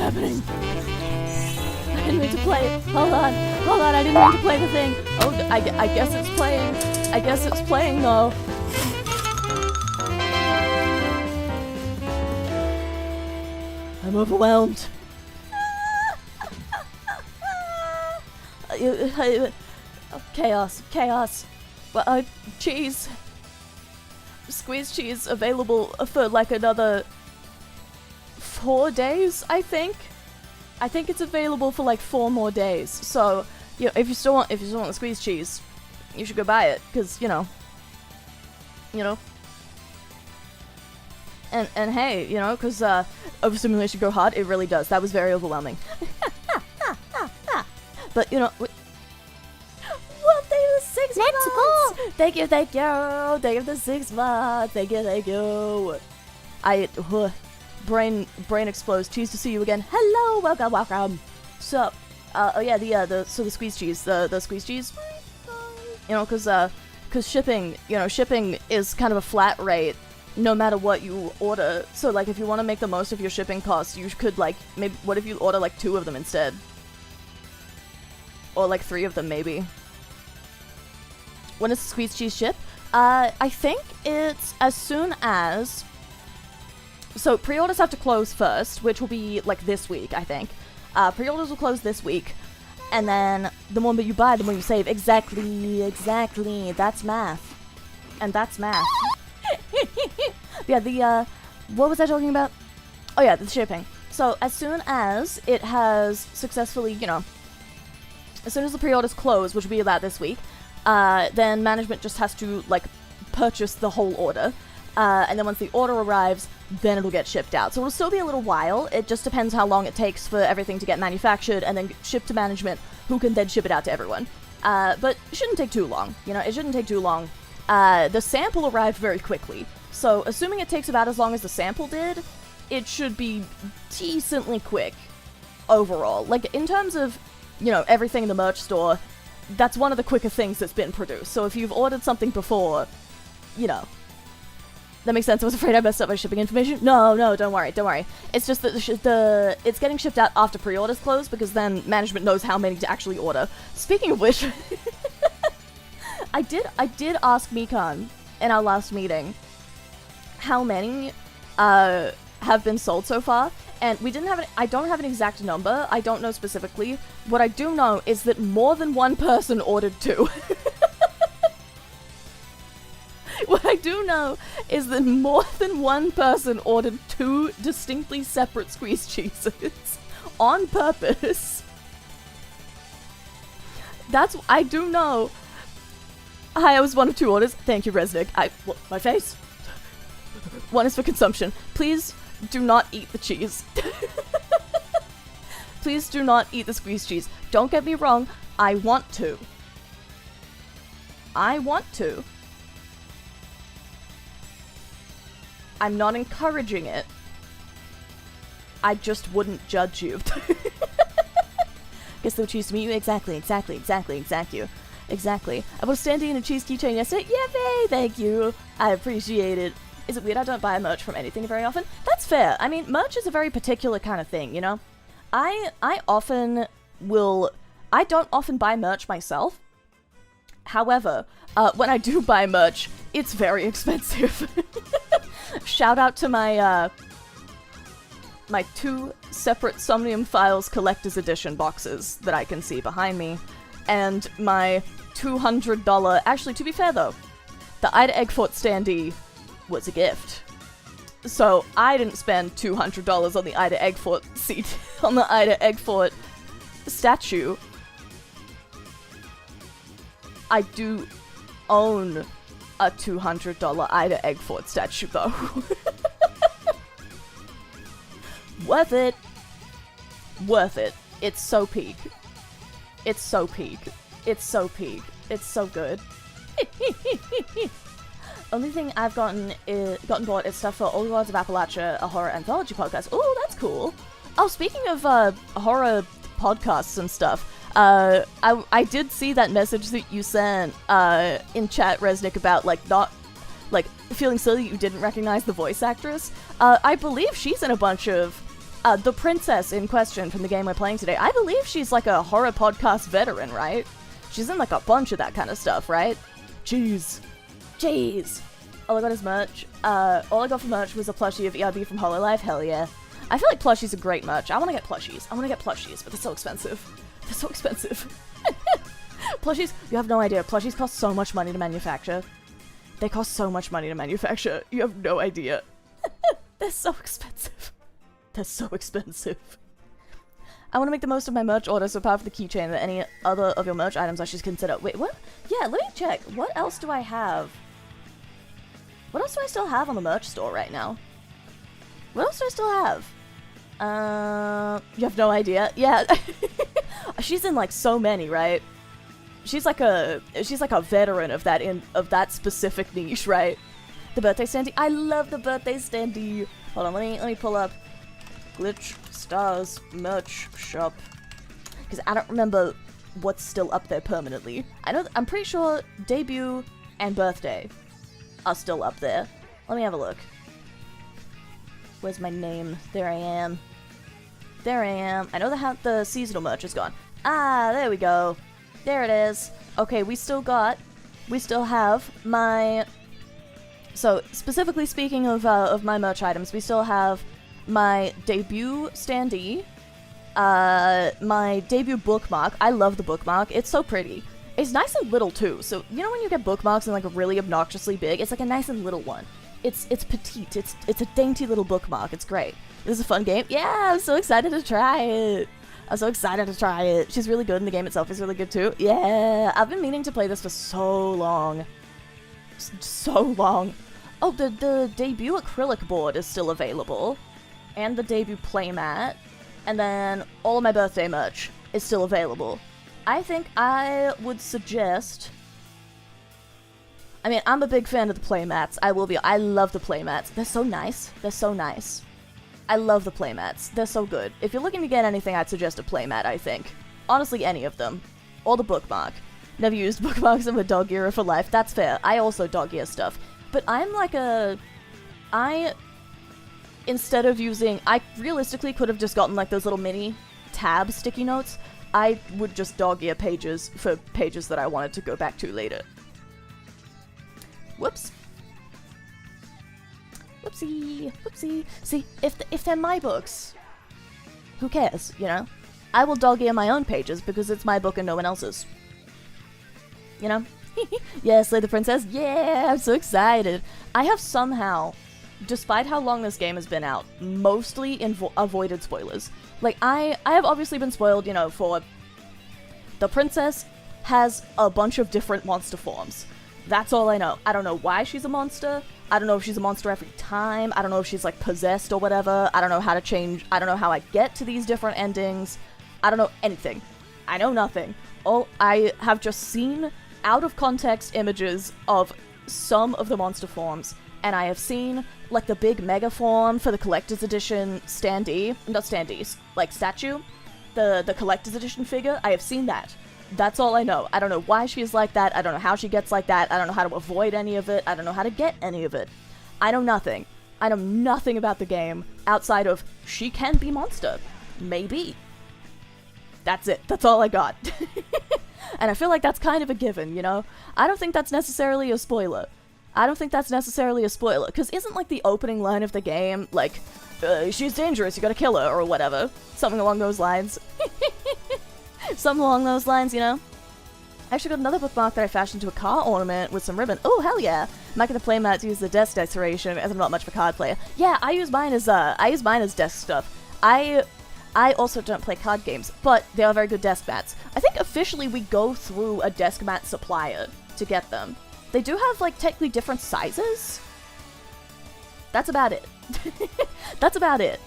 happening? I didn't mean to play it. Hold on, I didn't mean to play the thing. Oh, I guess it's playing. I guess it's playing though. I'm overwhelmed. Chaos. Well, cheese. Squeeze cheese available for like another 4 days, I think. I think it's available for like 4 more days. So, you know, if you still want the squeeze cheese, you should go buy it, because, you know. And hey, you know, because overstimulation go hard, it really does. That was very overwhelming. But, you know, well, thank you for the 6 months! Thank you for the 6 months! Thank you. Brain explodes. Cheese to see you again. Hello, welcome. So, the squeeze cheese, the squeeze cheese, you know, because shipping is kind of a flat rate no matter what you order. So, like, if you want to make the most of your shipping costs, you could, like, maybe, what if you order, like, 2 of them instead? Or, like, 3 of them, maybe. When does the squeeze cheese ship? I think it's as soon as... So, pre-orders have to close first, which will be, like, this week, I think. Pre-orders will close this week. And then, the more you buy, the more you save. Exactly. That's math. And that's math. Yeah, what was I talking about? Oh yeah, the shipping. So, as soon as it has successfully, you know, as soon as the pre-orders close, which will be about this week, then management just has to, like, purchase the whole order. And then once the order arrives, then it'll get shipped out. So it'll still be a little while. It just depends how long it takes for everything to get manufactured and then shipped to management, who can then ship it out to everyone. But it shouldn't take too long. You know, it shouldn't take too long. The sample arrived very quickly. So assuming it takes about as long as the sample did, it should be decently quick overall. Like, in terms of, you know, everything in the merch store, that's one of the quicker things that's been produced. So if you've ordered something before, you know, that makes sense. I was afraid I messed up my shipping information. No, don't worry. It's just that it's getting shipped out after pre-orders close, because then management knows how many to actually order. Speaking of which, I did ask Mikan in our last meeting how many have been sold so far, and I don't have an exact number. I don't know specifically. What I do know is that more than one person ordered 2. What I do know is that more than one person ordered 2 distinctly separate squeeze cheeses on purpose. I do know. Hi, I was one of 2 orders. Thank you, Resnick. My face? One is for consumption. Please do not eat the cheese. Please do not eat the squeeze cheese. Don't get me wrong. I want to. I'm not encouraging it. I just wouldn't judge you. Guess they'll choose to meet you. Exactly. I bought a standee and a cheese keychain yesterday. Yay! Thank you. I appreciate it. Is it weird I don't buy merch from anything very often? That's fair. I mean, merch is a very particular kind of thing, you know? I don't often buy merch myself. However, when I do buy merch, it's very expensive. Shout out to my 2 separate Somnium Files Collector's Edition boxes that I can see behind me, and my $200... Actually, to be fair though, the Ida Eggfort standee was a gift. So I didn't spend $200 on the Ida Eggfort on the Ida Eggfort statue. I do own a $200 Ida Eggfort statue, though. Worth it. It's so peak. It's so good. Only thing I've gotten bought is stuff for Old Gods of Appalachia, a horror anthology podcast. Oh, that's cool. Oh, speaking of horror podcasts and stuff, I did see that message that you sent in chat, Resnick, about not feeling silly that you didn't recognize the voice actress. I believe she's in a bunch of the princess in question from the game we're playing today, I believe she's like a horror podcast veteran, right? She's in like a bunch of that kind of stuff, right? Jeez. All I got is merch. All I got for merch was a plushie of ERB from Hololive. Hell yeah. I feel like plushies are great merch. I want to get plushies, but they're so expensive. Plushies, you have no idea. Plushies cost so much money to manufacture. They cost so much money to manufacture. You have no idea. They're so expensive. I want to make the most of my merch order, so apart from the keychain, are there any other of your merch items I should consider? Wait, what? Yeah, let me check. What else do I have? What else do I still have on the merch store right now? What else do I still have? You have no idea? Yeah. She's in like so many, right? She's like a veteran of that specific niche, right? The birthday standee. I love the birthday standee. Hold on, let me pull up GlitchStars merch shop, because I don't remember what's still up there permanently. I'm pretty sure debut and birthday are still up there. Let me have a look. Where's my name? There I am. I know the seasonal merch is gone. Ah, there we go. There it is. Okay, we still have my... So, specifically speaking of my merch items, we still have my debut standee, my debut bookmark. I love the bookmark. It's so pretty. It's nice and little, too. So, you know when you get bookmarks and, like, really obnoxiously big? It's, like, a nice and little one. It's petite. It's a dainty little bookmark. It's great. This is a fun game. Yeah, I'm so excited to try it. She's really good, and the game itself is really good, too. Yeah, I've been meaning to play this for so long. Oh, the debut acrylic board is still available. And the debut playmat. And then all of my birthday merch is still available. I think I would suggest... I mean, I'm a big fan of the playmats. I love the playmats. They're so nice. I love the playmats. They're so good. If you're looking to get anything, I'd suggest a playmat, I think. Honestly, any of them. Or the bookmark. Never used bookmarks in my dog era for life. That's fair. I also dog ear stuff. But I'm like instead of using... I realistically could have just gotten like those little mini tab sticky notes. I would just dog ear pages for pages that I wanted to go back to later. Whoops. Whoopsie. See, if they're my books, who cares, you know? I will dog ear my own pages because it's my book and no one else's. You know? Yeah, Slay the Princess. Yeah, I'm so excited. I have somehow, despite how long this game has been out, mostly avoided spoilers. Like, I have obviously been spoiled, you know, for... The princess has a bunch of different monster forms. That's all I know. I don't know why she's a monster. I don't know if she's a monster every time. I don't know if she's, like, possessed or whatever. I don't know how to change... I don't know how I get to these different endings. I don't know anything. I know nothing. All I have just seen out-of-context images of some of the monster forms, and I have seen, like, the big mega form for the collector's edition standee. Not standees. Like, statue. The collector's edition figure. I have seen that. That's all I know. I don't know why she's like that. I don't know how she gets like that. I don't know how to avoid any of it. I don't know how to get any of it. I know nothing. I know nothing about the game outside of she can be monster. Maybe. That's it. That's all I got. And I feel like that's kind of a given, you know? I don't think that's necessarily a spoiler. Because isn't, like, the opening line of the game, like, she's dangerous, you gotta kill her, or whatever. Something along those lines. Something along those lines, you know? I actually got another bookmark that I fashioned into a car ornament with some ribbon. Oh, hell yeah! I'm not gonna playmat to use the desk decoration, as I'm not much of a card player. Yeah, I use mine as desk stuff. I also don't play card games, but they are very good desk mats. I think officially we go through a desk mat supplier to get them. They do have, like, technically different sizes. That's about it. That's about it.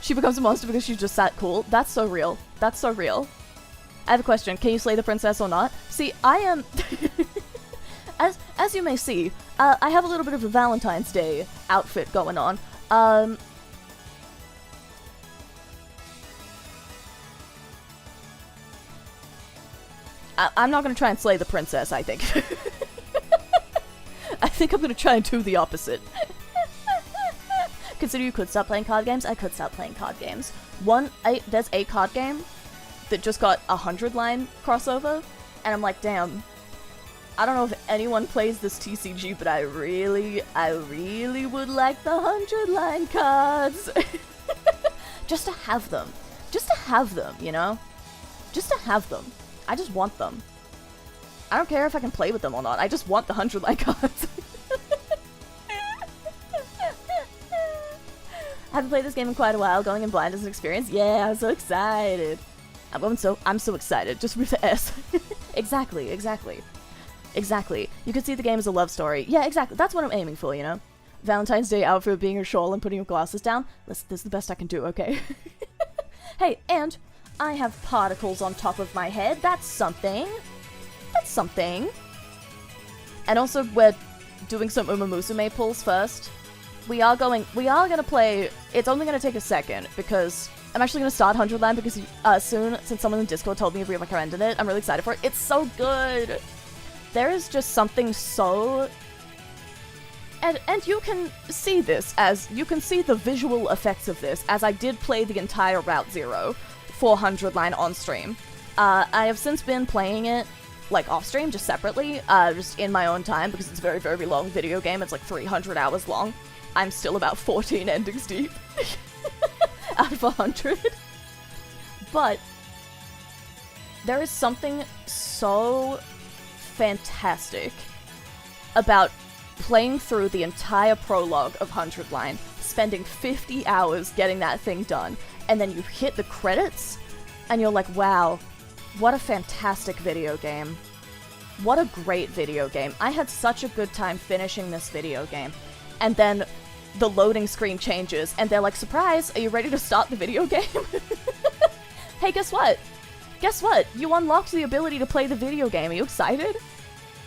She becomes a monster because she's just that cool. That's so real. I have a question. Can you slay the princess or not? See, I am... as you may see, I have a little bit of a Valentine's Day outfit going on. I'm not going to try and slay the princess, I think. I think I'm going to try and do the opposite. consider you could stop playing card games, I could stop playing card games. There's a card game that just got a 100-line crossover, and I'm like, damn, I don't know if anyone plays this TCG, but I really would like the 100-line cards. Just to have them. Just to have them, you know? Just to have them. I just want them. I don't care if I can play with them or not, I just want the 100-line cards. Haven't played this game in quite a while, going in blind as an experience. Yeah, I'm so excited. I'm so excited, just with the S. Exactly. You could see the game as a love story. Yeah, exactly, that's what I'm aiming for, you know? Valentine's Day outfit being your shawl and putting your glasses down. This is the best I can do, okay? Hey, and I have particles on top of my head. That's something. That's something. And also, we're doing some Uma Musume pulls first. We are gonna play. It's only gonna take a second because I'm actually gonna start 100 Land because soon, since someone in Discord told me to recommend it, I'm really excited for it. It's so good. There is just something so. And you can see this as, you can see the visual effects of this as I did play the entire Route 0 400 line on stream. I have since been playing it, like, off stream, just separately, just in my own time, because it's a very, very long video game. It's like 300 hours long. I'm still about 14 endings deep. Out of 100. But there is something so fantastic about playing through the entire prologue of 100 Line, spending 50 hours getting that thing done, and then you hit the credits, and you're like, wow, what a fantastic video game. What a great video game. I had such a good time finishing this video game. And then the loading screen changes, and they're like, surprise, are you ready to start the video game? Hey, guess what? Guess what? You unlocked the ability to play the video game. Are you excited?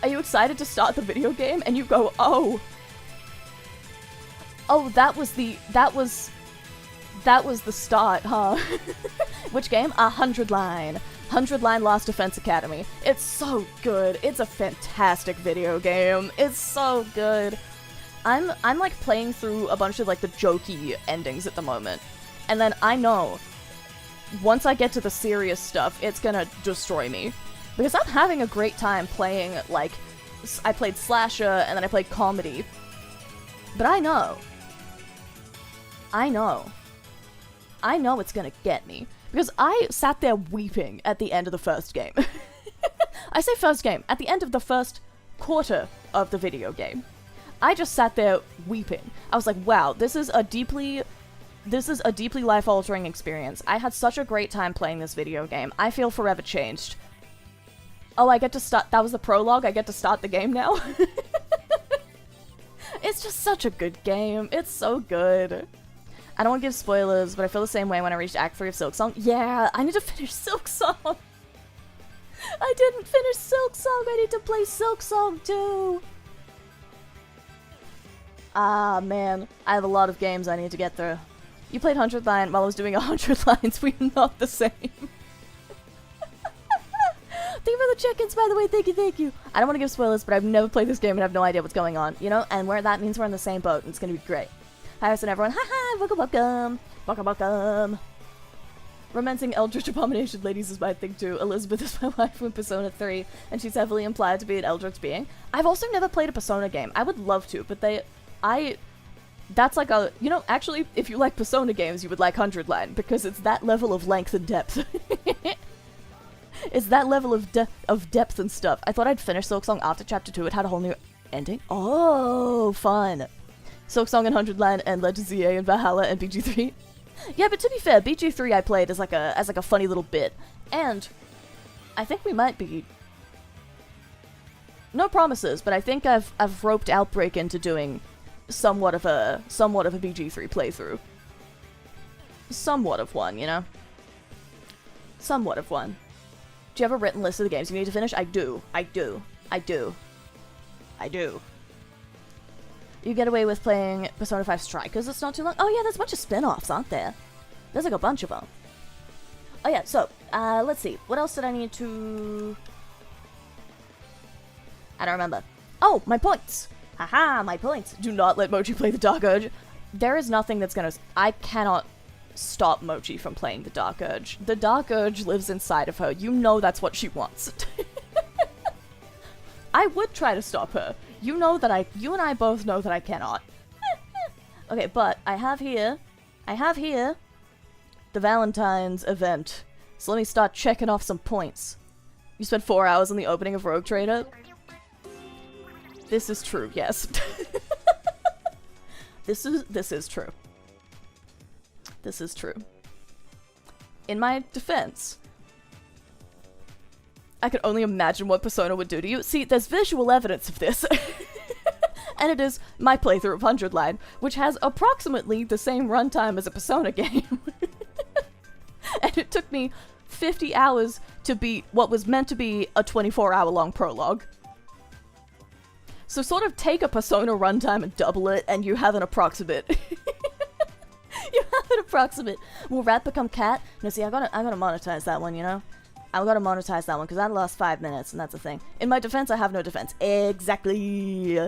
Are you excited to start the video game? And you go, oh, that was the start, huh? Which game? 100 Line. 100 Line Last Defense Academy. It's so good. It's a fantastic video game. It's so good. I'm like playing through a bunch of like the jokey endings at the moment. And then I know once I get to the serious stuff, it's gonna destroy me. Because I'm having a great time playing, like, I played slasher, and then I played comedy. But I know it's gonna get me. Because I sat there weeping at the end of the first game. I say first game, at the end of the first quarter of the video game. I just sat there weeping. I was like, wow, this is a deeply life-altering experience. I had such a great time playing this video game. I feel forever changed. Oh, I get to start. That was the prologue. I get to start the game now. It's just such a good game. It's so good. I don't want to give spoilers, but I feel the same way when I reached Act 3 of Silksong. Yeah, I need to finish Silksong. I didn't finish Silksong. I need to play Silksong too. Ah, man. I have a lot of games I need to get through. You played 100 Line while I was doing 100 lines. We're not the same. Thank you for the check-ins, by the way. Thank you. I don't want to give spoilers, but I've never played this game and I have no idea what's going on, you know? And where that means we're in the same boat, and it's gonna be great. Hi, Harrison, everyone. Hi, welcome. Romancing Eldritch Abomination ladies is my thing too. Elizabeth is my wife from Persona 3, and she's heavily implied to be an Eldritch being. I've also never played a Persona game. I would love to, but that's like a, you know, actually, if you like Persona games, you would like 100 Line, because it's that level of length and depth. It's that level of depth and stuff. I thought I'd finish Silksong after Chapter 2. It had a whole new ending. Oh, fun. Silksong and 100 Line and Legend ZA and Valhalla and BG3. Yeah, but to be fair, BG3 I played as like a funny little bit. And I think we might be... No promises, but I think I've roped Outbreak into doing somewhat of a BG3 playthrough. Somewhat of one, you know? Somewhat of one. Do you have a written list of the games you need to finish? I do. You get away with playing Persona 5 Strikers, it's not too long. Oh yeah, there's a bunch of spin-offs, aren't there? There's like a bunch of them. Oh yeah, so, let's see. What else did I need to... I don't remember. Oh, my points! Haha, my points! Do not let Mochi play the Dark Urge. there is nothing that's gonna... I cannot stop Mochi from playing the Dark Urge. The Dark Urge lives inside of her. You know that's what she wants. I would try to stop her. You know that you and I both know that I cannot. Okay, but I have here the Valentine's event. So let me start checking off some points. You spent 4 hours on the opening of Rogue Trader? This is true, yes. This is true. This is true. In my defense, I could only imagine what Persona would do to you. See, there's visual evidence of this. And it is my playthrough of 100 Line, which has approximately the same runtime as a Persona game. And it took me 50 hours to beat what was meant to be a 24-hour-long prologue. So sort of take a Persona runtime and double it, and you have an approximate. You have an approximate. Will rat become cat? No, see, I gotta monetize that one, you know? I gotta monetize that one, because that lost 5 minutes, and that's the thing. In my defense, I have no defense. Exactly.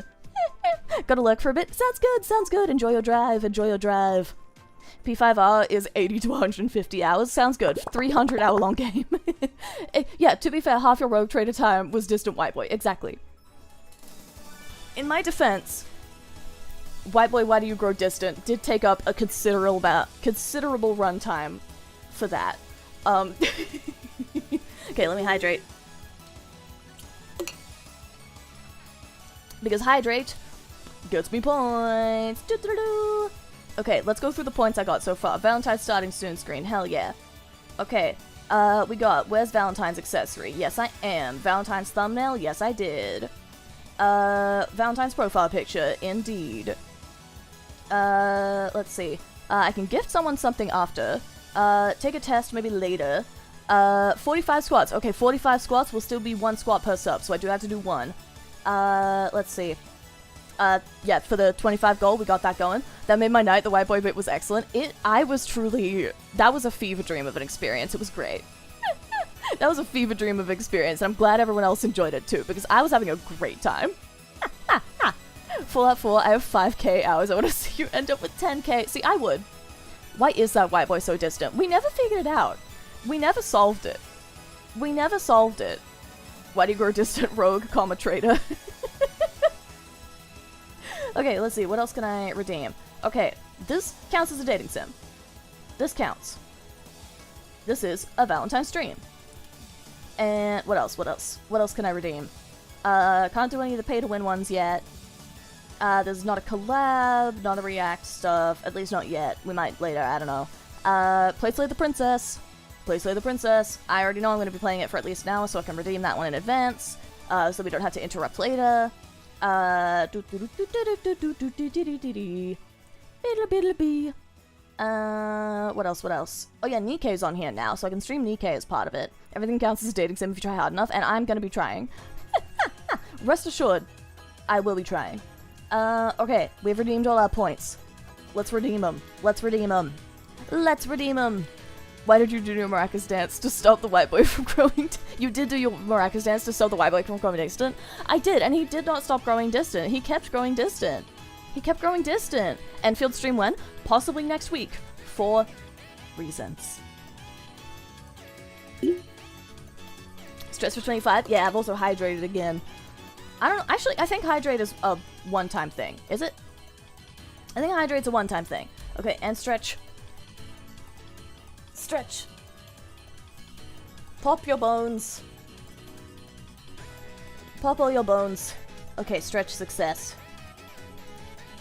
Gotta lurk for a bit. Sounds good, sounds good. Enjoy your drive, enjoy your drive. P5R is 80 to 150 hours. Sounds good. 300-hour-long game. Yeah, to be fair, half your Rogue Trader time was Distant White Boy. Exactly. In my defense, White Boy, Why Do You Grow Distant did take up a considerable runtime for that. Okay, let me hydrate. Because hydrate gets me points. Doo-doo-doo. Okay, let's go through the points I got so far. Valentine's starting soon screen. Hell yeah. Okay, we got, where's Valentine's accessory? Yes, I am. Valentine's thumbnail? Yes, I did. Valentine's profile picture? Indeed. Let's see. I can gift someone something after. Take a test maybe later. 45 squats. Okay, 45 squats will still be 1 squat per sub, so I do have to do 1. Let's see. Yeah, for the 25 goal, we got that going. That made my night. The White Boy bit was excellent. That was a fever dream of an experience. It was great. That was a fever dream of experience, and I'm glad everyone else enjoyed it too, because I was having a great time. Fallout 4, I have 5k hours. I want to see you end up with 10k. See, I would. Why is that White Boy so distant? We never figured it out. We never solved it. We never solved it. Why do you grow distant rogue, comma, trader? Okay, let's see. What else can I redeem? Okay, this counts as a dating sim. This counts. This is a Valentine stream. And what else? What else? What else can I redeem? Can't do any of the pay-to-win ones yet. There's not a collab, not a react stuff. At least not yet. We might later, I don't know. Play Slay the Princess. Play Slay the Princess. I already know I'm going to be playing it for at least now, so I can redeem that one in advance. So we don't have to interrupt later. What else, what else? Oh yeah, Nikkei's on here now, so I can stream Nikkei as part of it. Everything counts as a dating sim if you try hard enough, and I'm gonna be trying. Rest assured, I will be trying. Okay, we've redeemed all our points. Let's redeem them. Let's redeem them. Let's redeem them! Why did you do your maracas dance to stop the White Boy from growing? You did do your maracas dance to stop the White Boy from growing distant? I did, and he did not stop growing distant. He kept growing distant. He kept growing distant. And field stream when? Possibly next week. For reasons. Stress for 25? Yeah, I've also hydrated again. I don't know. Actually, I think hydrate is a one-time thing. Is it? I think hydrate's a one-time thing. Okay, and stretch. Stretch. Pop your bones. Pop all your bones. Okay, stretch success.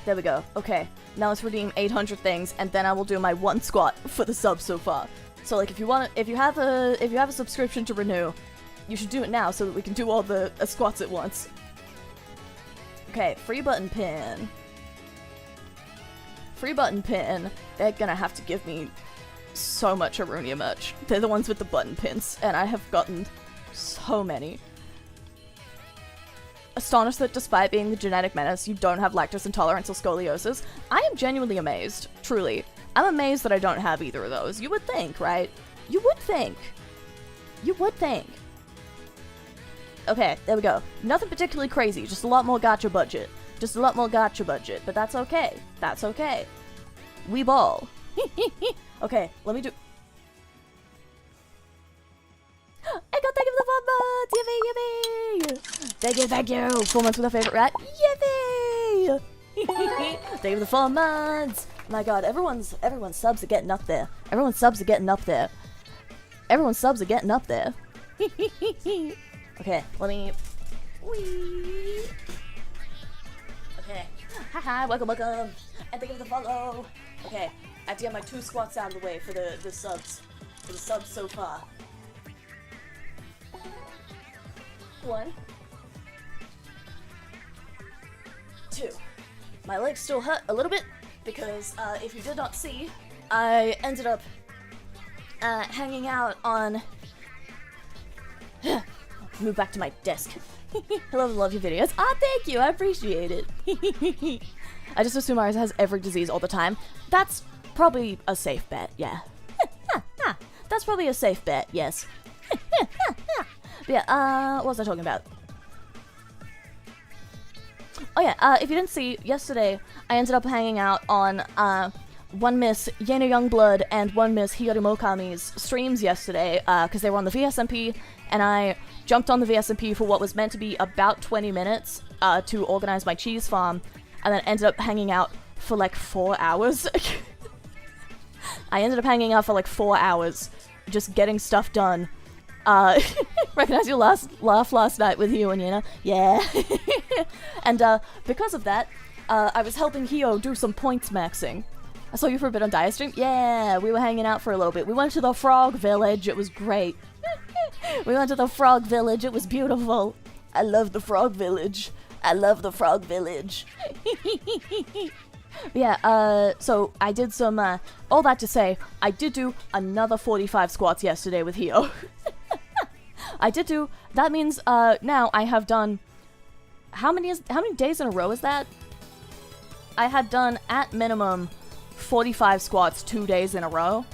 There we go. Okay, now let's redeem 800 things, and then I will do my 1 squat for the sub so far. So like, if you have a subscription to renew, you should do it now so that we can do all the squats at once. Okay, free button pin. Free button pin. They're gonna have to give me so much Arunia merch. They're the ones with the button pins, and I have gotten so many. Astonished that despite being the genetic menace, you don't have lactose intolerance or scoliosis. I am genuinely amazed, truly. I'm amazed that I don't have either of those. You would think, right? You would think. You would think. Okay, there we go. Nothing particularly crazy, just a lot more gacha budget. Just a lot more gacha budget, but that's okay. That's okay. We ball. Okay, let me do... Echo, thank you for the 4 months! Yippee, yippee! Thank you! 4 months with our favorite rat. Yippee! Thank you for the 4 months! My god, everyone's subs are getting up there. Everyone's subs are getting up there. Everyone's subs are getting up there. Okay, let me... Whee! Okay. Haha, welcome, welcome! And thank you for the follow! Okay, I have to get my 2 squats out of the way for the subs. For the subs so far. 1. 2. My legs still hurt a little bit because if you did not see, I ended up hanging out on... Move back to my desk. I love your videos. Ah, thank you, I appreciate it. I just assume Arisa has every disease all the time. That's probably a safe bet, yeah. That's probably a safe bet, yes. But yeah, what was I talking about? Oh yeah, if you didn't see, yesterday I ended up hanging out on one Miss Yena Youngblood and one Miss Hiyoromokami's streams yesterday, because they were on the VSMP, and I jumped on the VSMP for what was meant to be about 20 minutes to organize my cheese farm, and then ended up hanging out for like 4 hours. I ended up hanging out for like 4 hours, just getting stuff done. Recognize your laugh last night with Hio and Yena? Yeah. And because of that, I was helping Hio do some points maxing. I saw you for a bit on Dia stream. Yeah, we were hanging out for a little bit. We went to the Frog Village. It was great. We went to the Frog Village. It was beautiful. I love the Frog Village. I love the Frog Village. Yeah, so I did some, all that to say, I did do another 45 squats yesterday with Hio. I did do, that means, now I have done, how many days in a row is that? I had done, at minimum, 45 squats 2 days in a row,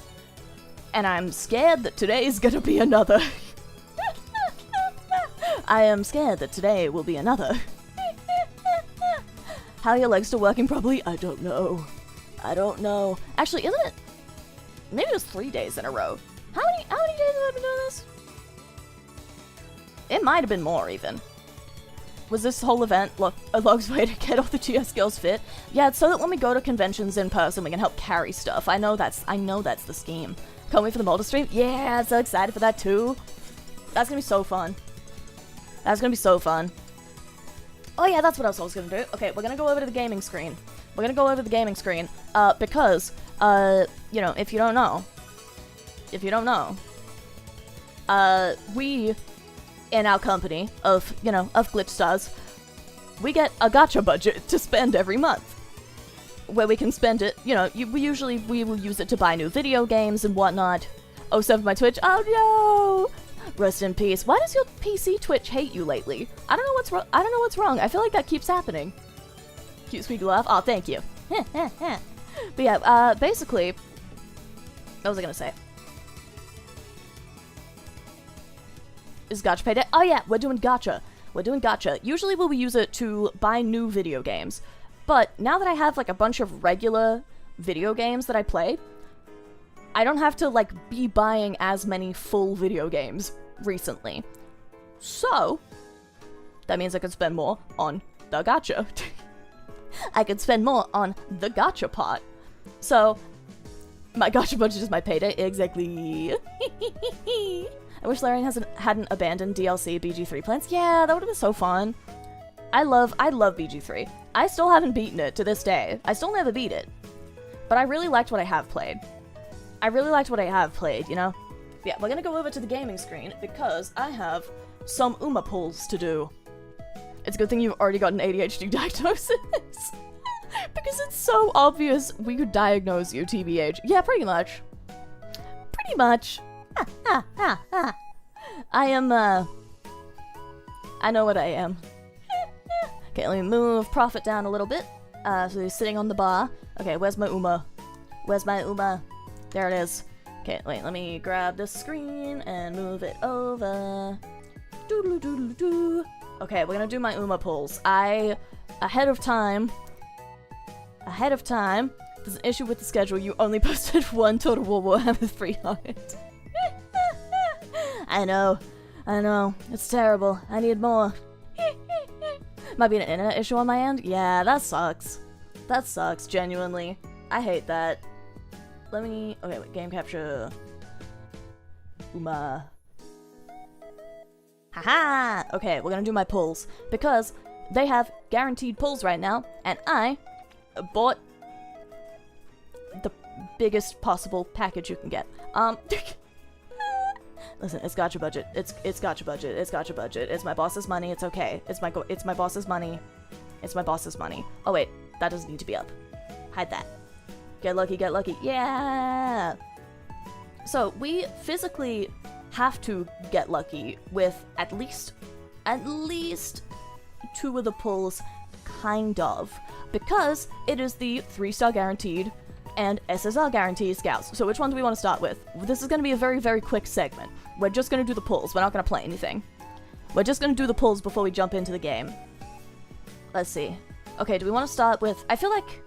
and I'm scared that today is gonna be another. I am scared that today will be another. How are your legs still working properly? I don't know. I don't know. Actually, isn't it? Maybe it was 3 days in a row. How many days have I been doing this? It might have been more, even. Was this whole event a log's way to get all the GS girls fit? Yeah, it's so that when we go to conventions in person, we can help carry stuff. I know that's the scheme. Can't wait for the Mulder stream? Yeah, I'm so excited for that too. That's gonna be so fun. That's gonna be so fun. Oh yeah, that's what else I was gonna do. Okay, we're gonna go over to the gaming screen. We're gonna go over the gaming screen, because, you know, if you don't know, we, in our company of, you know, of GlitchStars, we get a gacha budget to spend every month. Where we can spend it, you know, we will use it to buy new video games and whatnot. Oh, 7 my Twitch, oh no! Rest in peace. Why does your PC Twitch hate you lately? I don't know what's wrong. I feel like that keeps happening. Cute squeaky laugh. Oh, thank you. But yeah, basically, what was I gonna say? Is gacha payday? Oh yeah, we're doing gacha. We're doing gacha. Usually we will use it to buy new video games. But now that I have like a bunch of regular video games that I play, I don't have to, like, be buying as many full video games recently. So, that means I can spend more on the gacha. I can spend more on the gacha part. So, my gacha budget is my payday. Exactly. I wish Larian hadn't abandoned DLC BG3 plans. Yeah, that would have been so fun. I love BG3. I still haven't beaten it to this day. I still never beat it. But I really liked what I have played. You know? Yeah, we're gonna go over to the gaming screen because I have some Uma pulls to do. It's a good thing you've already got an ADHD diagnosis. Because it's so obvious we could diagnose you, TBH. Yeah, pretty much. Pretty much. I am, I know what I am. Okay, let me move Prophet down a little bit. So he's sitting on the bar. Okay, where's my Uma? Where's my Uma? There it is. Okay, wait, let me grab the screen and move it over. Doodle-doodle-doo. Okay, we're gonna do my Uma pulls. Ahead of time, There's an issue with the schedule. You only posted one Total War Warhammer 3 art. I know. It's terrible. I need more. Might be an internet issue on my end? Yeah, that sucks. That sucks, genuinely. I hate that. Let me... Okay, wait, game capture... Uma. Haha! Okay, we're gonna do my pulls. Because they have guaranteed pulls right now, and I bought the biggest possible package you can get. Listen, it's gacha budget. It's gacha budget. It's gacha budget. It's my boss's money. It's okay. It's my boss's money. It's my boss's money. Oh wait, that doesn't need to be up. Hide that. Get lucky, get lucky. Yeah! So, we physically have to get lucky with at least 2 of the pulls, kind of. Because it is the 3-star guaranteed and SSR guaranteed scouts. So which one do we want to start with? This is going to be a very, very quick segment. We're just going to do the pulls. We're not going to play anything. We're just going to do the pulls before we jump into the game. Let's see. Okay, do we want to start with... I feel like...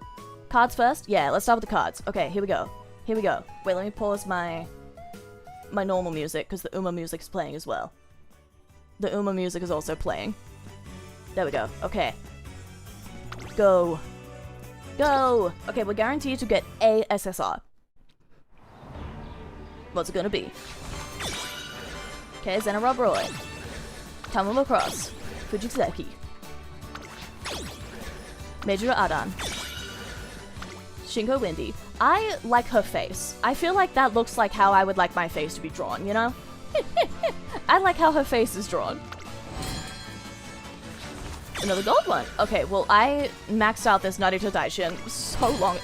Cards first? Yeah, let's start with the cards. Okay, here we go. Here we go. Wait, let me pause my normal music, because the Uma music is playing as well. The Uma music is also playing. There we go. Okay. Go. Go! Okay, we're guaranteed to get a SSR. What's it gonna be? Okay, Zenarob Roy. Tamamo Cross. Fujitsuki. Major Adan. Shinko Windy. I like her face. I feel like that looks like how I would like my face to be drawn, you know? I like how her face is drawn. Another gold one. Okay, well, I maxed out this Narita Daishin so long.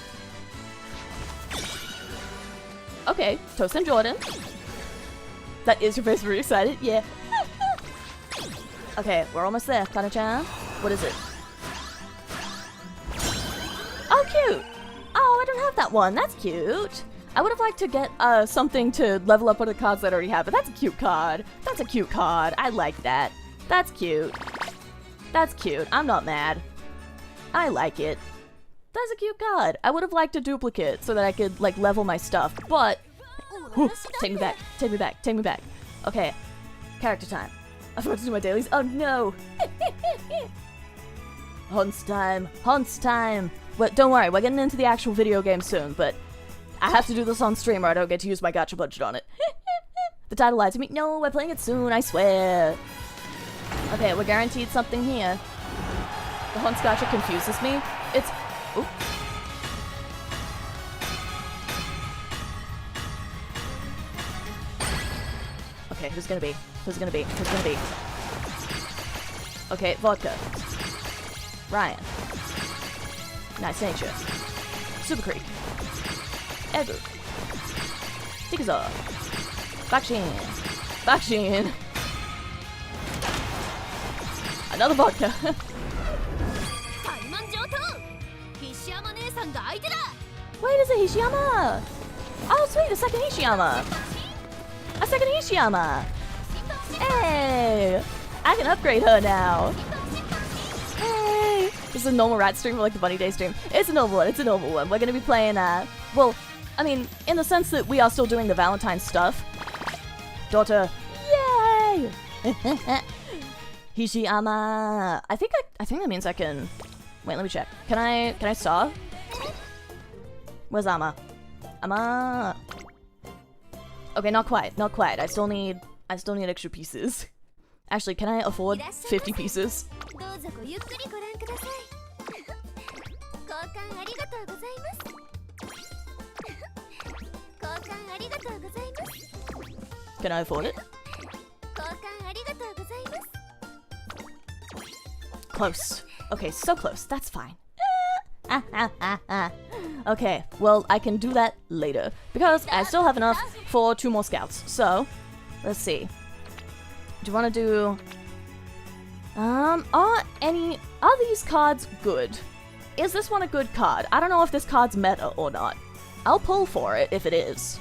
Okay, Tosin Jordan. That is your face, very excited. Yeah. Okay, we're almost there, Kana-chan. What is it? Oh, cute! Oh, I don't have that one. That's cute. I would have liked to get something to level up one of the cards that I already have, but that's a cute card. That's a cute card. I like that. That's cute. That's cute. I'm not mad. I like it. That's a cute card. I would have liked a duplicate so that I could, like, level my stuff, but... Whew, take me back. Take me back. Take me back. Okay. Character time. I forgot to do my dailies. Oh, no. Hunts time. Hunts time. Well, don't worry. We're getting into the actual video game soon, but I have to do this on stream or I don't get to use my gacha budget on it. The title lied to me. No, we're playing it soon, I swear. Okay, we're guaranteed something here. The Hunts gacha confuses me. It's... Ooh. Okay, who's gonna be? Who's gonna be? Who's gonna be? Okay, Vodka. Ryan. Nice Nature. Super Creek. Egu. Tikazaw. Bakshin. Bakshin. Another vodka. Wait, is it Hishiyama? Oh, sweet, a second Hishiyama. A second Hishiyama. Hey, I can upgrade her now. Hey, this is a normal rat stream or like the Bunny Day stream. It's a normal one. It's a normal one. We're gonna be playing well, I mean, in the sense that we are still doing the Valentine stuff. Daughter, yay! Hishiyama. I think that means I can. Wait, let me check. Can I star? Where's Ama? Ama. Okay, not quite. Not quite. I still need extra pieces. Actually, can I afford 50 pieces? Can I afford it? Close. Okay, so close. That's fine. Okay, well, I can do that later. Because I still have enough for 2 more scouts. So, let's see. Do you want to do... Are these cards good? Is this one a good card? I don't know if this card's meta or not. I'll pull for it if it is.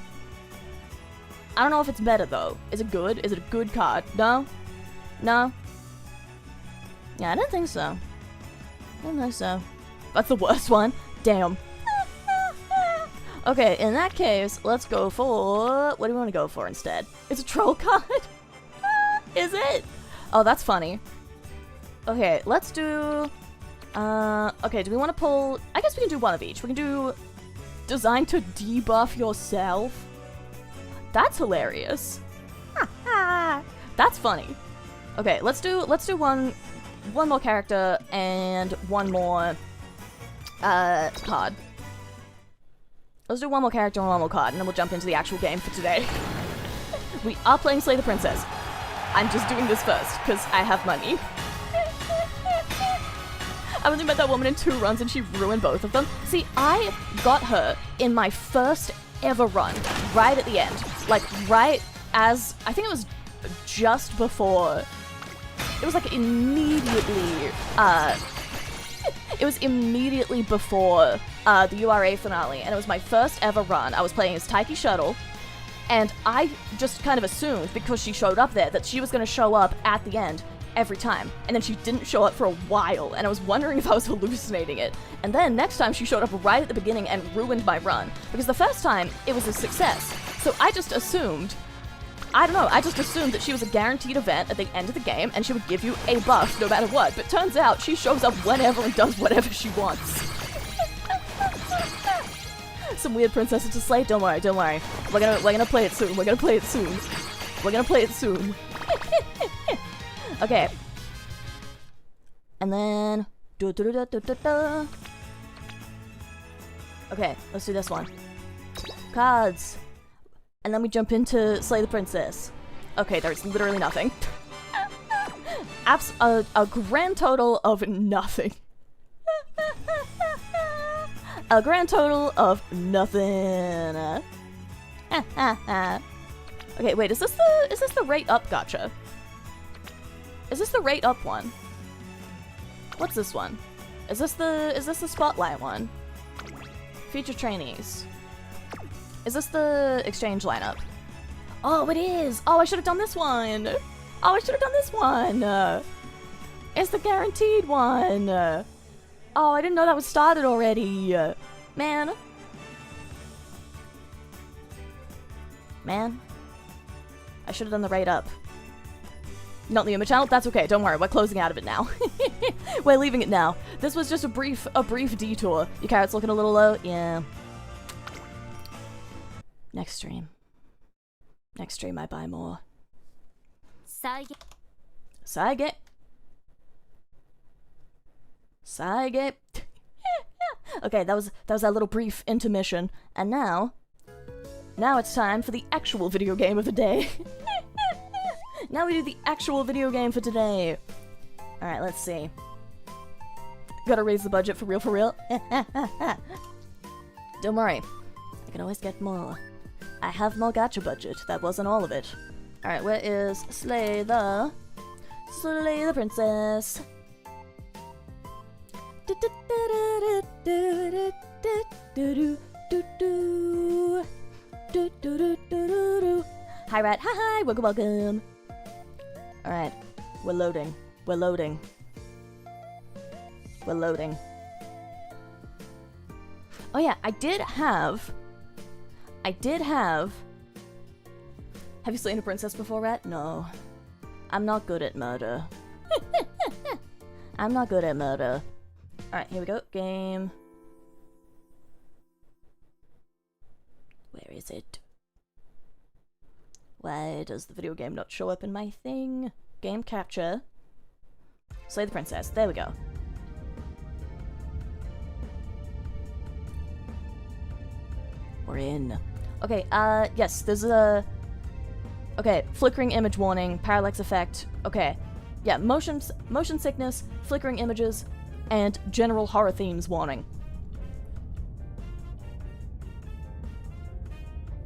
I don't know if it's meta, though. Is it good? Is it a good card? No? No? Yeah, I didn't think so. I didn't think so. That's the worst one. Damn. Okay, in that case, let's go for... What do we want to go for instead? It's a troll card? Is it? Oh, that's funny. Okay, let's do... okay, do we want to pull... I guess we can do one of each. We can do... Designed to debuff yourself. That's hilarious. That's funny. Okay, let's do one more character and one more card. Let's do one more character and one more card, and then we'll jump into the actual game for today. We are playing Slay the Princess. I'm just doing this first, because I have money. I only met that woman in 2 runs and she ruined both of them. See, I got her in my first ever run, right at the end. Like, right as... I think it was just before... It was like immediately... it was immediately before the URA finale, and it was my first ever run. I was playing as Taiki Shuttle, and I just kind of assumed, because she showed up there, that she was going to show up at the end every time. And then she didn't show up for a while, and I was wondering if I was hallucinating it. And then next time she showed up right at the beginning and ruined my run, because the first time it was a success. So I just assumed... I don't know, I just assumed that she was a guaranteed event at the end of the game, and she would give you a buff no matter what. But turns out, she shows up whenever and does whatever she wants. Some weird princesses to slay? Don't worry, don't worry. We're gonna play it soon, we're gonna play it soon. We're gonna play it soon. Okay. And then... Okay, let's do this one. Cards. And then we jump into Slay the Princess. Okay, there's literally nothing. A grand total of nothing. A grand total of nothing. Okay, wait, is this the rate up gacha? Is this the rate up one? What's this one? Is this the spotlight one? Feature trainees. Is this the exchange lineup? Oh, it is! Oh, I should have done this one! Oh, I should have done this one! It's the guaranteed one! Oh, I didn't know that was started already! Man. Man. I should have done the rate up. Not the image channel? That's okay, don't worry, we're closing out of it now. We're leaving it now. This was just a brief detour. Your carrot's looking a little low? Yeah. Next stream. Next stream I buy more. Saige. Okay, that was our little brief intermission. And now it's time for the actual video game of the day. Now we do the actual video game for today. Alright, let's see. Gotta raise the budget for real. Don't worry. I can always get more. I have more gacha budget. That wasn't all of it. Alright, where is Slay the Princess? Hi, Rat. Hi, welcome. Alright, we're loading. Oh yeah, I did have... Have you slain a princess before, Rat? No. I'm not good at murder. I'm not good at murder. Alright, here we go. Game. Where is it? Why does the video game not show up in my thing? Game capture. Slay the princess. There we go. We're in. Okay, yes, there's a... Okay, flickering image warning, parallax effect. Okay, yeah, motion sickness, flickering images, and general horror themes warning.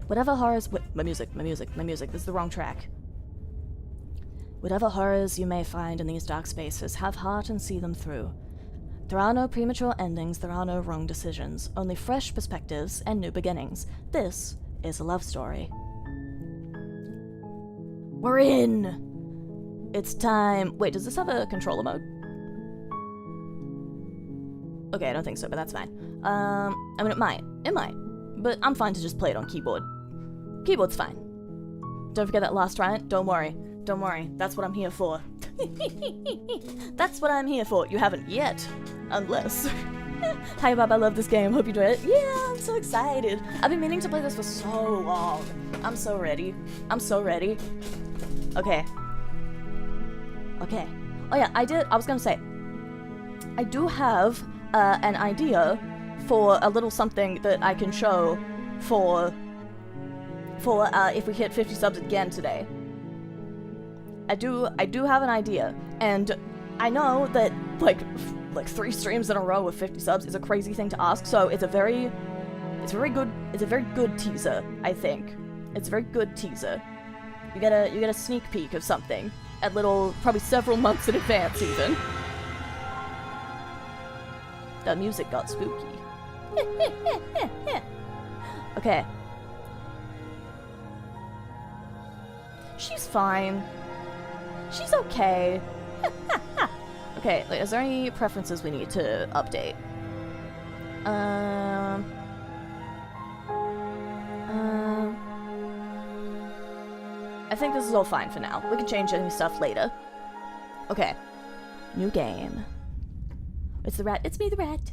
Whatever horrors... Wait, my music. This is the wrong track. Whatever horrors you may find in these dark spaces, have heart and see them through. There are no premature endings, there are no wrong decisions, only fresh perspectives and new beginnings. This is a love story. We're in! It's time... Wait, does this have a controller mode? Okay, I don't think so, but that's fine. I mean, it might. but I'm fine to just play it on keyboard. Keyboard's fine. Don't forget that last rant. Don't worry. Don't worry. That's what I'm here for. That's what I'm here for. You haven't yet. Unless. Hi Bob, I love this game. Hope you enjoy it. Yeah, I'm so excited. I've been meaning to play this for so long. I'm so ready. I'm so ready. Okay. Okay. Oh yeah, I was gonna say, I do have an idea for a little something that I can show for if we hit 50 subs again today. I do have an idea, and I know that like 3 streams in a row with 50 subs is a crazy thing to ask, so it's a very good teaser, I think. It's a very good teaser. You get a sneak peek of something at probably several months in advance even. The music got spooky. Okay. She's fine. She's okay. Okay, is there any preferences we need to update? I think this is all fine for now. We can change any stuff later. Okay. New game. It's the rat. It's me, the rat.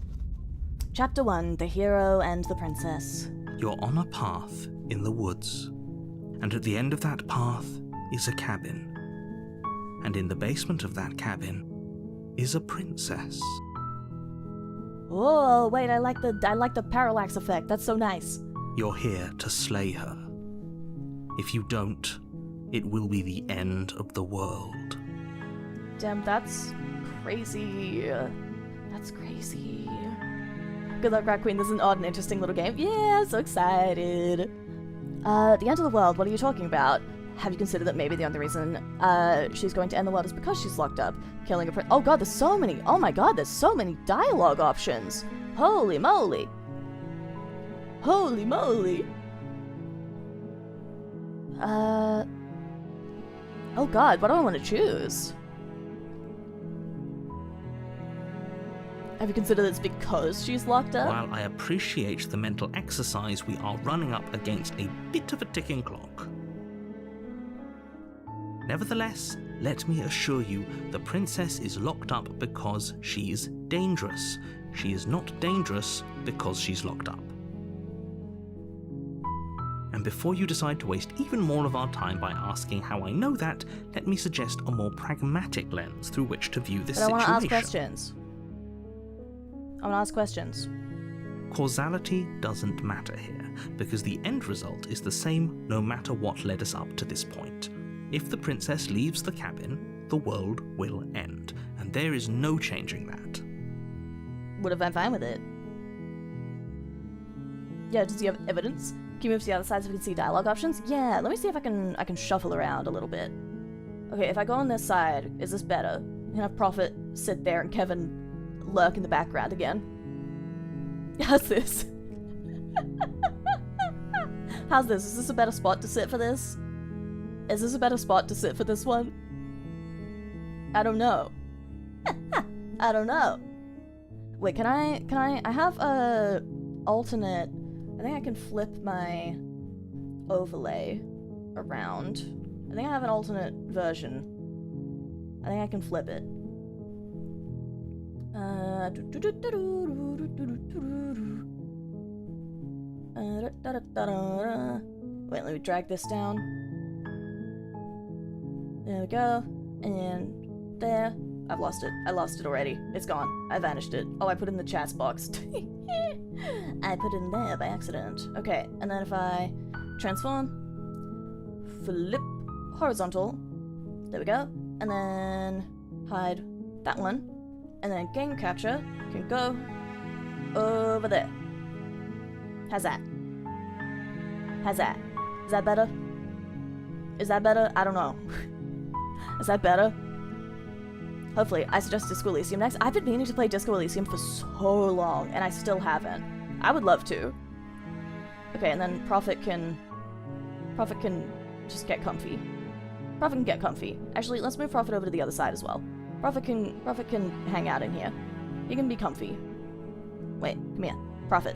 Chapter 1, The Hero and the Princess. You're on a path in the woods, and at the end of that path is a cabin. And in the basement of that cabin is a princess. Oh, wait, I like the parallax effect. That's so nice. You're here to slay her. If you don't, it will be the end of the world. Damn, that's crazy. That's crazy. Good luck, Rat Queen. This is an odd and interesting little game. Yeah, so excited. The end of the world, what are you talking about? Have you considered that maybe the only reason she's going to end the world is because she's locked up? Killing a prince. Oh god, there's so many. Oh my god, there's so many dialogue options. Holy moly. Holy moly. Oh god, what do I want to choose? Have you considered it's because she's locked up? While I appreciate the mental exercise, we are running up against a bit of a ticking clock. Nevertheless, let me assure you, the princess is locked up because she's dangerous. She is not dangerous because she's locked up. And before you decide to waste even more of our time by asking how I know that, let me suggest a more pragmatic lens through which to view this situation. I want to ask questions. I want to ask questions. Causality doesn't matter here, because the end result is the same no matter what led us up to this point. If the princess leaves the cabin, the world will end, and there is no changing that. Would have been fine with it. Yeah, does he have evidence? Can you move to the other side so we can see dialogue options? Yeah, let me see if I can shuffle around a little bit. Okay, if I go on this side, is this better? I can have Prophet sit there and Kevin lurk in the background again. How's this? How's this? Is this a better spot to sit for this? Is this a better spot to sit for this one? I don't know. I don't know. Wait, can I have a alternate, I think I can flip my overlay around. I think I have an alternate version. I think I can flip it. Wait, let me drag this down. There we go. And there. I've lost it. I lost it already. It's gone. I vanished it. Oh, I put it in the chat box. I put it in there by accident. Okay, and then if I transform, flip horizontal. There we go. And then hide that one. And then game capture can go over there. How's that? How's that? Is that better? Is that better? I don't know. Is that better? Hopefully. I suggest Disco Elysium next. I've been meaning to play Disco Elysium for so long, and I still haven't. I would love to. Okay, and then Prophet can just get comfy. Prophet can get comfy. Actually, let's move Prophet over to the other side as well. Prophet can hang out in here. He can be comfy. Wait, come here. Prophet,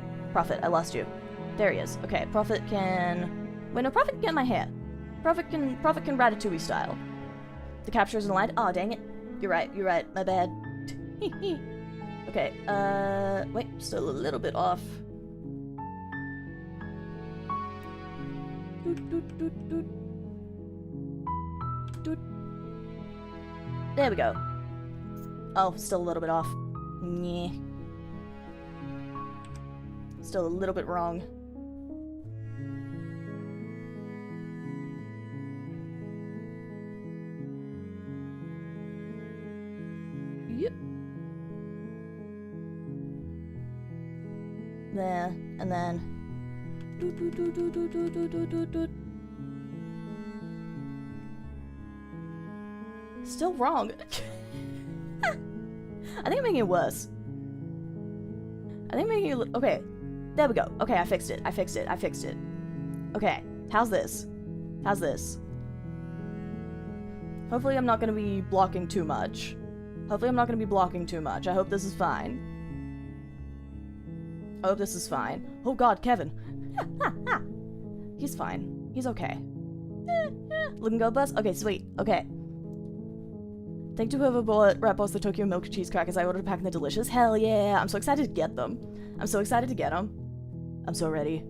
I lost you. There he is. Okay, Prophet can... Wait, no, Prophet can get my hair. Prophet can Ratatouille style. The capture isn't aligned. Oh, dang it. You're right. My bad. Okay, wait, still a little bit off. There we go. Oh, still a little bit off. Nyeh. Still a little bit wrong. Yep. There, and then... Still wrong. I think I'm making it worse. I think I'm making it... Okay. There we go. Okay, I fixed it. Okay. How's this? Hopefully I'm not going to be blocking too much. I hope this is fine. Oh god, Kevin. He's fine. He's okay. Looking good, bus? Okay, sweet. Okay. Thank you to whoever bought the Tokyo Milk Cheese Crackers. I ordered a pack and they're delicious. Hell yeah. I'm so excited to get them. I'm so ready.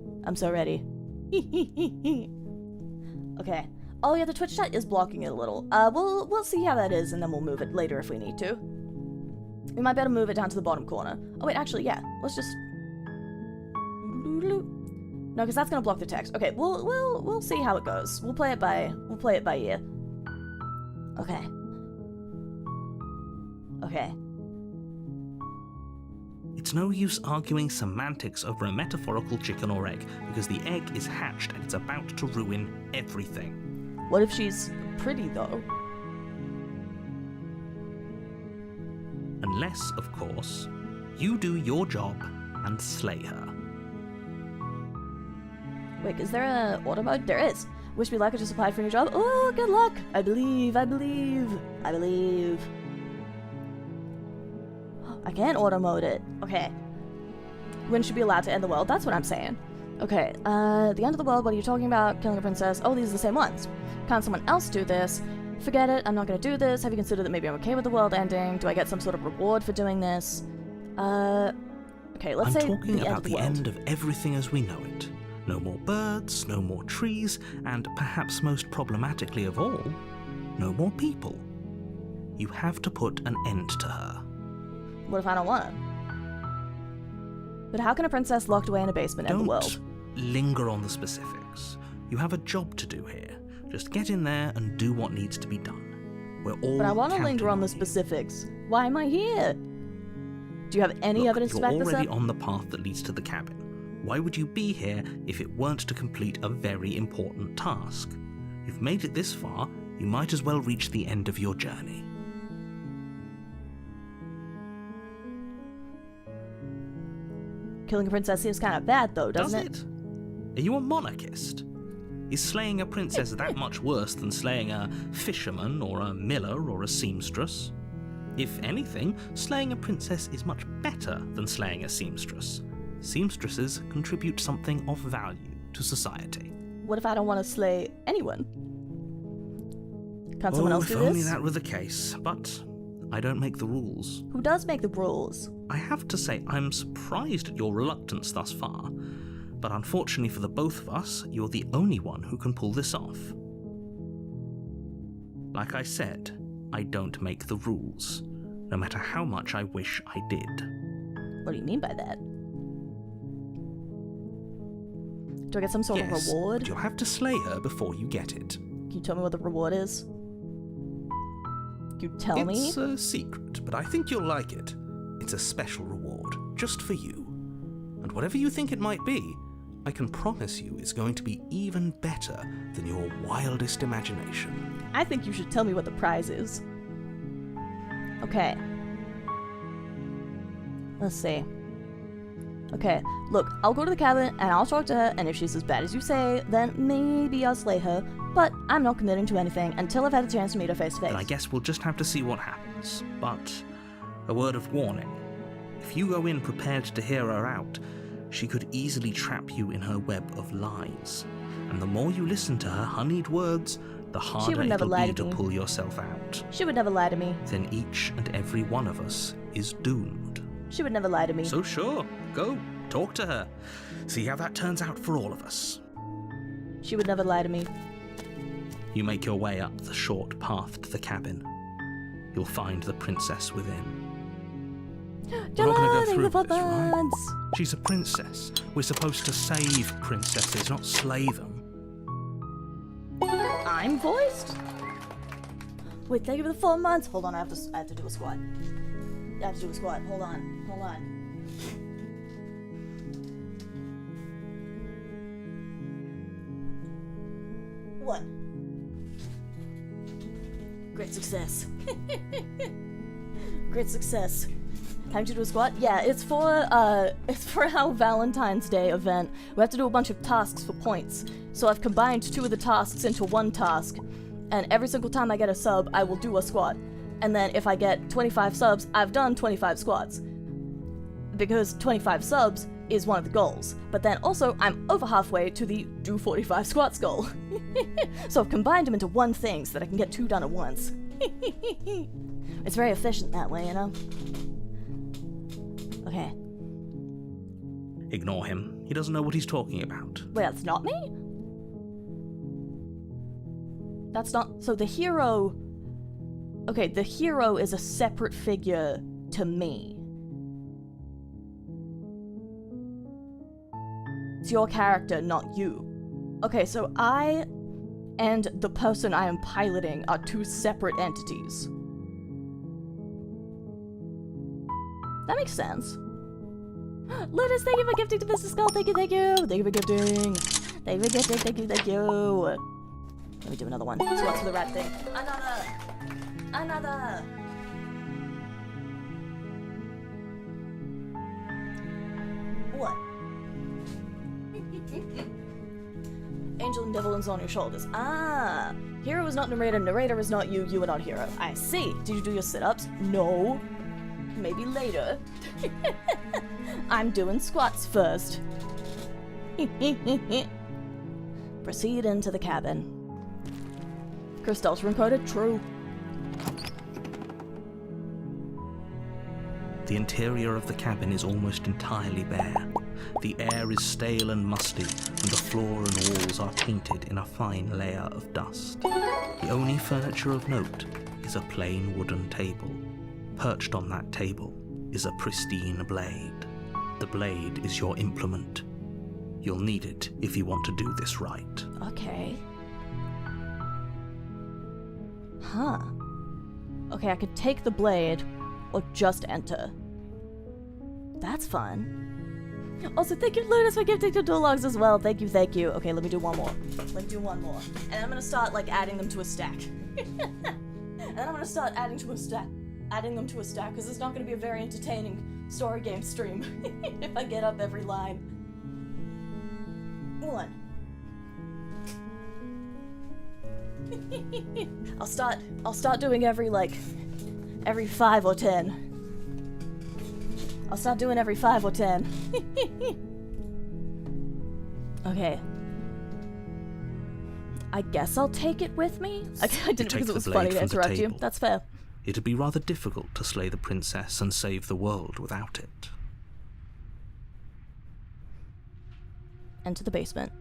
Okay. Oh yeah, the Twitch chat is blocking it a little. We'll see how that is and then we'll move it later if we need to. We might better move it down to the bottom corner. Oh wait, actually, yeah. Let's just... No, because that's gonna block the text. Okay, we'll see how it goes. We'll play it by ear. Okay. It's no use arguing semantics over a metaphorical chicken or egg, because the egg is hatched and it's about to ruin everything. What if she's pretty, though? Unless, of course, you do your job and slay her. Wait, is there a auto mode? There is. Wish me luck, I just applied for a new job. Oh, good luck! I believe. I can't auto mode it. Okay. When should be allowed to end the world? That's what I'm saying. Okay, the end of the world, what are you talking about? Killing a princess? Oh, these are the same ones. Can't someone else do this? Forget it, I'm not gonna do this. Have you considered that maybe I'm okay with the world ending? Do I get some sort of reward for doing this? Okay, let's say I'm talking about the world. end of everything as we know it. No more birds, no more trees, and perhaps most problematically of all, no more people. You have to put an end to her. What if I don't want to? But how can a princess locked away in a basement end the world? Don't linger on the specifics. You have a job to do here. Just get in there and do what needs to be done. We're all But I want to linger on the you. specifics. Why am I here? Do you have any evidence to back this up? You're already on the path that leads to the cabin. Why would you be here if it weren't to complete a very important task? You've made it this far, you might as well reach the end of your journey. Killing a princess seems kind of bad, though, doesn't it? Are you a monarchist? Is slaying a princess that much worse than slaying a fisherman or a miller or a seamstress? If anything, slaying a princess is much better than slaying a seamstress. Seamstresses contribute something of value to society. What if I don't want to slay anyone? Can't someone else do this? If only that were the case, but I don't make the rules. Who does make the rules? I have to say, I'm surprised at your reluctance thus far, but unfortunately for the both of us, you're the only one who can pull this off. Like I said, I don't make the rules, no matter how much I wish I did. What do you mean by that? Do I get some sort of reward? You'll have to slay her before you get it. Can you tell me what the reward is? Can you tell me? It's a secret, but I think you'll like it. It's a special reward, just for you. And whatever you think it might be, I can promise you it's going to be even better than your wildest imagination. I think you should tell me what the prize is. Okay. Let's see. Okay, look, I'll go to the cabin and I'll talk to her, and if she's as bad as you say, then maybe I'll slay her, but I'm not committing to anything until I've had a chance to meet her face to face. Then I guess we'll just have to see what happens. But a word of warning. If you go in prepared to hear her out, she could easily trap you in her web of lies. And the more you listen to her honeyed words, the harder it'll be to pull yourself out. She would never lie to me. Then each and every one of us is doomed. She would never lie to me. So sure, go, talk to her. See how that turns out for all of us. She would never lie to me. You make your way up the short path to the cabin. You'll find the princess within. We're not going to go through with this, right? She's a princess. We're supposed to save princesses, not slay them. I'm voiced? Wait, thank you for the 4 months. Hold on, I have to do a squat. I have to do a squat. Hold on. Hold on. One. Great success. Great success. Time to do a squat? Yeah, it's for our Valentine's Day event. We have to do a bunch of tasks for points. So I've combined 2 of the tasks into 1 task. And every single time I get a sub, I will do a squat. And then if I get 25 subs, I've done 25 squats. Because 25 subs is one of the goals. But then also, I'm over halfway to the do 45 squats goal. So I've combined them into 1 thing so that I can get 2 done at once. It's very efficient that way, you know? Okay. Ignore him. He doesn't know what he's talking about. Wait, that's not me? That's not... So the hero... Okay, the hero is a separate figure to me. It's your character, not you. Okay, so I and the person I am piloting are 2 separate entities. That makes sense. Lotus, thank you for gifting to Mr. Skull. Thank you, thank you. Thank you for gifting. Thank you for gifting. Thank you, thank you. Let me do another one. So what's for the rat thing? Another. What? Angel and Devil on your shoulders. Ah! Hero is not narrator, narrator is not you, you are not hero. I see. Did you do your sit-ups? No. Maybe later. I'm doing squats first. Proceed into the cabin. Crystal's room coded? True. The interior of the cabin is almost entirely bare. The air is stale and musty, and the floor and walls are painted in a fine layer of dust. The only furniture of note is a plain wooden table. Perched on that table is a pristine blade. The blade is your implement. You'll need it if you want to do this right. Okay. Huh. Okay, I could take the blade, or just enter. That's fun. Also, thank you, Lunas, for gifting to dual logs as well. Thank you, thank you. Okay, let me do one more. Let me do one more. And I'm gonna start, like, adding them to a stack. And then I'm gonna start adding them to a stack, because it's not gonna be a very entertaining story game stream if I get up every line. 1. I'll start doing every 5 or 10. I'll start doing every 5 or 10. Okay. I guess I'll take it with me. I did it because it was funny to interrupt you. That's fair. It'd be rather difficult to slay the princess and save the world without it. Enter the basement.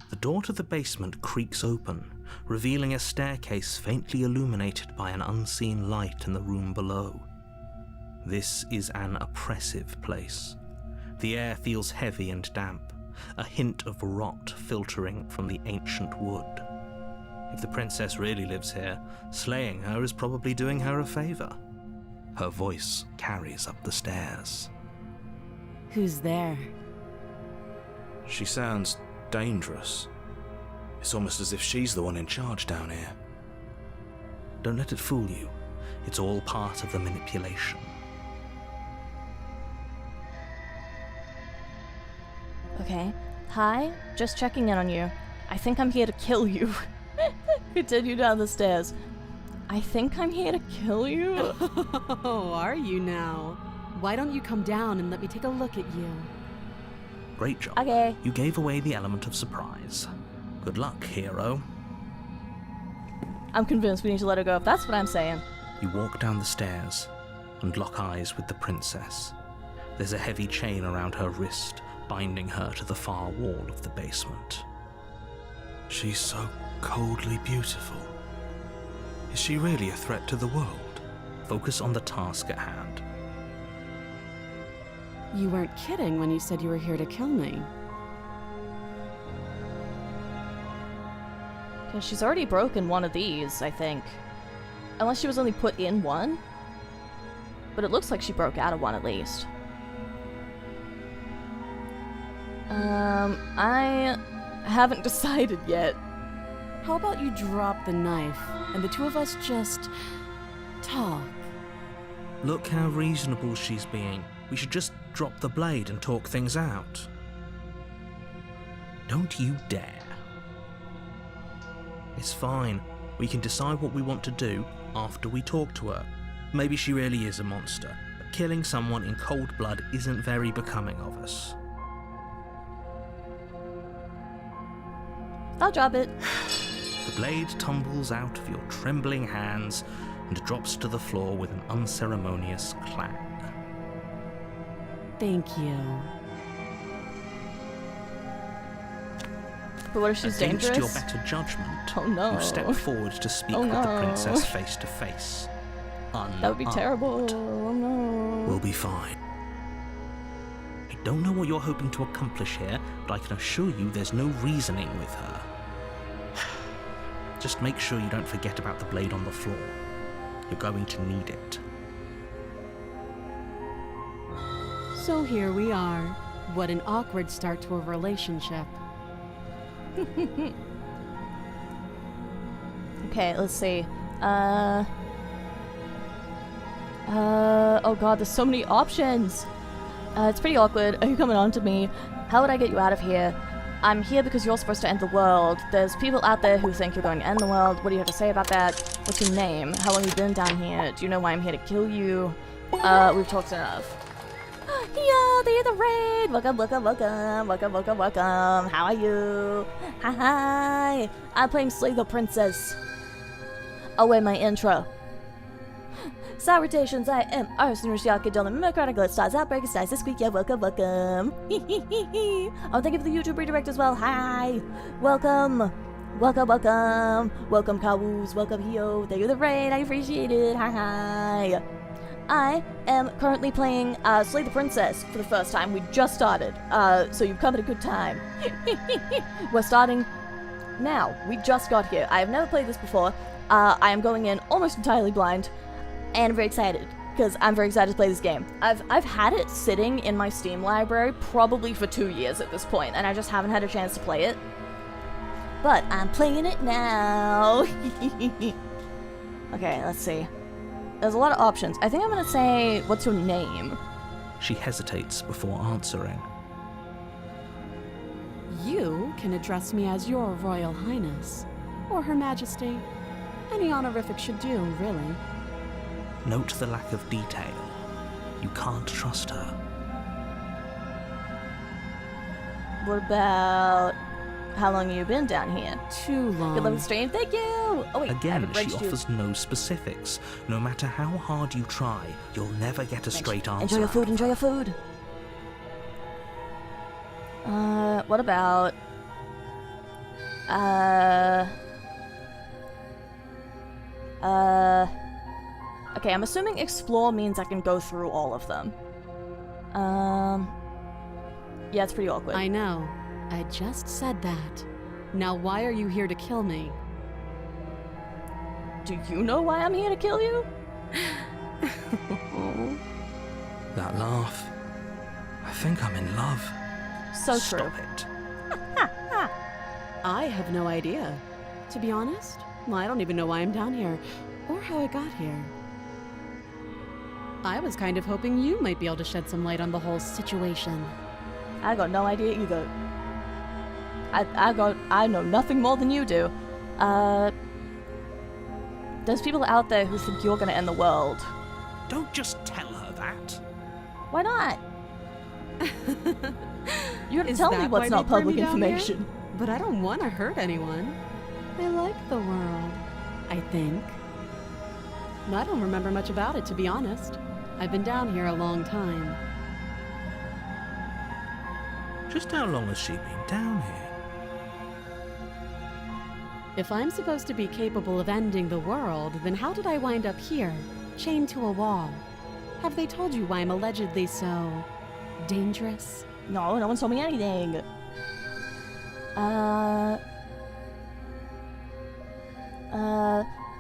The door to the basement creaks open, revealing a staircase faintly illuminated by an unseen light in the room below. This is an oppressive place. The air feels heavy and damp, a hint of rot filtering from the ancient wood. If the princess really lives here, slaying her is probably doing her a favor. Her voice carries up the stairs. Who's there? She sounds dangerous. It's almost as if she's the one in charge down here. Don't let it fool you. It's all part of the manipulation. Okay. Hi, just checking in on you. I think I'm here to kill you. Continue down the stairs. I think I'm here to kill you. Oh, are you now? Why don't you come down and let me take a look at you? Great job. Okay. You gave away the element of surprise. Good luck, hero. I'm convinced we need to let her go if that's what I'm saying. You walk down the stairs and lock eyes with the princess. There's a heavy chain around her wrist, binding her to the far wall of the basement. She's so coldly beautiful. Is she really a threat to the world? Focus on the task at hand. You weren't kidding when you said you were here to kill me. Because she's already broken one of these, I think. Unless she was only put in one. But it looks like she broke out of one at least. I haven't decided yet. How about you drop the knife, and the two of us just talk? Look how reasonable she's being. We should just drop the blade and talk things out. Don't you dare. It's fine. We can decide what we want to do after we talk to her. Maybe she really is a monster, but killing someone in cold blood isn't very becoming of us. I'll drop it. The blade tumbles out of your trembling hands and drops to the floor with an unceremonious clang. Thank you. But what if she's Against dangerous? your better judgment, Oh no. you step forward to speak Oh with the no. princess face to face. That would be terrible. Oh no. We'll be fine. I don't know what you're hoping to accomplish here, but I can assure you there's no reasoning with her. Just make sure you don't forget about the blade on the floor. You're going to need it. So here we are. What an awkward start to a relationship. Okay, let's see. Oh god, there's so many options. It's pretty awkward. Are you coming on to me? How would I get you out of here? I'm here because you're supposed to end the world. There's people out there who think you're going to end the world. What do you have to say about that? What's your name? How long have you been down here? Do you know why I'm here to kill you? We've talked enough. Yeah, they're the raid! Welcome, welcome, welcome, welcome, welcome, welcome. How are you? Hi! I'm playing Slay the Princess. Oh, wait, my intro. Salutations, I am Arisa, Noonish, GlitchStars, Outbreak Stars this week, yeah, welcome, welcome. Oh, thank you for the YouTube redirect as well, hi! Welcome! Welcome, welcome! Welcome, Kawoos, welcome, Hio, thank you for the raid, I appreciate it, hi! I am currently playing Slay the Princess for the first time. We just started, so you've come at a good time. We're starting now. We just got here. I have never played this before. I am going in almost entirely blind, and I'm very excited, because I'm very excited to play this game. I've had it sitting in my Steam library probably for 2 years at this point, and I just haven't had a chance to play it. But I'm playing it now. Okay, let's see. There's a lot of options. I think I'm gonna say, what's your name? She hesitates before answering. You can address me as your Royal Highness, or Her Majesty. Any honorific should do, really. Note the lack of detail. You can't trust her. What about how long have you been down here? Too long. Good luck with the stream. Thank you. Oh wait, I Again, haven't she registered you. offers no specifics. No matter how hard you try, you'll never get a straight answer. Enjoy your food. Enjoy your food. What about okay, I'm assuming explore means I can go through all of them. Yeah, it's pretty awkward. I know. I just said that. Now why are you here to kill me? Do you know why I'm here to kill you? That laugh. I think I'm in love. So Stop true. it. I have no idea. To be honest, I don't even know why I'm down here, or how I got here. I was kind of hoping you might be able to shed some light on the whole situation. I got no idea either. I know nothing more than you do. There's people out there who think you're gonna end the world. Don't just tell her that. Why not? You're gonna Is tell me that what's why not they threw public me down here? information. But I don't want to hurt anyone. I like the world, I think. I don't remember much about it, to be honest. I've been down here a long time. Just how long has she been down here? If I'm supposed to be capable of ending the world, then how did I wind up here, chained to a wall? Have they told you why I'm allegedly so dangerous? No, no one's told me anything.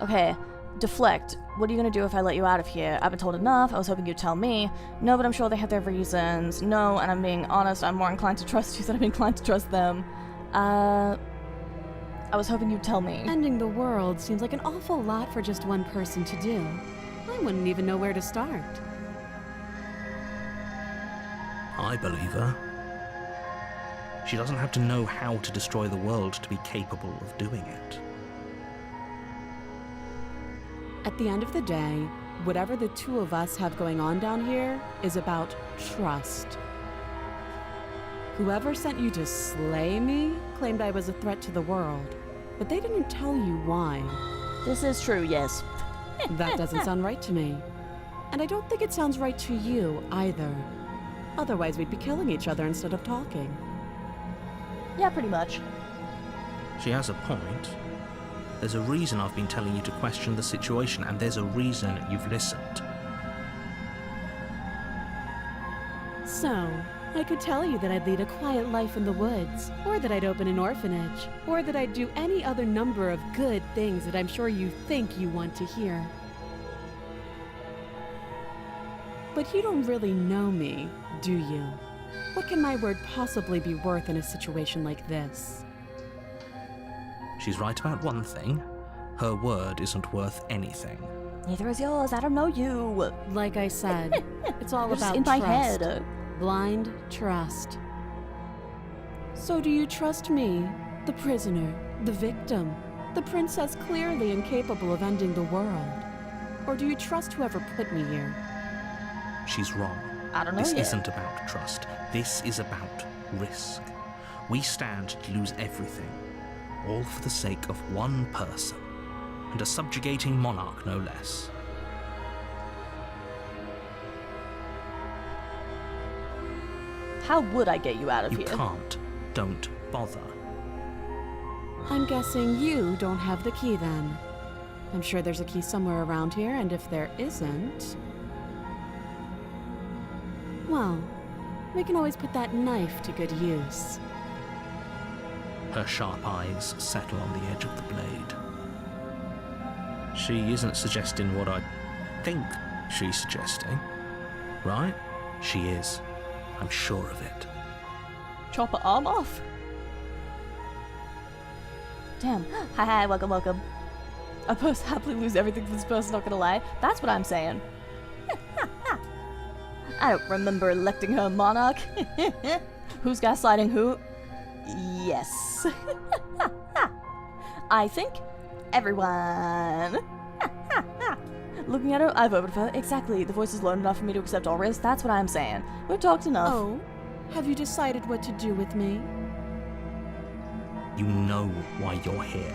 Okay. Deflect. What are you gonna do if I let you out of here? I've been told enough. I was hoping you'd tell me. No, but I'm sure they have their reasons. No, and I'm being honest, I'm more inclined to trust you than I'm inclined to trust them. I was hoping you'd tell me. Ending the world seems like an awful lot for just one person to do. I wouldn't even know where to start. I believe her. She doesn't have to know how to destroy the world to be capable of doing it. At the end of the day, whatever the two of us have going on down here is about trust. Whoever sent you to slay me claimed I was a threat to the world, but they didn't tell you why. This is true, yes. That doesn't sound right to me. And I don't think it sounds right to you either. Otherwise, we'd be killing each other instead of talking. Yeah, pretty much. She has a point. There's a reason I've been telling you to question the situation, and there's a reason you've listened. So, I could tell you that I'd lead a quiet life in the woods, or that I'd open an orphanage, or that I'd do any other number of good things that I'm sure you think you want to hear. But you don't really know me, do you? What can my word possibly be worth in a situation like this? She's right about one thing. Her word isn't worth anything. Neither is yours. I don't know you. Like I said, it's all You're just about in my trust. head. Blind trust. So do you trust me, the prisoner, the victim, the princess clearly incapable of ending the world? Or do you trust whoever put me here? She's wrong. I don't know This yet. isn't about trust. This is about risk. We stand to lose everything, all for the sake of one person, and a subjugating monarch no less. How would I get you out of You here? can't. Don't bother. I'm guessing you don't have the key then. I'm sure there's a key somewhere around here, and if there isn't... well, we can always put that knife to good use. Her sharp eyes settle on the edge of the blade. She isn't suggesting what I think she's suggesting, right? She is. I'm sure of it. Chop her arm off? Damn. Hi, welcome, welcome. I post happily lose everything for this person, not gonna lie. That's what I'm saying. I don't remember electing her monarch. Who's gaslighting who? Yes. I think everyone. Looking at her, I voted for her. Exactly. The voice is low enough for me to accept all risks. That's what I'm saying. We've talked enough. Oh, have you decided what to do with me? You know why you're here.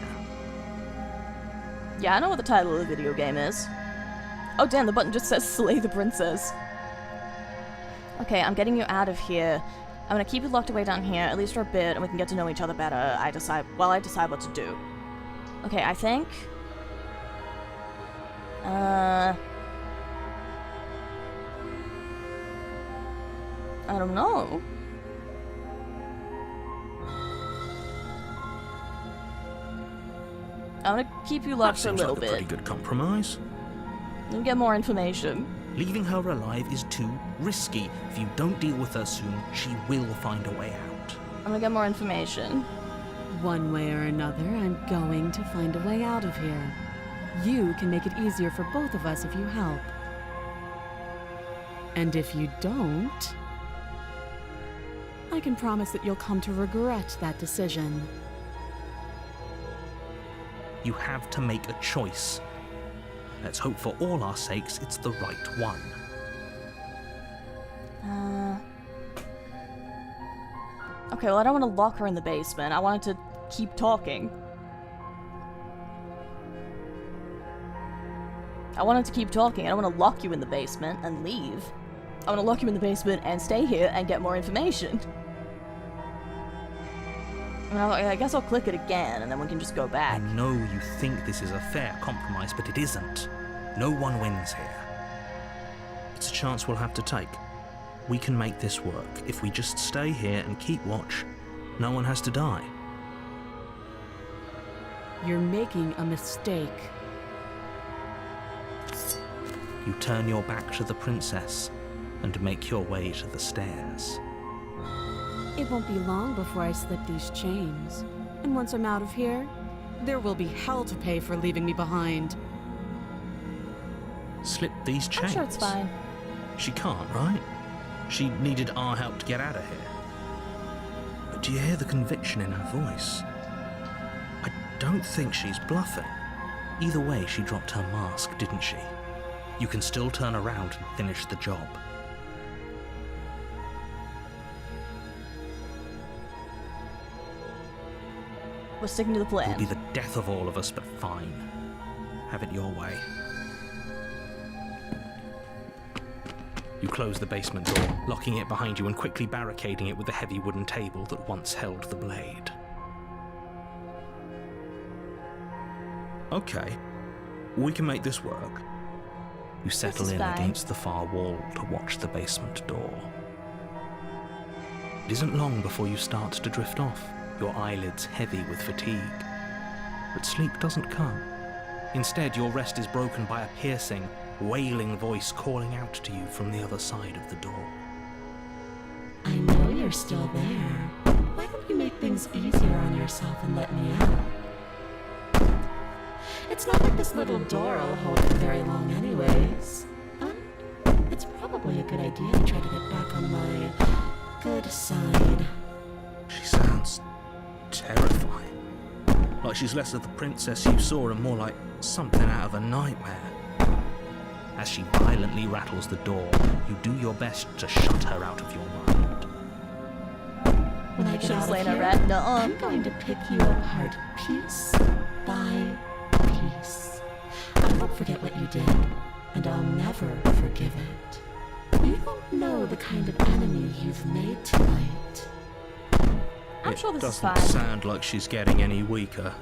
Yeah, I know what the title of the video game is. Oh damn, the button just says slay the princess. Okay, I'm getting you out of here. I'm gonna keep you locked away down here, at least for a bit, and we can get to know each other better. I decide what to do. Okay, I think... I don't know. I'm gonna keep you locked That for a seems little like a pretty bit good compromise. and get more information. Leaving her alive is too risky. If you don't deal with her soon, she will find a way out. I'm gonna get more information. One way or another, I'm going to find a way out of here. You can make it easier for both of us if you help. And if you don't, I can promise that you'll come to regret that decision. You have to make a choice. Let's hope for all our sakes it's the right one. Okay, well, I don't want to lock her in the basement. I wanted to keep talking. I wanted to keep talking. I don't want to lock you in the basement and leave. I want to lock you in the basement and stay here and get more information. I guess I'll click it again and then we can just go back. I know you think this is a fair compromise, but it isn't. No one wins here. It's a chance we'll have to take. We can make this work. If we just stay here and keep watch, no one has to die. You're making a mistake. You turn your back to the princess and make your way to the stairs. It won't be long before I slip these chains. And once I'm out of here, there will be hell to pay for leaving me behind. Slip these chains? I'm sure it's fine. She can't, right? She needed our help to get out of here. But do you hear the conviction in her voice? I don't think she's bluffing. Either way, she dropped her mask, didn't she? You can still turn around and finish the job. We're sticking to the plan. It'll be the death of all of us, but fine. Have it your way. You close the basement door, locking it behind you and quickly barricading it with the heavy wooden table that once held the blade. Okay, we can make this work. You settle in against the far wall to watch the basement door. It isn't long before you start to drift off, your eyelids heavy with fatigue. But sleep doesn't come. Instead, your rest is broken by a piercing, wailing voice calling out to you from the other side of the door. I know you're still there. Why don't you make things easier on yourself and let me out? It's not like this little door will hold for very long anyways. It's probably a good idea to try to get back on my good side. She sounds terrifying. Like she's less of the princess you saw and more like something out of a nightmare. As she violently rattles the door, you do your best to shut her out of your mind. When I get out of here, I'm going to pick you apart piece by piece. I won't forget what you did, and I'll never forgive it. You don't know the kind of enemy you've made tonight. I'm sure this is fine. It doesn't sound like she's getting any weaker.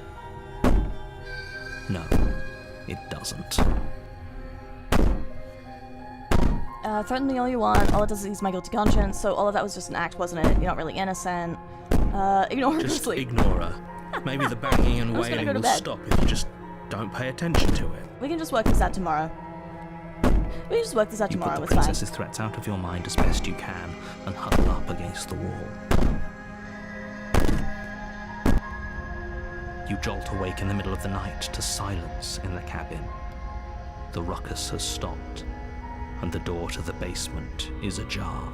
No, it doesn't. Threaten me all you want. All it does is ease my guilty conscience, so all of that was just an act, wasn't it? You're not really innocent. Ignore her to Just sleep. ignore her. Maybe the banging and wailing will stop if you just don't pay attention to it. We can just work this out tomorrow. We can just work this out tomorrow, You put it's the fine. princess's threats out of your mind as best you can and huddle up against the wall. You jolt awake in the middle of the night to silence in the cabin. The ruckus has stopped, and the door to the basement is ajar,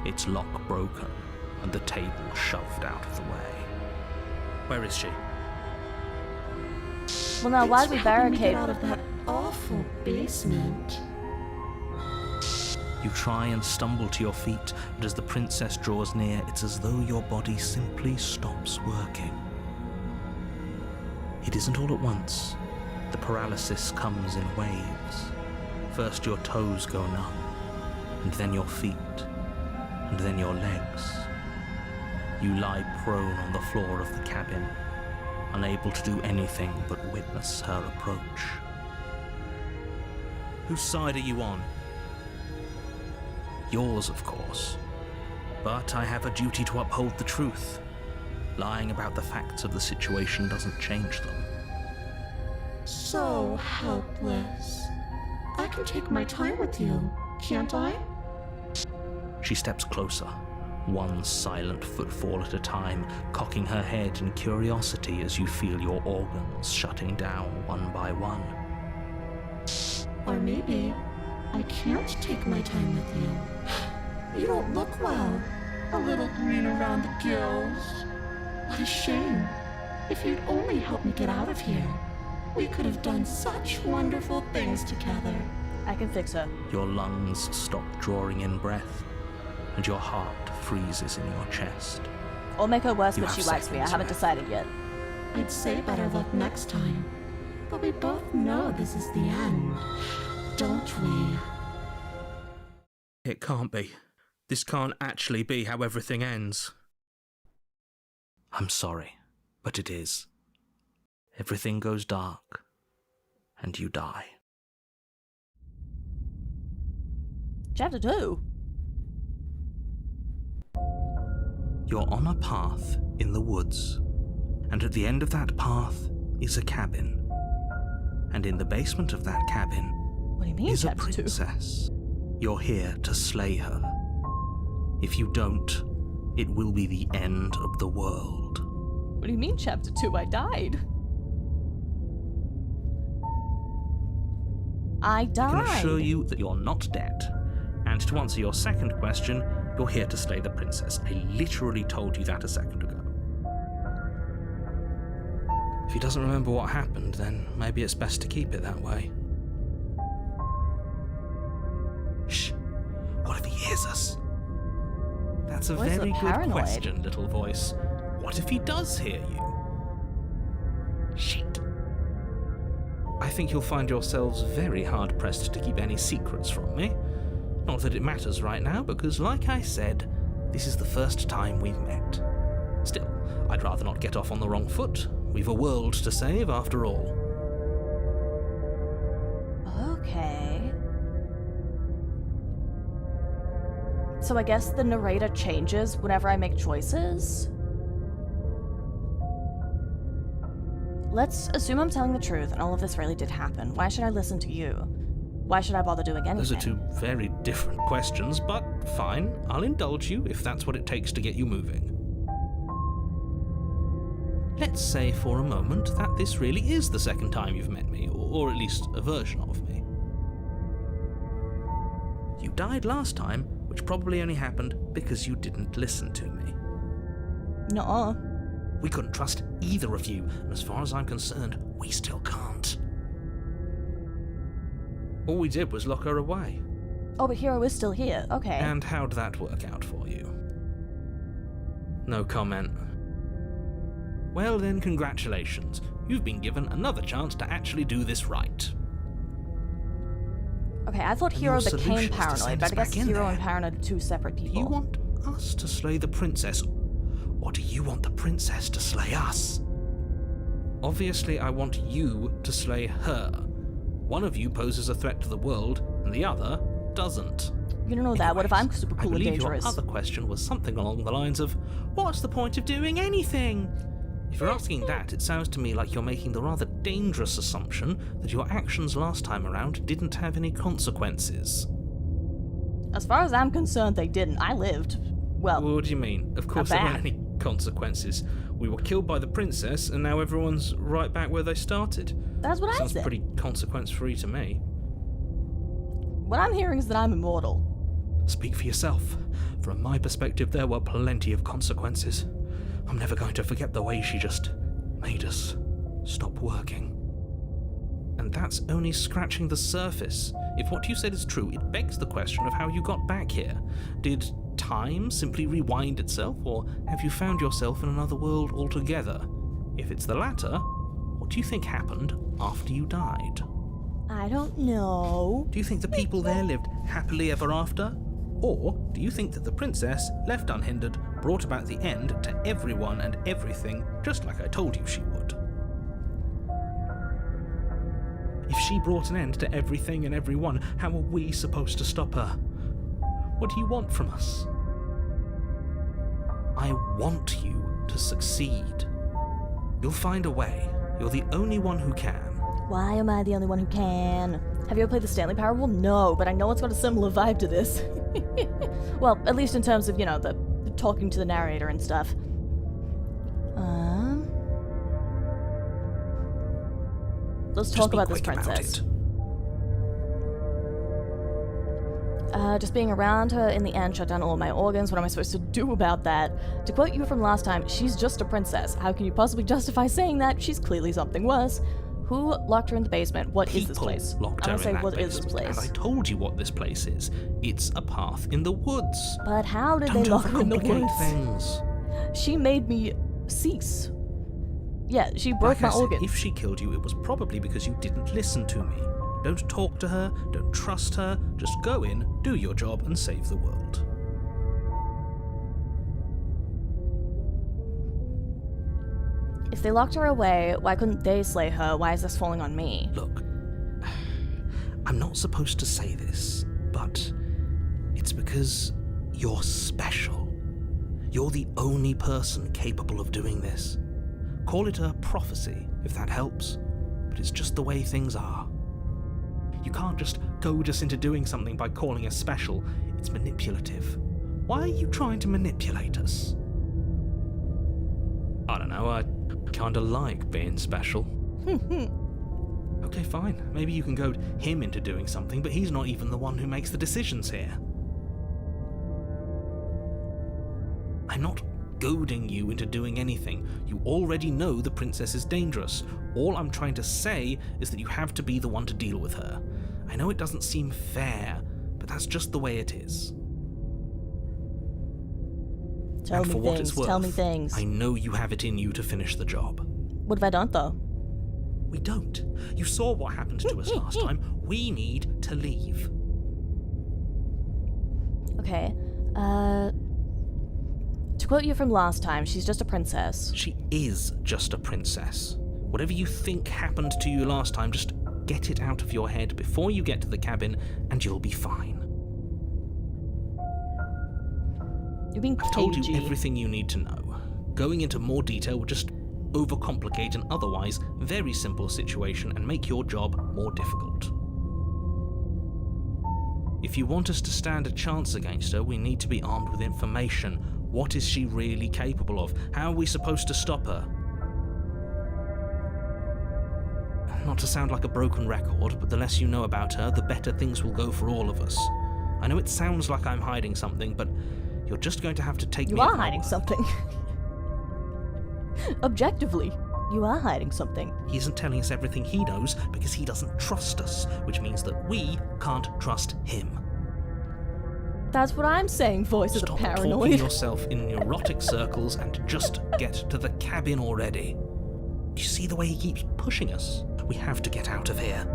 its lock broken, and the table shoved out of the way. Where is she? Well, now, why did we barricade? Out of that awful basement. You try and stumble to your feet, but as the princess draws near, it's as though your body simply stops working. It isn't all at once. The paralysis comes in waves. First your toes go numb, and then your feet, and then your legs. You lie prone on the floor of the cabin, unable to do anything but witness her approach. Whose side are you on? Yours, of course. But I have a duty to uphold the truth. Lying about the facts of the situation doesn't change them. So helpless. I can take my time with you, can't I? She steps closer, one silent footfall at a time, cocking her head in curiosity as you feel your organs shutting down one by one. Or maybe I can't take my time with you. You don't look well. A little green around the gills. What a shame. If you'd only help me get out of here. We could have done such wonderful things together. I can fix her. Your lungs stop drawing in breath, and your heart freezes in your chest. Or make her worse, You but have she likes me. I seconds haven't left. decided yet. I'd say better luck next time. But we both know this is the end, don't we? It can't be. This can't actually be how everything ends. I'm sorry, but it is. Everything goes dark, and you die. Chapter 2. You're on a path in the woods, and at the end of that path is a cabin. And in the basement of that cabin What do you mean, is a Chapter 2? princess. You're here to slay her. If you don't, it will be the end of the world. What do you mean, Chapter 2? I died. I I died. can assure you that you're not dead. And to answer your second question, you're here to slay the princess. I literally told you that a second ago. If he doesn't remember what happened, then maybe it's best to keep it that way. Shh. What if he hears us? That's a Voice of very good paranoid. question, little voice. What if he does hear you? Shit. I think you'll find yourselves very hard-pressed to keep any secrets from me. Not that it matters right now, because like I said, this is the first time we've met. Still, I'd rather not get off on the wrong foot. We've a world to save, after all. Okay. So I guess the narrator changes whenever I make choices? Let's assume I'm telling the truth and all of this really did happen. Why should I listen to you? Why should I bother doing anything? Those are two very different questions, but fine. I'll indulge you if that's what it takes to get you moving. Let's say for a moment that this really is the second time you've met me, or at least a version of me. You died last time, which probably only happened because you didn't listen to me. Nuh-uh. We couldn't trust either of you, and as far as I'm concerned, we still can't. All we did was lock her away. Oh, but Hero is still here. Okay. And how'd that work out for you? No comment. Well then, congratulations. You've been given another chance to actually do this right. Okay, I thought And Hero your solution became is to paranoid, send but us I guess back in Hero there. and Paranoid are two separate Do people. you want us to slay the princess, or do you want the princess to slay us? Obviously, I want you to slay her. One of you poses a threat to the world, and the other doesn't. You don't know that. What if I'm super I cool and believe dangerous? your other question was something along the lines of, what's the point of doing anything? If you're asking that, it sounds to me like you're making the rather dangerous assumption that your actions last time around didn't have any consequences. As far as I'm concerned, they didn't. I lived. Well, What do you mean? Of course there weren't bad. any consequences. We were killed by the princess, and now everyone's right back where they started. that's what I Sounds said. pretty consequence-free to me. What I'm hearing is that I'm immortal. Speak for yourself. From my perspective, there were plenty of consequences. I'm never going to forget the way she just made us stop working. And that's only scratching the surface. If what you said is true, it begs the question of how you got back here. Did time simply rewind itself, or have you found yourself in another world altogether? If it's the latter, what do you think happened after you died? I don't know. Do you think the people there lived happily ever after? Or do you think that the princess, left unhindered, brought about the end to everyone and everything, just like I told you she would? If she brought an end to everything and everyone, how are we supposed to stop her? What do you want from us? I want you to succeed. You'll find a way. You're the only one who can. Why am I the only one who can? Have you ever played the Stanley Parable? No, but I know it's got a similar vibe to this. Well, at least in terms of, the talking to the narrator and stuff. Let's Just talk be about this quick princess. it. Just being around her in the end shut down all my organs. What am I supposed to do about that? To quote you from last time, she's just a princess. How can you possibly justify saying that? She's clearly something worse. Who locked her in the basement? What is this People place? locked I'm her gonna say, in that what is basement, this place? and I told you what this place is. It's a path in the woods. But how did Don't they lock her in the overcomplicate woods? things. She made me cease. Yeah, she broke Like my I said, organs. if she killed you, it was probably because you didn't listen to me. Don't talk to her, don't trust her, just go in, do your job, and save the world. If they locked her away, why couldn't they slay her? Why is this falling on me? Look, I'm not supposed to say this, but it's because you're special. You're the only person capable of doing this. Call it a prophecy, if that helps, but it's just the way things are. You can't just goad us into doing something by calling us special. It's manipulative. Why are you trying to manipulate us? I don't know, I kinda like being special. Okay, fine. Maybe you can goad him into doing something, but he's not even the one who makes the decisions here. I'm not goading you into doing anything. You already know the princess is dangerous. All I'm trying to say is that you have to be the one to deal with her. I know it doesn't seem fair, but that's just the way it is. Tell And me for what things, it's worth, tell me things. I know you have it in you to finish the job. What have I done, though? We don't. You saw what happened to us last time. We need to leave. Okay, to quote you from last time, she's just a princess. She is just a princess. Whatever you think happened to you last time, just get it out of your head before you get to the cabin, and you'll be fine. You're being I've told you cagey. everything you need to know. Going into more detail would just overcomplicate an otherwise very simple situation and make your job more difficult. If you want us to stand a chance against her, we need to be armed with information. What is she really capable of? How are we supposed to stop her? Not to sound like a broken record, but the less you know about her, the better things will go for all of us. I know it sounds like I'm hiding something, but you're just going to have to take me You at are my hiding word. something. Objectively, you are hiding something. He isn't telling us everything he knows because he doesn't trust us, which means that we can't trust him. That's what I'm saying, voice of the Stop talking paranoid. yourself in neurotic circles and just get to the cabin already. Do you see the way he keeps pushing us? We have to get out of here.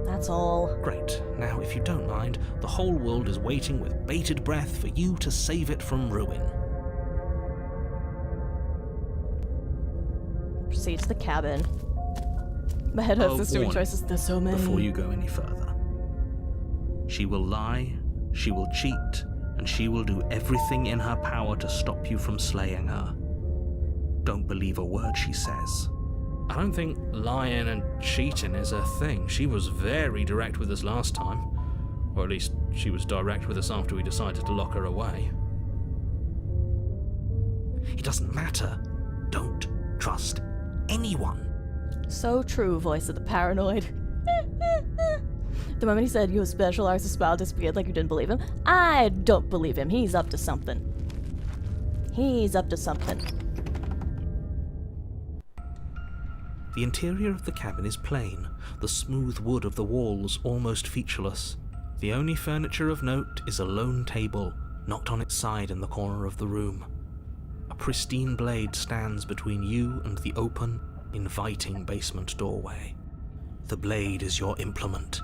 That's all. Great. Now, if you don't mind, the whole world is waiting with bated breath for you to save it from ruin. Proceed to the cabin. My head hurts just doing warning choices. There's so many. Before you go any further. She will lie, she will cheat, and she will do everything in her power to stop you from slaying her. Don't believe a word she says. I don't think lying and cheating is her thing. She was very direct with us last time. Or at least she was direct with us after we decided to lock her away. It doesn't matter. Don't trust anyone. So true, voice of the paranoid. The moment he said you were special, Arisa smile disappeared like you didn't believe him. I don't believe him. He's up to something. He's up to something. The interior of the cabin is plain, the smooth wood of the walls almost featureless. The only furniture of note is a lone table, knocked on its side in the corner of the room. A pristine blade stands between you and the open, inviting basement doorway. The blade is your implement.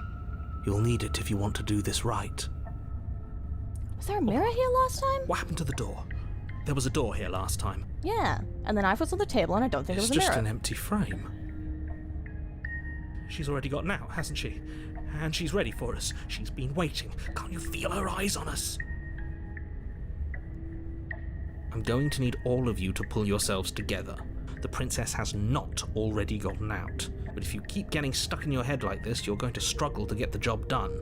You'll need it if you want to do this right. Was there a mirror here last time? What happened to the door? There was a door here last time. Yeah. And then I was on the table and I don't think It's it was a just mirror. an empty frame. She's already gotten out, hasn't she? And she's ready for us. She's been waiting. Can't you feel her eyes on us? I'm going to need all of you to pull yourselves together. The princess has not already gotten out. But if you keep getting stuck in your head like this, you're going to struggle to get the job done.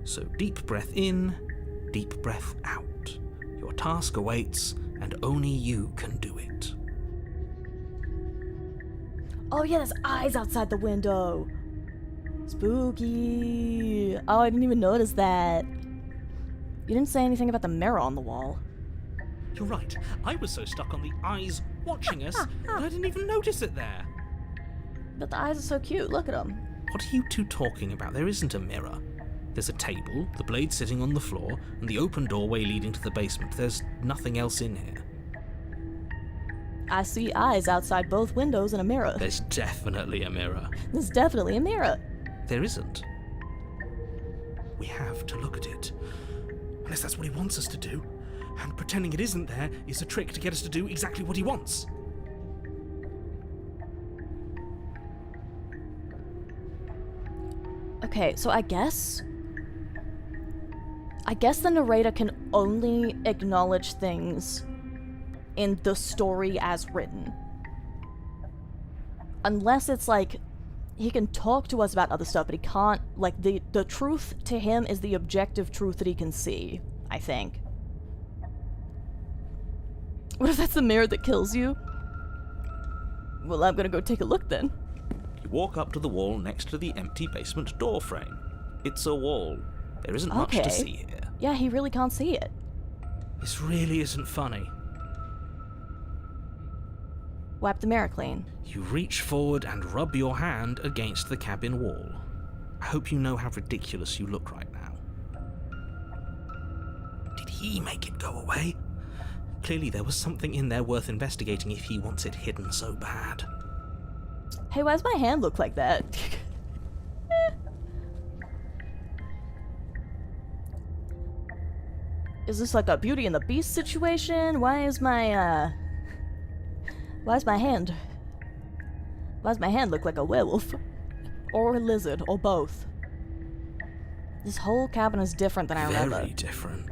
So deep breath in, deep breath out. Your task awaits, and only you can do it. Oh yeah, there's eyes outside the window. Spooky. Oh, I didn't even notice that. You didn't say anything about the mirror on the wall. You're right. I was so stuck on the eyes watching us that I didn't even notice it there. But the eyes are so cute, look at them. What are you two talking about? There isn't a mirror. There's a table, the blade sitting on the floor, and the open doorway leading to the basement. There's nothing else in here. I see eyes outside both windows and a mirror. There's definitely a mirror. There's definitely a mirror. There isn't. We have to look at it. Unless that's what he wants us to do. And pretending it isn't there is a trick to get us to do exactly what he wants. Okay, so I guess the narrator can only acknowledge things in the story as written. Unless it's like, he can talk to us about other stuff, but he can't, like, the truth to him is the objective truth that he can see, I think. What if that's the mirror that kills you? Well, I'm gonna go take a look then. You walk up to the wall next to the empty basement door frame. It's a wall. There isn't much to see here. Yeah, he really can't see it. This really isn't funny. Wipe the mirror clean. You reach forward and rub your hand against the cabin wall. I hope you know how ridiculous you look right now. Did he make it go away? Clearly there was something in there worth investigating if he wants it hidden so bad. Hey, why does my hand look like that? Is this like a Beauty and the Beast situation? Why does my hand look like a werewolf? Or a lizard, or both? This whole cabin is different than I remember. Very different.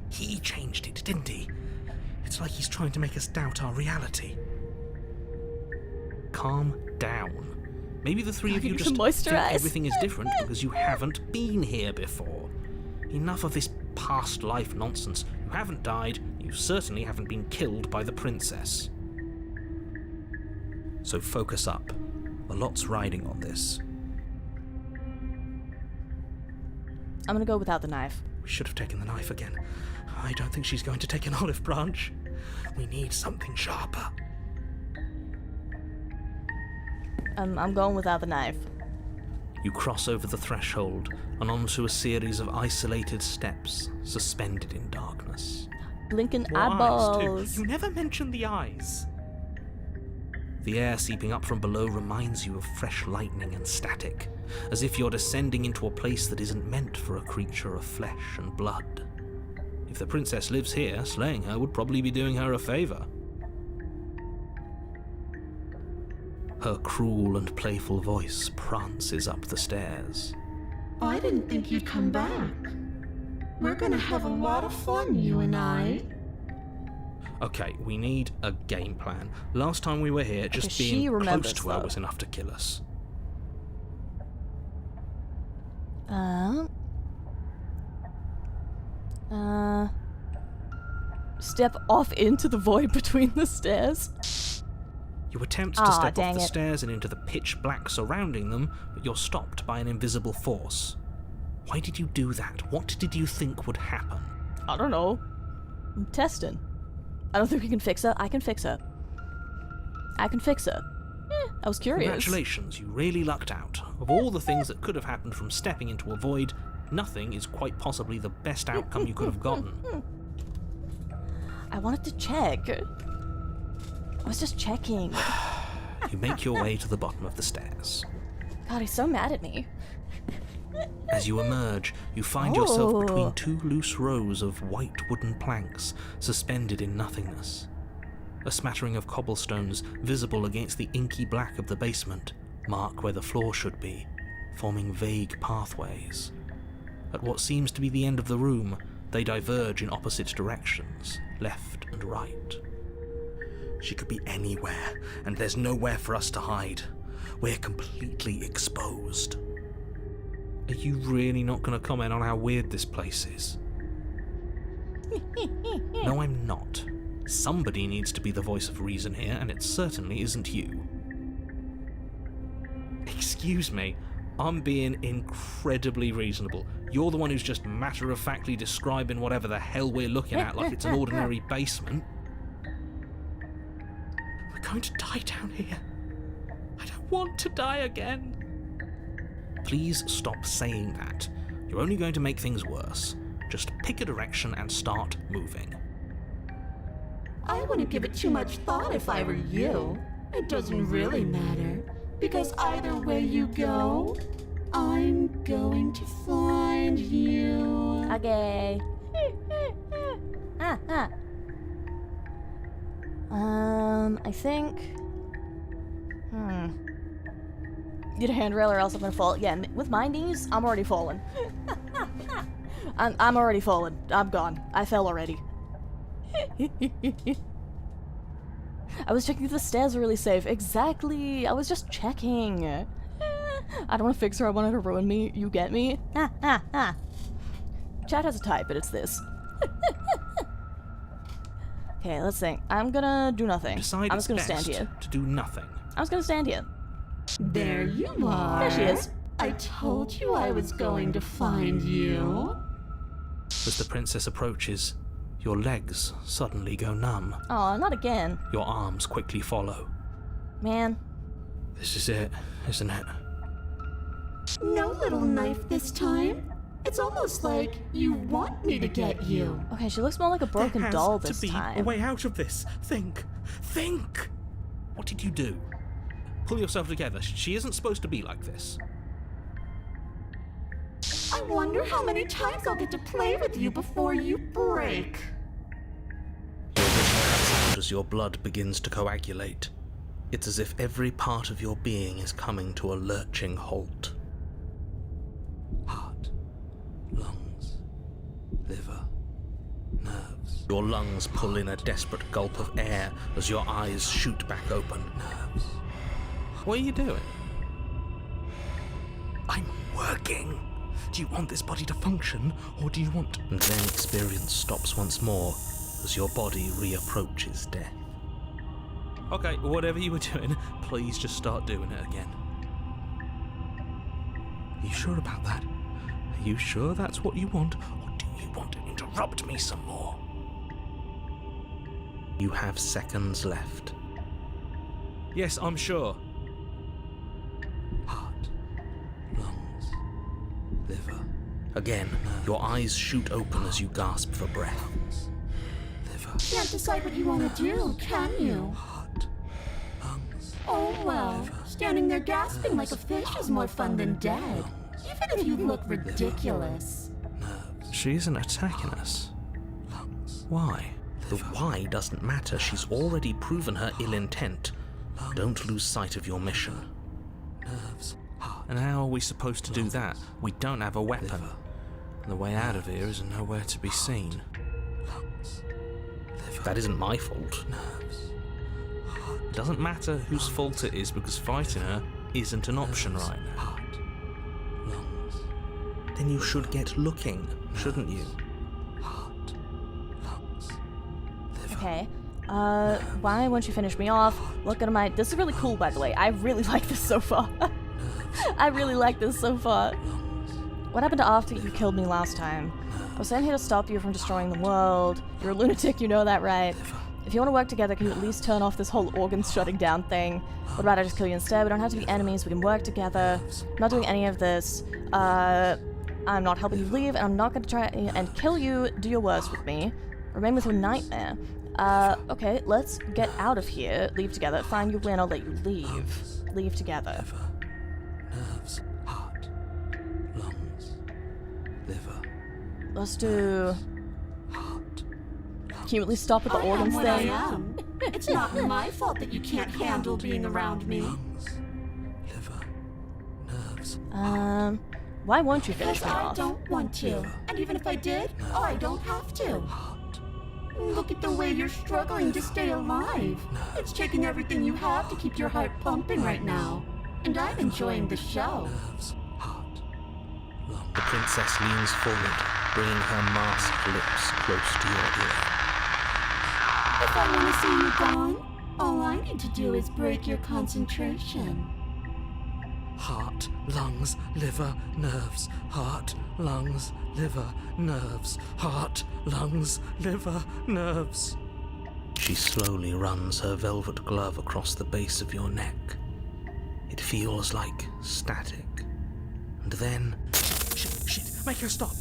He changed it, didn't he? It's like he's trying to make us doubt our reality. Calm down. Maybe the three of you just think everything is different because you haven't been here before. Enough of this past life nonsense. You haven't died, you certainly haven't been killed by the princess. So focus up. A lot's riding on this. I'm gonna go without the knife. We should have taken the knife again. I don't think she's going to take an olive branch. We need something sharper. I'm going without the knife. You cross over the threshold and onto a series of isolated steps, suspended in darkness. Blinking More eyeballs. eyes, too. You never mentioned the eyes. The air seeping up from below reminds you of fresh lightning and static, as if you're descending into a place that isn't meant for a creature of flesh and blood. If the princess lives here, slaying her would probably be doing her a favour. Her cruel and playful voice prances up the stairs. I didn't think you'd come back. We're gonna have a lot of fun, you and I. Okay, we need a game plan. Last time we were here, just being close to her was enough to kill us. Step off into the void between the stairs. You attempt to step off the stairs and into the pitch black surrounding them, but you're stopped by an invisible force. Why did you do that? What did you think would happen? I don't know. I'm testing. I don't think we can fix her. I can fix her. I can fix her. I was curious. Congratulations, you really lucked out. Of all the things that could have happened from stepping into a void, nothing is quite possibly the best outcome you could have gotten. I wanted to check. I was just checking. You make your way to the bottom of the stairs. God, he's so mad at me. As you emerge, you find yourself between two loose rows of white wooden planks suspended in nothingness. A smattering of cobblestones visible against the inky black of the basement mark where the floor should be, forming vague pathways. At what seems to be the end of the room, they diverge in opposite directions, left and right. She could be anywhere, and there's nowhere for us to hide. We're completely exposed. Are you really not going to comment on how weird this place is? No, I'm not. Somebody needs to be the voice of reason here, and it certainly isn't you. Excuse me, I'm being incredibly reasonable. You're the one who's just matter-of-factly describing whatever the hell we're looking at like it's an ordinary basement. We're going to die down here. I don't want to die again. Please stop saying that. You're only going to make things worse. Just pick a direction and start moving. I wouldn't give it too much thought if I were you. It doesn't really matter, because either way you go, I'm going to find you. Okay. I think... Need a handrail or else I'm gonna fall. Yeah, with my knees, I'm already falling. I'm already fallen. I'm gone. I fell already. I was checking if the stairs were really safe. Exactly. I was just checking. I don't want to fix her. I want her to ruin me. You get me? Chat has a type, but it's this. Okay, let's think. I'm gonna do nothing. I'm just gonna stand here. To do nothing. I'm just gonna stand here. There you are. There she is. I told you I was going to find you. As the princess approaches, your legs suddenly go numb. Aw, not again. Your arms quickly follow. Man. This is it, isn't it? No little knife this time. It's almost like you want me to get you. Okay, she looks more like a broken doll this There has to be a time. way out of this. Think. What did you do? Pull yourself together. She isn't supposed to be like this. I wonder how many times I'll get to play with you before you break. Your vision cuts out as your blood begins to coagulate. It's as if every part of your being is coming to a lurching halt. Heart, lungs, liver, nerves. Your lungs pull in a desperate gulp of air as your eyes shoot back open. Nerves. What are you doing? I'm working. Do you want this body to function, or do you want... And then experience stops once more as your body reapproaches death. Okay, whatever you were doing, please just start doing it again. Are you sure about that? Are you sure that's what you want, or do you want to interrupt me some more? You have seconds left. Yes, I'm sure. Heart, lungs, liver. Again, your eyes shoot open as you gasp for breath. Liver. Can't decide what you want to do, can you? Heart, lungs. Oh well, standing there gasping like a fish is more fun than dead. Even if you look ridiculous. She isn't attacking us. Why? The why doesn't matter. She's already proven her ill intent. Don't lose sight of your mission. And how are we supposed to do that? We don't have a weapon. And the way out of here is nowhere to be seen. That isn't my fault. It doesn't matter whose fault it is because fighting her isn't an option right now. Then you should get looking, shouldn't you? Okay. Why won't you finish me off? Look at my... This is really cool, by the way. I really like this so far. I really like this so far. What happened to after you killed me last time? I was sent here to stop you from destroying the world. You're a lunatic, you know that, right? If you want to work together, can you at least turn off this whole organs shutting down thing? What about I just kill you instead? We don't have to be enemies, we can work together. I'm not doing any of this. I'm not helping you leave, and I'm not going to try and kill you. Do your worst with me. Remain with your nightmare. Okay, let's get out of here. Leave together. Find your win, I'll let you leave. Leave together. Nerves, heart, lungs, liver. Let's do... Heart. Can you at least stop with the I am organs what I thing? am. It's not my fault that you can't handle being around me. Lungs, liver, nerves. Why won't you finish Because me I off? don't want to. And even if I did, I don't have to. Heart. Look at the way you're struggling to stay alive. It's taking everything you have to keep your heart pumping right now. And I'm enjoying the show. Nerves, heart, lungs. The princess leans forward, bringing her masked lips close to your ear. If I want to see you gone, all I need to do is break your concentration. heart, lungs, liver, nerves, heart, lungs, liver, nerves, heart, lungs, liver, nerves. She slowly runs her velvet glove across the base of your neck. It feels like static. And then... Shit, make her stop!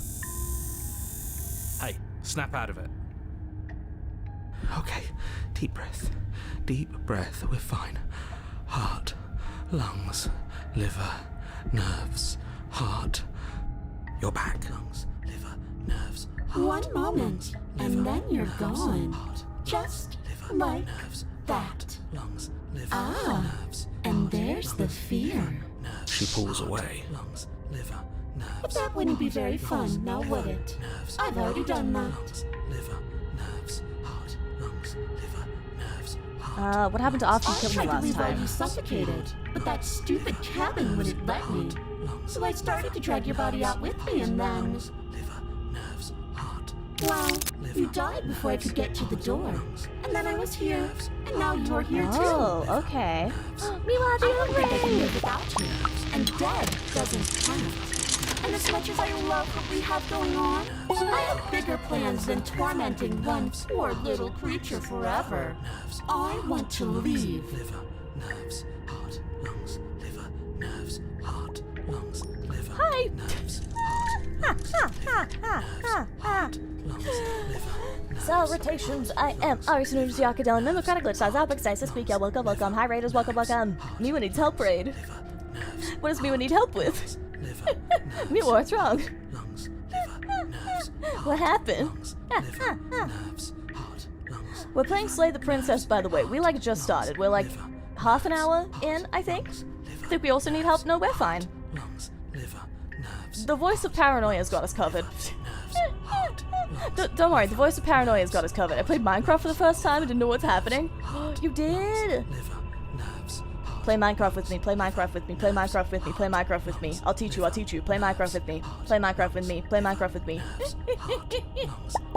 Hey, snap out of it. Okay, deep breath, we're fine. Heart, lungs, liver, nerves, heart. You're back. Lungs, liver, nerves, heart. One moment, and then you're gone. Just like that. Lungs, liver, Ah, nerves, and there's the fear. She pulls away. Lungs, liver, nerves. But that wouldn't be very fun, now would it? I've already done that. Lungs, liver, nerves, heart, lungs, liver, nerves, heart. What happened to after you I killed me tried to last leave while time? you suffocated, but that stupid cabin wouldn't let me. So I started to drag your body out with me, and then... Liver, nerves, heart. Well, you died before I could get to the door. And then I was here, and now you're here too. Oh, okay. Meanwhile, I don't think I can live without you, and dead doesn't count. And as much as I love what we have going on, I have bigger plans than tormenting one poor little creature forever. I want to leave. Liver, nerves, heart, lungs, liver, nerves, heart, lungs, liver, Hi. nerves, heart, lungs, liver, nerves. Salutations, I am Arisa, Noonish, Yakadel, member of GlitchStars, Outback Size, this week, yeah, welcome, hi raiders, welcome. Miwa needs help raid. What does Miwa need help with? Miwa, what's wrong? Lungs, liver, nerves, What happened? lungs, liver, nerves, heart, lungs. We're playing Slay the Princess, by the way. We just started. We're half an hour in, I think. Think we also need help? No, we're fine. Lungs, liver, nerves, The voice of Paranoia's got us covered. nerves, heart, lungs. Don't worry, the voice of Paranoia's got us covered. I played Minecraft for the first time and didn't know what's happening. You did! Liver, nerves, heart. Play Minecraft with me, play Minecraft with me, play Minecraft with me, play Minecraft with me. I'll teach you, play Minecraft with me. Play Minecraft with me, play Minecraft with me. Lungs,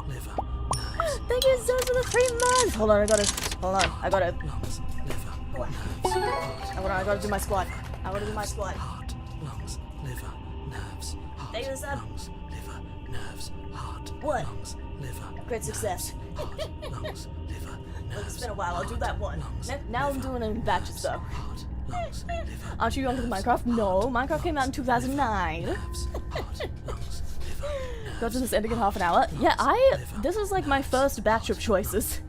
liver, nerves, Thank you so much for the 3 months! Hold on, I gotta... lungs, liver, nerves, I gotta do my squat. heart, lungs, liver, nerves, heart. Thank you, sir. Lungs, liver, nerves, heart. What? Lungs, liver, Great success. lungs, liver, Look, nerves, it's been a while, I'll do that one. Now I'm doing it in batches though. heart, lungs, liver, Aren't you younger than Minecraft? No, Minecraft came out in 2009. nerves, heart, lungs, liver, Go to this ending in half an hour. Yeah, this is like my first batch of choices.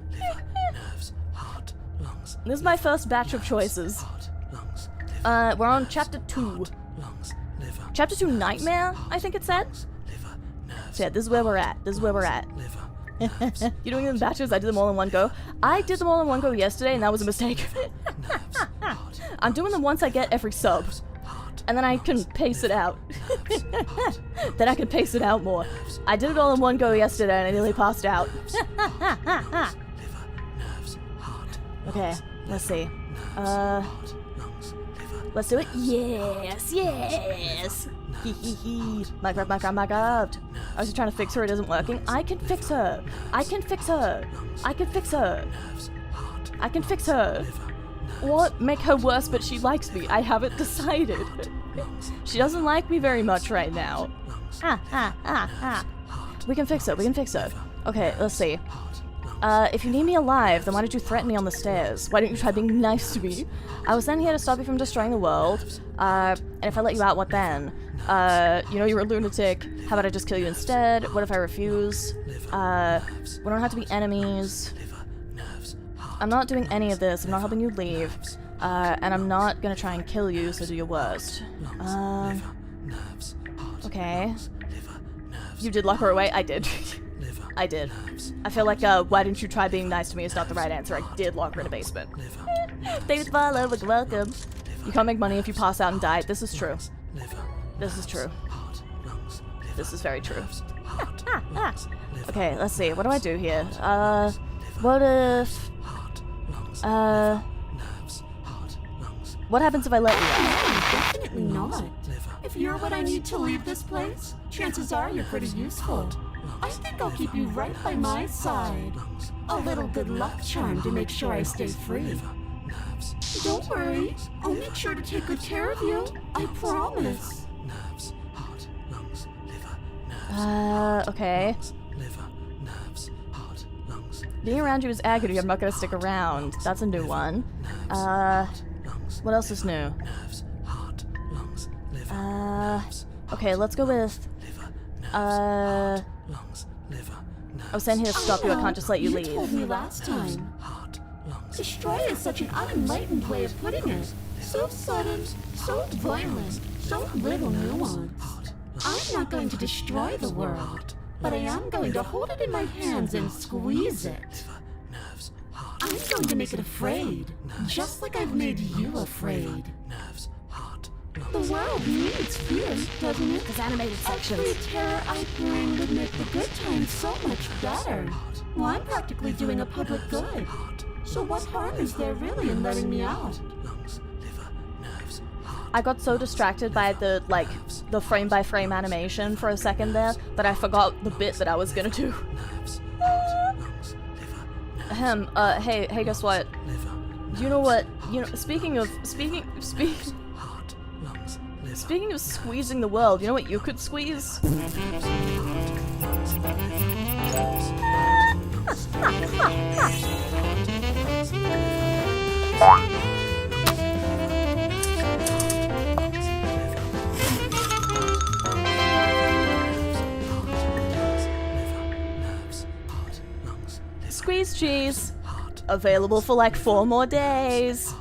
nerves, heart, lungs, This is my first batch of choices. heart, lungs, liver, We're on chapter 2. lungs, liver, Chapter 2 Nightmare, I think it said. liver, nerves, So yeah, this is where we're at. liver, nerves, You're doing them in batches, I did them all in one go. I did them all in one go yesterday and that was a mistake. nerves, heart, I'm doing them once I get every sub. heart, And then I can pace it out. Then I can pace it out more. I did it all in one go yesterday and I nearly passed out. liver, nerves, heart, Okay, let's see. heart, lungs, liver, Let's do it. Yes. Minecraft. I was just trying to fix her, it isn't working. I can fix her. nerves, heart, I can fix her. liver, What? Make her worse, but she likes me. I haven't decided. lungs, She doesn't like me very much right now. heart, We can fix her. Okay, let's see. heart, lungs, If you need me alive, then why did you threaten me on the stairs? Why didn't you try being nice to me? I was sent here to stop you from destroying the world. And if I let you out, what then? You're a lunatic. How about I just kill you instead? What if I refuse? We don't have to be enemies. liver, nerves, heart, I'm not doing any of this. I'm not helping you leave. And I'm not gonna try and kill you, so do your worst. liver, nerves, heart, Okay. liver, nerves, You did lock her away? I did. liver, I did. I feel like, why didn't you try being nice to me is not the right answer. I did lock her in a basement. liver, Thanks for follow, welcome. You can't make money if you pass out and die. This is true. liver, This is true. heart, lungs, liver, This is very true. heart, lungs, liver, Okay, let's see. What do I do here? What if... heart, lungs, nerves, heart, lungs, What happens if I let you out? No, definitely not. liver, If you're what I need to leave this place, chances are you're pretty useful. I think I'll keep you right by my side. lungs, A little good luck charm to make sure I stay free. nerves, Don't worry. I'll make sure to take good care of you. I promise. Nerves, heart, lungs, liver, nerves. Okay. Liver, nerves, heart, lungs. Being around you is agony. I'm not gonna stick around. That's a new one. What else is new? Nerves, heart, lungs, liver, nerves. Okay, let's go with. Lungs, liver, nerves. I was saying here to stop you. I can't just let you You told leave. me last time. Heart, lungs. Destroy is such an unenlightened way of putting it. So sudden, so violent, so little nuance. I'm not going to destroy the world, but I am going to hold it in my hands and squeeze it. Nerves, heart, I'm going to make it afraid, just like I've made you afraid. nerves, heart, The lungs. world needs fear, doesn't it? Because animated sections. Every terror I bring would make the good times so much better. Well, I'm practically doing a public good. So what harm is there really in letting me out? Lungs, liver, nerves, heart. I got so distracted by the frame by frame animation for a second there that I forgot the bit that I was gonna do. Nerves, heart, lungs, liver, Hey, guess what? liver, You know what? Speaking of heart, lungs, liver. speaking of squeezing the world, you know what you could squeeze? Squeeze cheese. Available for like 4 more days.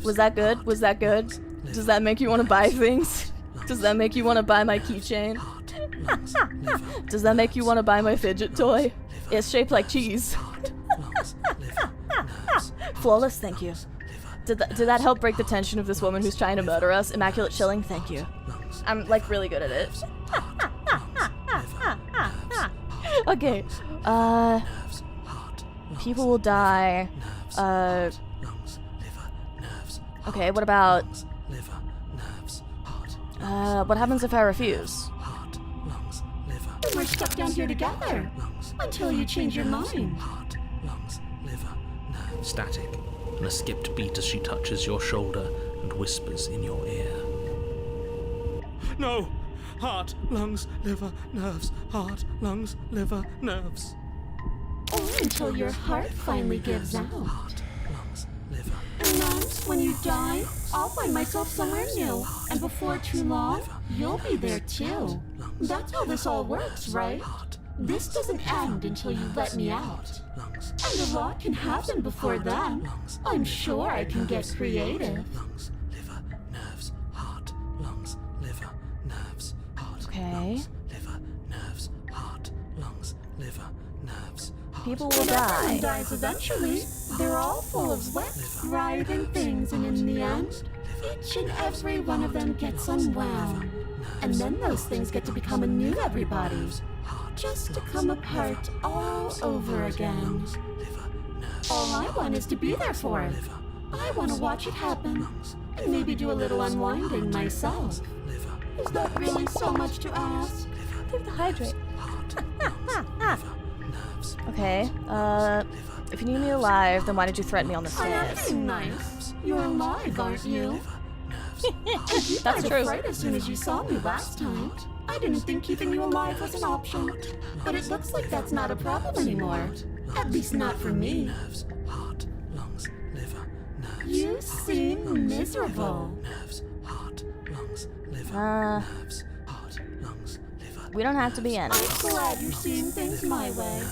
Was that good? Was that good? Does that make you want to buy things? Does that make you want to buy my keychain? Does that make you want to buy my fidget toy? It's shaped like cheese. Flawless, thank you. Did that help break the tension of this woman who's trying to murder us? Immaculate Shilling, thank you. I'm like really good at it. Okay, people will die. Okay, what about, what happens if I refuse? We're stuck down here together until you change your mind. Static, and a skipped beat as she touches your shoulder and whispers in your ear. No! Heart, lungs, liver, nerves. Heart, lungs, liver, nerves. Or until your heart finally gives out. Heart, lungs, liver. And then, when you die, I'll find myself somewhere new. And before too long, you'll be there too. That's how this all works, right? This doesn't end until you let me out. And a lot can happen before then. I'm sure I can get creative. Lungs, liver, nerves. Heart, lungs, liver, nerves. Heart, Okay. liver, nerves. Heart, lungs, liver, nerves. People will Everyone die. dies eventually. They're all full of wet, writhing things, and in the end, each and every one of them gets unwound. And then those things get to become a new everybody. Just to come apart all over again. All I want is to be there for it. I want to watch it happen. And maybe do a little unwinding myself. Is that really so much to ask? I have to hydrate. Okay, if you need me alive, then why did you threaten me on the I am stairs? being nice. You're alive, aren't you? You That's were true. afraid as soon as you saw me last time. I didn't think keeping you alive was an option. But it looks like that's not a problem anymore. At least not for me. Heart, lungs, liver, nerves. You seem miserable. Nerves, heart, lungs, liver, nerves. Heart, lungs, liver. We don't have to be in. I'm glad you're seeing things my way.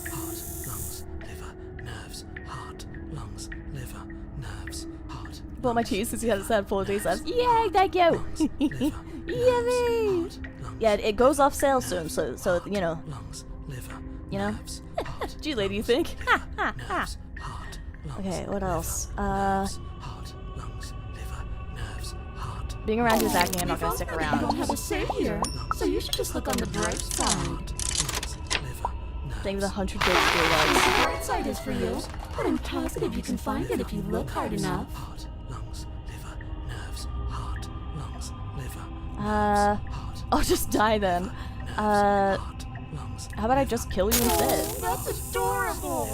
Heart, lungs, liver, nerves. Heart, lungs, liver, nerves. Heart, Bought my cheese since you had a sad 4 days left. Yay, thank you! Yummy! Yeah, it goes off sale soon, so you know. lungs, liver, You know? nerves. Gee, lady, you think? Ha, ha, ha. Nerves, heart, lungs, Okay, what else? heart, lungs, liver, nerves. Heart, Being around you is acne, I'm not We gonna both stick know that you don't around. have a say here, so you should just look on the bright side. lungs, liver, nerves. Thank you the 100 bits for The bright side is for you, but I'm positive you can find it if you look hard enough. Heart, lungs, liver, nerves. Heart, lungs, liver, I'll just die then. heart, lungs, How about I just kill you instead? That's adorable.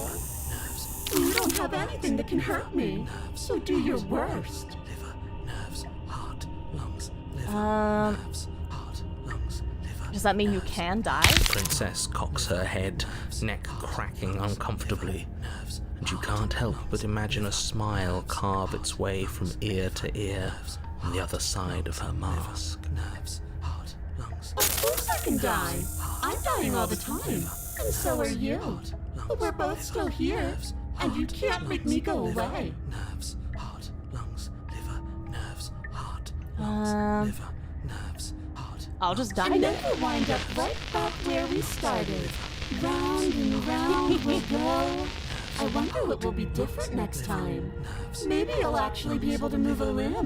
You don't have anything that can hurt me, so do your worst. Liver, nerves, heart, lungs, liver, Um, nerves, heart, lungs, liver. Does that mean you can die? Princess cocks her head, neck cracking uncomfortably, and you can't help but imagine a smile carve its way from ear to ear on the other side of her mask. Nerves, heart, lungs. Of course I can die. I'm dying all the time, and so are you. But we're both still here, and you can't make me go away. Nerves, heart, lungs, liver, nerves, heart, lungs, liver, nerves, heart. I'll just die And then. then we'll wind up right back where we started. Round and round we'll go. I wonder what will be different next time. Maybe I'll actually be able to move a limb.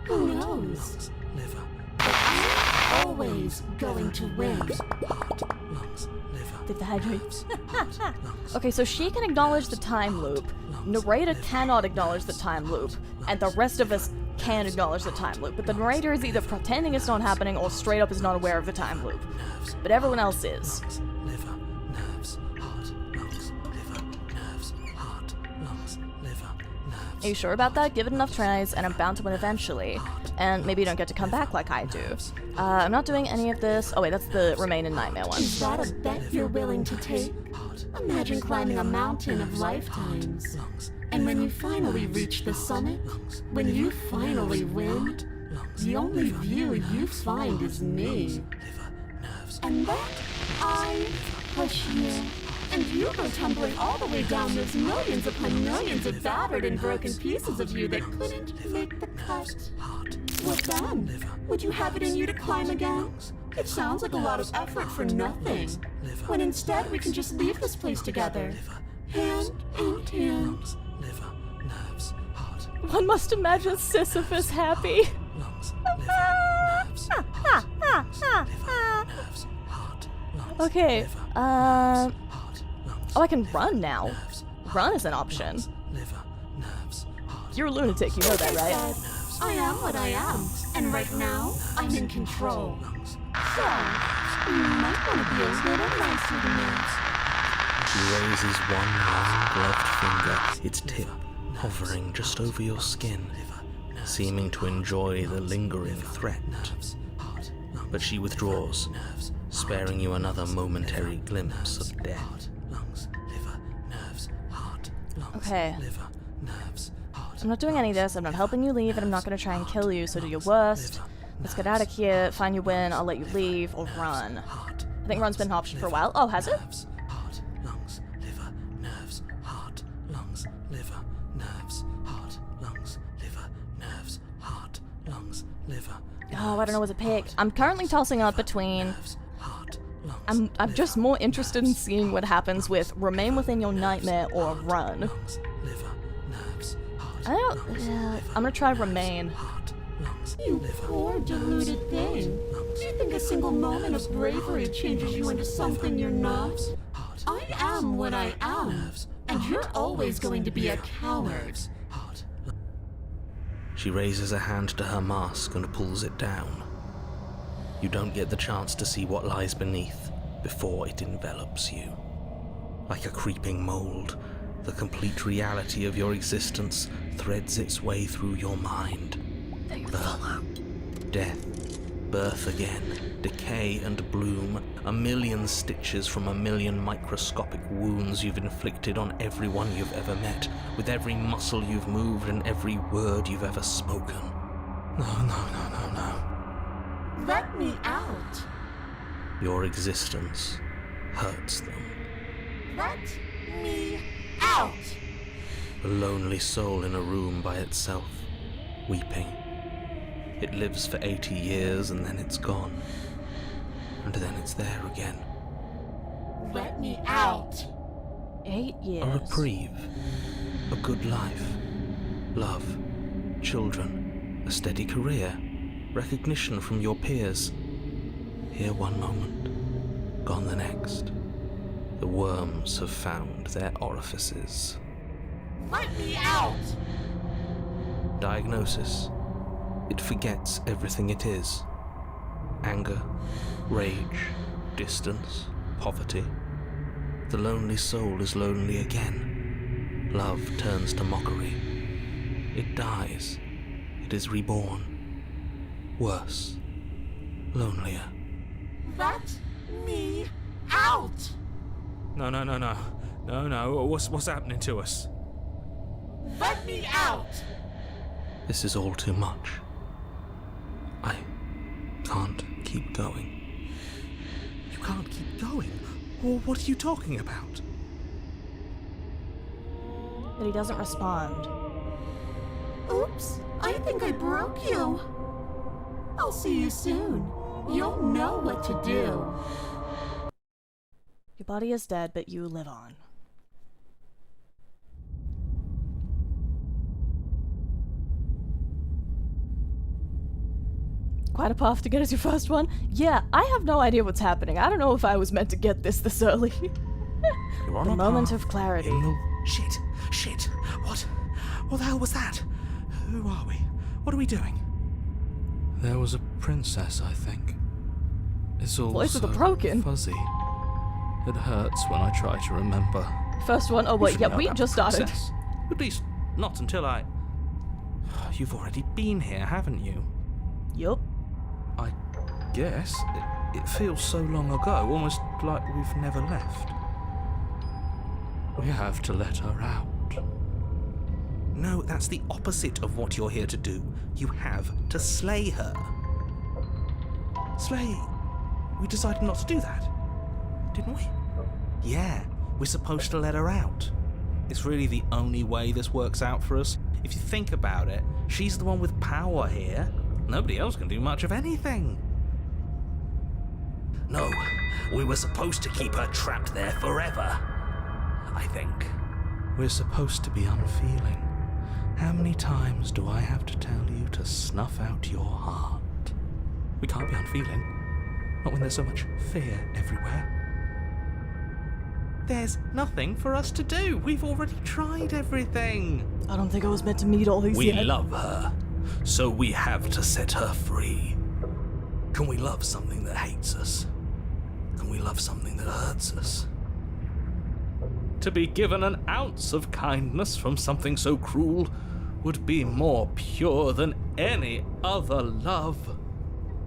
Who knows? Liver, But I'm always going to win. heart, lungs, liver. Did the hydrate? Okay, so she can acknowledge the time loop. Narrator cannot acknowledge the time loop, and the rest of us can acknowledge the time loop. But the narrator is either pretending it's not happening or straight up is not aware of the time loop. But everyone else is. Liver, nerves, heart, lungs, liver, nerves, heart, lungs, liver, nerves. Are you sure about that? Give it enough tries, and I'm bound to win eventually. And maybe you don't get to come back like I do. I'm not doing any of this. Oh wait, that's the Remain in Nightmare one. Is that a bet you're willing to take? Imagine climbing a mountain of lifetimes. And when you finally reach the summit, when you finally win, the only view you find is me. And then I push you. And you go tumbling all the way down those millions upon millions of battered and broken pieces of you that couldn't make the cut. What then? Would you have it in you to climb again? It sounds like a lot of effort for nothing. When instead we can just leave this place together. Hand in hand. Liver, nerves, heart, One must imagine Sisyphus happy. lungs, liver, nerves, heart, lungs, liver, nerves, heart, lungs, Okay, liver, oh, lungs, I can run now. Run is an option. liver, nerves, heart. You're a lunatic, you know that, right? I am what I am, and right now I'm in control. So, you might want to be a little nicer to me. She raises one long gloved finger, its tip hovering just over your skin, seeming to enjoy the lingering threat. But she withdraws, sparing you another momentary glimpse of death. Lungs, liver, nerves, heart, lungs, Okay. liver, nerves, heart. I'm not doing any of this, I'm not helping you leave, and I'm not gonna try and kill you, so do your worst. Let's get out of here, find your win, I'll let you leave, or run. I think run's been an option for a while. Oh, has it? Nerves, heart, lungs, liver, nerves, heart, lungs, liver, nerves, heart, lungs, liver, nerves, heart, lungs, liver. Oh, I don't know what to pick. I'm currently tossing up between... Heart, lungs, I'm just more interested in seeing what happens with Remain Within Your Nightmare or Run. lungs, liver, nerves, heart, I don't... I'm gonna try Remain. heart, lungs, You liver. poor deluded thing. Do you think a single moment of bravery changes you into something you're not? I am what I am, and you're always going to be a coward. She raises a hand to her mask and pulls it down. You don't get the chance to see what lies beneath before it envelops you. Like a creeping mold, the complete reality of your existence threads its way through your mind. Death, birth again, decay and bloom, a million stitches from a million microscopic wounds you've inflicted on everyone you've ever met, with every muscle you've moved and every word you've ever spoken. No. Let me out. Your existence hurts them. Let me out. A lonely soul in a room by itself, weeping. It lives for 80 years and then it's gone. And then it's there again. Let me out. 8 years. A reprieve. A good life. Love. Children. A steady career. Recognition from your peers. Here one moment. Gone the next. The worms have found their orifices. Let me out. Diagnosis. It forgets everything it is. Anger, rage, distance, poverty. The lonely soul is lonely again. Love turns to mockery. It dies. It is reborn. Worse. Lonelier. Let me out! No. What's happening to us? Let me out! This is all too much. I can't keep going. You can't keep going? Well, what are you talking about? But he doesn't respond. Oops, I think I broke you. I'll see you soon. You'll know what to do. Your body is dead, but you live on. Quite a path to get as your first one. Yeah, I have no idea what's happening. I don't know if I was meant to get this early. You're on The a moment path of clarity. in the- Shit. What the hell was that? Who are we? What are we doing? There was a princess, I think. It's all Voice of the so broken. fuzzy. It hurts when I try to remember. First one. Oh You wait, should yeah, know we about just the started. princess. At least, not until I... You've already been here, haven't you? Yup. I guess. It feels so long ago, almost like we've never left. We have to let her out. No, that's the opposite of what you're here to do. You have to slay her. Slay? We decided not to do that, didn't we? Yeah, we're supposed to let her out. It's really the only way this works out for us. If you think about it, she's the one with power here. Nobody else can do much of anything. No, we were supposed to keep her trapped there forever. I think. We're supposed to be unfeeling. How many times do I have to tell you to snuff out your heart? We can't be unfeeling. Not when there's so much fear everywhere. There's nothing for us to do. We've already tried everything. I don't think I was meant to meet all these We yet. love her, so we have to set her free. Can we love something that hates us? Can we love something that hurts us? To be given an ounce of kindness from something so cruel would be more pure than any other love.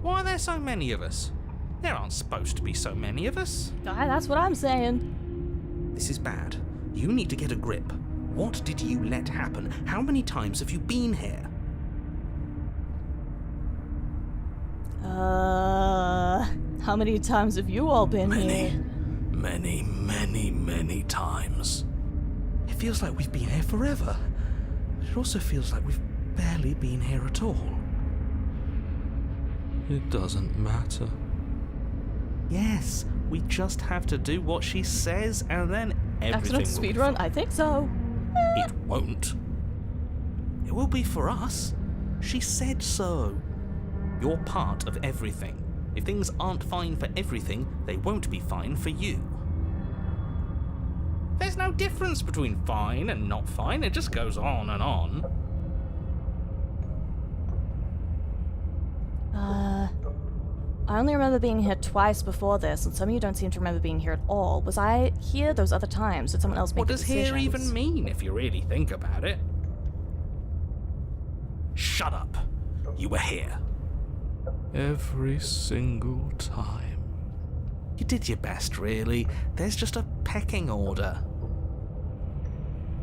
Why are there so many of us? There aren't supposed to be so many of us. That's what I'm saying. This is bad. You need to get a grip. What did you let happen? How many times have you been here? How many times have you all been here? Many times. It feels like we've been here forever. It also feels like we've barely been here at all. It doesn't matter. Yes, we just have to do what she says and then everything Accident will be speedrun? fine. I think so. It won't. It will be for us. She said so. You're part of everything. If things aren't fine for everything, they won't be fine for you. There's no difference between fine and not fine. It just goes on and on. I only remember being here twice before this, and some of you don't seem to remember being here at all. Was I here those other times? Did someone else make What the does here decisions? even mean if you really think about it? Shut up. You were here. Every single time. You did your best, really. There's just a pecking order.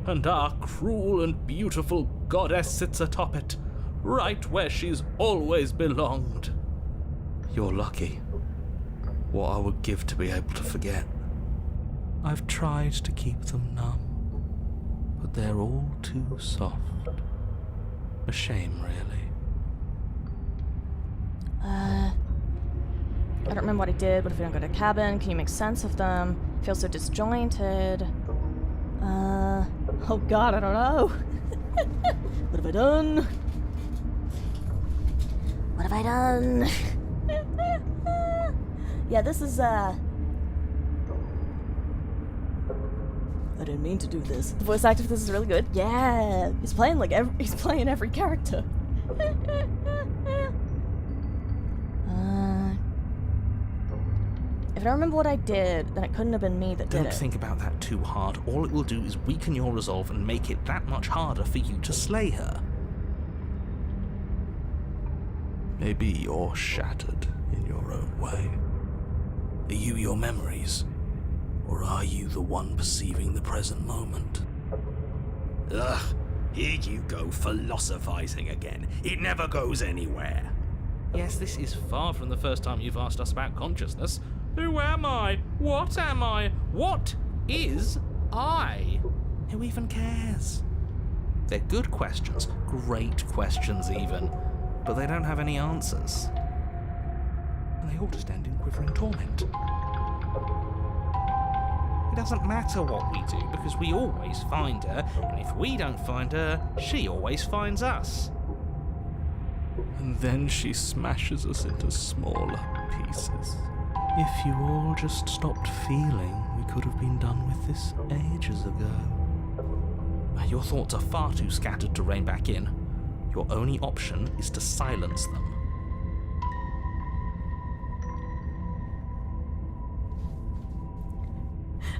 And our cruel and beautiful goddess sits atop it, right where she's always belonged. You're lucky. What I would give to be able to forget. I've tried to keep them numb, but they're all too soft. A shame, really. I don't remember what I did. What if we don't go to a cabin? Can you make sense of them? I feel so disjointed. Oh god, I don't know. What have I done? What have I done? Yeah, this is, I didn't mean to do this. The voice actor for this is really good. Yeah, he's playing like every character. If don't remember what I did, then it couldn't have been me that did it. Don't think about that too hard. All it will do is weaken your resolve and make it that much harder for you to slay her. Maybe you're shattered in your own way. Are you your memories? Or are you the one perceiving the present moment? Ugh, here you go philosophizing again. It never goes anywhere. Yes, this is far from the first time you've asked us about consciousness. Who am I? What am I? What is I? Who even cares? They're good questions, great questions even, but they don't have any answers. And they ought to stand in quivering torment. It doesn't matter what we do, because we always find her, and if we don't find her, she always finds us. And then she smashes us into smaller pieces. If you all just stopped feeling, we could have been done with this ages ago. Your thoughts are far too scattered to rein back in. Your only option is to silence them.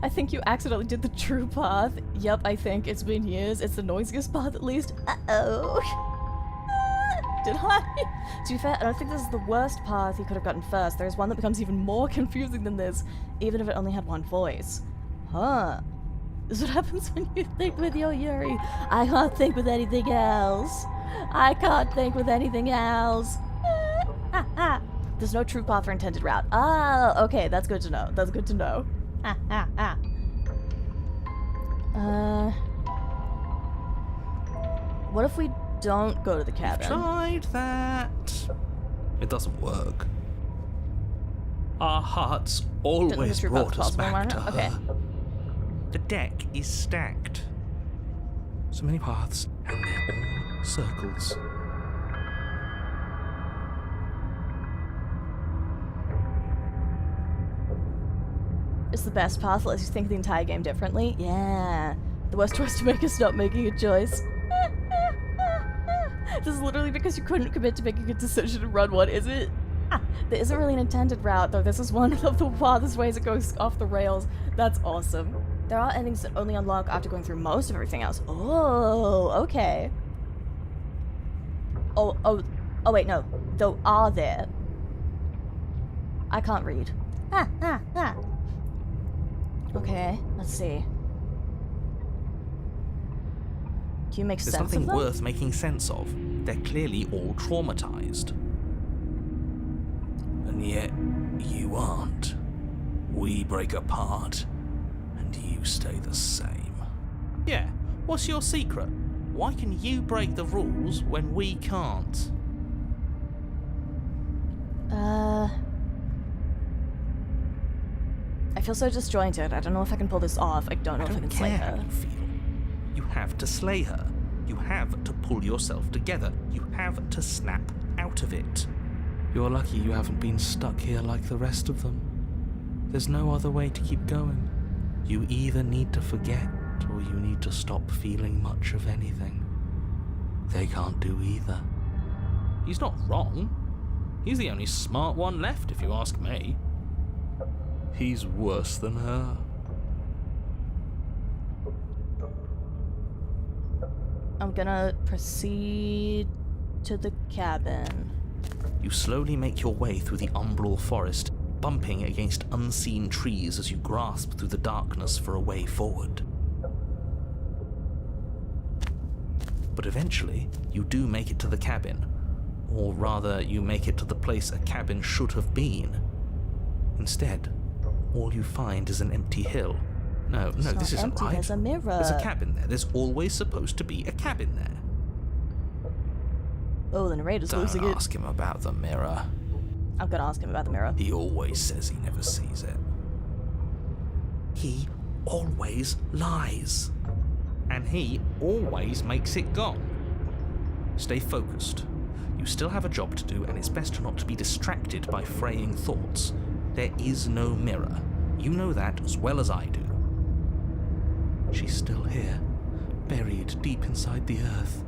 I think you accidentally did the true path. Yep, I think. It's been years. It's the noisiest path at least. Uh-oh. Did I? To be fair, I don't think this is the worst path he could have gotten first. There's one that becomes even more confusing than this, even if it only had one voice. Huh. This is what happens when you think with your Yuri. I can't think with anything else. I can't think with anything else. There's no true path or intended route. Oh, okay, that's good to know. That's good to know. What if we don't go to the cabin? Tried that. It doesn't work. Our hearts always brought us back to okay. her. The deck is stacked. So many paths, and they're all circles. It's the best path, lets you think the entire game differently. Yeah. The worst choice to make is not making a choice. This is literally because you couldn't commit to making a decision and run one, is it? There isn't really an intended route, though. This is one of the farthest ways it goes off the rails. That's awesome. There are endings that only unlock after going through most of everything else. Oh, okay. Oh, wait, no. Though, are there? I can't read. Okay, let's see. Can you make sense of them? There's nothing worth making sense of. They're clearly all traumatized. And yet, you aren't. We break apart, and you stay the same. Yeah, what's your secret? Why can you break the rules when we can't? I feel so disjointed. I don't know if I can pull this off. I don't know if I can slay How her. you feel. You have to slay her. You have to pull yourself together. You have to snap out of it. You're lucky you haven't been stuck here like the rest of them. There's no other way to keep going. You either need to forget, or you need to stop feeling much of anything. They can't do either. He's not wrong. He's the only smart one left, if you ask me. He's worse than her. I'm gonna proceed to the cabin. You slowly make your way through the umbral forest, bumping against unseen trees as you grasp through the darkness for a way forward. But eventually, you do make it to the cabin. Or rather, you make it to the place a cabin should have been. Instead, all you find is an empty hill. No, this isn't empty, right. there's a mirror. There's a cabin there. There's always supposed to be a cabin there. Oh, the narrator's losing Don't it. ask him about the mirror. I'm gonna ask him about the mirror. He always says he never sees it. He always lies. And he always makes it gone. Stay focused. You still have a job to do, and it's best not to be distracted by fraying thoughts. There is no mirror. You know that as well as I do. She's still here, buried deep inside the earth.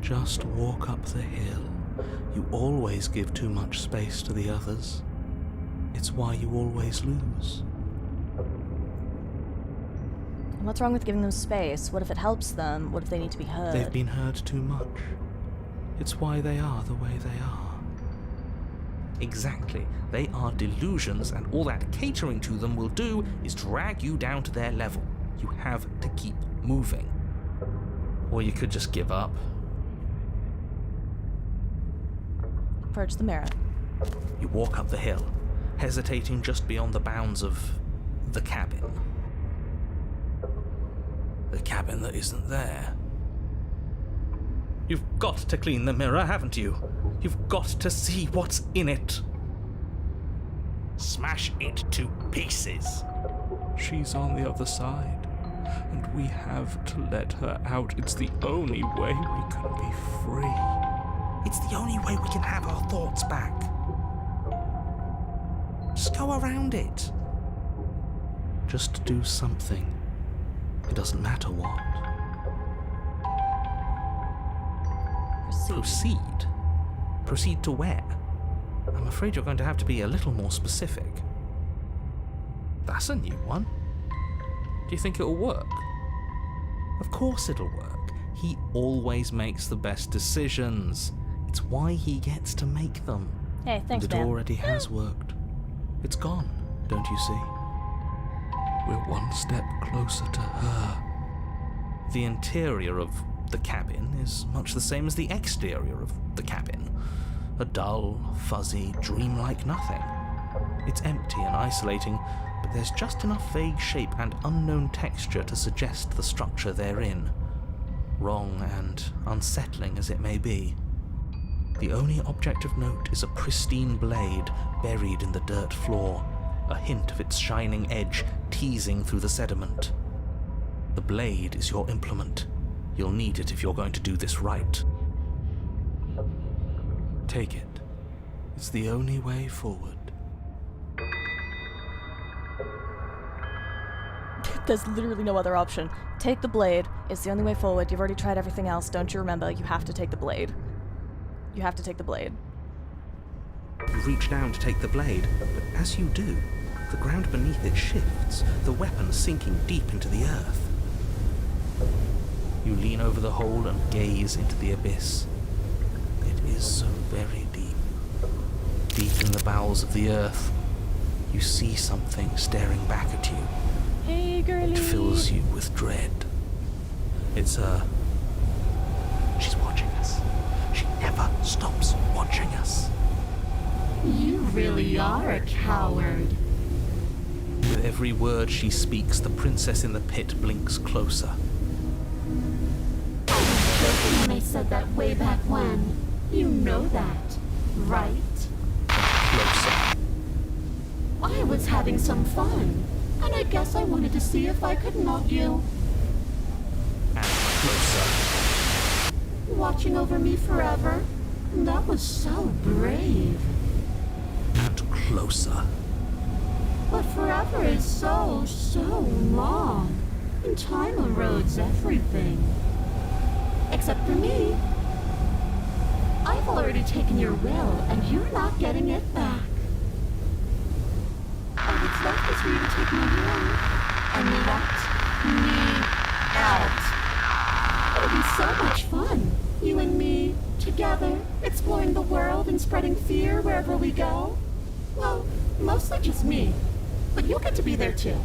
Just walk up the hill. You always give too much space to the others. It's That's why you always lose. What's wrong with giving them space? What if it helps them? What if they need to be heard? They've been heard too much. It's why they are the way they are. Exactly. They are delusions, and all that catering to them will do is drag you down to their level. You have to keep moving. Or you could just give up. Approach the mirror. You walk up the hill, hesitating just beyond the bounds of the cabin. The cabin that isn't there. You've got to clean the mirror, haven't you? You've got to see what's in it. Smash it to pieces. She's on the other side, and we have to let her out. It's the only way we can be free. It's the only way we can have our thoughts back. Just go around it. Just do something. It doesn't matter what. Proceed? Proceed to where? I'm afraid you're going to have to be a little more specific. That's a new one. Do you think it'll work? Of course it'll work. He always makes the best decisions. It's why he gets to make them. Hey, thanks, And it man. already has worked. It's gone, don't you see? We're one step closer to her. The interior of the cabin is much the same as the exterior of the cabin. A dull, fuzzy, dreamlike nothing. It's empty and isolating, but there's just enough vague shape and unknown texture to suggest the structure they're in. Wrong and unsettling as it may be. The only object of note is a pristine blade buried in the dirt floor, a hint of its shining edge teasing through the sediment. The blade is your implement. You'll need it if you're going to do this right. Take it. It's the only way forward. There's literally no other option. Take the blade. It's the only way forward. You've already tried everything else. Don't you remember? You have to take the blade. You have to take the blade. You reach down to take the blade, but as you do, the ground beneath it shifts, the weapon sinking deep into the earth. You lean over the hole and gaze into the abyss. It is so very deep. Deep in the bowels of the earth, you see something staring back at you. Hey, girlie. It fills you with dread. It's her. She's watching us. She never stops watching us. You really are a coward. With every word she speaks, the princess in the pit blinks closer. I was joking when I said that way back when. You know that, right? Closer. I was having some fun, and I guess I wanted to see if I could melt you. And closer. Watching over me forever? That was so brave. And closer. But forever is so long. And time erodes everything. Except for me. I've already taken your will, and you're not getting it back. All that's left is for you to take my hand and let me out. It'll be so much fun. You and me, together, exploring the world and spreading fear wherever we go. Well, mostly just me. But you'll get to be there too.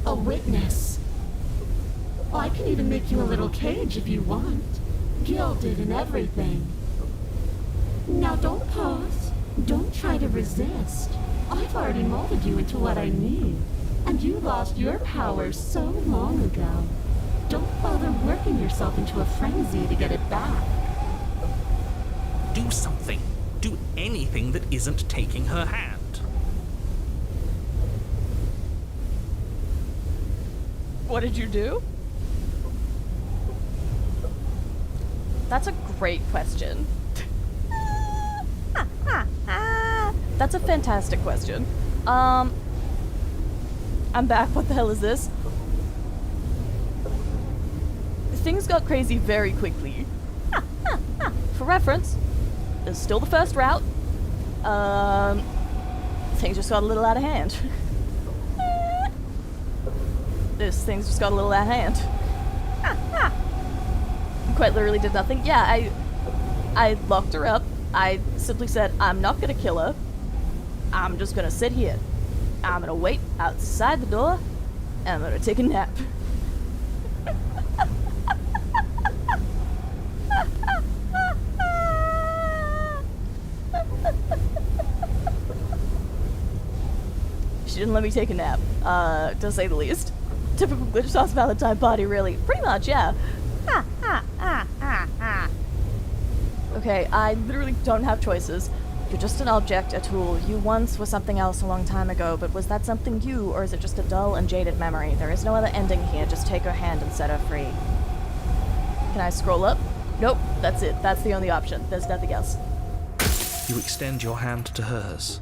A witness. I can even make you a little cage if you want. Gilded and everything. Now don't pause. Don't try to resist. I've already molded you into what I need. And you lost your power so long ago. Don't bother working yourself into a frenzy to get it back. Do something. Do anything that isn't taking her hand. What did you do? That's a great question. That's a fantastic question. I'm back. What the hell is this? Things got crazy very quickly. For reference, it's still the first route. things just got a little out of hand. This thing's just got a little out of hand. Quite literally did nothing. Yeah, I locked her up. I simply said, I'm not gonna kill her. I'm just gonna sit here. I'm gonna wait outside the door, and I'm gonna take a nap. She didn't let me take a nap, to say the least. Typical GlitchStars Valentine party, really. Pretty much, yeah. Okay, I literally don't have choices. You're just an object, a tool. You once were something else a long time ago, but was that something you, or is it just a dull and jaded memory? There is no other ending here. Just take her hand and set her free. Can I scroll up? Nope, that's it. That's the only option. There's nothing else. You extend your hand to hers.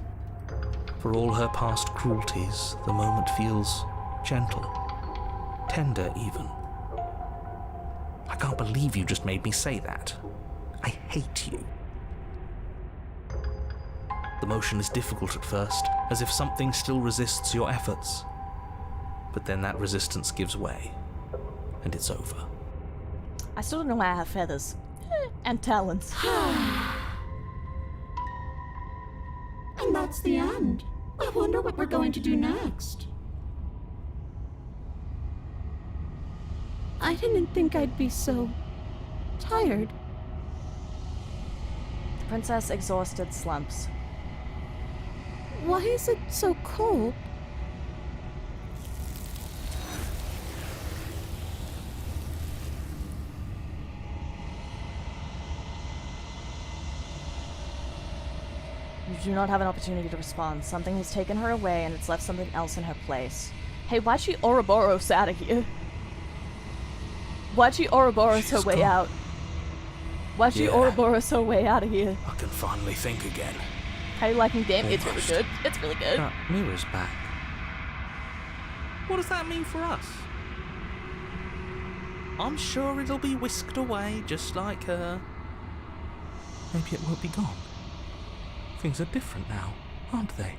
For all her past cruelties, the moment feels gentle, tender even. I can't believe you just made me say that. I hate you. The motion is difficult at first, as if something still resists your efforts. But then that resistance gives way, and it's over. I still don't know why I have feathers. And talons. And that's the end. I wonder what we're going to do next. I didn't think I'd be so tired. The princess exhausted slumps. Why is it so cold? You do not have an opportunity to respond. Something has taken her away and it's left something else in her place. Hey, why'd she Ouroboros out of here? Why'd she Ouroboros her way out? Why'd she Ouroboros her way out of here? I can finally think again. How you liking the game? It's really good. It's really good. Mira's back. What does that mean for us? I'm sure it'll be whisked away just like her. Maybe it won't be gone. Things are different now, aren't they?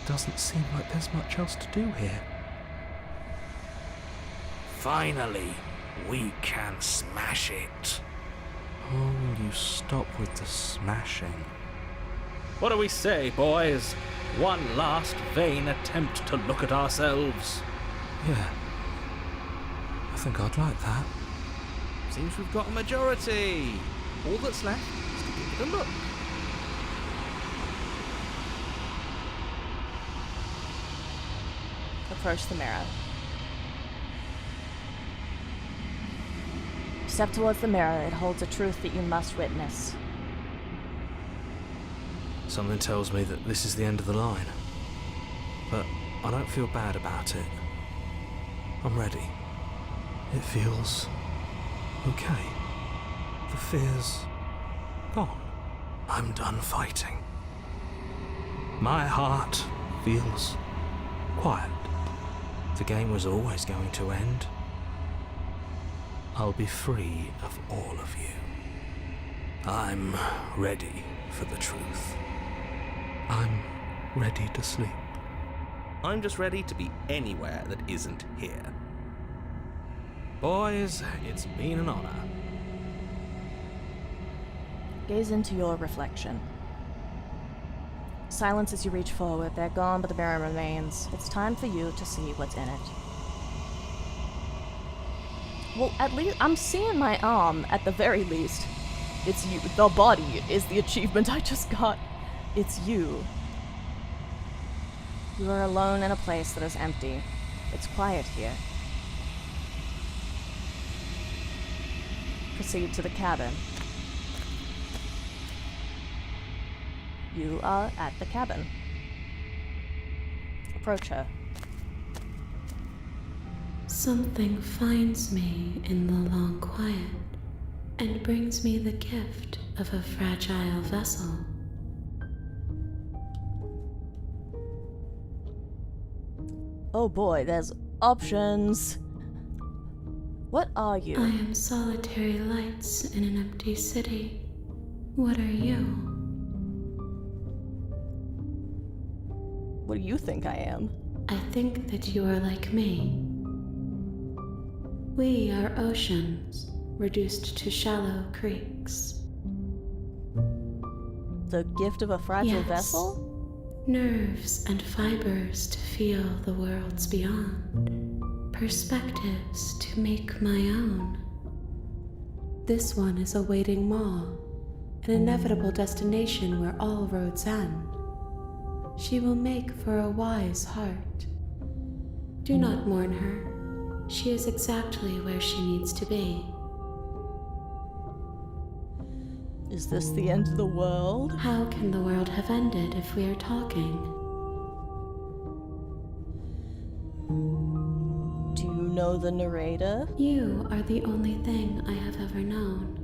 Doesn't seem like there's much else to do here. Finally, we can smash it. Oh, will you stop with the smashing? What do we say, boys? One last vain attempt to look at ourselves. Yeah. I think I'd like that. Seems we've got a majority. All that's left is to give it a look. Approach the mirror. Step towards the mirror. It holds a truth that you must witness. Something tells me that this is the end of the line. But I don't feel bad about it. I'm ready. It feels okay. The fear's gone. I'm done fighting. My heart feels quiet. The game was always going to end. I'll be free of all of you. I'm ready for the truth. I'm ready to sleep. I'm just ready to be anywhere that isn't here. Boys, it's been an honor. Gaze into your reflection. Silence as you reach forward. They're gone, but the mirror remains. It's time for you to see what's in it. Well, at least I'm seeing my arm, at the very least. It's you. The body is the achievement I just got. It's you. You are alone in a place that is empty. It's quiet here. Proceed to the cabin. You are at the cabin. Approach her. Something finds me in the long quiet and brings me the gift of a fragile vessel. Oh boy, there's options. What are you? I am solitary lights in an empty city. What are you? What do you think I am? I think that you are like me. We are oceans, reduced to shallow creeks. The gift of a fragile Yes. vessel? Nerves and fibers to feel the worlds beyond. Perspectives to make my own. This one is a waiting maw, an inevitable destination where all roads end. She will make for a wise heart. Do not mourn her. She is exactly where she needs to be. Is this the end of the world? How can the world have ended if we are talking? Do you know the narrator? You are the only thing I have ever known.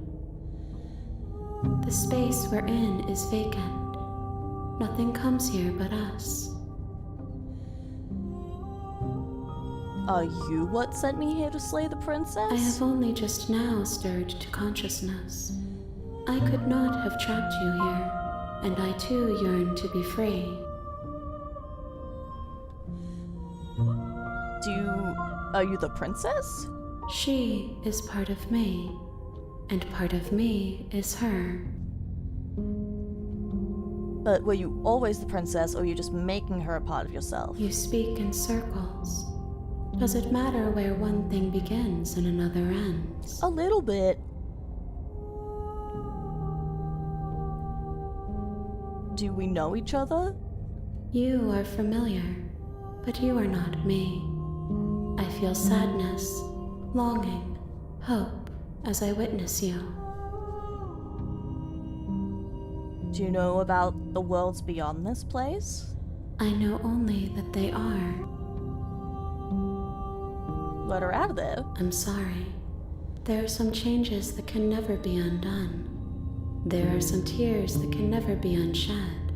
The space we're in is vacant. Nothing comes here but us. Are you what sent me here to slay the princess? I have only just now stirred to consciousness. I could not have trapped you here, and I too yearn to be free. Are you the princess? She is part of me, and part of me is her. But were you always the princess, or were you just making her a part of yourself? You speak in circles. Does it matter where one thing begins and another ends? A little bit. Do we know each other? You are familiar, but you are not me. I feel sadness, longing, hope as I witness you. Do you know about the worlds beyond this place? I know only that they are. Let her out of there. I'm sorry. There are some changes that can never be undone. There are some tears that can never be unshed.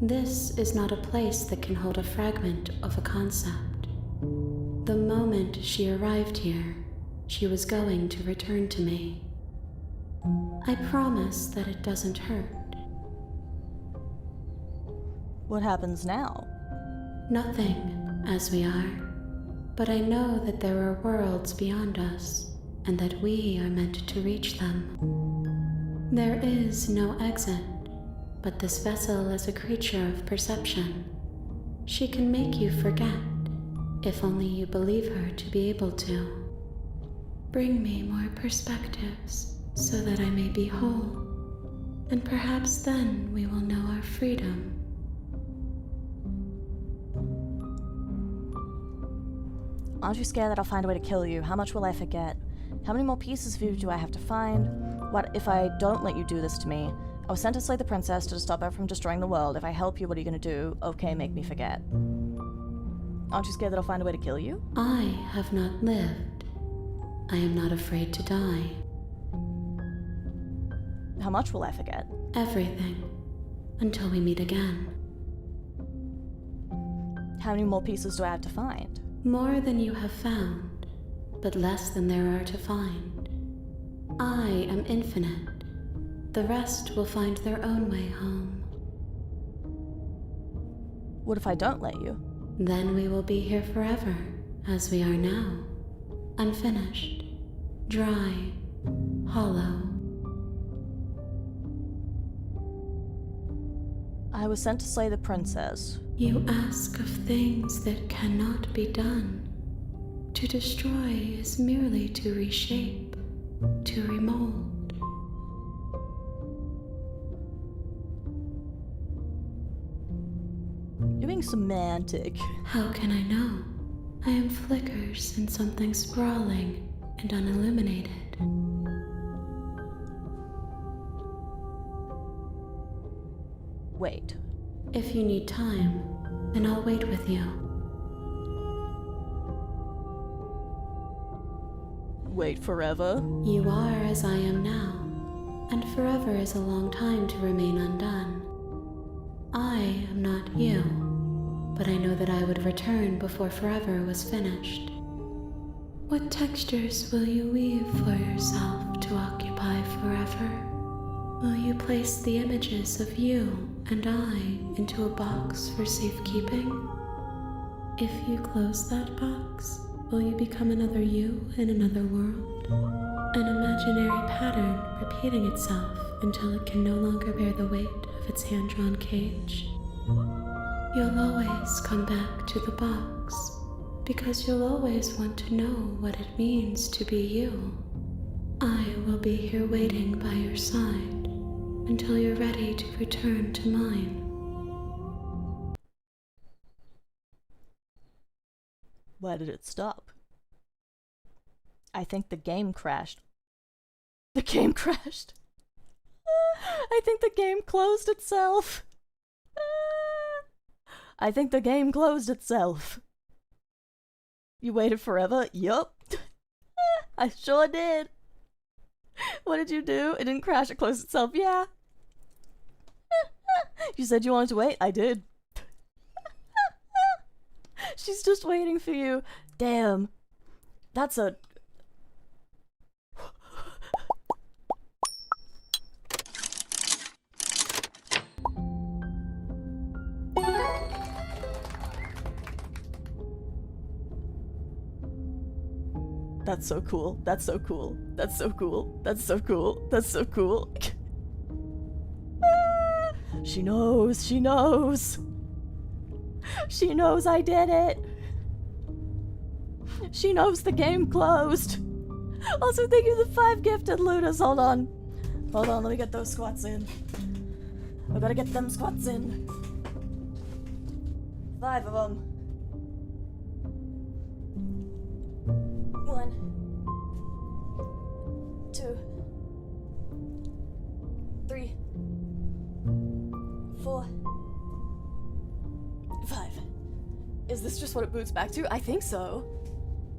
This is not a place that can hold a fragment of a concept. The moment she arrived here, she was going to return to me. I promise that it doesn't hurt. What happens now? Nothing, as we are. But I know that there are worlds beyond us, and that we are meant to reach them. There is no exit, but this vessel is a creature of perception. She can make you forget, if only you believe her to be able to. Bring me more perspectives, so that I may be whole, and perhaps then we will know our freedom. Aren't you scared that I'll find a way to kill you? How much will I forget? How many more pieces of you do I have to find? What if I don't let you do this to me? I was sent to slay the princess to stop her from destroying the world. If I help you, what are you gonna do? Okay, make me forget. Aren't you scared that I'll find a way to kill you? I have not lived. I am not afraid to die. How much will I forget? Everything. Until we meet again. How many more pieces do I have to find? More than you have found, but less than there are to find. I am infinite. The rest will find their own way home. What if I don't let you? Then we will be here forever, as we are now. Unfinished, dry, hollow. I was sent to slay the princess. You ask of things that cannot be done. To destroy is merely to reshape, to remold. You're being semantic. How can I know? I am flickers in something sprawling and unilluminated. Wait. If you need time, then I'll wait with you. Wait forever? You are as I am now, and forever is a long time to remain undone. I am not you, but I know that I would return before forever was finished. What textures will you weave for yourself to occupy forever? Will you place the images of you and I into a box for safekeeping? If you close that box, will you become another you in another world? An imaginary pattern repeating itself until it can no longer bear the weight of its hand-drawn cage? You'll always come back to the box, because you'll always want to know what it means to be you. I will be here waiting by your side until you're ready to return to mine. Why did it stop? I think the game crashed. The game crashed. I think the game closed itself. I think the game closed itself. You waited forever? Yup. I sure did. What did you do? It didn't crash, it closed itself. Yeah. You said you wanted to wait? I did. She's just waiting for you. Damn. That's a... That's so cool. That's so cool. That's so cool. That's so cool. That's so cool. She knows. She knows. She knows I did it. She knows the game closed. Also, thank you for the 5 gifted looters. Hold on. Hold on, let me get those squats in. I gotta get them squats in. 5 of them. 1, 2, 3, 4, 5. Is this just what it boots back to? I think so.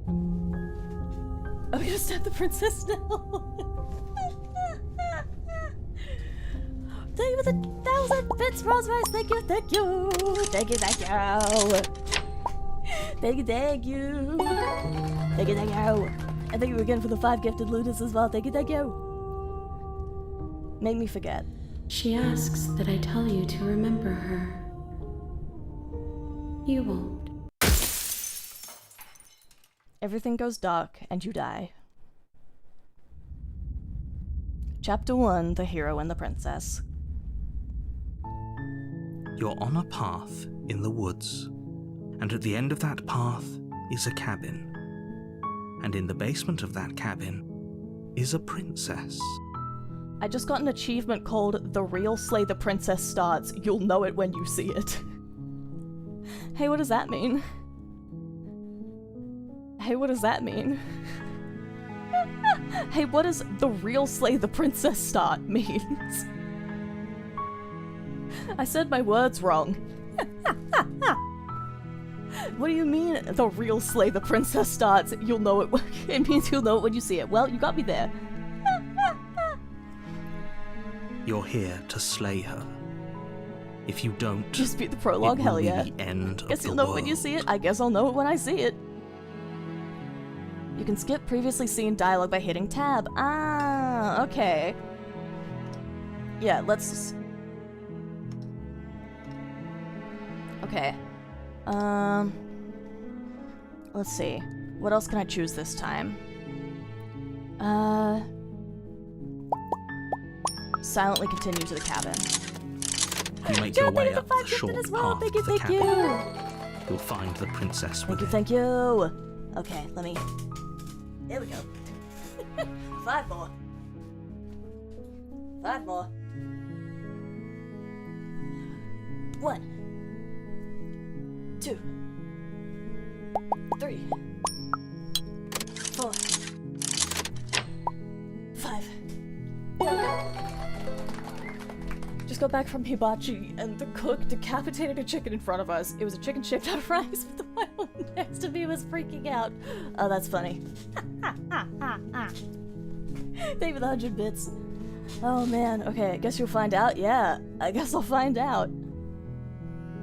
I'm gonna stab the princess now. Thank you for the 1,000 bits, Rosemary's. Thank you, thank you. Thank you, thank you. Thank you, thank you. Thank you, thank you. And thank you again for the 5 gifted looters as well. Thank you, thank you. Make me forget. She asks that I tell you to remember her. You won't. Everything goes dark and you die. Chapter 1, The Hero and the Princess. You're on a path in the woods, and at the end of that path is a cabin. And in the basement of that cabin is a princess. I just got an achievement called The Real Slay the Princess Starts. You'll know it when you see it. Hey, what does that mean? Hey, what does that mean? Hey, what does The Real Slay the Princess Start means? I said my words wrong. What do you mean, The Real Slay the Princess Starts? You'll know it. It means you'll know it when you see it. Well, you got me there. You're here to slay her. If you don't, Just beat the prologue, it hell will yeah. be the end Guess of you'll the know it when you world. see it. I guess I'll know it when I see it. You can skip previously seen dialogue by hitting tab. Ah, okay. Yeah, let's... Okay. Let's see. What else can I choose this time? Silently continue to the cabin. You make your way Thank you up for the 5 short gifted as well. path Thank you, to the thank cabin. you. You'll find the princess Thank within. you, thank you. Okay, let me... There we go. 5 more. 5 more. 1, 2, 3, 4, 5. Just got back from hibachi, and the cook decapitated a chicken in front of us. It was a chicken shaped out of rice, but the one next to me was freaking out. Oh, that's funny. Thank you for the 100 bits. Oh man, okay, I guess you'll find out. Yeah, I guess I'll find out.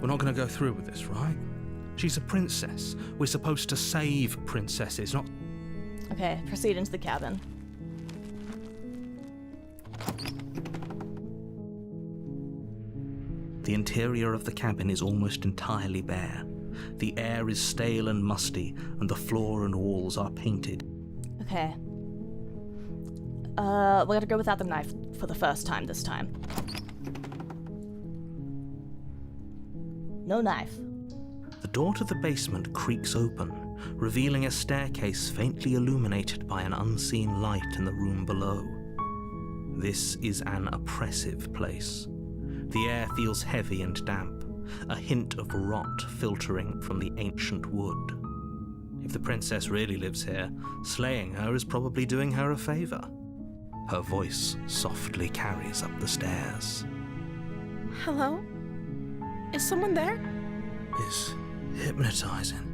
We're not going to go through with this, right? She's a princess. We're supposed to save princesses, not... Okay, proceed into the cabin. The interior of the cabin is almost entirely bare. The air is stale and musty, and the floor and walls are painted. Okay. We're gonna go without the knife for the first time this time. No knife. The door to the basement creaks open, revealing a staircase faintly illuminated by an unseen light in the room below. This is an oppressive place. The air feels heavy and damp, a hint of rot filtering from the ancient wood. If the princess really lives here, slaying her is probably doing her a favor. Her voice softly carries up the stairs. Hello? Is someone there? It's hypnotizing.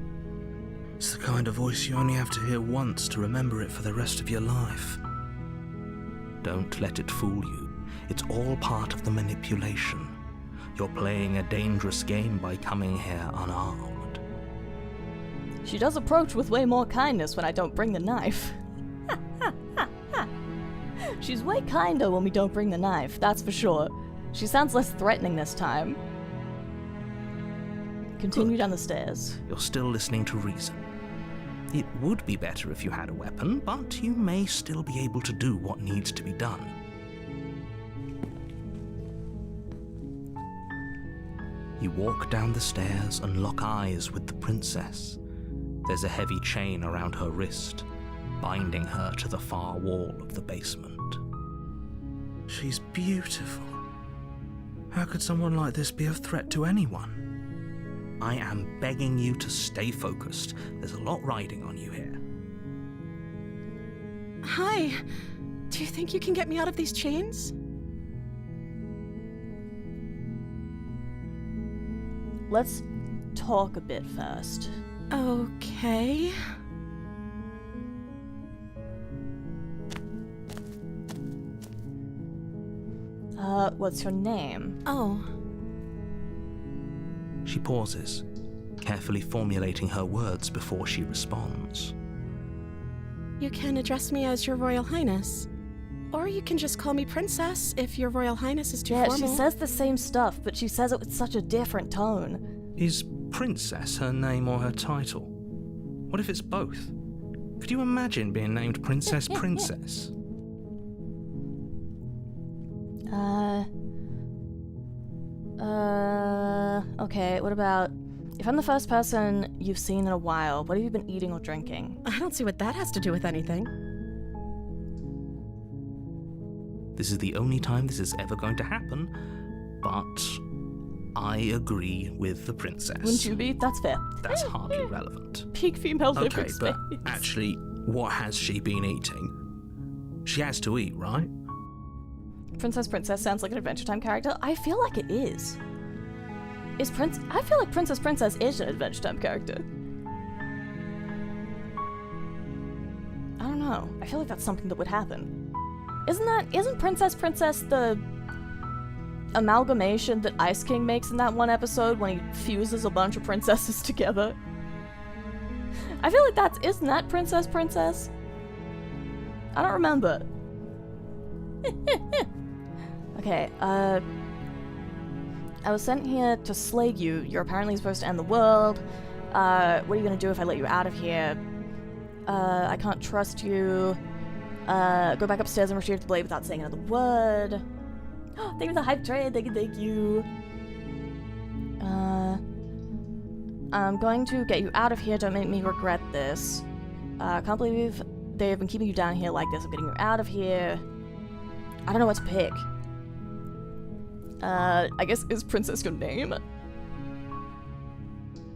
It's the kind of voice you only have to hear once to remember it for the rest of your life. Don't let it fool you. It's all part of the manipulation. You're playing a dangerous game by coming here unarmed. She does approach with way more kindness when I don't bring the knife. She's way kinder when we don't bring the knife, that's for sure. She sounds less threatening this time. Continue down the stairs. You're still listening to reason. It would be better if you had a weapon, but you may still be able to do what needs to be done. You walk down the stairs and lock eyes with the princess. There's a heavy chain around her wrist, binding her to the far wall of the basement. She's beautiful. How could someone like this be a threat to anyone? I am begging you to stay focused. There's a lot riding on you here. Hi. Do you think you can get me out of these chains? Let's talk a bit first. Okay. What's your name? Oh. She pauses, carefully formulating her words before she responds. You can address me as Your Royal Highness. Or you can just call me Princess if Your Royal Highness is too formal. Yeah, she says the same stuff, but she says it with such a different tone. Is Princess her name or her title? What if it's both? Could you imagine being named Princess Princess? Okay, what about... If I'm the first person you've seen in a while, what have you been eating or drinking? I don't see what that has to do with anything. This is the only time this is ever going to happen, but I agree with the princess. Wouldn't you be? That's fair. That's hardly relevant. Peak female Okay, living but space. actually, what has she been eating? She has to eat, right? Princess sounds like an Adventure Time character. I feel like it is. I feel like Princess is an Adventure Time character. I don't know. I feel like that's something that would happen. Isn't Princess the amalgamation that Ice King makes in that one episode when he fuses a bunch of princesses together? I feel like isn't that Princess? I don't remember. Okay, I was sent here to slay you. You're apparently supposed to end the world. What are you gonna do if I let you out of here? I can't trust you. Go back upstairs and retrieve the blade without saying another word. Thank you for the hype train. Thank you. I'm going to get you out of here. Don't make me regret this. Can't believe they've been keeping you down here like this. I'm getting you out of here. I don't know what to pick. I guess, is Princess your name?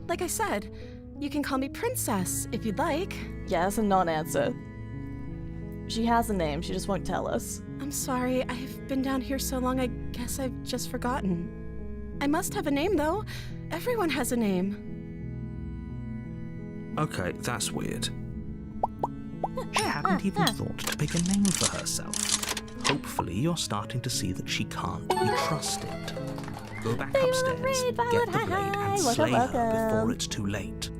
Like I said, you can call me Princess if you'd like. Yeah, that's a non-answer. She has a name, she just won't tell us. I'm sorry, I've been down here so long I guess I've just forgotten. I must have a name though. Everyone has a name. Okay, that's weird. She hadn't even thought to pick a name for herself. Hopefully you're starting to see that she can't be trusted. Go back upstairs, get the blade, and slay her before it's too late.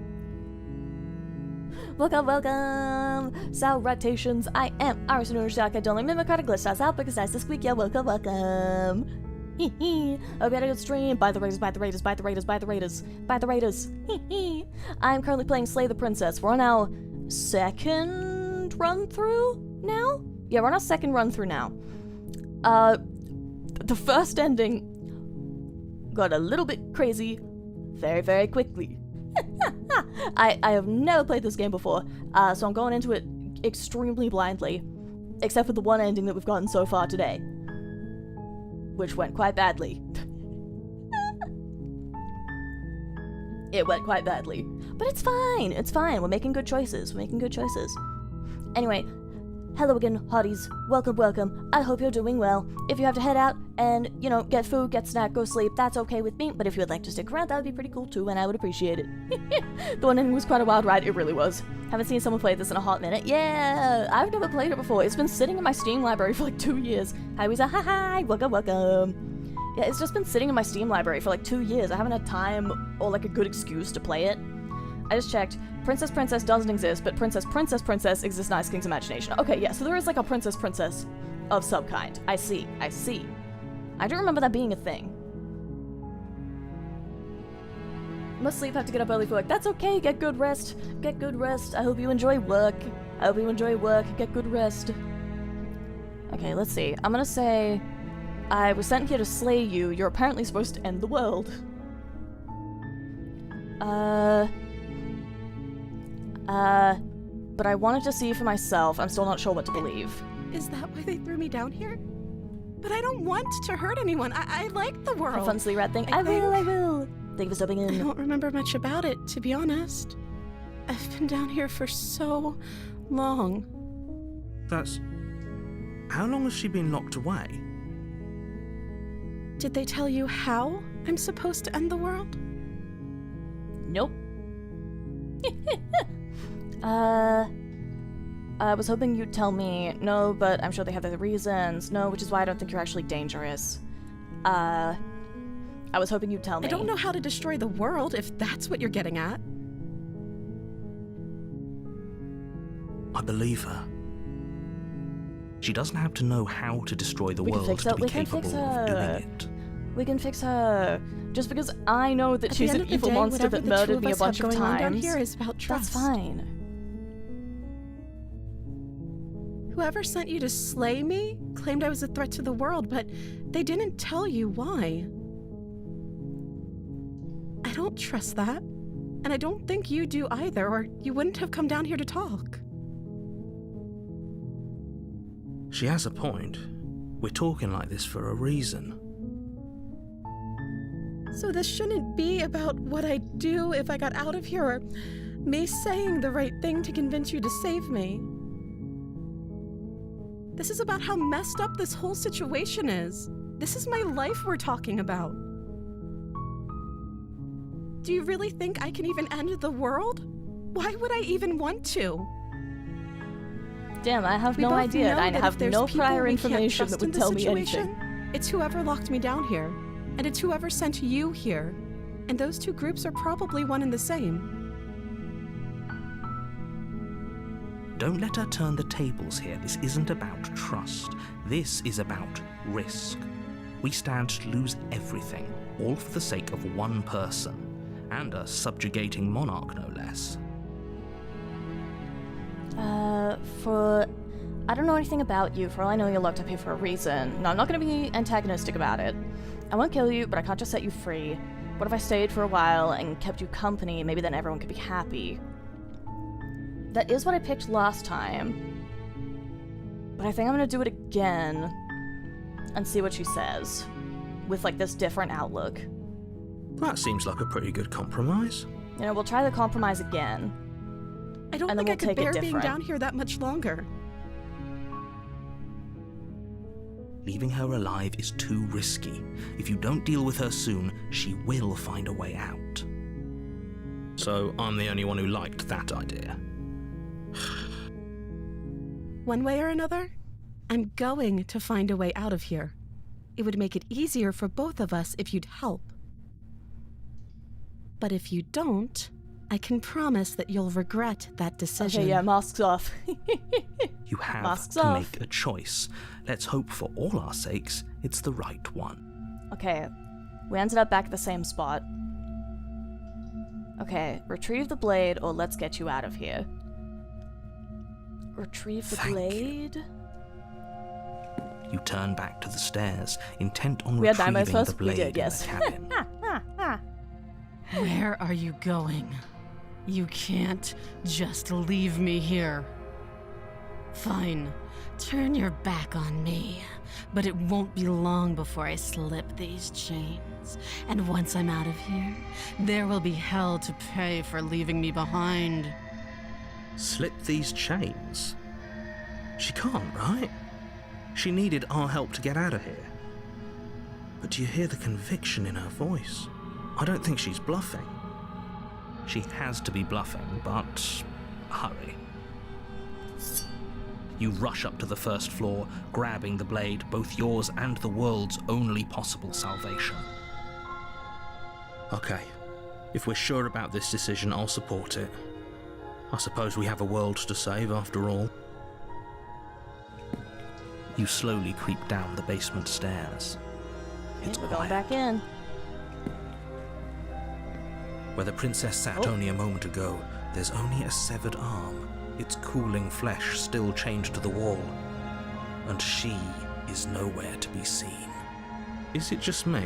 Welcome! Salutations, I am Arisa, Noonish, I don't like mimic GlitchStars out because that's the squeak, yeah, welcome! Hope you had a good stream. Buy the raiders, buy the raiders, buy the raiders, buy the raiders, buy the raiders. I'm currently playing Slay the Princess. We're on our second run through now? Yeah, we're on our second run through now. The first ending got a little bit crazy very, very quickly. I have never played this game before, so I'm going into it extremely blindly, except for the one ending that we've gotten so far today, which went quite badly. It went quite badly. But it's fine, it's fine. We're making good choices. We're making good choices. Anyway, hello again, hotties. Welcome, welcome. I hope you're doing well. If you have to head out and, you know, get food, get snack, go sleep, that's okay with me. But if you would like to stick around, that would be pretty cool too, and I would appreciate it. The one ending was quite a wild ride. It really was. Haven't seen someone play this in a hot minute. Yeah, I've never played it before. It's been sitting in my Steam library for like 2 years. Hi, Arisa. Hi, welcome, welcome. Yeah, it's just been sitting in my Steam library for like 2 years. I haven't had time or like a good excuse to play it. I just checked. Princess doesn't exist, but Princess exists in Ice King's imagination. Okay, yeah, so there is like a Princess of some kind. I see. I don't remember that being a thing. Must sleep, have to get up early for work. That's okay, get good rest. Get good rest. I hope you enjoy work. Get good rest. Okay, let's see. I'm gonna say, I was sent here to slay you. You're apparently supposed to end the world. But I wanted to see for myself. I'm still not sure what to believe. Is that why they threw me down here? But I don't want to hurt anyone. I like the world. The fun silly rat thing. I will. Thank you for stopping in. I don't remember much about it, to be honest. I've been down here for so long. That's... How long has she been locked away? Did they tell you how I'm supposed to end the world? Nope. I was hoping you'd tell me. No, but I'm sure they have their reasons. No, which is why I don't think you're actually dangerous. I was hoping you'd tell me. I don't know how to destroy the world, if that's what you're getting at. I believe her. She doesn't have to know how to destroy the world to be capable of doing it. We can fix her. Just because I know that she's an evil monster that murdered me a bunch of times. Down here is about trust. That's fine. Whoever sent you to slay me claimed I was a threat to the world, but they didn't tell you why. I don't trust that. And I don't think you do either, or you wouldn't have come down here to talk. She has a point. We're talking like this for a reason. So this shouldn't be about what I'd do if I got out of here, or me saying the right thing to convince you to save me. This is about how messed up this whole situation is. This is my life we're talking about. Do you really think I can even end the world? Why would I even want to? Damn, I have no idea. I have no prior information that would tell me anything. It's whoever locked me down here. And it's whoever sent you here. And those two groups are probably one and the same. Don't let her turn the tables here. This isn't about trust. This is about risk. We stand to lose everything, all for the sake of one person, and a subjugating monarch, no less. I don't know anything about you. For all I know, you're locked up here for a reason. No, I'm not going to be antagonistic about it. I won't kill you, but I can't just set you free. What if I stayed for a while and kept you company? Maybe then everyone could be happy. That is what I picked last time. But I think I'm going to do it again and see what she says. With, like, this different outlook. That seems like a pretty good compromise. You know, we'll try the compromise again. I don't think I could bear being down here that much longer. Leaving her alive is too risky. If you don't deal with her soon, she will find a way out. So I'm the only one who liked that idea. One way or another, I'm going to find a way out of here. It would make it easier for both of us if you'd help. But if you don't, I can promise that you'll regret that decision. Okay, yeah, masks off. You have masks to off. make a choice. Let's hope for all our sakes it's the right one. Okay, we ended up back at the same spot. Okay, retrieve the blade or let's get you out of here. Retrieve the blade? You turn back to the stairs, intent on We had retrieving dynamite first? the blade We did, yes. in the cabin. Where are you going? You can't just leave me here. Fine, turn your back on me, but it won't be long before I slip these chains. And once I'm out of here, there will be hell to pay for leaving me behind. Slip these chains? She can't, right? She needed our help to get out of here. But do you hear the conviction in her voice? I don't think she's bluffing. She has to be bluffing, but hurry. You rush up to the first floor, grabbing the blade, both yours and the world's only possible salvation. Okay, if we're sure about this decision, I'll support it. I suppose we have a world to save after all. You slowly creep down the basement stairs. It's We're going quiet. back in. Where the princess sat only a moment ago, there's only a severed arm, its cooling flesh still chained to the wall. And she is nowhere to be seen. Is it just me?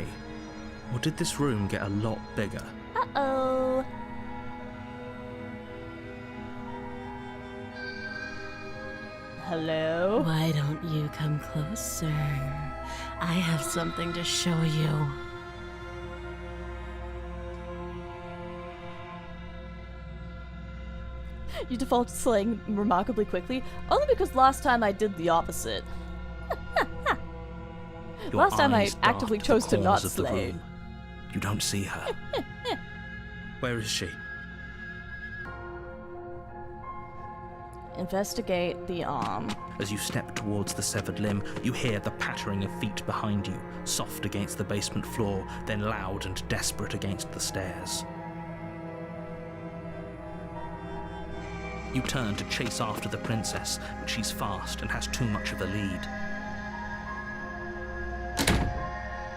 Or did this room get a lot bigger? Uh-oh. Hello? Why don't you come closer? I have something to show you. You default to slaying remarkably quickly, only because last time I did the opposite. Your Last time I eyes actively dart chose the to not corners of the slay. room. You don't see her. Where is she? Investigate the arm. As you step towards the severed limb, you hear the pattering of feet behind you, soft against the basement floor, then loud and desperate against the stairs. You turn to chase after the princess, but she's fast and has too much of a lead.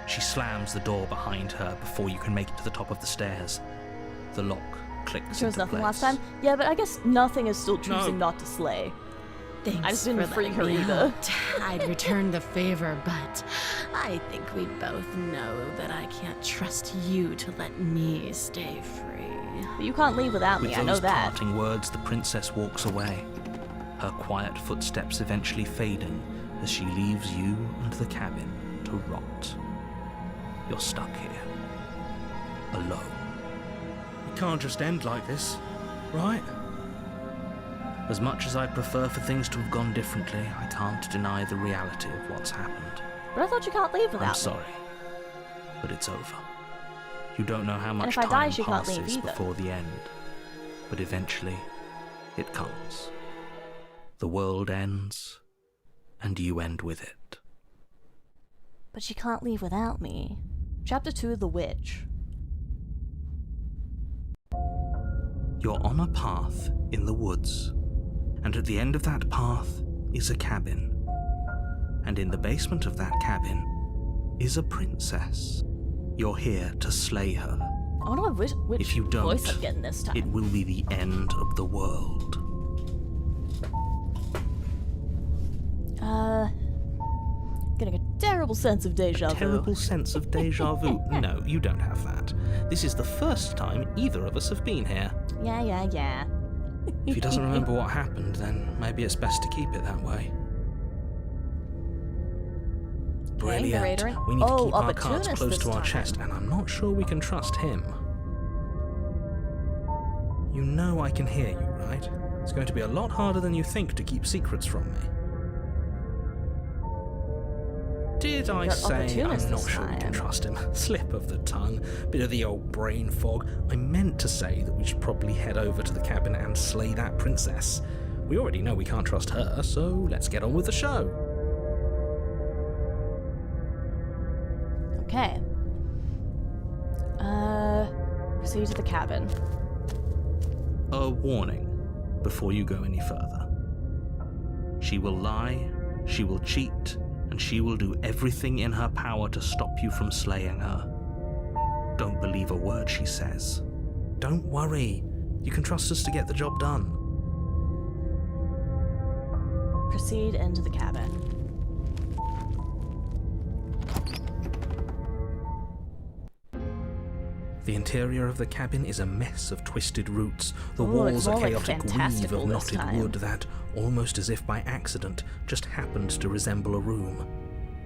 She slams the door behind her before you can make it to the top of the stairs. The lock clicks There was into nothing place. last time? Yeah, but I guess nothing is still choosing not to slay. Thanks I just didn't for freak letting her me either. out. I'd return the favor, but I think we both know that I can't trust you to let me stay free. But you can't leave without me, With I know those that. parting words, the princess walks away, her quiet footsteps eventually fading as she leaves you and the cabin to rot. You're stuck here, alone. It can't just end like this, right? As much as I'd prefer for things to have gone differently, I can't deny the reality of what's happened. But I thought you can't leave without I'm me. sorry, but it's over. You don't know how much if I time die, she can't passes leave either. before the end, but eventually it comes. The world ends, and you end with it. But she can't leave without me. Chapter 2, The Witch. You're on a path in the woods, and at the end of that path is a cabin. And in the basement of that cabin is a princess. You're here to slay her. I wonder which If you don't, voice I'm getting this time. it will be the end of the world. Getting a terrible sense of deja vu. Terrible sense of deja vu. No, you don't have that. This is the first time either of us have been here. Yeah. If he doesn't remember what happened, then maybe it's best to keep it that way. Brilliant. narrator. We need to Oh, keep our cards opportunist close this to our time. chest, and I'm not sure we can trust him. You know I can hear you, right? It's going to be a lot harder than you think to keep secrets from me. Did I Got say I'm opportunist not this sure we can time. trust him? Slip of the tongue, bit of the old brain fog. I meant to say that we should probably head over to the cabin and slay that princess. We already know we can't trust her, so let's get on with the show. Okay. Proceed to the cabin. A warning before you go any further. She will lie, she will cheat, and she will do everything in her power to stop you from slaying her. Don't believe a word she says. Don't worry, you can trust us to get the job done. Proceed into the cabin. The interior of the cabin is a mess of twisted roots. The Ooh, walls it's a more like chaotic weave fantastical of this knotted time. wood that, almost as if by accident, just happened to resemble a room.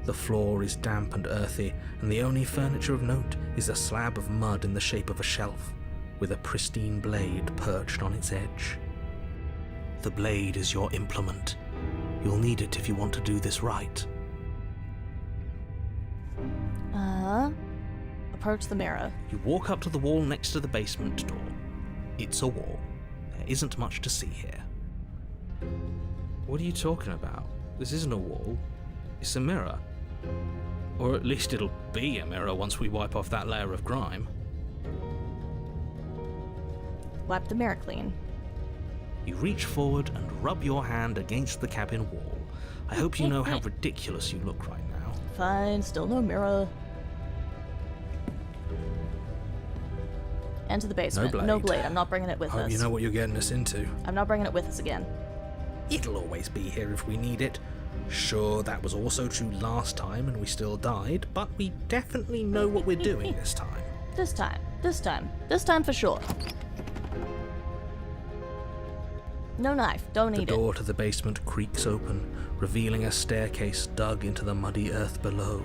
The floor is damp and earthy, and the only furniture of note is a slab of mud in the shape of a shelf, with a pristine blade perched on its edge. The blade is your implement. You'll need it if you want to do this right. Approach the mirror. You walk up to the wall next to the basement door. It's a wall. There isn't much to see here. What are you talking about? This isn't a wall. It's a mirror. Or at least it'll be a mirror once we wipe off that layer of grime. Wipe the mirror clean. You reach forward and rub your hand against the cabin wall. I hope you know how ridiculous you look right now. Fine, still no mirror. Enter the basement. No blade. I'm not bringing it with Hope us. you know what you're getting us into. I'm not bringing it with us again. It'll always be here if we need it. Sure, that was also true last time and we still died, but we definitely know what we're doing this time. This time for sure. No knife, don't The need it. door to the basement creaks open, revealing a staircase dug into the muddy earth below.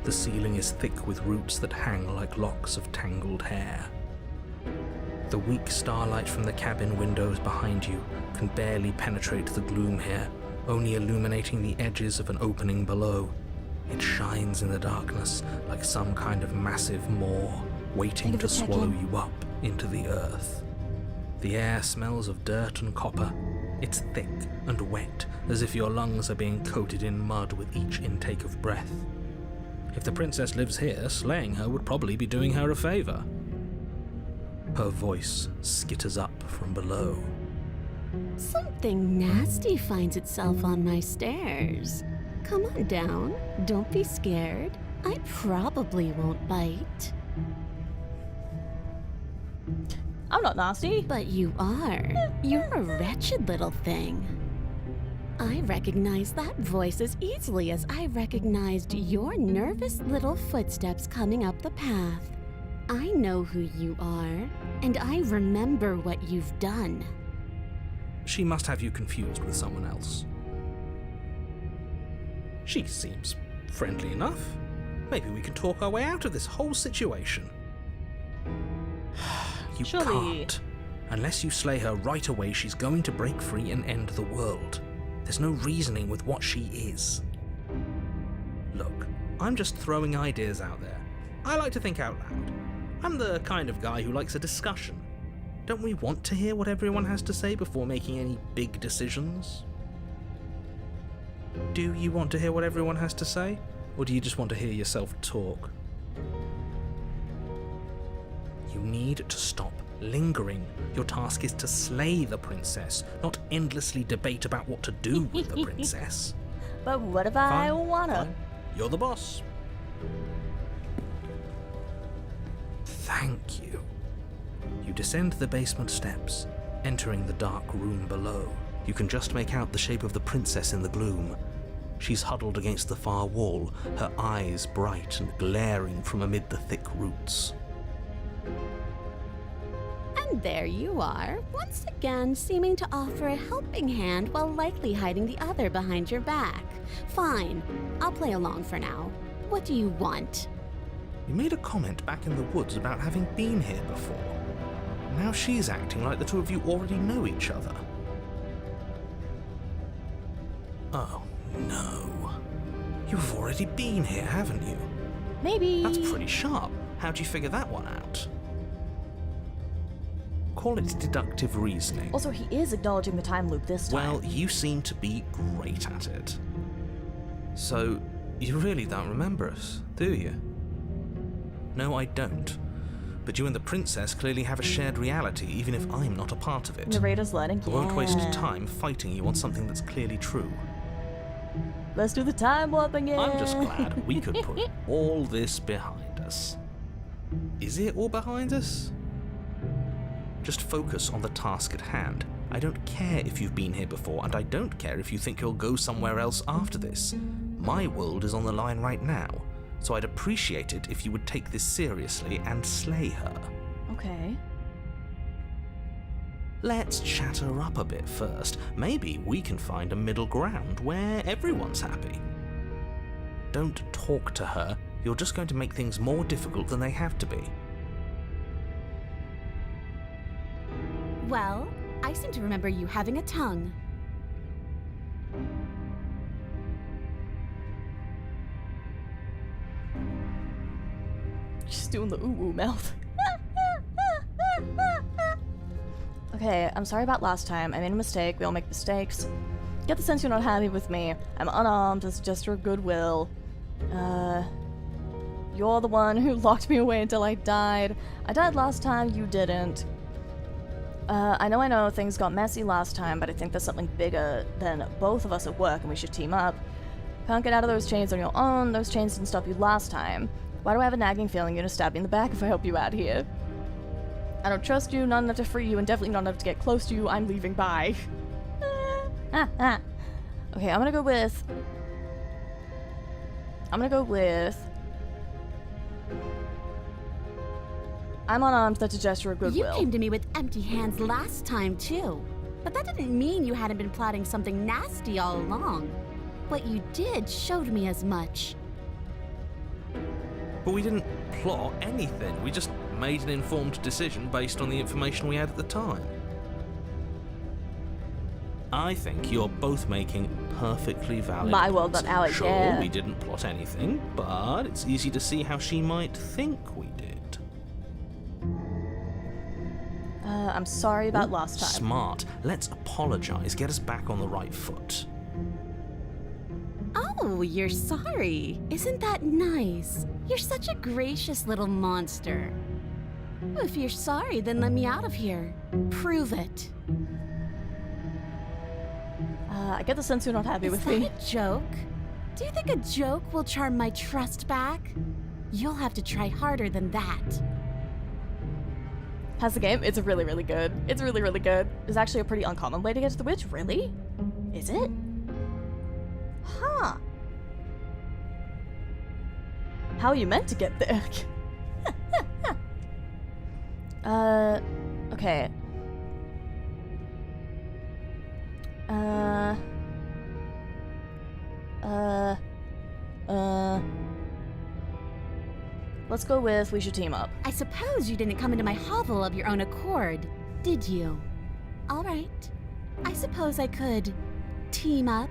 The ceiling is thick with roots that hang like locks of tangled hair. The weak starlight from the cabin windows behind you can barely penetrate the gloom here, only illuminating the edges of an opening below. It shines in the darkness like some kind of massive maw, waiting to swallow you up into the earth. The air smells of dirt and copper. It's thick and wet, as if your lungs are being coated in mud with each intake of breath. If the princess lives here, slaying her would probably be doing her a favor. Her voice skitters up from below. Something nasty finds itself on my stairs. Come on down. Don't be scared. I probably won't bite. I'm not nasty. But you are. You're a wretched little thing. I recognize that voice as easily as I recognized your nervous little footsteps coming up the path. I know who you are, and I remember what you've done. She must have you confused with someone else. She seems friendly enough. Maybe we can talk our way out of this whole situation. You Surely. can't. Unless you slay her right away, she's going to break free and end the world. There's no reasoning with what she is. Look, I'm just throwing ideas out there. I like to think out loud. I'm the kind of guy who likes a discussion. Don't we want to hear what everyone has to say before making any big decisions? Do you want to hear what everyone has to say? Or do you just want to hear yourself talk? You need to stop lingering. Your task is to slay the princess, not endlessly debate about what to do with the princess. But what if I Fine, wanna? fine. You're the boss. Thank you. You descend the basement steps, entering the dark room below. You can just make out the shape of the princess in the gloom. She's huddled against the far wall, her eyes bright and glaring from amid the thick roots. And there you are, once again seeming to offer a helping hand while likely hiding the other behind your back. Fine, I'll play along for now. What do you want? You made a comment back in the woods about having been here before. Now she's acting like the two of you already know each other. Oh, no. You've already been here, haven't you? Maybe. That's pretty sharp. How'd you figure that one out? Call it deductive reasoning. Also, he is acknowledging the time loop this time. Well, you seem to be great at it. So, you really don't remember us, do you? No, I don't. But you and the princess clearly have a shared reality, even if I'm not a part of it. Narrator's letting I won't waste yeah. time fighting you on something that's clearly true. Let's do the time warp again. I'm just glad we could put all this behind us. Is it all behind us? Just focus on the task at hand. I don't care if you've been here before, and I don't care if you think you'll go somewhere else after this. My world is on the line right now, so I'd appreciate it if you would take this seriously and slay her. Okay. Let's chat her up a bit first. Maybe we can find a middle ground where everyone's happy. Don't talk to her. You're just going to make things more difficult than they have to be. Well, I seem to remember you having a tongue. She's doing the ooh-ooh mouth. Okay, I'm sorry about last time. I made a mistake. We all make mistakes. Get the sense you're not happy with me. I'm unarmed as a gesture of goodwill. You're the one who locked me away until I died. I died last time, you didn't. I know things got messy last time, but I think there's something bigger than both of us at work and we should team up. Can't get out of those chains on your own. Those chains didn't stop you last time. Why do I have a nagging feeling you're gonna stab me in the back if I help you out here? I don't trust you, not enough to free you, and definitely not enough to get close to you. I'm leaving, bye. Okay, I'm gonna go with... I'm unarmed, that's a gesture of goodwill. You came to me with empty hands last time, too. But that didn't mean you hadn't been plotting something nasty all along. What you did showed me as much. But we didn't plot anything. We just made an informed decision based on the information we had at the time. I think you're both making perfectly valid My world, points. not ours, Sure, yeah. we didn't plot anything, but it's easy to see how she might think we did. I'm sorry about last time. Smart. Let's apologize. Get us back on the right foot. Oh, you're sorry. Isn't that nice? You're such a gracious little monster. Well, if you're sorry, then let me out of here. Prove it. I get the sense you're not happy with Is me. that a joke? Do you think a joke will charm my trust back? You'll have to try harder than that. How's the game? It's really, really good. It's really, really good. It's actually a pretty uncommon way to get to the witch. Really? Is it? Huh. How are you meant to get there? Okay. Let's go with we should team up. I suppose you didn't come into my hovel of your own accord, did you? All right. I suppose I could team up.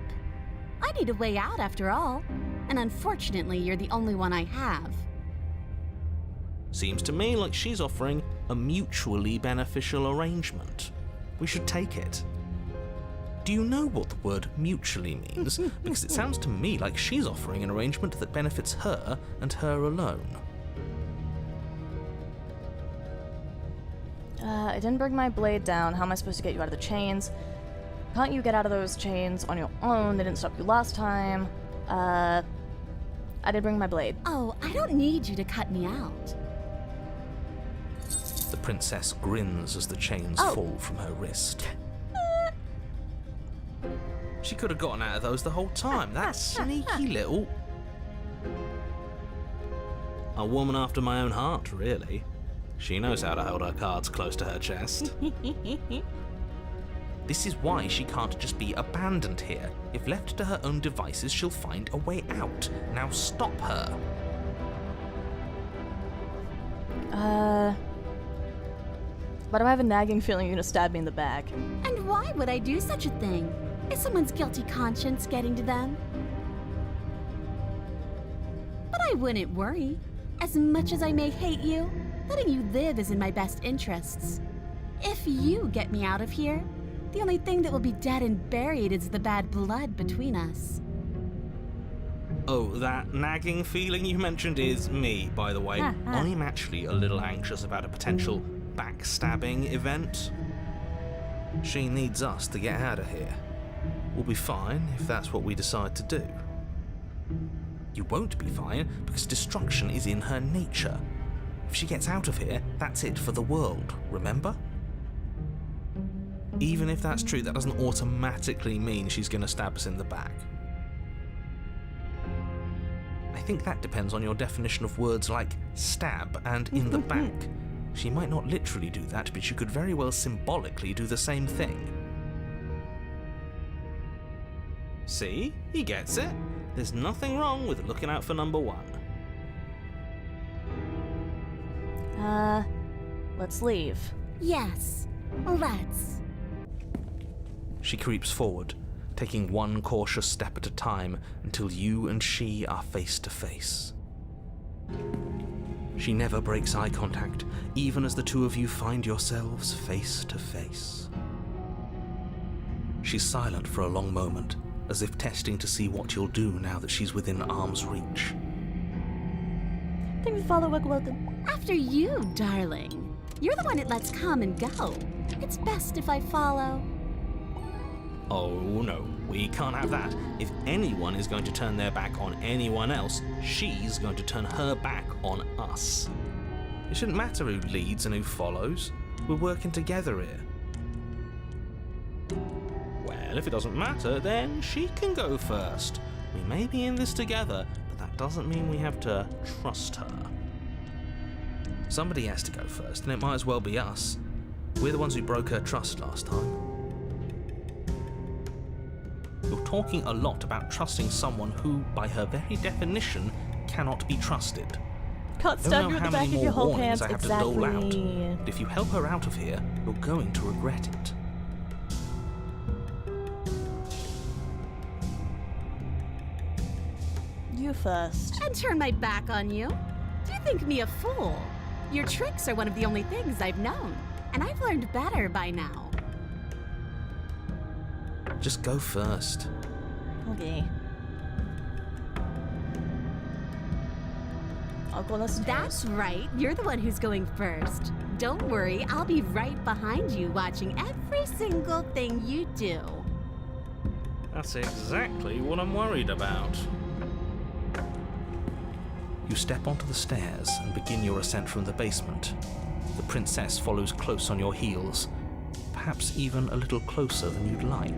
I need a way out after all, and unfortunately, you're the only one I have. Seems to me like she's offering a mutually beneficial arrangement. We should take it. Do you know what the word mutually means? Because it sounds to me like she's offering an arrangement that benefits her and her alone. I didn't bring my blade down. How am I supposed to get you out of the chains? Can't you get out of those chains on your own? They didn't stop you last time. I did bring my blade. Oh, I don't need you to cut me out. The princess grins as the chains fall from her wrist. She could have gotten out of those the whole time. That sneaky little... A woman after my own heart, really. She knows how to hold her cards close to her chest. This is why she can't just be abandoned here. If left to her own devices, she'll find a way out. Now stop her. Why do I have a nagging feeling you're gonna stab me in the back? And why would I do such a thing? Is someone's guilty conscience getting to them? But I wouldn't worry. As much as I may hate you, letting you live is in my best interests. If you get me out of here, the only thing that will be dead and buried is the bad blood between us. Oh, that nagging feeling you mentioned is me, by the way. I'm actually a little anxious about a potential backstabbing event. She needs us to get out of here. We'll be fine if that's what we decide to do. You won't be fine because destruction is in her nature. If she gets out of here, that's it for the world, remember? Even if that's true, that doesn't automatically mean she's going to stab us in the back. I think that depends on your definition of words like stab and in the back. She might not literally do that, but she could very well symbolically do the same thing. See? He gets it. There's nothing wrong with looking out for number one. Let's leave. Yes, let's. She creeps forward, taking one cautious step at a time until you and she are face to face. She never breaks eye contact, even as the two of you find yourselves face to face. She's silent for a long moment, as if testing to see what you'll do now that she's within arm's reach. Thank you for following, welcome. After you, darling. You're the one that lets come and go. It's best if I follow. Oh no, we can't have that. If anyone is going to turn their back on anyone else, she's going to turn her back on us. It shouldn't matter who leads and who follows. We're working together here. Well, if it doesn't matter, then she can go first. We may be in this together, but that doesn't mean we have to trust her. Somebody has to go first, and it might as well be us. We're the ones who broke her trust last time. You're talking a lot about trusting someone who, by her very definition, cannot be trusted. Can't I stab don't you know in how the back many of more your whole warnings pants. I have to dole out. But if you help her out of here, you're going to regret it. You first. And turn my back on you? Do you think me a fool? Your tricks are one of the only things I've known, and I've learned better by now. Just go first. Okay. I'll go listen. That's right, you're the one who's going first. Don't worry, I'll be right behind you watching every single thing you do. That's exactly what I'm worried about. You step onto the stairs and begin your ascent from the basement. The princess follows close on your heels, perhaps even a little closer than you'd like.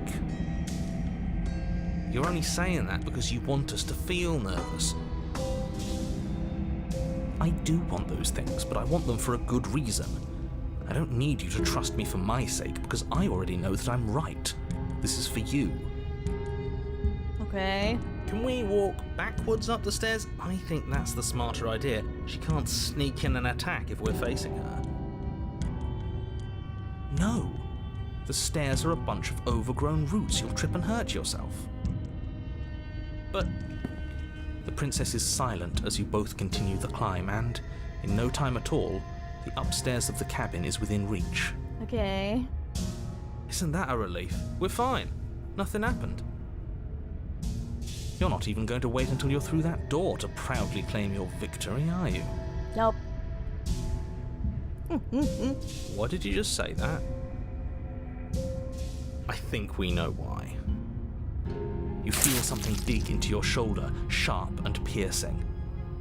You're only saying that because you want us to feel nervous. I do want those things, but I want them for a good reason. I don't need you to trust me for my sake, because I already know that I'm right. This is for you. Okay. Can we walk backwards up the stairs? I think that's the smarter idea. She can't sneak in and attack if we're facing her. No. The stairs are a bunch of overgrown roots. You'll trip and hurt yourself. But the princess is silent as you both continue the climb, and in no time at all, the upstairs of the cabin is within reach. Okay. Isn't that a relief? We're fine. Nothing happened. You're not even going to wait until you're through that door to proudly claim your victory, are you? Nope. Why did you just say that? I think we know why. You feel something dig into your shoulder, sharp and piercing.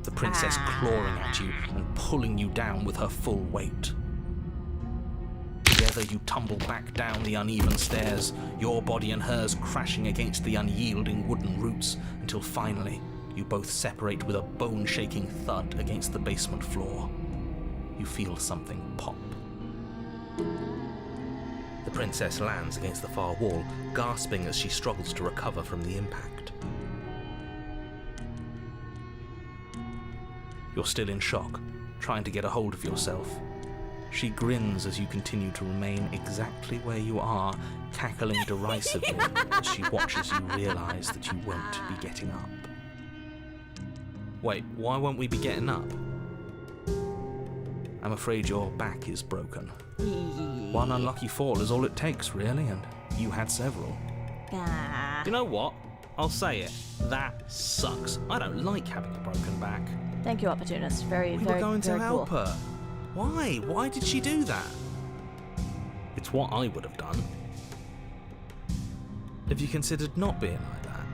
The princess clawing at you and pulling you down with her full weight. Together you tumble back down the uneven stairs, your body and hers crashing against the unyielding wooden roots, until finally you both separate with a bone-shaking thud against the basement floor. You feel something pop. The princess lands against the far wall, gasping as she struggles to recover from the impact. You're still in shock, trying to get a hold of yourself. She grins as you continue to remain exactly where you are, cackling derisively as she watches you realise that you won't be getting up. Wait, why won't we be getting up? I'm afraid your back is broken. One unlucky fall is all it takes, really, and you had several. You know what? I'll say it. That sucks. I don't like having a broken back. Thank you, Opportunist. Very, We very, were going to very help cool. her. Why? Why did she do that? It's what I would have done. Have you considered not being like that?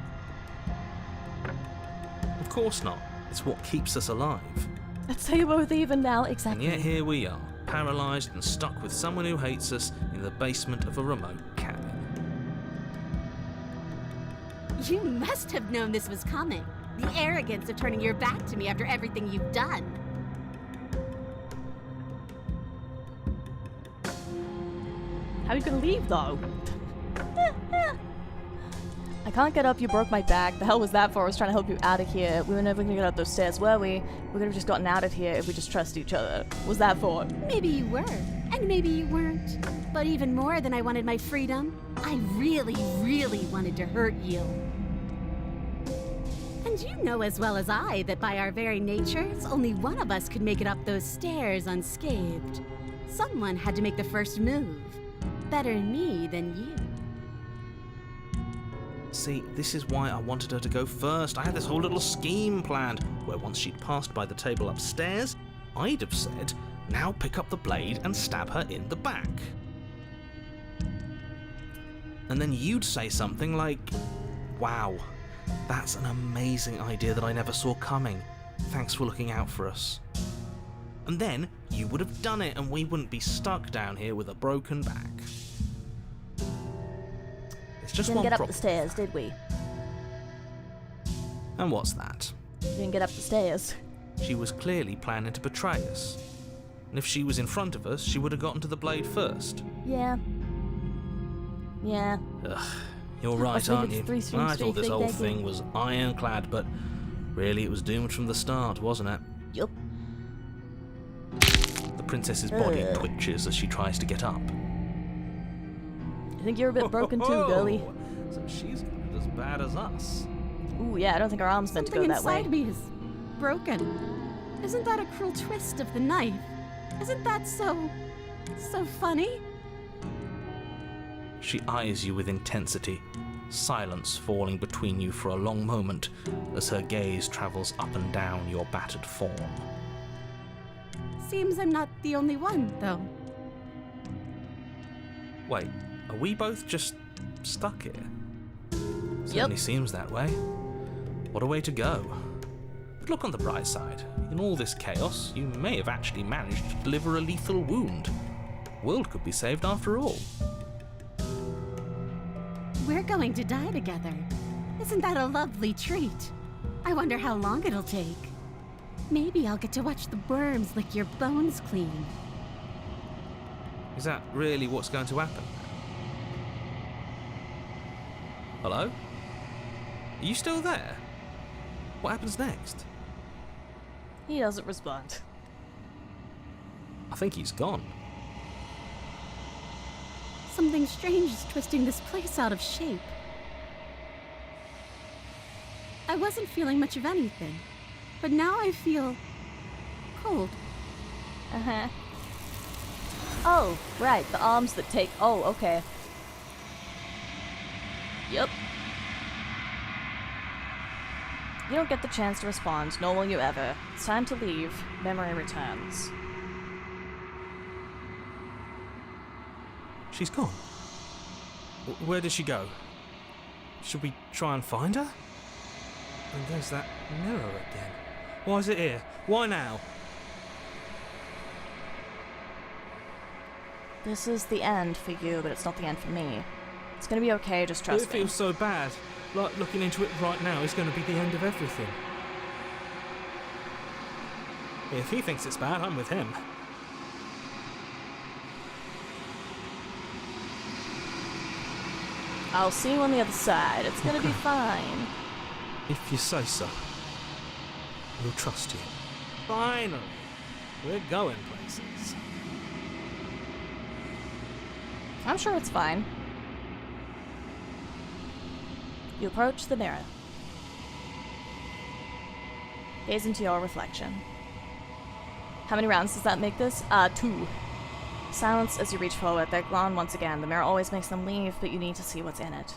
course not. It's what keeps us alive. Let's say we're both even now, And exactly. yet here we are, paralysed and stuck with someone who hates us in the basement of a remote cabin. You must have known this was coming. The arrogance of turning your back to me after everything you've done. How are you gonna leave, though? I can't get up, you broke my back. The hell was that for? I was trying to help you out of here. We were never gonna get up those stairs, were we? We could have just gotten out of here if we just trust each other. What was that for? Maybe you were, and maybe you weren't. But even more than I wanted my freedom, I really, really wanted to hurt you. And you know as well as I that by our very natures, only one of us could make it up those stairs unscathed. Someone had to make the first move. Better me than you. See, this is why I wanted her to go first. I had this whole little scheme planned, where once she'd passed by the table upstairs, I'd have said, now pick up the blade and stab her in the back. And then you'd say something like, wow, that's an amazing idea that I never saw coming. Thanks for looking out for us. And then you would have done it and we wouldn't be stuck down here with a broken back. It's just Didn't one get up problem. the stairs, did we? And what's that? Didn't get up the stairs. She was clearly planning to betray us. And if she was in front of us, she would have gotten to the blade first. Yeah. Yeah. Ugh, you're right, think aren't it's you? 3 strings I thought this straight whole decking. thing was ironclad, but really it was doomed from the start, wasn't it? Yup. The princess's body Ugh. twitches as she tries to get up. I think you're a bit broken too, girly. So she's got it as bad as us. Ooh, yeah, I don't think our arm's meant to go Something that way. inside me is broken. Isn't that a cruel twist of the knife? Isn't that so funny? She eyes you with intensity, silence falling between you for a long moment as her gaze travels up and down your battered form. Seems I'm not the only one, though. Wait, are we both just stuck here? Certainly seems that way. What a way to go. But look on the bright side. In all this chaos, you may have actually managed to deliver a lethal wound. The world could be saved after all. We're going to die together. Isn't that a lovely treat? I wonder how long it'll take. Maybe I'll get to watch the worms lick your bones clean. Is that really what's going to happen? Hello? Are you still there? What happens next? He doesn't respond. I think he's gone. Something strange is twisting this place out of shape. I wasn't feeling much of anything, but now I feel cold. Uh-huh. Oh, right, the arms that take... Oh, okay. Yep. You don't get the chance to respond, nor will you ever. It's time to leave. Memory returns. She's gone. Where did she go? Should we try and find her? And there's that mirror again. Why is it here? Why now? This is the end for you, but it's not the end for me. It's gonna be okay, just trust It me. feels so bad. Like looking into it right now is going to be the end of everything. If he thinks it's bad, I'm with him. I'll see you on the other side. It's gonna be fine. If you say so. We'll trust you. Finally! We're going places. I'm sure it's fine. You approach the mirror. Gaze into your reflection. How many rounds does that make this? 2. Silence as you reach forward. They're gone once again. The mirror always makes them leave, but you need to see what's in it.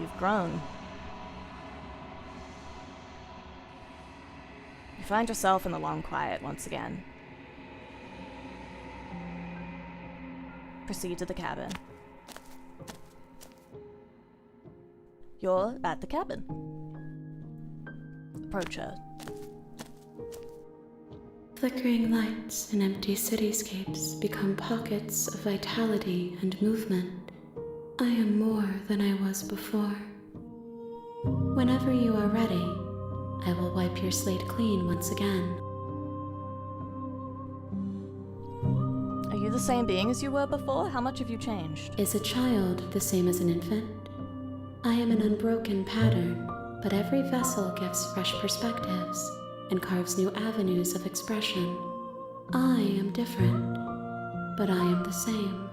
You've grown. You find yourself in the long quiet once again. Proceed to the cabin. You're at the cabin. Approach her. Flickering lights and empty cityscapes become pockets of vitality and movement. I am more than I was before. Whenever you are ready, I will wipe your slate clean once again. Are you the same being as you were before? How much have you changed? Is a child the same as an infant? I am an unbroken pattern, but every vessel gives fresh perspectives and carves new avenues of expression. I am different, but I am the same.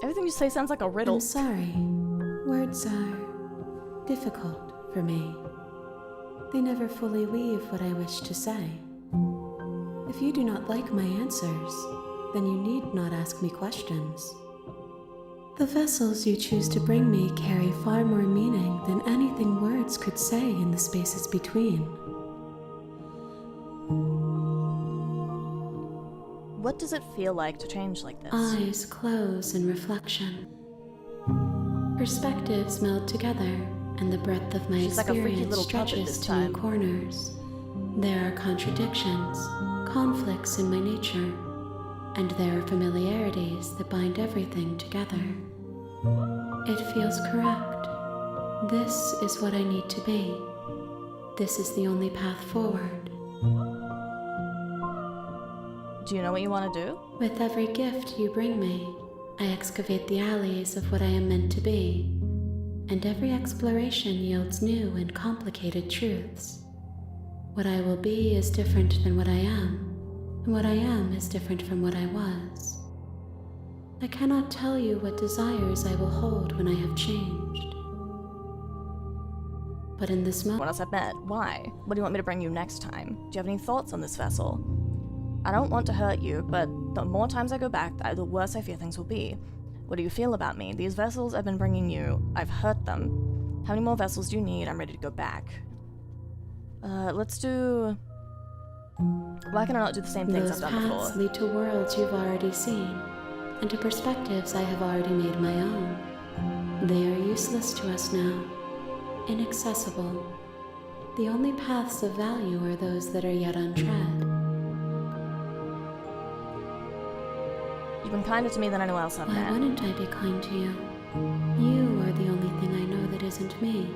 Everything you say sounds like a riddle. I'm sorry. Words are difficult for me. They never fully weave what I wish to say. If you do not like my answers, then you need not ask me questions. The vessels you choose to bring me carry far more meaning than anything words could say in the spaces between. What does it feel like to change like this? Eyes close in reflection. Perspectives meld together, and the breadth of my She's like a freaky experience little puppet stretches this to new time. corners. There are contradictions, conflicts in my nature, and there are familiarities that bind everything together. It feels correct. This is what I need to be. This is the only path forward. Do you know what you want to do? With every gift you bring me, I excavate the alleys of what I am meant to be, and every exploration yields new and complicated truths. What I will be is different than what I am, and what I am is different from what I was. I cannot tell you what desires I will hold when I have changed. But in this moment, When else I've met? Why? What do you want me to bring you next time? Do you have any thoughts on this vessel? I don't want to hurt you, but the more times I go back, the worse I fear things will be. What do you feel about me? These vessels I've been bringing you, I've hurt them. How many more vessels do you need? I'm ready to go back. Let's do... Why can I not do the same things those I've done paths before? lead to worlds you've already seen, and to perspectives I have already made my own. They are useless to us now, inaccessible. The only paths of value are those that are yet untread. You've been kinder to me than anyone else I've Why met. wouldn't I be kind to you? You are the only thing I know that isn't me.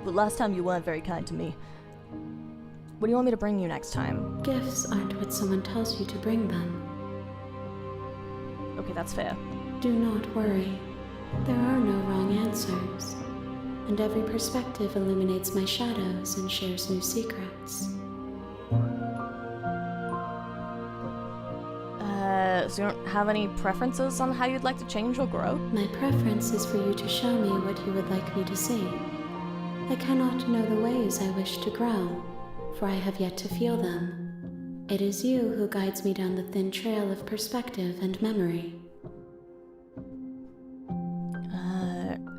But last time you weren't very kind to me. What do you want me to bring you next time? Gifts aren't what someone tells you to bring them. Okay, that's fair. Do not worry. There are no wrong answers. And every perspective illuminates my shadows and shares new secrets. So you don't have any preferences on how you'd like to change or grow? My preference is for you to show me what you would like me to see. I cannot know the ways I wish to grow, for I have yet to feel them. It is you who guides me down the thin trail of perspective and memory.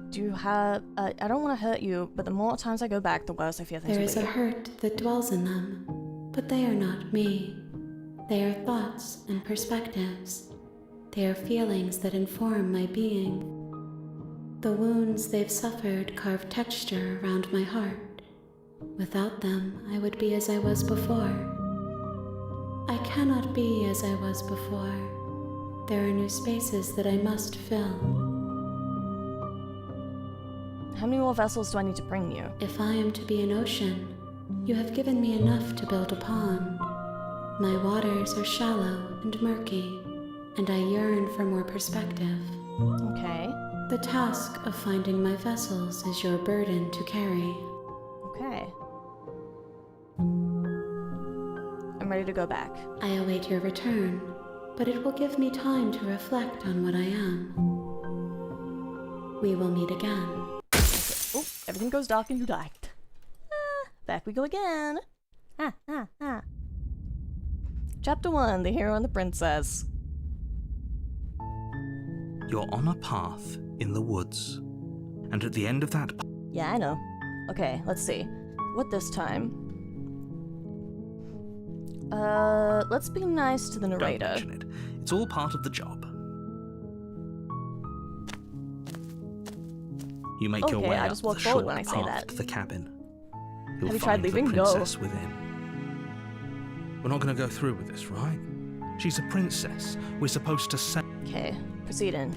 Do you have... I don't want to hurt you, but the more times I go back, the worse I fear things There will is be. a hurt that dwells in them, but they are not me. They are thoughts and perspectives. They are feelings that inform my being. The wounds they've suffered carve texture around my heart. Without them, I would be as I was before. I cannot be as I was before. There are new spaces that I must fill. How many more vessels do I need to bring you? If I am to be an ocean, you have given me enough to build upon. My waters are shallow and murky, and I yearn for more perspective. Okay. The task of finding my vessels is your burden to carry. Okay. I'm ready to go back. I await your return, but it will give me time to reflect on what I am. We will meet again. Okay. Oh, everything goes dark and you died. Back we go again. Chapter 1, The Hero and the Princess. You're on a path in the woods, and at the end of that Yeah, I know. Okay, let's see. What this time? Let's be nice to the Don't narrator. mention it. It's all part of the job. You make your Okay, way I up just the walk forward short when I say path that. to the cabin. You'll Have you tried find leaving? the No. princess within. We're not going to go through with this, right? She's a princess. We're supposed to say... Okay, proceed in.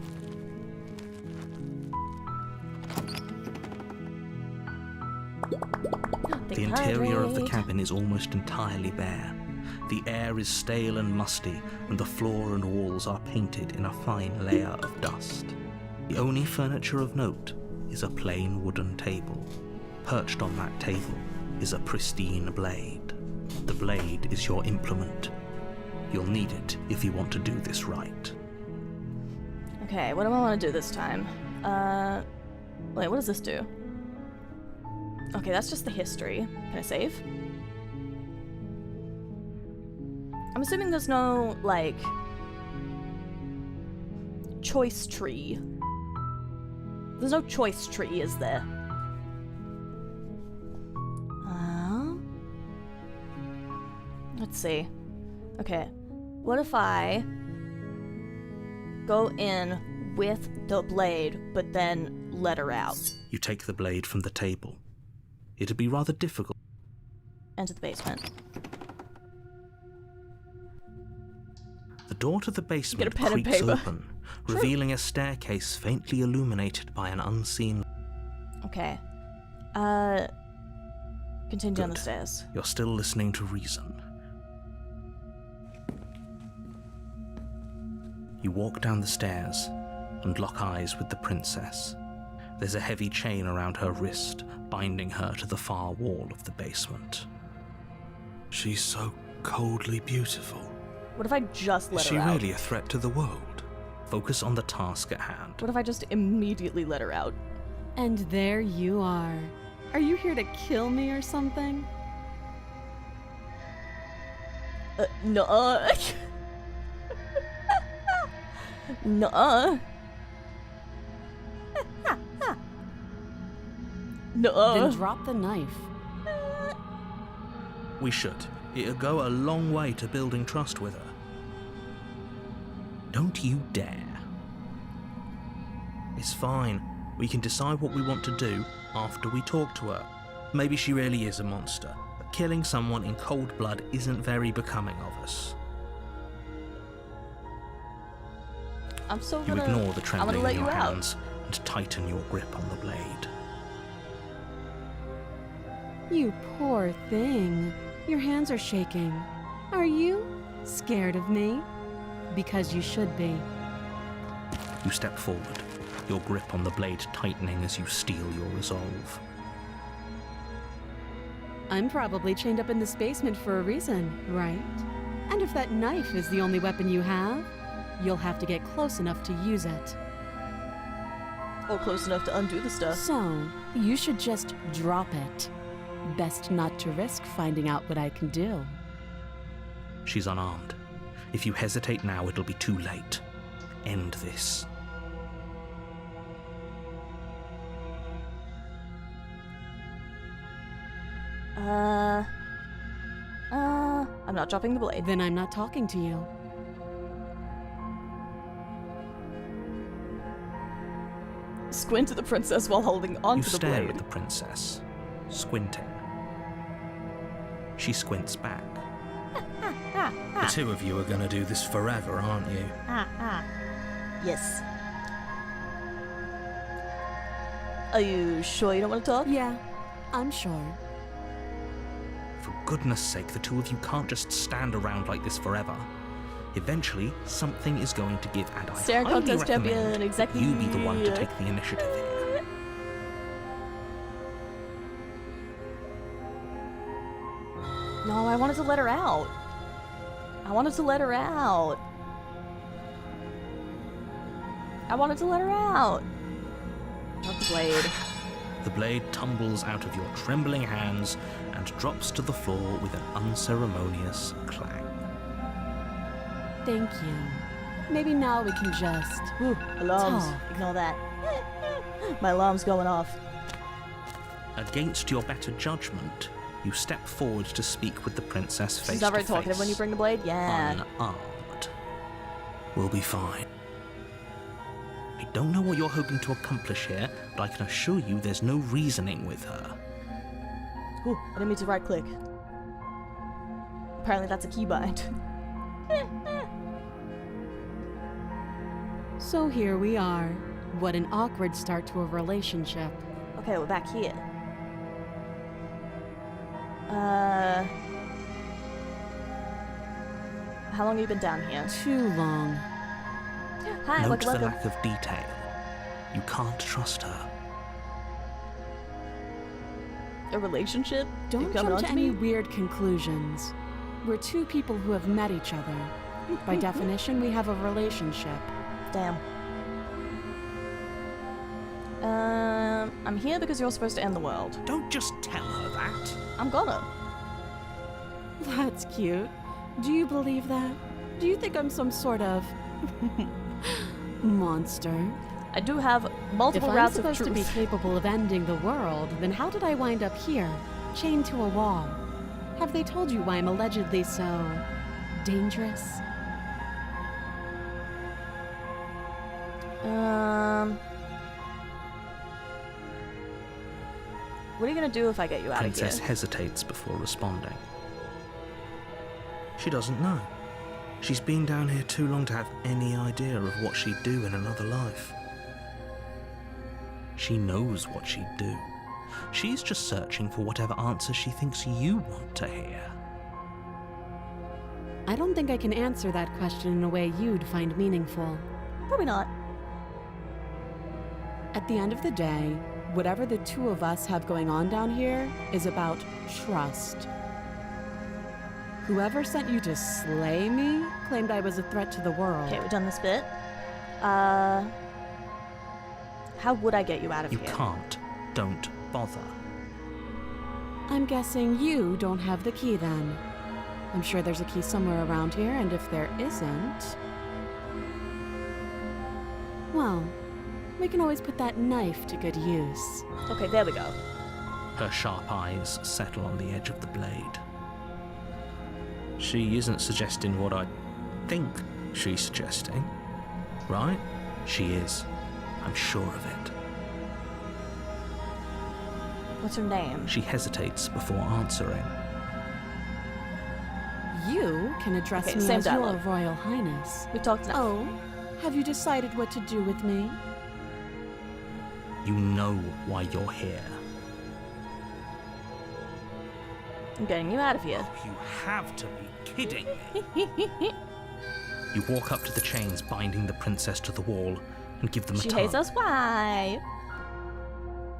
The interior of the cabin is almost entirely bare. The air is stale and musty, and the floor and walls are painted in a fine layer of dust. The only furniture of note is a plain wooden table. Perched on that table is a pristine blade. The blade is your implement. You'll need it if you want to do this right. Okay, what do I want to do this time? Wait, what does this do? Okay, that's just the history. Can I save? I'm assuming there's no, like, choice tree. There's no choice tree, is there? Let's see. Okay, what if I go in with the blade, but then let her out? You take the blade from the table. It'd be rather difficult. Enter the basement. The door to the basement Get a pen and creaks paper. open, revealing a staircase faintly illuminated by an unseen... Okay. Continue down the Good. stairs. You're still listening to reason. You walk down the stairs and lock eyes with the princess. There's a heavy chain around her wrist, binding her to the far wall of the basement. She's so coldly beautiful. What if I just let Is her she out? really a threat to the world? Focus on the task at hand. What if I just immediately let her out? And there you are. Are you here to kill me or something? Nuh-uh. Nuh-uh. Nuh-uh. Then drop the knife. We should. It'll go a long way to building trust with her. Don't you dare. It's fine. We can decide what we want to do after we talk to her. Maybe she really is a monster, but killing someone in cold blood isn't very becoming of us. I'm so You gonna... ignore the I'm trembling gonna let in you your out. hands and tighten your grip on the blade. You poor thing. Your hands are shaking. Are you scared of me? Because you should be. You step forward, your grip on the blade tightening as you steel your resolve. I'm probably chained up in this basement for a reason, right? And if that knife is the only weapon you have, you'll have to get close enough to use it. Or close enough to undo the stuff. So, you should just drop it. Best not to risk finding out what I can do. She's unarmed. If you hesitate now, it'll be too late. End this. I'm not dropping the blade. Then I'm not talking to you. Squint at the princess while holding You onto the stare blade. at the princess, squinting. She squints back. The two of you are going to do this forever, aren't you? Yes. Are you sure you don't want to talk? Yeah, I'm sure. For goodness sake, the two of you can't just stand around like this forever. Eventually, something is going to give, and I Staring highly contest champion, recommend exactly. you be the one to take the initiative here. No, I wanted to let her out. I wanted to let her out. I wanted to let her out. Not the blade. The blade tumbles out of your trembling hands and drops to the floor with an unceremonious clang. Thank you. Maybe now we can just... Ooh, alarms. Talk. Ignore that. My alarm's going off. Against your better judgment, you step forward to speak with the princess face She's not to very face. talkative when you bring the blade? Yeah. Unarmed. We'll be fine. I don't know what you're hoping to accomplish here, but I can assure you there's no reasoning with her. Ooh, I didn't mean to right click. Apparently that's a keybind. So here we are. What an awkward start to a relationship. Okay, we're back here. How long have you been down here? Too long. Hi, Note the welcome. lack of detail. You can't trust her. A relationship? Don't You coming jump on to to any me? weird conclusions. We're two people who have met each other. By definition, we have a relationship. Damn. I'm here because you're supposed to end the world. Don't just tell her that. I'm gonna. That's cute. Do you believe that? Do you think I'm some sort of monster? I do have multiple If I'm routes of supposed to be truth. capable of ending the world, then how did I wind up here, chained to a wall? Have they told you why I'm allegedly so dangerous? What are you gonna do if I get you out of Princess here? hesitates before responding. She doesn't know. She's been down here too long to have any idea of what she'd do in another life. She knows what she'd do. She's just searching for whatever answer she thinks you want to hear. I don't think I can answer that question in a way you'd find meaningful. Probably not. At the end of the day, whatever the two of us have going on down here is about trust. Whoever sent you to slay me claimed I was a threat to the world. Okay, we've done this bit. How would I get you out of You here? can't. Don't bother. I'm guessing you don't have the key then. I'm sure there's a key somewhere around here, and if there isn't... well, we can always put that knife to good use. Okay, there we go. Her sharp eyes settle on the edge of the blade. She isn't suggesting what I think she's suggesting, right? She is. I'm sure of it. What's her name? She hesitates before answering. You can address Okay, me same as dialogue. your Royal Highness. We've talked enough. Oh, have you decided what to do with me? You know why you're here. I'm getting you out of here. You have to be kidding me. You walk up to the chains binding the princess to the wall and give them a She tug. hates us. Why?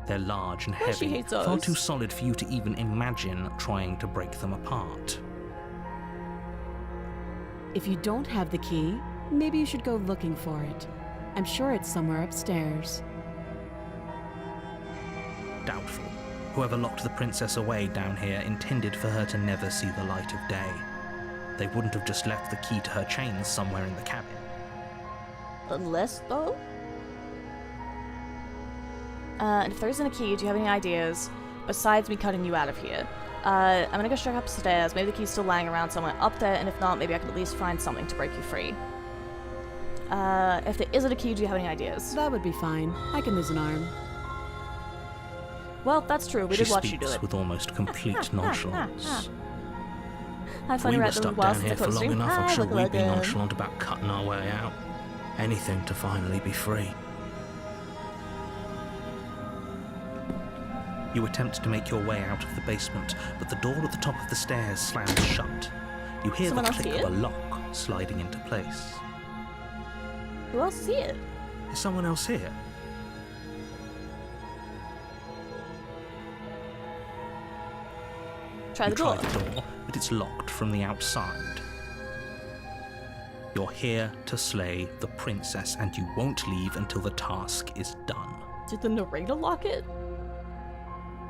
They're large and Well, she heavy, hates far us. too solid for you to even imagine trying to break them apart. If you don't have the key, maybe you should go looking for it. I'm sure it's somewhere upstairs. Doubtful. Whoever locked the princess away down here intended for her to never see the light of day. They wouldn't have just left the key to her chains somewhere in the cabin. Unless, though? And if there isn't a key, do you have any ideas besides me cutting you out of here? I'm gonna go straight upstairs. Maybe the key's still lying around somewhere up there, and if not, maybe I can at least find something to break you free. If there isn't a key, do you have any ideas? That would be fine. I can lose an arm. Well, that's true. We She did watch you do speaks it. with almost complete nonchalance. Hi, If funny we were rat, stuck while down since here the for long closing. enough, Hi, I'm sure look we'd be again. nonchalant about cutting our way out. Anything to finally be free. You attempt to make your way out of the basement, but the door at the top of the stairs slams shut. You hear Someone the else click here? of a lock sliding into place. Who else is here? Is someone else here? Try You the door. try the door, but it's locked from the outside. You're here to slay the princess, and you won't leave until the task is done. Did the narrator lock it?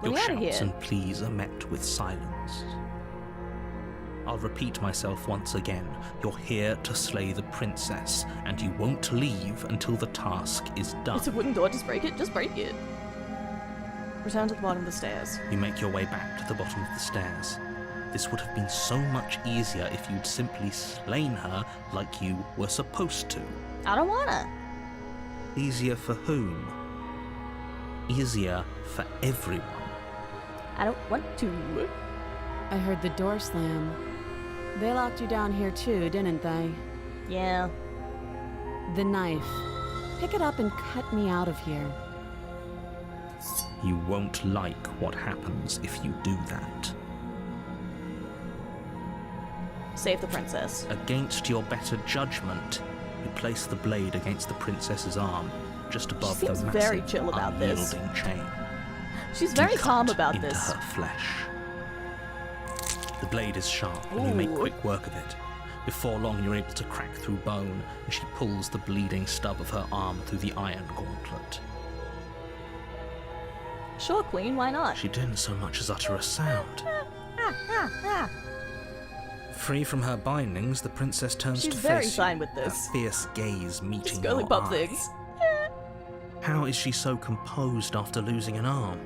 Let Your me out of shouts here. and pleas are met with silence. I'll repeat myself once again. You're here to slay the princess, and you won't leave until the task is done. It's a wooden door. Just break it. Just break it. Return to the bottom of the stairs. You make your way back to the bottom of the stairs. This would have been so much easier if you'd simply slain her like you were supposed to. I don't wanna. Easier for whom? Easier for everyone. I don't want to. I heard the door slam. They locked you down here too, didn't they? Yeah. The knife. Pick it up and cut me out of here. You won't like what happens if you do that. Save the princess. Against your better judgment, you place the blade against the princess's arm, just above seems the massive, very chill about this. unyielding chain. She's very You calm cut about into this. her flesh. The blade is sharp, and you make Ooh. quick work of it. Before long, you're able to crack through bone, and she pulls the bleeding stub of her arm through the iron gauntlet. Sure, Queen, why not? She didn't so much as utter a sound. Free from her bindings, the princess turns She's to very face fine you, with this. her fierce gaze meeting Just girly your pop eye. things. How is she so composed after losing an arm?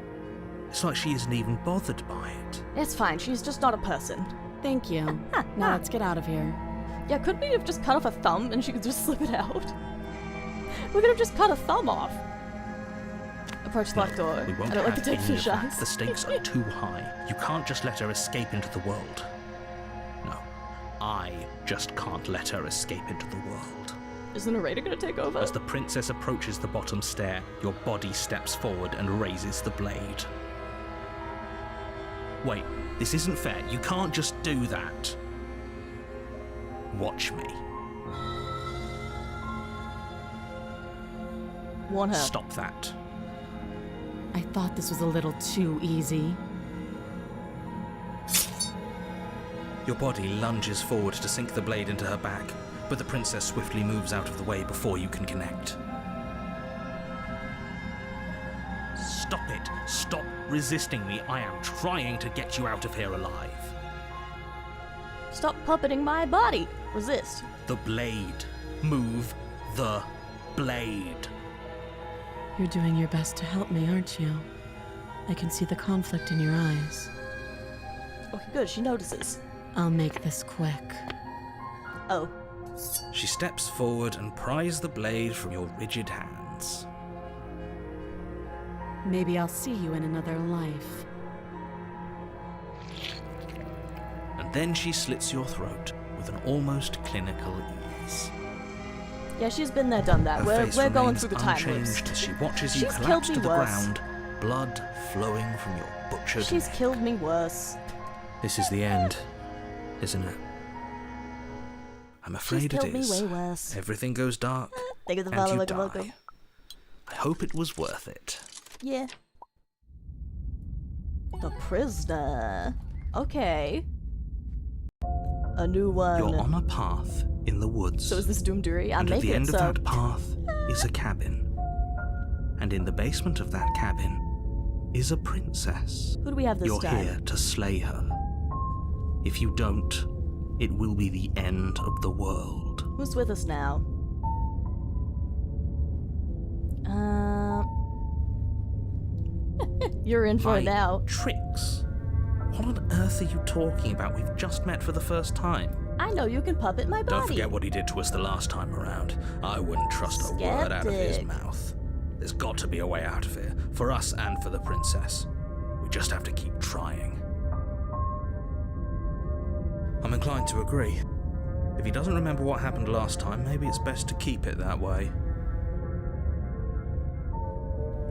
It's like she isn't even bothered by it. It's fine, she's just not a person. Thank you. Now let's get out of here. Yeah, couldn't we have just cut off a thumb and she could just slip it out? We could have just cut a thumb off. Approach the locked door. We won't I don't like have to take any fish of that. eyes. The stakes are too high. You can't just let her escape into the world. No, I just can't let her escape into the world. Is the narrator gonna take over? As the princess approaches the bottom stair, your body steps forward and raises the blade. Wait, this isn't fair. You can't just do that. Watch me. Warn her. Stop that. I thought this was a little too easy. Your body lunges forward to sink the blade into her back, but the princess swiftly moves out of the way before you can connect. Stop it! Stop resisting me! I am trying to get you out of here alive. Stop puppeting my body. Resist. The blade. Move the blade. You're doing your best to help me, aren't you? I can see the conflict in your eyes. Okay, good. She notices. I'll make this quick. Oh. She steps forward and pries the blade from your rigid hands. Maybe I'll see you in another life. And then she slits your throat with an almost clinical ease. Yeah, she's been there, done that. Her face We're going remains through the time loops. unchanged as she watches you She's collapse killed to me the worse. ground, blood flowing from your butchered She's neck. killed me worse. This is the end, isn't it? I'm She's afraid it killed me is. way worse. Everything goes dark, Thank you for the and follow, you welcome, die. welcome. I hope it was worth it. Yeah. The prisoner. Okay. A new one. You're on a path in the woods. So is this Doomduri? I'll and at make the it, end so... of that path is a cabin. And in the basement of that cabin is a princess. Who do we have this You're time? here to slay her. If you don't, it will be the end of the world. Who's with us now? You're in for it My now. tricks? What on earth are you talking about? We've just met for the first time. I know you can puppet my body. Don't forget what he did to us the last time around. I wouldn't trust a word out of his Skeptic. mouth. There's got to be a way out of here, for us and for the princess. We just have to keep trying. I'm inclined to agree. If he doesn't remember what happened last time, maybe it's best to keep it that way.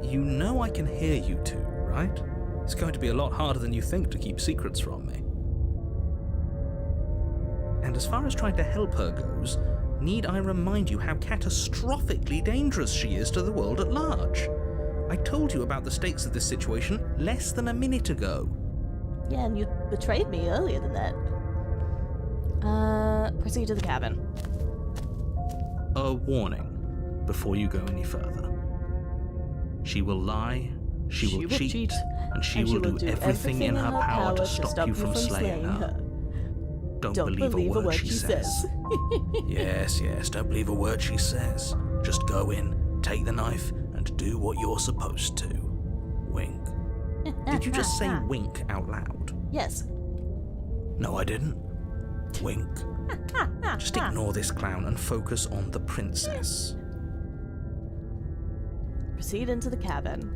You know I can hear you two, right? It's going to be a lot harder than you think to keep secrets from me. And as far as trying to help her goes, need I remind you how catastrophically dangerous she is to the world at large? I told you about the stakes of this situation less than a minute ago. Yeah, and you betrayed me earlier than that. Proceed to the cabin. A warning before you go any further. She will lie, she will cheat, and she will do everything in her power to stop you from slaying her. Don't believe a word she says. Yes, don't believe a word she says. Just go in, take the knife, and do what you're supposed to. Wink. Did you just say wink out loud? Yes. No, I didn't. Wink. Just ignore this clown and focus on the princess. proceed into the cabin.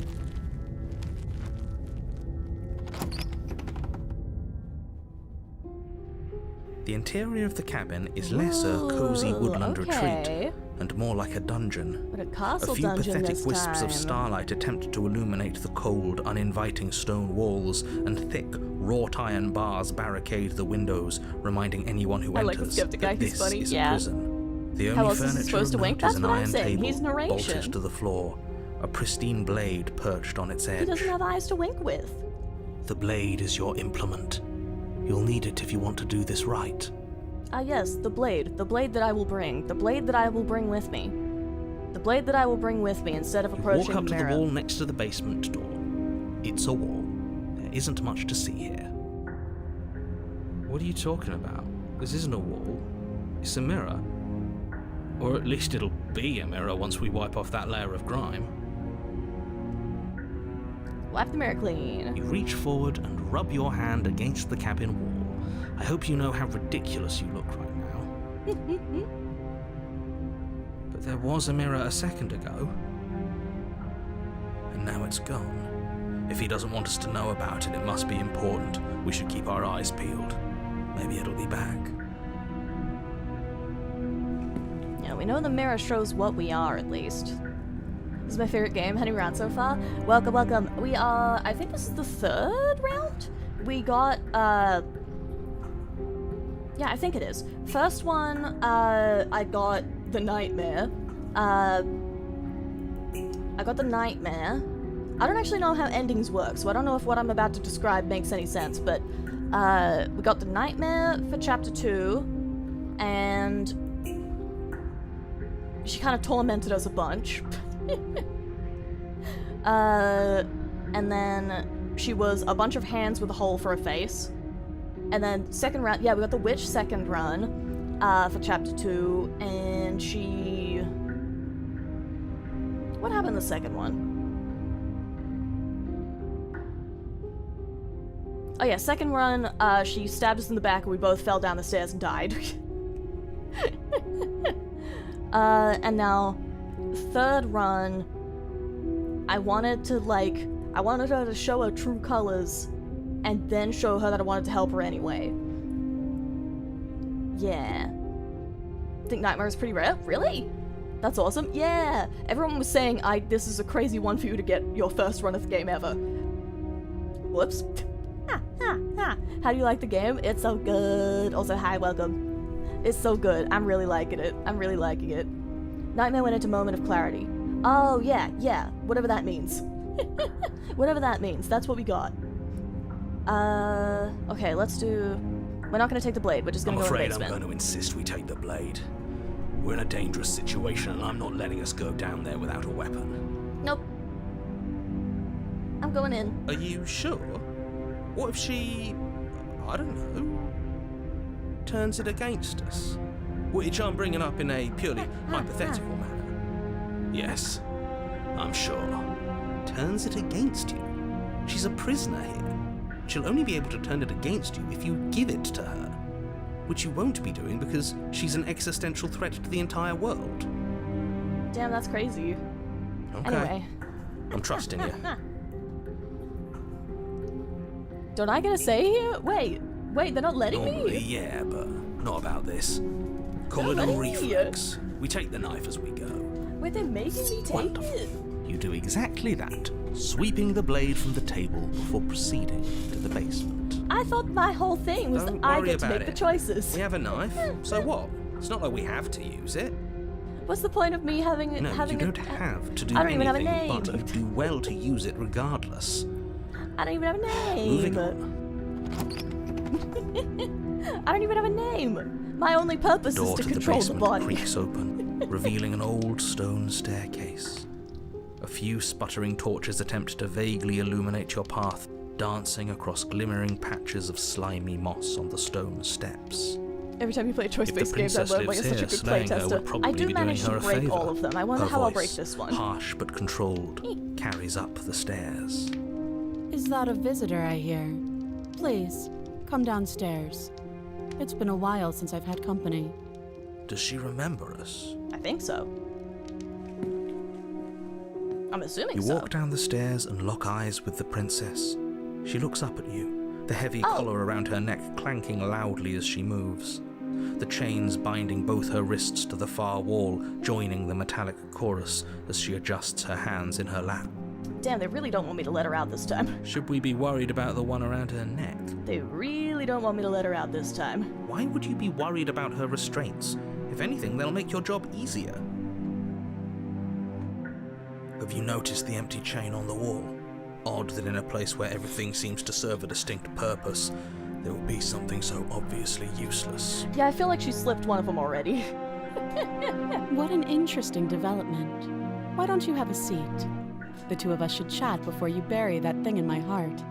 The interior of the cabin is less a cozy woodland retreat and more like a dungeon. But a castle A few dungeon pathetic this wisps time. of starlight attempt to illuminate the cold, uninviting stone walls, and thick, wrought iron bars barricade the windows, reminding anyone who I like enters the skeptic guy, that he's this funny. is Yeah. a prison. The How only else is he furniture supposed to of wink? note That's is an what I'm iron saying. table He's narration. bolted to the floor, a pristine blade perched on its edge. He doesn't have eyes to wink with. The blade is your implement. You'll need it if you want to do this right. Ah yes, the blade that I will bring. The blade that I will bring with me. The blade that I will bring with me instead of You approaching walk up the to the mirror. wall next to the basement door. It's a wall. There isn't much to see here. What are you talking about? This isn't a wall. It's a mirror. Or at least it'll be a mirror once we wipe off that layer of grime. Wipe the mirror clean. You reach forward and rub your hand against the cabin wall. I hope you know how ridiculous you look right now. But there was a mirror a second ago. And now it's gone. If he doesn't want us to know about it, it must be important. We should keep our eyes peeled. Maybe it'll be back. Yeah, we know the mirror shows what we are, at least. This is my favorite game, heading around so far. Welcome, welcome. We are, I think this is the 3rd round? We got, yeah, I think it is. First one, I got the nightmare. I got the nightmare. I don't actually know how endings work, so I don't know if what I'm about to describe makes any sense, but, we got the nightmare for chapter 2, and she kind of tormented us a bunch. And then she was a bunch of hands with a hole for a face. And then second round, yeah, we got the witch second run for chapter 2, and she... What happened in the second one? Oh yeah, second run, she stabbed us in the back and we both fell down the stairs and died. And now, third run, I wanted her to show her true colors, and then show her that I wanted to help her anyway. Yeah. Think Nightmare is pretty rare? Really? That's awesome. Yeah! Everyone was saying, this is a crazy one for you to get your first run of the game ever. Whoops. How do you like the game? It's so good. Also, hi, welcome. It's so good. I'm really liking it. I'm really liking it. Nightmare went into moment of clarity. Oh, yeah. Whatever that means. Whatever that means. That's what we got. Okay, let's do... We're not going to take the blade. We're just going to go in the basement. I'm afraid I'm going to insist we take the blade. We're in a dangerous situation, and I'm not letting us go down there without a weapon. Nope. I'm going in. Are you sure? What if she... I don't know... turns it against us? Which I'm bringing up in a purely hypothetical manner. Yes, I'm sure. Turns it against you? She's a prisoner here. She'll only be able to turn it against you if you give it to her. Which you won't be doing because she's an existential threat to the entire world. Damn, that's crazy. Okay. Anyway. I'm trusting you. Don't I get a say here? Wait, they're not letting Normally, me? yeah, but not about this. Call it Not a letting me. reflex. We take the knife as we go. Wait, they're making me take Wonderful. it? You do exactly that, sweeping the blade from the table before proceeding to the basement. I thought my whole thing was Don't that I worry get to about make the it. choices. We have a knife, so what? It's not like we have to use it. What's the point of me having No, having you a... don't have to do I don't even have a anything, name. but you do well to use it regardless. I don't even have a name. Moving on. I don't even have a name. My only purpose is Door to to the control the basement body. creaks open, revealing an old stone staircase. A few sputtering torches attempt to vaguely illuminate your path, dancing across glimmering patches of slimy moss on the stone steps. Every time you play choice-based the games, I princess learn like lives such a here, good slaying her playtester. would probably I do be manage doing to her a break favour. all of them. I wonder Her how I'll break voice, this one. harsh but controlled, carries up the stairs. Is that a visitor I hear? Please, come downstairs. It's been a while since I've had company. Does she remember us? I think so. I'm assuming You so. walk down the stairs and lock eyes with the princess. She looks up at you, the heavy collar around her neck clanking loudly as she moves. The chains binding both her wrists to the far wall, joining the metallic chorus as she adjusts her hands in her lap. Damn, they really don't want me to let her out this time. Should we be worried about the one around her neck? They really don't want me to let her out this time. Why would you be worried about her restraints? If anything, they'll make your job easier. Have you noticed the empty chain on the wall? Odd that in a place where everything seems to serve a distinct purpose, there will be something so obviously useless. Yeah, I feel like she slipped one of them already. What an interesting development. Why don't you have a seat? The two of us should chat before you bury that thing in my heart.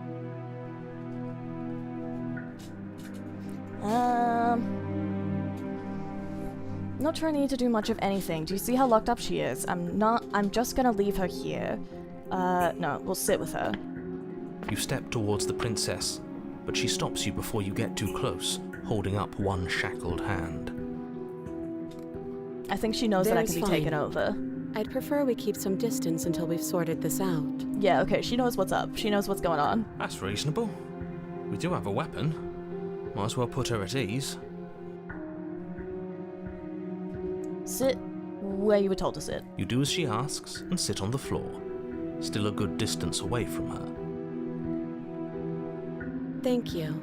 Not sure I need to do much of anything. Do you see how locked up she is? I'm just gonna leave her here. No, we'll sit with her. You step towards the princess, but she stops you before you get too close, holding up one shackled hand. I think she knows that I can be There's taken fine. over. I'd prefer we keep some distance until we've sorted this out. Yeah, okay, she knows what's up. She knows what's going on. That's reasonable. We do have a weapon. Might as well put her at ease. Sit where you were told to sit. You do as she asks and sit on the floor, still a good distance away from her. Thank you.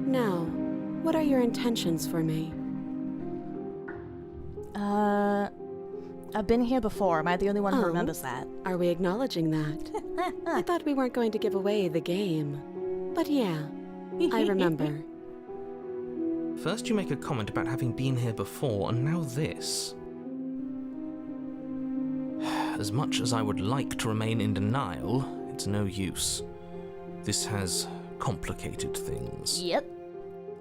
Now, what are your intentions for me? I've been here before. Am I the only one who Oh. remembers that? Are we acknowledging that? I thought we weren't going to give away the game. But yeah, I remember. First you make a comment about having been here before, and now this. As much as I would like to remain in denial, it's no use. This has complicated things. Yep.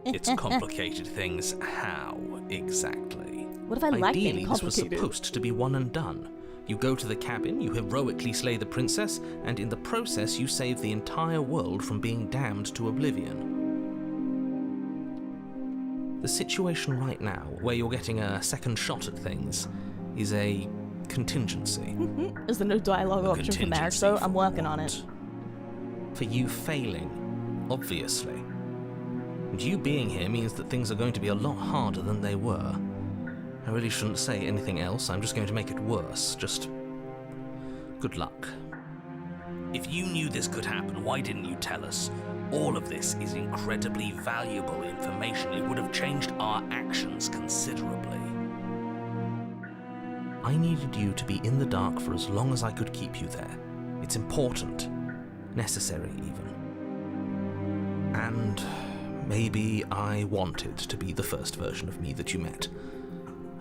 It's complicated things how, exactly? What if I like being Ideally, this was complicated? supposed to be one and done. You go to the cabin, you heroically slay the princess, and in the process you save the entire world from being damned to oblivion. The situation right now, where you're getting a second shot at things, is a contingency. Is there no dialogue option for marriage, so I'm working on it. For you failing, obviously. And you being here means that things are going to be a lot harder than they were. I really shouldn't say anything else, I'm just going to make it worse. Just good luck. If you knew this could happen, why didn't you tell us? All of this is incredibly valuable information. It would have changed our actions considerably. I needed you to be in the dark for as long as I could keep you there. It's important. Necessary, even. And maybe I wanted to be the first version of me that you met.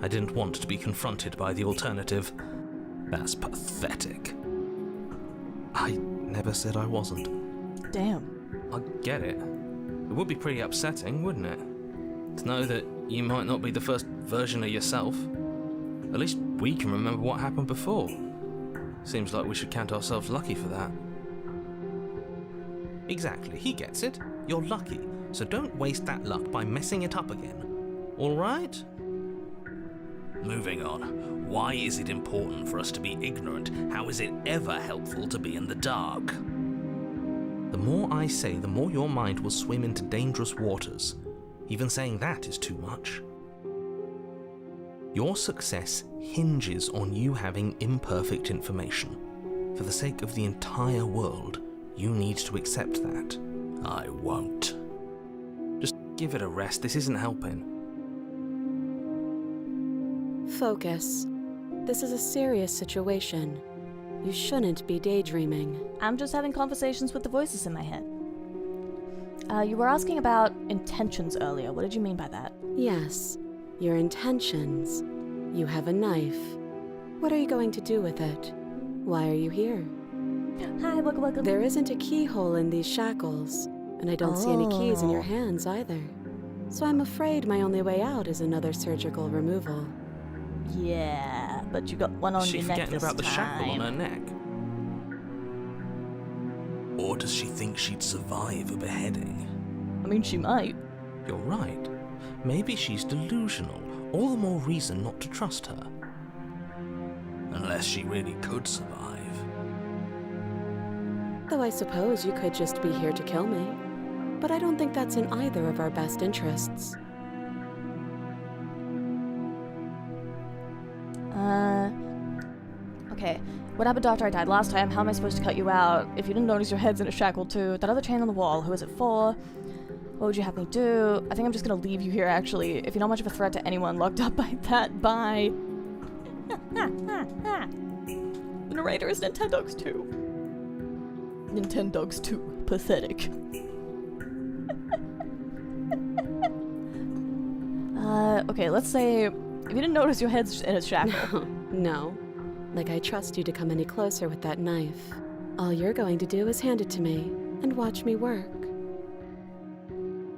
I didn't want to be confronted by the alternative. That's pathetic. I never said I wasn't. Damn. I get it. It would be pretty upsetting, wouldn't it? To know that you might not be the first version of yourself. At least we can remember what happened before. Seems like we should count ourselves lucky for that. Exactly, he gets it. You're lucky, so don't waste that luck by messing it up again. Alright? Moving on. Why is it important for us to be ignorant? How is it ever helpful to be in the dark? The more I say, the more your mind will swim into dangerous waters. Even saying that is too much. Your success hinges on you having imperfect information. For the sake of the entire world, you need to accept that. I won't. Just give it a rest, this isn't helping. Focus. This is a serious situation. You shouldn't be daydreaming. I'm just having conversations with the voices in my head. You were asking about intentions earlier. What did you mean by that? Yes, your intentions. You have a knife. What are you going to do with it? Why are you here? Hi, welcome. There isn't a keyhole in these shackles, and I don't see any keys in your hands either. So I'm afraid my only way out is another surgical removal. Yeah, but you got one on Is she your neck forgetting this about the time. shackle on her neck? Or does she think she'd survive a beheading? I mean, she might. You're right. Maybe she's delusional. All the more reason not to trust her. Unless she really could survive. Though I suppose you could just be here to kill me. But I don't think that's in either of our best interests. Okay. What happened after I died last time? How am I supposed to cut you out? If you didn't notice your head's in a shackle too. That other chain on the wall, who is it for? What would you have me do? I think I'm just gonna leave you here, actually. If you're not much of a threat to anyone locked up by that, bye. The narrator is Nintendogs too. Nintendogs too. Pathetic. Okay, let's say if you didn't notice your head's in a shackle. No. Like I trust you to come any closer with that knife. All you're going to do is hand it to me and watch me work.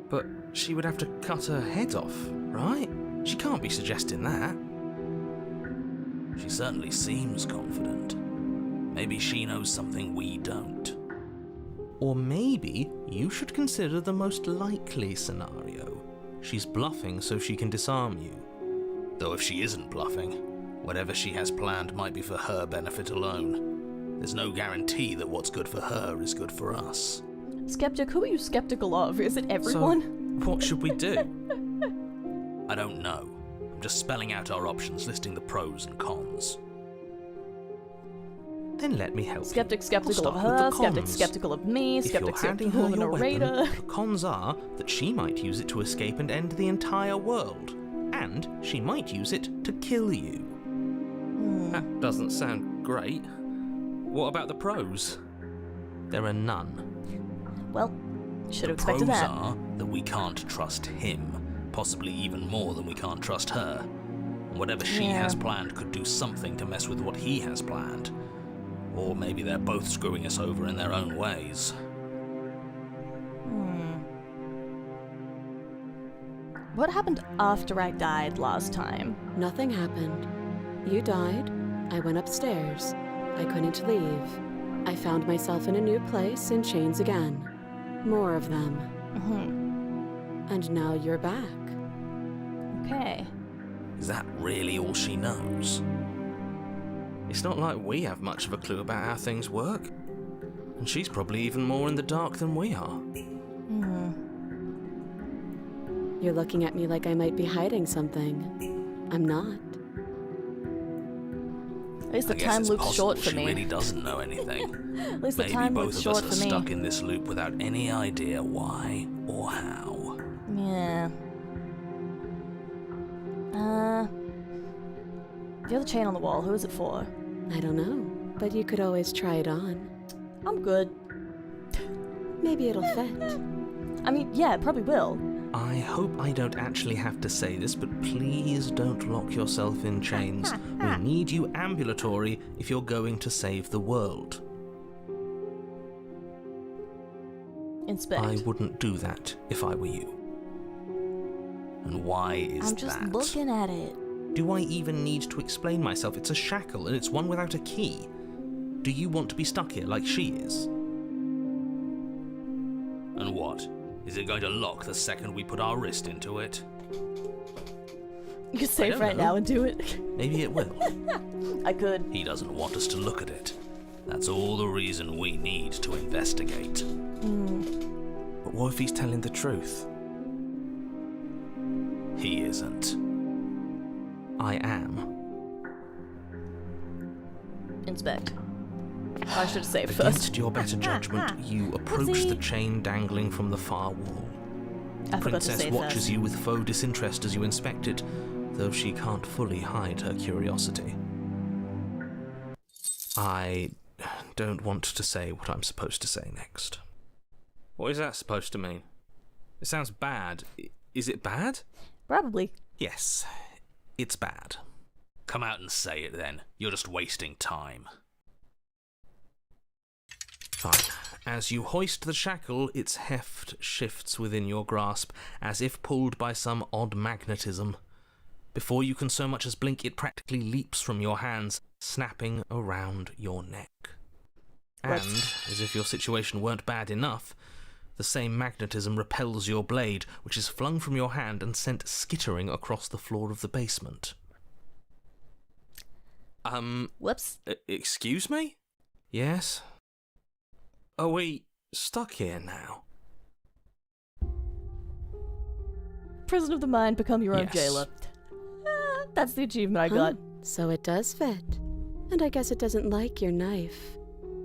But she would have to cut her head off, right? She can't be suggesting that. She certainly seems confident. Maybe she knows something we don't. Or maybe you should consider the most likely scenario. She's bluffing so she can disarm you. Though if she isn't bluffing, whatever she has planned might be for her benefit alone. There's no guarantee that what's good for her is good for us. Skeptic, who are you skeptical of? Is it everyone? So, what should we do? I don't know. I'm just spelling out our options, listing the pros and cons. Then let me help Skeptic you. skeptical I'll of start with her, the skeptic cons. skeptical of me, If skeptic you're handing skeptical her of the your narrator. weapon, the cons are that she might use it to escape and end the entire world. And she might use it to kill you. That doesn't sound great. What about the pros? There are none. Well, should have The expected pros that. are that we can't trust him, possibly even more than we can't trust her. And whatever she Yeah. has planned could do something to mess with what he has planned. Or maybe they're both screwing us over in their own ways. What happened after I died last time? Nothing happened. You died. I went upstairs. I couldn't leave. I found myself in a new place in chains again. More of them. And now you're back. Okay. Is that really all she knows? It's not like we have much of a clue about how things work. And she's probably even more in the dark than we are. You're looking at me like I might be hiding something. I'm not. At least the I guess time it's loop's possible short for she me. really doesn't know anything. At least the Maybe time both loop's of short us are for me. stuck in this loop without any idea why or how. Yeah. The other chain on the wall, who is it for? I don't know, but you could always try it on. I'm good. Maybe it'll fit. I mean, yeah, it probably will. I hope I don't actually have to say this, but please don't lock yourself in chains. We need you ambulatory if you're going to save the world. Inspect. I wouldn't do that if I were you. And why is I'm just that? looking at it. Do I even need to explain myself? It's a shackle and it's one without a key. Do you want to be stuck here like she is? And what? Is it going to lock the second we put our wrist into it? You could save don't right know. now and do it. Maybe it will. I could. He doesn't want us to look at it. That's all the reason we need to investigate. But what if he's telling the truth? He isn't. I am. Inspect. I should have saved first. Against your better judgment, you approach the chain dangling from the far wall. I forgot to Princess save watches first. you with faux disinterest as you inspect it, though she can't fully hide her curiosity. I don't want to say what I'm supposed to say next. What is that supposed to mean? It sounds bad. Is it bad? Probably. Yes, it's bad. Come out and say it then. You're just wasting time. Fine. As you hoist the shackle, its heft shifts within your grasp, as if pulled by some odd magnetism. Before you can so much as blink, it practically leaps from your hands, snapping around your neck. And, as if your situation weren't bad enough, the same magnetism repels your blade, which is flung from your hand and sent skittering across the floor of the basement. Whoops. Excuse me? Yes? Are we stuck here now? Prison of the mind, become your own Yes. jailer. That's the achievement I got. So it does fit. And I guess it doesn't like your knife.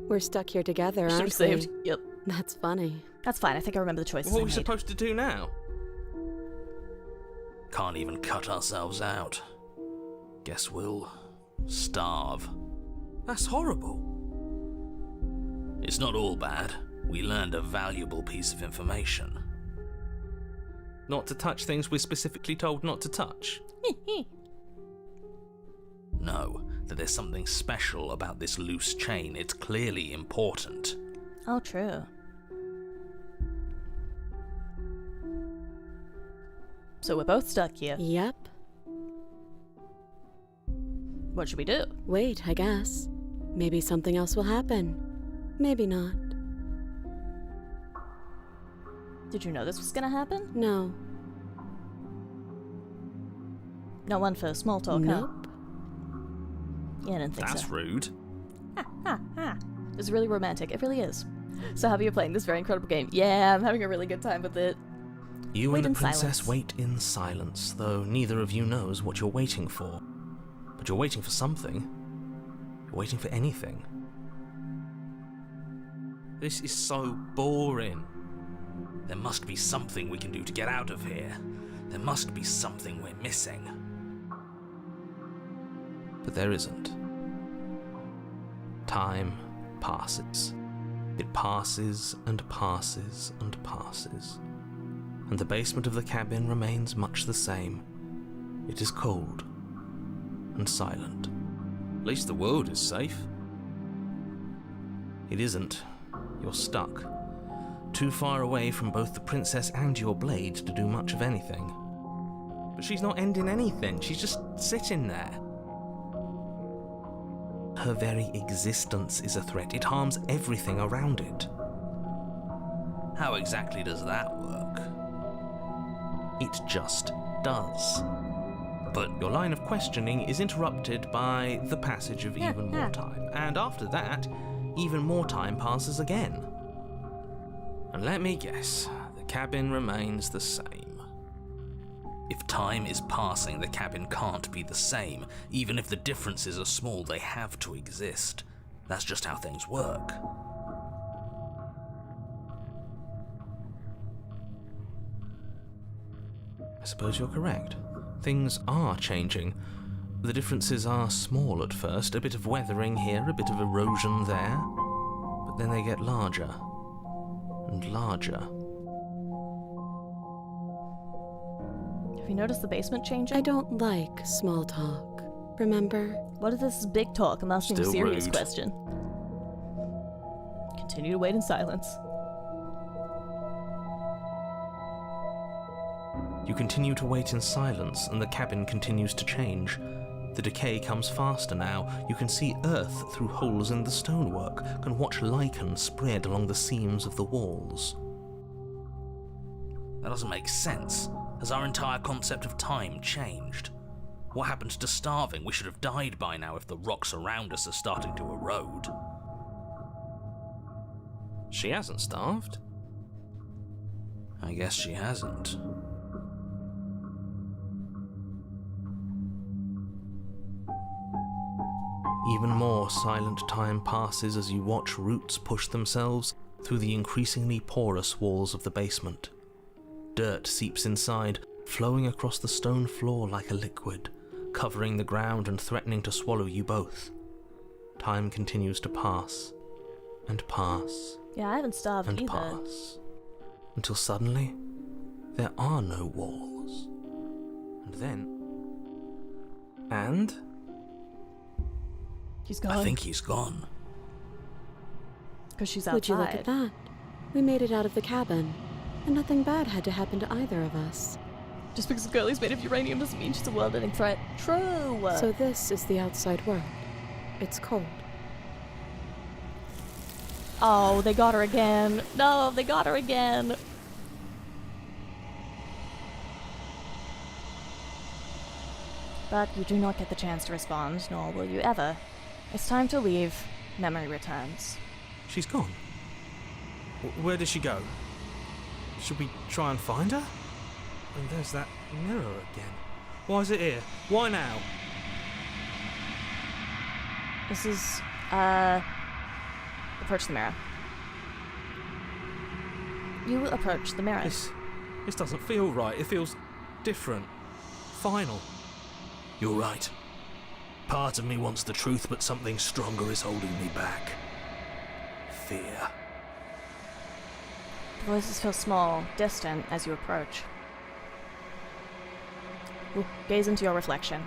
We're stuck here together, Should have aren't saved. we? Yep. That's funny. That's fine. I think I remember the choices What I are we made. supposed to do now? Can't even cut ourselves out. Guess we'll starve. That's horrible. It's not all bad. We learned a valuable piece of information. Not to touch things we're specifically told not to touch. No, that there's something special about this loose chain. It's clearly important. Oh, true. So we're both stuck here. Yep. What should we do? Wait, I guess. Maybe something else will happen. Maybe not. Did you know this was gonna happen? No. Not one for small talk, Nope. huh? Yeah, I didn't think That's so. rude. It's really romantic. It really is. So how are you playing this very incredible game? Yeah, I'm having a really good time with it. You Wait and in the princess silence. wait in silence, though neither of you knows what you're waiting for. But you're waiting for something. You're waiting for anything. This is so boring. There must be something we can do to get out of here. There must be something we're missing. But there isn't. Time passes. It passes and passes and passes. And the basement of the cabin remains much the same. It is cold and silent. At least the world is safe. It isn't. You're stuck. Too far away from both the princess and your blade to do much of anything. But she's not ending anything. She's just sitting there. Her very existence is a threat. It harms everything around it. How exactly does that work? It just does. But Your line of questioning is interrupted by the passage of even more time. And after that, even more time passes again. And let me guess, the cabin remains the same. if time is passing, the cabin can't be the same. Even if the differences are small, they have to exist. That's just how things work. I suppose you're correct. Things are changing. The differences are small at first, a bit of weathering here, a bit of erosion there, but then they get larger and larger. Have you noticed the basement changing? I don't like small talk. Remember? What is this big talk? I'm asking a Still serious rude. question. Continue to wait in silence. You continue to wait in silence, and the cabin continues to change. The decay comes faster now. You can see earth through holes in the stonework, can watch lichen spread along the seams of the walls. That doesn't make sense. Has our entire concept of time changed? What happened to starving? We should have died by now if the rocks around us are starting to erode. She hasn't starved. I guess she hasn't. Even more silent time passes as you watch roots push themselves through the increasingly porous walls of the basement. Dirt seeps inside, flowing across the stone floor like a liquid, covering the ground and threatening to swallow you both. Time continues to pass, and pass, Yeah, I haven't starved and either. pass, until suddenly there are no walls. And then... And... He's gone. I think he's gone. Because she's outside. Would you look at that? We made it out of the cabin, and nothing bad had to happen to either of us. Just because the girl is made of uranium doesn't mean she's a world-ending threat. True. So this is the outside world. It's cold. Oh, they got her again. No, they got her again. But you do not get the chance to respond, nor will you ever. It's time to leave. Memory returns. she's gone. Where did she go? Should we try and find her? And there's that mirror again. Why is it here? Why now? This is, approach the mirror. You approach the mirror. This doesn't feel right. It feels different. Final. You're right. Part of me wants the truth, but something stronger is holding me back. Fear. The voices feel small, distant as you approach. You gaze into your reflection.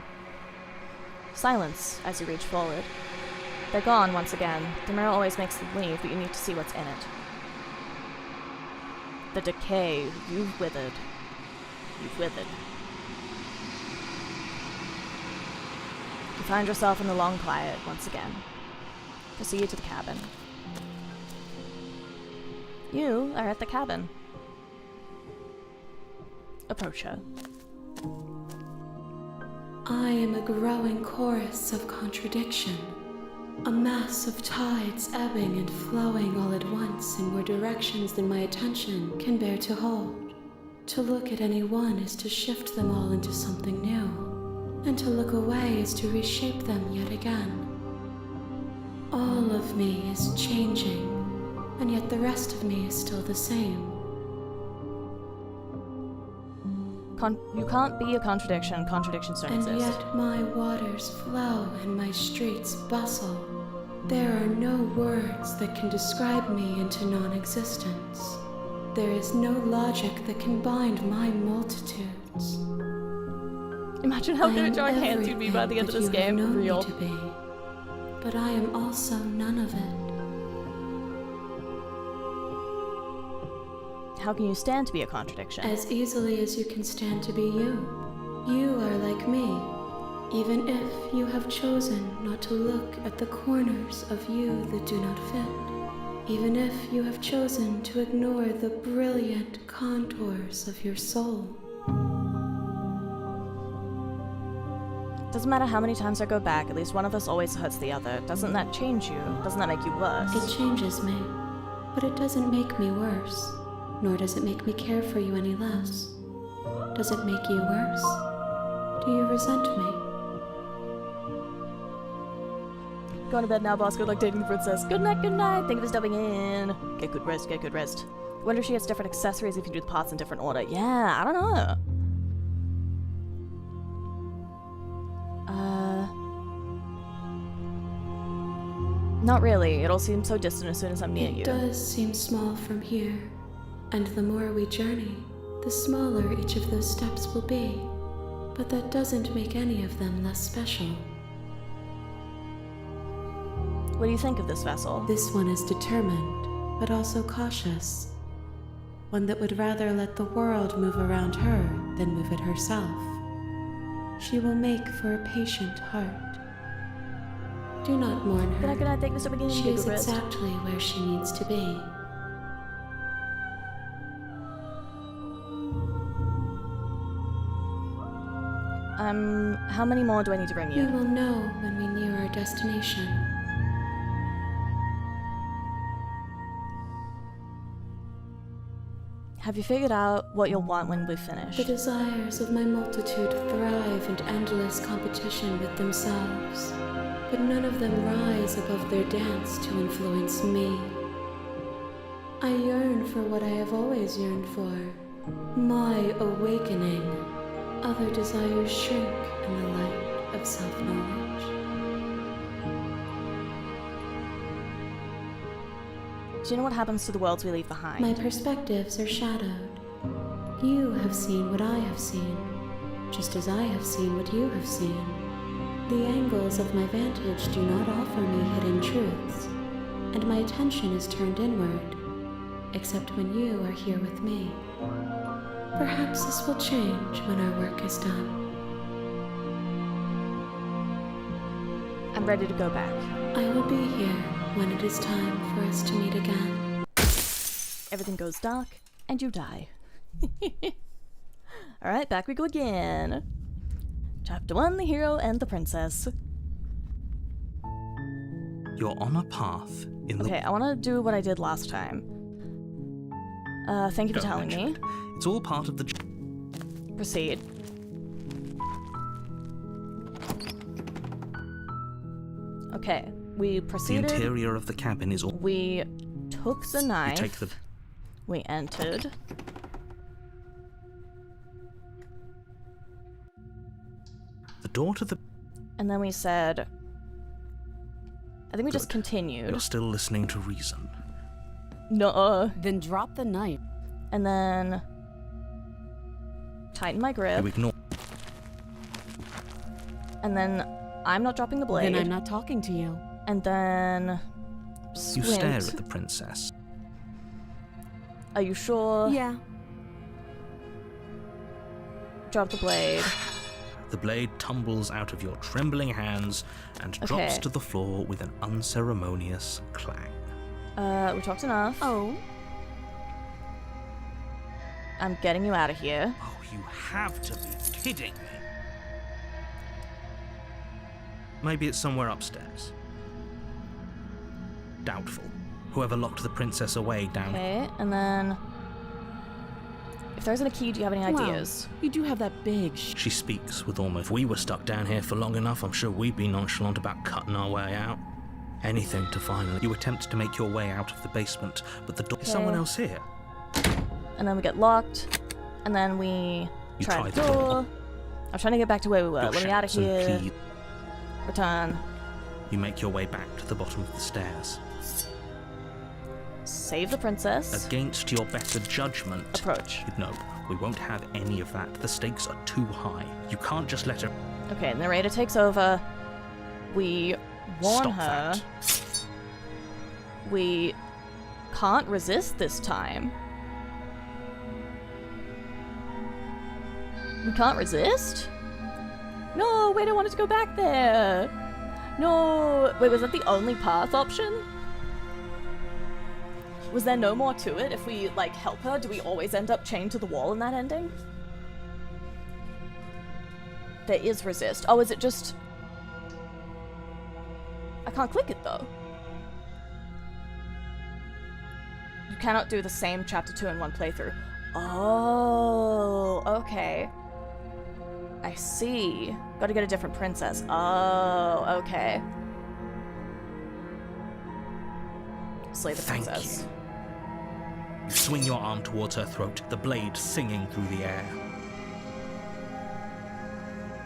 Silence as you reach forward. They're gone once again. The mirror always makes them leave, but you need to see what's in it. The decay. You've withered. You've withered. You find yourself in the long quiet once again. Proceed to the cabin. You are at the cabin. Approach her. I am a growing chorus of contradiction, a mass of tides ebbing and flowing all at once in more directions than my attention can bear to hold. To look at any one is to shift them all into something new, and to look away is to reshape them yet again. All of me is changing, and yet the rest of me is still the same. You can't be a contradiction. Contradictions don't And exist. yet my waters flow and my streets bustle. There are no words that can describe me into non-existence. There is no logic that can bind my multitudes. Imagine how good drawing hands you'd be by the end of this game. Real. To be, but I am also none of it. How can you stand to be a contradiction? As easily as you can stand to be you. You are like me, even if you have chosen not to look at the corners of you that do not fit. Even if you have chosen to ignore the brilliant contours of your soul. Doesn't matter how many times I go back, at least one of us always hurts the other. Doesn't that change you? Doesn't that make you worse? It changes me, but it doesn't make me worse. Nor does it make me care for you any less. Does it make you worse? Do you resent me? Going to bed now, boss. Good luck dating the princess. Good night, good night. Thank you for stepping in. Get good rest, get good rest. Wonder if she gets different accessories if you do the parts in different order. Yeah, I don't know. Not really. It all seems so distant as soon as I'm near you. It does seem small from here. And the more we journey, the smaller each of those steps will be. But that doesn't make any of them less special. What do you think of this vessel? This one is determined, but also cautious. One that would rather let the world move around her than move it herself. She will make for a patient heart. Do not mourn her. Good night, thank you for stepping in. She Get is good rest. exactly where she needs to be. How many more do I need to bring We you? will know when we near our destination. Have you figured out what you'll want when we've finished? The desires of my multitude thrive in endless competition with themselves, but none of them rise above their dance to influence me. I yearn for what I have always yearned for, my awakening. Other desires shrink in the light of self-knowledge. Do you know what happens to the worlds we leave behind? My perspectives are shadowed. You have seen what I have seen, just as I have seen what you have seen. The angles of my vantage do not offer me hidden truths, and my attention is turned inward, except when you are here with me. Perhaps this will change when our work is done. I'm ready to go back. I will be here when it is time for us to meet again. Everything goes dark, and you die. Alright, back we go again. Chapter 1, the hero and the princess. You're on a path in the... Okay, I want to do what I did last time. Thank you for Don't telling mention me. it. It's all part of the... Proceed. Okay, we The proceeded. interior of the cabin is all... We took the knife. You take the... We entered. The door to the... And then we said... I think we just Good. continued. You're still listening to reason. Nuh-uh. Then drop the knife. And then... Tighten my grip. You ignore... And then I'm not dropping the blade. Then I'm not talking to you. And then... You Squint. stare at the princess. Are you sure? Yeah. Drop the blade. The blade tumbles out of your trembling hands and drops Okay. to the floor with an unceremonious clang. We talked enough. Oh. I'm getting you out of here. Oh, you have to be kidding me. Maybe it's somewhere upstairs. Doubtful. Whoever locked the princess away down... Okay, and then... If there isn't a key, do you have any ideas? Well, you do have that big She speaks with almost... If we were stuck down here for long enough, I'm sure we'd be nonchalant about cutting our way out. Anything to finally... You attempt to make your way out of the basement, but the door... Is someone else here? And then we get locked. And then we You try try the the door. door. I'm trying to get back to where we were. Your Let me out of shouts and here. pleas. Return. You make your way back to the bottom of the stairs. Save the princess. Against your better judgment... Approach. No, we won't have any of that. The stakes are too high. You can't just let her... Okay, narrator takes over. We warn Stop her. that. We can't resist this time. We can't resist? No, wait, I wanted to go back there. No. Wait, was that the only path option? Was there no more to it? If we, like, help her, do we always end up chained to the wall in that ending? There is resist. Oh, is it just... I can't click it, though. You cannot do the same chapter 2 in one playthrough. Oh, okay. I see. Gotta get a different princess. Oh, okay. Slay the Thank princess. you. You swing your arm towards her throat, the blade singing through the air.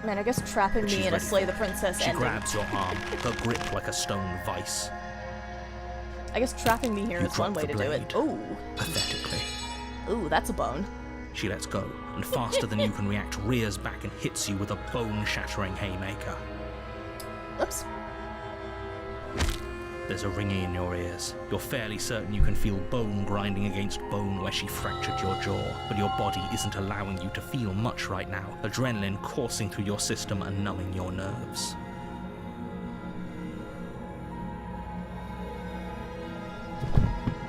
Man, I guess trapping But me she's in a ready Slay for the it. Princess She ending. grabs your arm, her grip like a stone vice. I guess trapping me here You is one drop way the to do it. blade. Ooh. Pathetically. Ooh, that's a bone. She lets go, and faster than you can react, rears back and hits you with a bone-shattering haymaker. Oops. There's a ringing in your ears. You're fairly certain you can feel bone grinding against bone where she fractured your jaw, but your body isn't allowing you to feel much right now, adrenaline coursing through your system and numbing your nerves.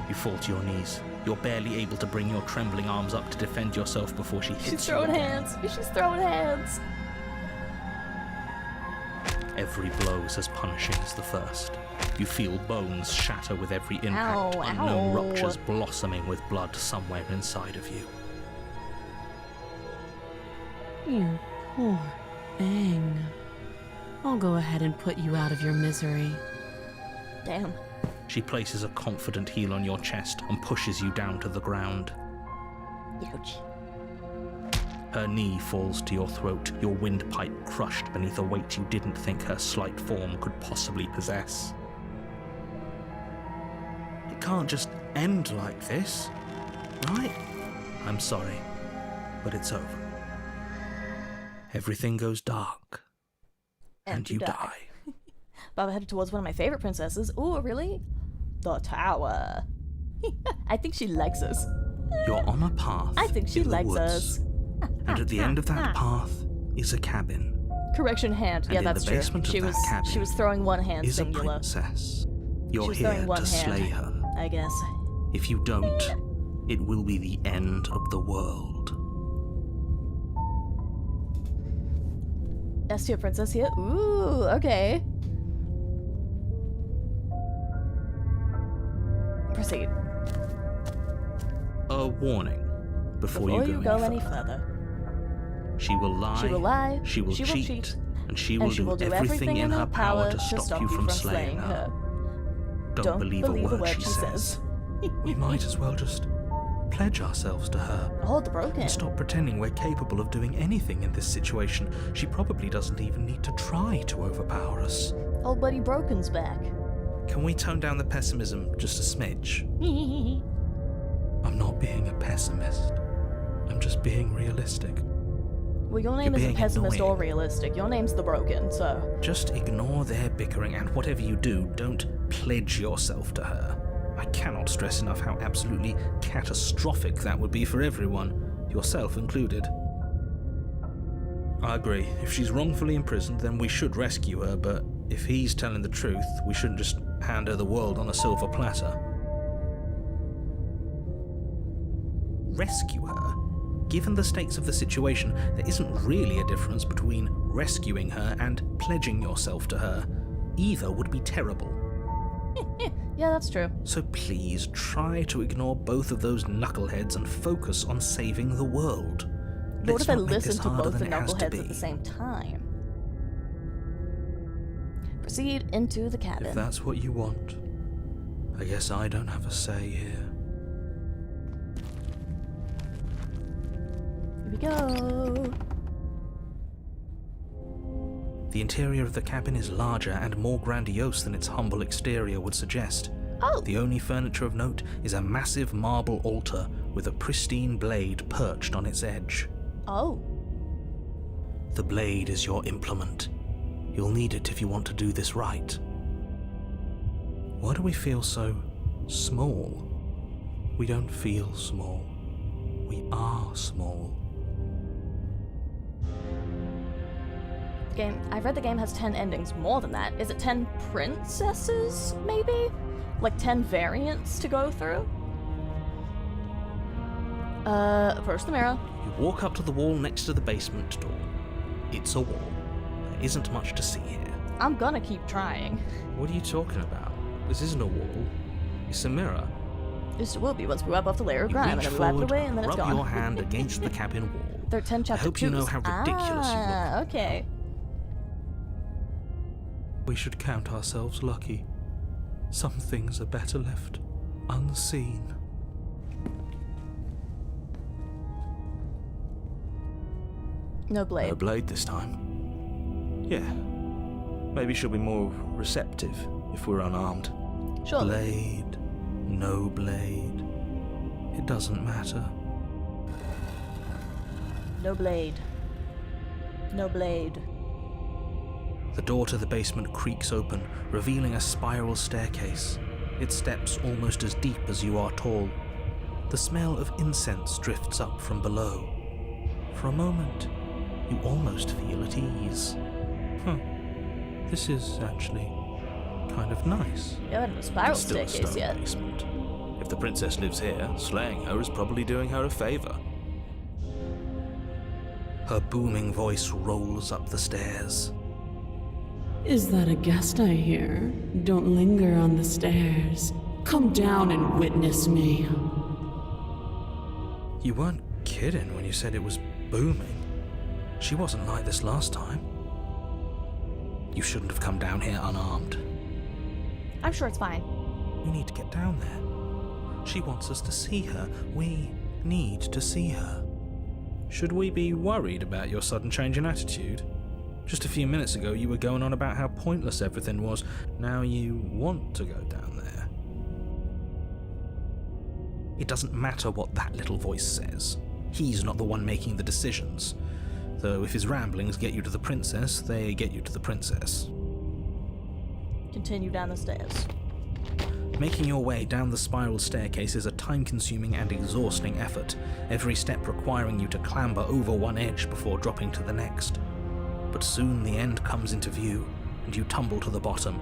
You fall to your knees. You're barely able to bring your trembling arms up to defend yourself before she hits She's you throwing again. hands. She's throwing hands. Every blow is as punishing as the first. You feel bones shatter with every impact, Ow, unknown ow. ruptures blossoming with blood somewhere inside of you. You poor thing. I'll go ahead and put you out of your misery. Damn. She places a confident heel on your chest and pushes you down to the ground. Ouch. Her knee falls to your throat, your windpipe crushed beneath a weight you didn't think her slight form could possibly possess. It can't just end like this, right? I'm sorry, but it's over. Everything goes dark, and you die. Baba headed towards one of my favorite princesses. Ooh, really? The tower. I think she likes us. You're on a path I think she in the likes woods, us. and at the end of that path is a cabin. Correction, hand. And Yeah, in that's the true. basement of She that was cabin she was throwing one hand Is a singular. princess. She You're was here throwing one to hand. slay her. I guess. If you don't, it will be the end of the world. S tier princess here. Ooh, okay. Proceed. A Warning, before you go any further. She will lie, she will cheat, and she will do everything in her power to stop you from slaying her. Don't believe a word she says. We might as well just pledge ourselves to her. Hold the broken. And stop pretending we're capable of doing anything in this situation. She probably doesn't even need to try to overpower us. Old buddy Broken's back. Can we tone down the pessimism just a smidge? I'm not being a pessimist. I'm just being realistic. Well, your name isn't pessimist or realistic. Your name's the Broken, so... Just ignore their bickering, and whatever you do, don't pledge yourself to her. I cannot stress enough how absolutely catastrophic that would be for everyone, yourself included. I agree. If she's wrongfully imprisoned, then we should rescue her, but if he's telling the truth, we shouldn't just hand her the world on a silver platter. Rescue her? Given the stakes of the situation, there isn't really a difference between rescuing her and pledging yourself to her. Either would be terrible. Yeah, that's true. So please try to ignore both of those knuckleheads and focus on saving the world. But what if I listen to both the knuckleheads at the same time? Proceed into the cabin. If that's what you want, I guess I don't have a say here. Here we go. The interior of the cabin is larger and more grandiose than its humble exterior would suggest. Oh! The only furniture of note is a massive marble altar with a pristine blade perched on its edge. Oh. The blade is your implement. You'll need it if you want to do this right. Why do we feel so small? We don't feel small. We are small. I've read the game has 10 endings. More than that. Is it 10 princesses, maybe? Like 10 variants to go through? Approach the mirror. You walk up to the wall next to the basement door. It's a wall. There isn't much to see here. I'm gonna keep trying. What are you talking about? This isn't a wall. It's a mirror. It will be once we wipe off the layer of You grime and reach then we wipe it forward, away and then it's rub gone. your hand against the cabin wall. There are 10 chapter I hope you know twos. how ridiculous you look. Okay. We should count ourselves lucky. Some things are better left unseen. No blade. No blade this time. Yeah. Maybe she'll be more receptive if we're unarmed. Surely. Blade, no blade. It doesn't matter. No blade. No blade. The door to the basement creaks open, revealing a spiral staircase. Its steps almost as deep as you are tall. The smell of incense drifts up from below. For a moment, you almost feel at ease. This is actually kind of nice. You haven't had a spiral It's still a staircase stone yet. basement. If the princess lives here, slaying her is probably doing her a favor. Her booming voice rolls up the stairs. Is that a guest I hear? Don't linger on the stairs. Come down and witness me. You weren't kidding when you said it was booming. She wasn't like this last time. You shouldn't have come down here unarmed. I'm sure it's fine. We need to get down there. She wants us to see her. We need to see her. Should we be worried about your sudden change in attitude? Just a few minutes ago you were going on about how pointless everything was. Now you want to go down there. It doesn't matter what that little voice says. He's not the one making the decisions. Though if his ramblings get you to the princess, they get you to the princess. Continue down the stairs. Making your way down the spiral staircase is a time-consuming and exhausting effort, every step requiring you to clamber over one edge before dropping to the next. But soon the end comes into view, and you tumble to the bottom,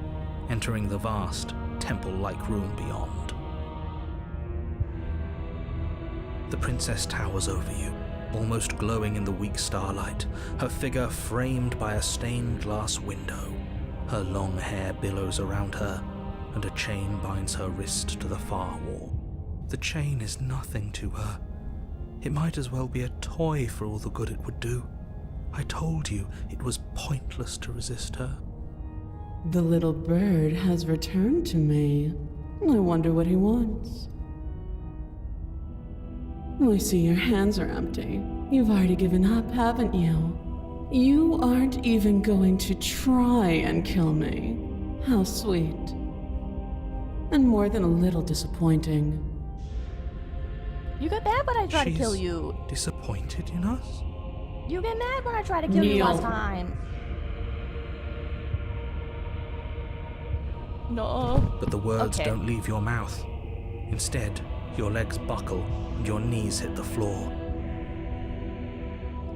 entering the vast, temple-like room beyond. The princess towers over you, almost glowing in the weak starlight, her figure framed by a stained glass window. Her long hair billows around her, and a chain binds her wrist to the far wall. The chain is nothing to her. It might as well be a toy for all the good it would do. I told you it was pointless to resist her. The little bird has returned to me. I wonder what he wants. I see your hands are empty. You've already given up, haven't you? You aren't even going to try and kill me. How sweet. And more than a little disappointing. You get mad when I try to kill She's you. disappointed in us? You get mad when I try to kill you Neil. last time. No. But the words Okay. don't leave your mouth. Instead, your legs buckle and your knees hit the floor.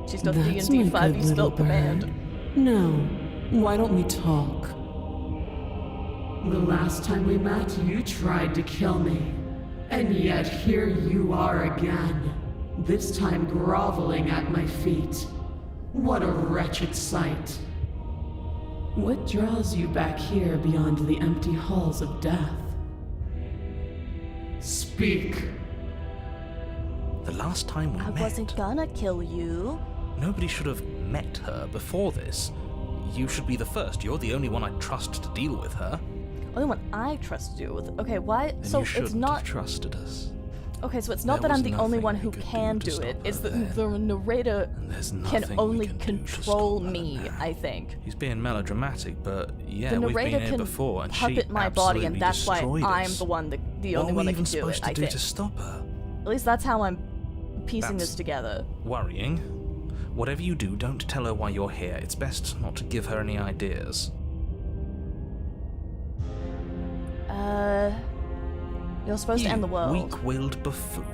She's got That's D&D my 5 good spell little command. bird. Now, why don't we talk? The last time we met, you tried to kill me. And yet here you are again. This time groveling at my feet. What a wretched sight. What draws you back here beyond the empty halls of death? Speak. The last time we I met, wasn't gonna kill you. nobody should have met her before this. You should be the first. You're the only one I trust to deal with her. Only one I trust to deal with. Okay, why? Then So you it's shouldn't not. have trusted us. Okay, so it's not There that I'm was the only nothing one we who could can do to do it. stop It's her that there. the narrator And there's can nothing only we can do to control stop her me, now. I think. He's being melodramatic, but yeah, The we've been narrator here can before, and she puppet my body, and absolutely that's why destroyed I'm us. the one, the What only are one we that can even do supposed it, to I do think. to stop her? At least that's how I'm piecing this That's- together. Worrying. Whatever you do, don't tell her why you're here. It's best not to give her any ideas. You're supposed to end the world. Weak-willed buffoon.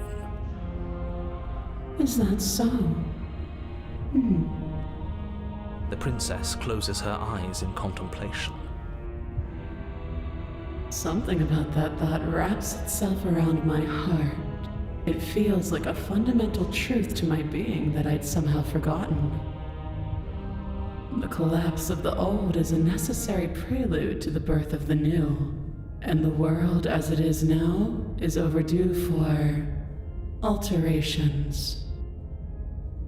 Is that so? The princess closes her eyes in contemplation. Something about that thought wraps itself around my heart. It feels like a fundamental truth to my being that I'd somehow forgotten. The collapse of the old is a necessary prelude to the birth of the new, and the world as it is now is overdue for alterations.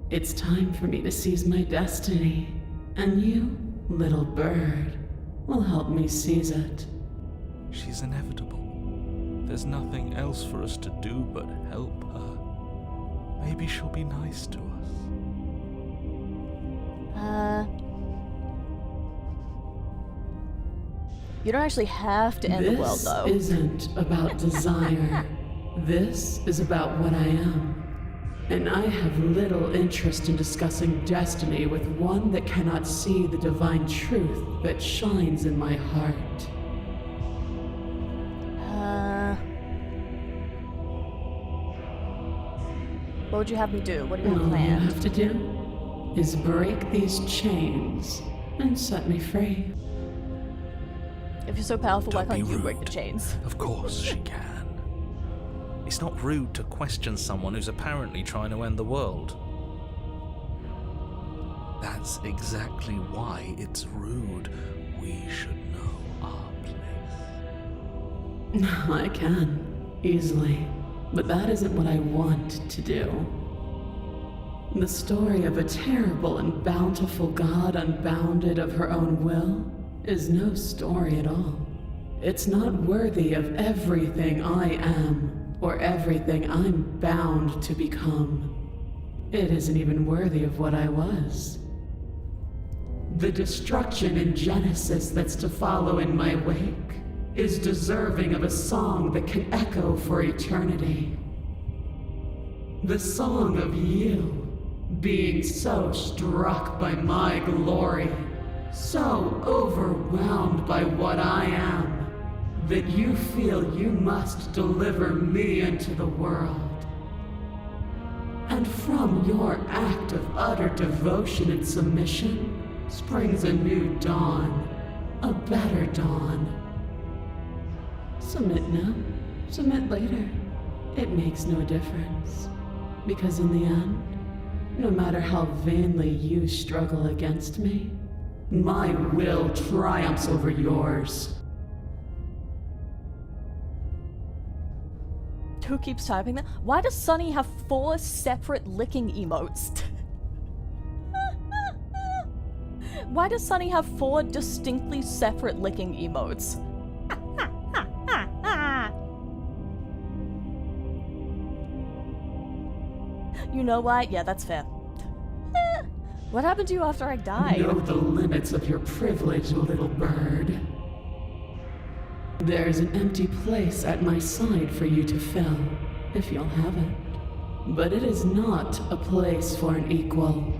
It's time for me to seize my destiny, and you, little bird, will help me seize it. She's inevitable. There's nothing else for us to do but help her. Maybe she'll be nice to us. You don't actually have to end the world, though. This isn't about desire. This is about what I am. And I have little interest in discussing destiny with one that cannot see the divine truth that shines in my heart. What would you have me do? What do you have All you planned? have to do is break these chains and set me free. If you're so powerful, why Don't be can't you break rude. the chains? Of course she can. It's not rude to question someone who's apparently trying to end the world. That's exactly why it's rude. We should know our place. I can, easily. But that isn't what I want to do. The story of a terrible and bountiful god unbounded of her own will is no story at all. It's not worthy of everything I am, or everything I'm bound to become. It isn't even worthy of what I was. The destruction in Genesis that's to follow in my wake is deserving of a song that can echo for eternity. The song of you, being so struck by my glory, so overwhelmed by what I am, that you feel you must deliver me into the world. And from your act of utter devotion and submission springs a new dawn, a better dawn. Submit now, submit later. It makes no difference. Because in the end, no matter how vainly you struggle against me, my will triumphs over yours. Who keeps typing that? Why does Sunny have 4 separate licking emotes? Why does Sunny have 4 distinctly separate licking emotes? You know why? Yeah, that's fair. What happened to you after I died? Know the limits of your privilege, little bird. There's an empty place at my side for you to fill, if you'll have it. But it is not a place for an equal.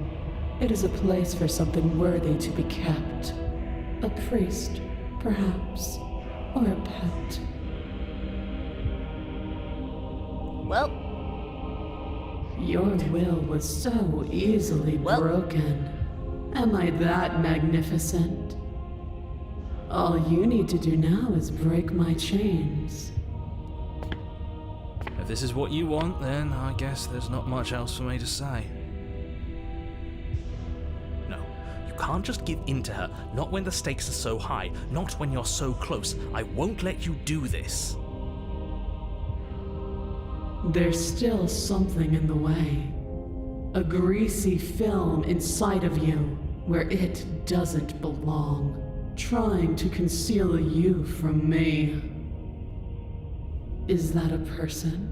It is a place for something worthy to be kept. A priest, perhaps, or a pet. Well, your will was so easily broken. Am I that magnificent? All you need to do now is break my chains. If this is what you want, then I guess there's not much else for me to say. No, you can't just give in to her, not when the stakes are so high, not when you're so close. I won't let you do this. There's still something in the way. A greasy film inside of you where it doesn't belong, trying to conceal you from me. Is that a person?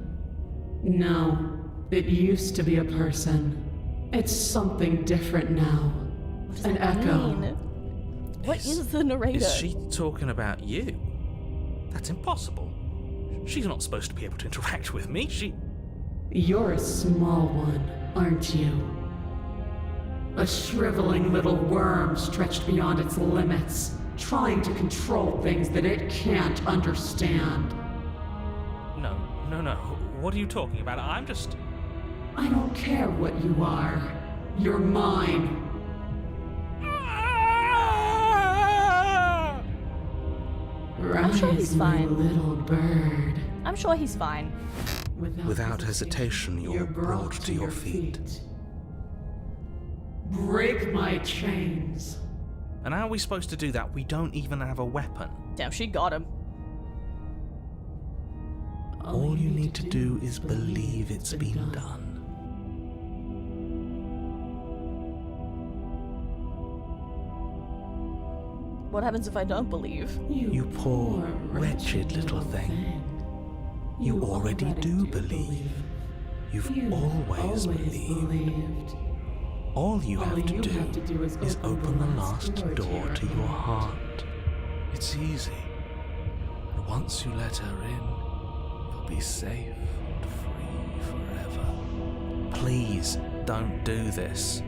No, it used to be a person. It's something different now. An echo. What is the narrator? Is she talking about you? That's impossible. She's not supposed to be able to interact with me. You're a small one, aren't you? A shriveling little worm stretched beyond its limits, trying to control things that it can't understand. No. What are you talking about? I don't care what you are. You're mine. I'm sure he's fine. Little bird. I'm sure he's fine. Without hesitation, you're brought to your feet. Break my chains. And how are we supposed to do that? We don't even have a weapon. Damn, she got him. All you need to do is believe it's been done. What happens if I don't believe? You poor, wretched little thing. You already do believe. You've always believed. All you have to do is open the last door to your heart. It's easy. And once you let her in, you'll be safe and free forever. Please, don't do this.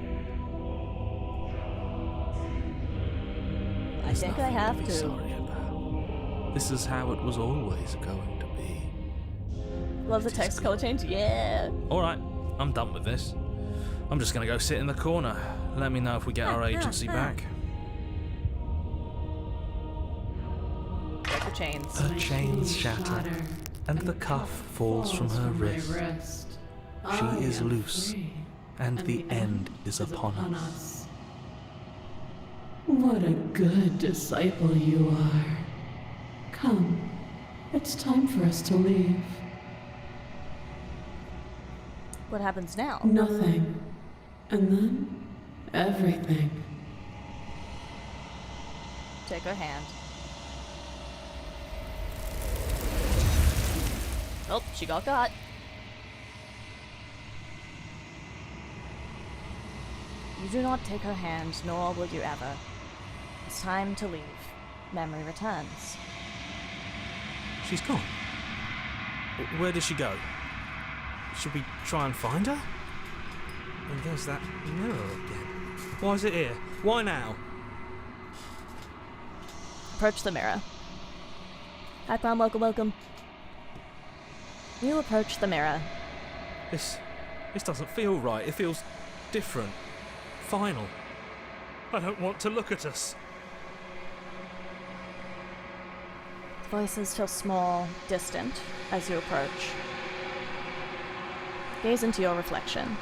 I think I have Be to. sorry about. This is how it was always going to be. Love the text color change? Yeah. Alright, I'm done with this. I'm just gonna go sit in the corner. Let me know if we get our agency back. Break the chains. Her chains shatter, and the cuff falls from her wrist. She is loose, and the end is upon us. What a good disciple you are. Come, it's time for us to leave. What happens now? Nothing. And then, everything. Take her hand. Oh, she got got. You do not take her hand, nor will you ever. It's time to leave. Memory returns. She's gone. Where did she go? Should we try and find her? And there's that mirror again. Why is it here? Why now? Approach the mirror. Hi, Prom, welcome. You approach the mirror. This doesn't feel right. It feels different. Final. I don't want to look at us. Voices feel small, distant, as you approach. Gaze into your reflection.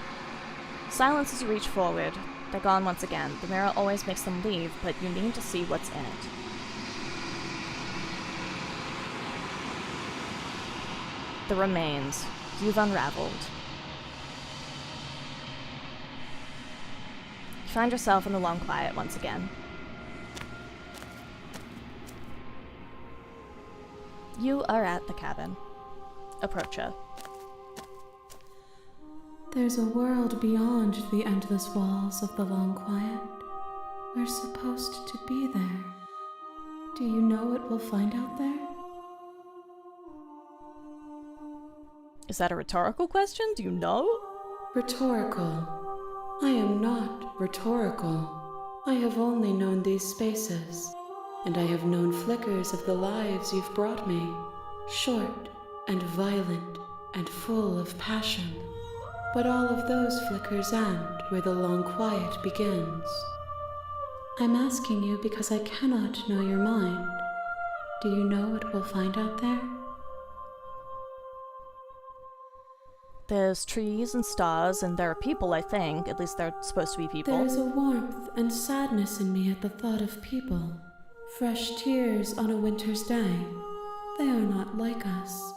Silence as you reach forward. They're gone once again. The mirror always makes them leave, but you need to see what's in it. The remains. You've unraveled. You find yourself in the long quiet once again. You are at the cabin. Approach her. There's a world beyond the endless walls of the long quiet. We're supposed to be there. Do you know what we'll find out there? Is that a rhetorical question? Do you know? Rhetorical. I am not rhetorical. I have only known these spaces, and I have known flickers of the lives you've brought me, short and violent and full of passion. But all of those flickers end where the long quiet begins. I'm asking you because I cannot know your mind. Do you know what we'll find out there? There's trees and stars, and there are people, I think. At least they're supposed to be people. There is a warmth and sadness in me at the thought of people. Fresh tears on a winter's day. They are not like us.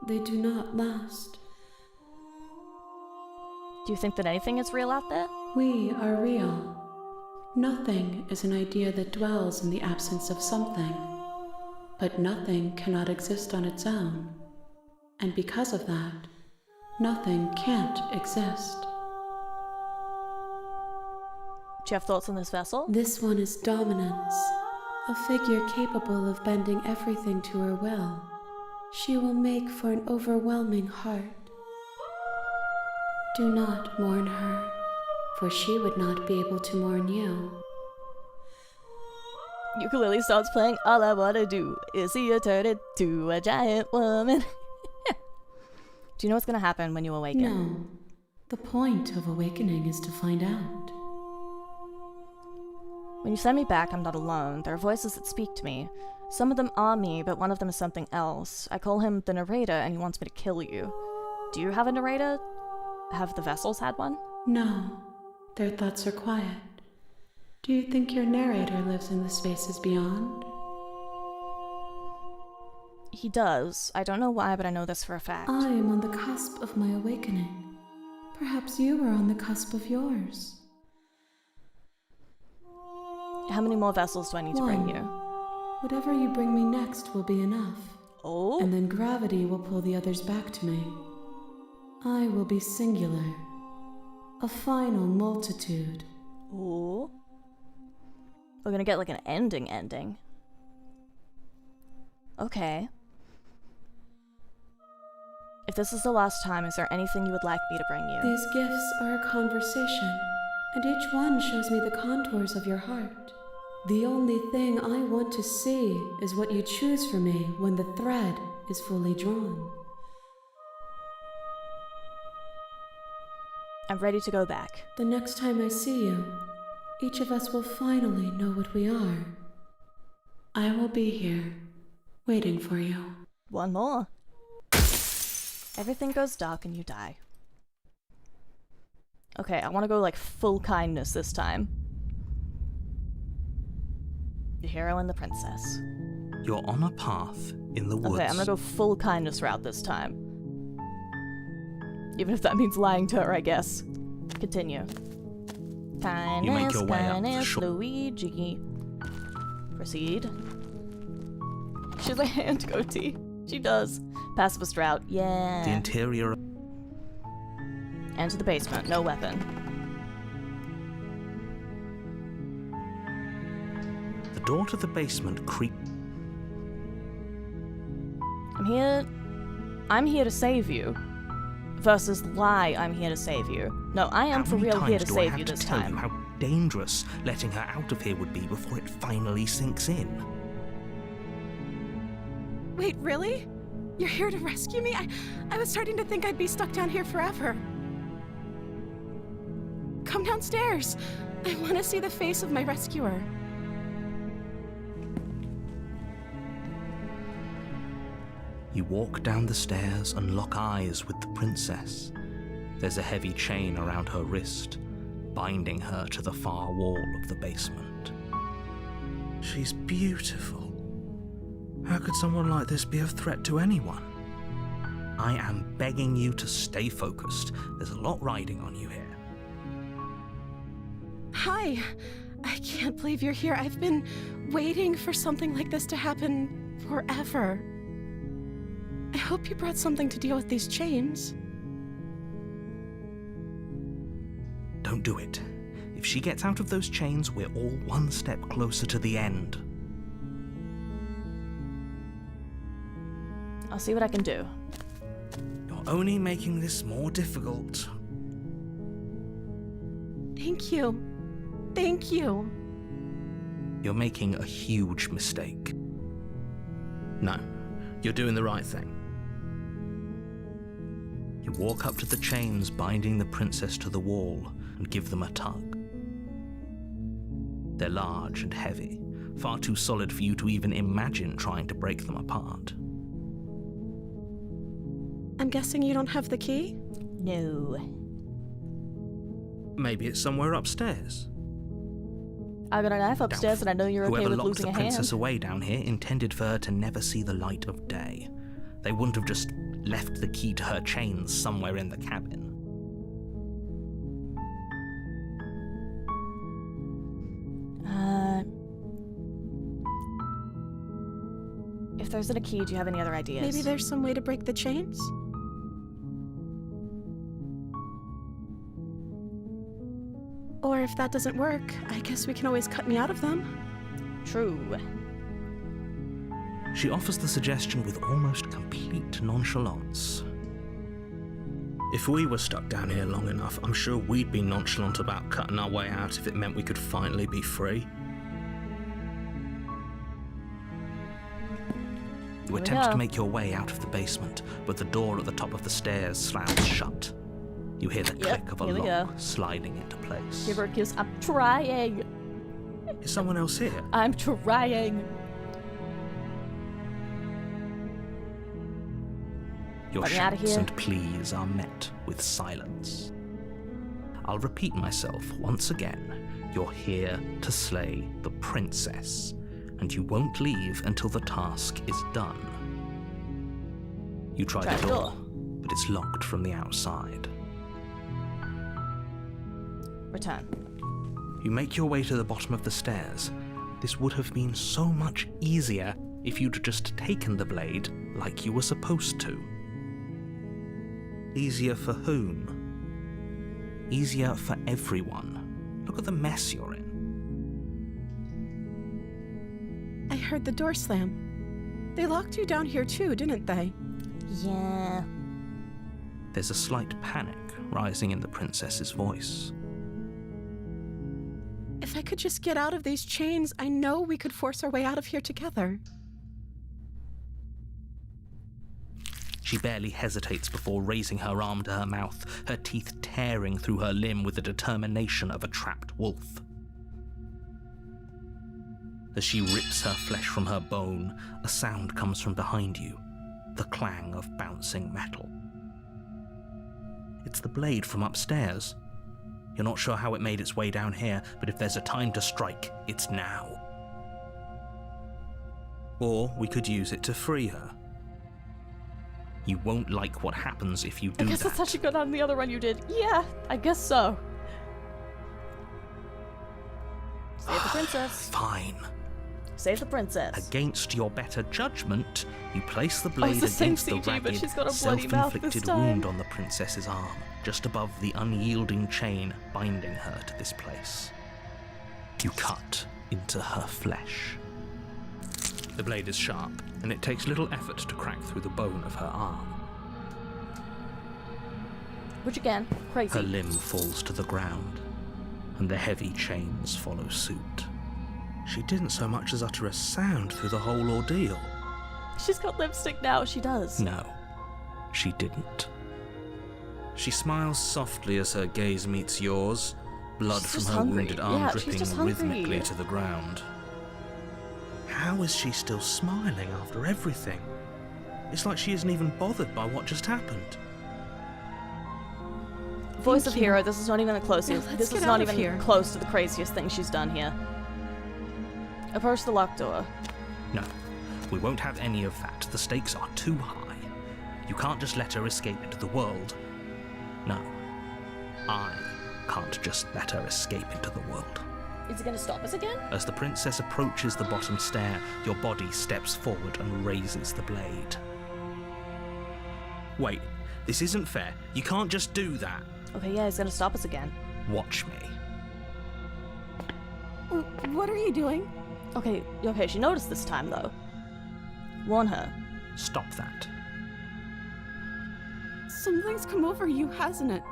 They do not last. Do you think that anything is real out there? We are real. Nothing is an idea that dwells in the absence of something. But nothing cannot exist on its own. And because of that, nothing can't exist. Do you have thoughts on this vessel? This one is dominance, a figure capable of bending everything to her will. She will make for an overwhelming heart. Do not mourn her, for she would not be able to mourn you. Ukulele starts playing. All I wanna do is see her turn into a giant woman. Do you know what's gonna happen when you awaken? No. The point of awakening is to find out. When you send me back, I'm not alone. There are voices that speak to me. Some of them are me, but one of them is something else. I call him the narrator, and he wants me to kill you. Do you have a narrator? Have the vessels had one? No. Their thoughts are quiet. Do you think your narrator lives in the spaces beyond? He does. I don't know why, but I know this for a fact. I am on the cusp of my awakening. Perhaps you are on the cusp of yours. How many more vessels do I need to bring you? Whatever you bring me next will be enough. Oh? And then gravity will pull the others back to me. I will be singular. A final multitude. Oh? We're gonna get like an ending. Okay. If this is the last time, is there anything you would like me to bring you? These gifts are a conversation, and each one shows me the contours of your heart. The only thing I want to see is what you choose for me when the thread is fully drawn. I'm ready to go back. The next time I see you, each of us will finally know what we are. I will be here, waiting for you. One more. Everything goes dark and you die. Okay, I want to go like full kindness this time. The hero and the princess. You're on a path in the woods. Okay, I'm gonna go full kindness route this time. Even if that means lying to her, I guess. Continue. Kindness, You make your way up the kindness, shore. Luigi. Proceed. She has a hand goatee. She does. Pacifist route. Yeah. The interior. Enter the basement. No weapon. The door to the basement creaks. I'm here to save you. Versus lie, I'm here to save you. No, I am for real here to save you this time. How dangerous letting her out of here would be before it finally sinks in. Wait, really? You're here to rescue me? I was starting to think I'd be stuck down here forever. Come downstairs. I want to see the face of my rescuer. You walk down the stairs and lock eyes with the princess. There's a heavy chain around her wrist, binding her to the far wall of the basement. She's beautiful. How could someone like this be a threat to anyone? I am begging you to stay focused. There's a lot riding on you here. Hi. I can't believe you're here. I've been waiting for something like this to happen forever. I hope you brought something to deal with these chains. Don't do it. If she gets out of those chains, we're all one step closer to the end. I'll see what I can do. You're only making this more difficult. Thank you. Thank you. You're making a huge mistake. No, you're doing the right thing. You walk up to the chains binding the princess to the wall and give them a tug. They're large and heavy, far too solid for you to even imagine trying to break them apart. I'm guessing you don't have the key? No. Maybe it's somewhere upstairs. I got a knife upstairs, and I know you're okay Whoever with locked losing the a hand. princess away down here intended for her to never see the light of day. They wouldn't have just left the key to her chains somewhere in the cabin. If there isn't a key, do you have any other ideas? Maybe there's some way to break the chains? Or if that doesn't work, I guess we can always cut me out of them. True. She offers the suggestion with almost complete nonchalance. If we were stuck down here long enough, I'm sure we'd be nonchalant about cutting our way out if it meant we could finally be free. You attempt to make your way out of the basement, but the door at the top of the stairs slams shut. You hear the click of a lock sliding into place. Give her a kiss. I'm trying. Is someone else here? I'm trying. Your Let me out of shouts here. and pleas are met with silence. I'll repeat myself once again. You're here to slay the princess, and you won't leave until the task is done. You try the door, but it's locked from the outside. Return. You make your way to the bottom of the stairs. This would have been so much easier if you'd just taken the blade like you were supposed to. Easier for whom? Easier for everyone. Look at the mess you're in. I heard the door slam. They locked you down here too, didn't they? Yeah. There's a slight panic rising in the princess's voice. If I could just get out of these chains, I know we could force our way out of here together. She barely hesitates before raising her arm to her mouth, her teeth tearing through her limb with the determination of a trapped wolf. As she rips her flesh from her bone, a sound comes from behind you, the clang of bouncing metal. It's the blade from upstairs. You're not sure how it made its way down here, but if there's a time to strike, it's now. Or we could use it to free her. You won't like what happens if you do that. I guess that's actually good on the other one you did. Yeah, I guess so. Save the princess. Fine. Save the princess. Against your better judgment, you place the blade the same against the CG, but ragged, she's got a bloody mouth this self-inflicted time. wound on the princess's arm, just above the unyielding chain binding her to this place. You cut into her flesh. The blade is sharp, and it takes little effort to crack through the bone of her arm. Which again, crazy. Her limb falls to the ground, and the heavy chains follow suit. She didn't so much as utter a sound through the whole ordeal. She's got lipstick now, she does. No, she didn't. She smiles softly as her gaze meets yours, blood She's from just her hungry. wounded arm Yeah, she's dripping just hungry. rhythmically to the ground. How is she still smiling after everything? It's like she isn't even bothered by what just happened. Voice Thank of you. hero, this is not even the closest. Now, let's This is get not out of even here. close to the craziest thing she's done here. Approach the locked door. No, we won't have any of that. The stakes are too high. You can't just let her escape into the world. No, I can't just let her escape into the world. Is it gonna stop us again? As the princess approaches the bottom stair, your body steps forward and raises the blade. Wait, this isn't fair. You can't just do that. Okay, yeah, he's gonna stop us again. Watch me. What are you doing? Okay, she noticed this time, though. Warn her. Stop that. Something's come over you, hasn't it?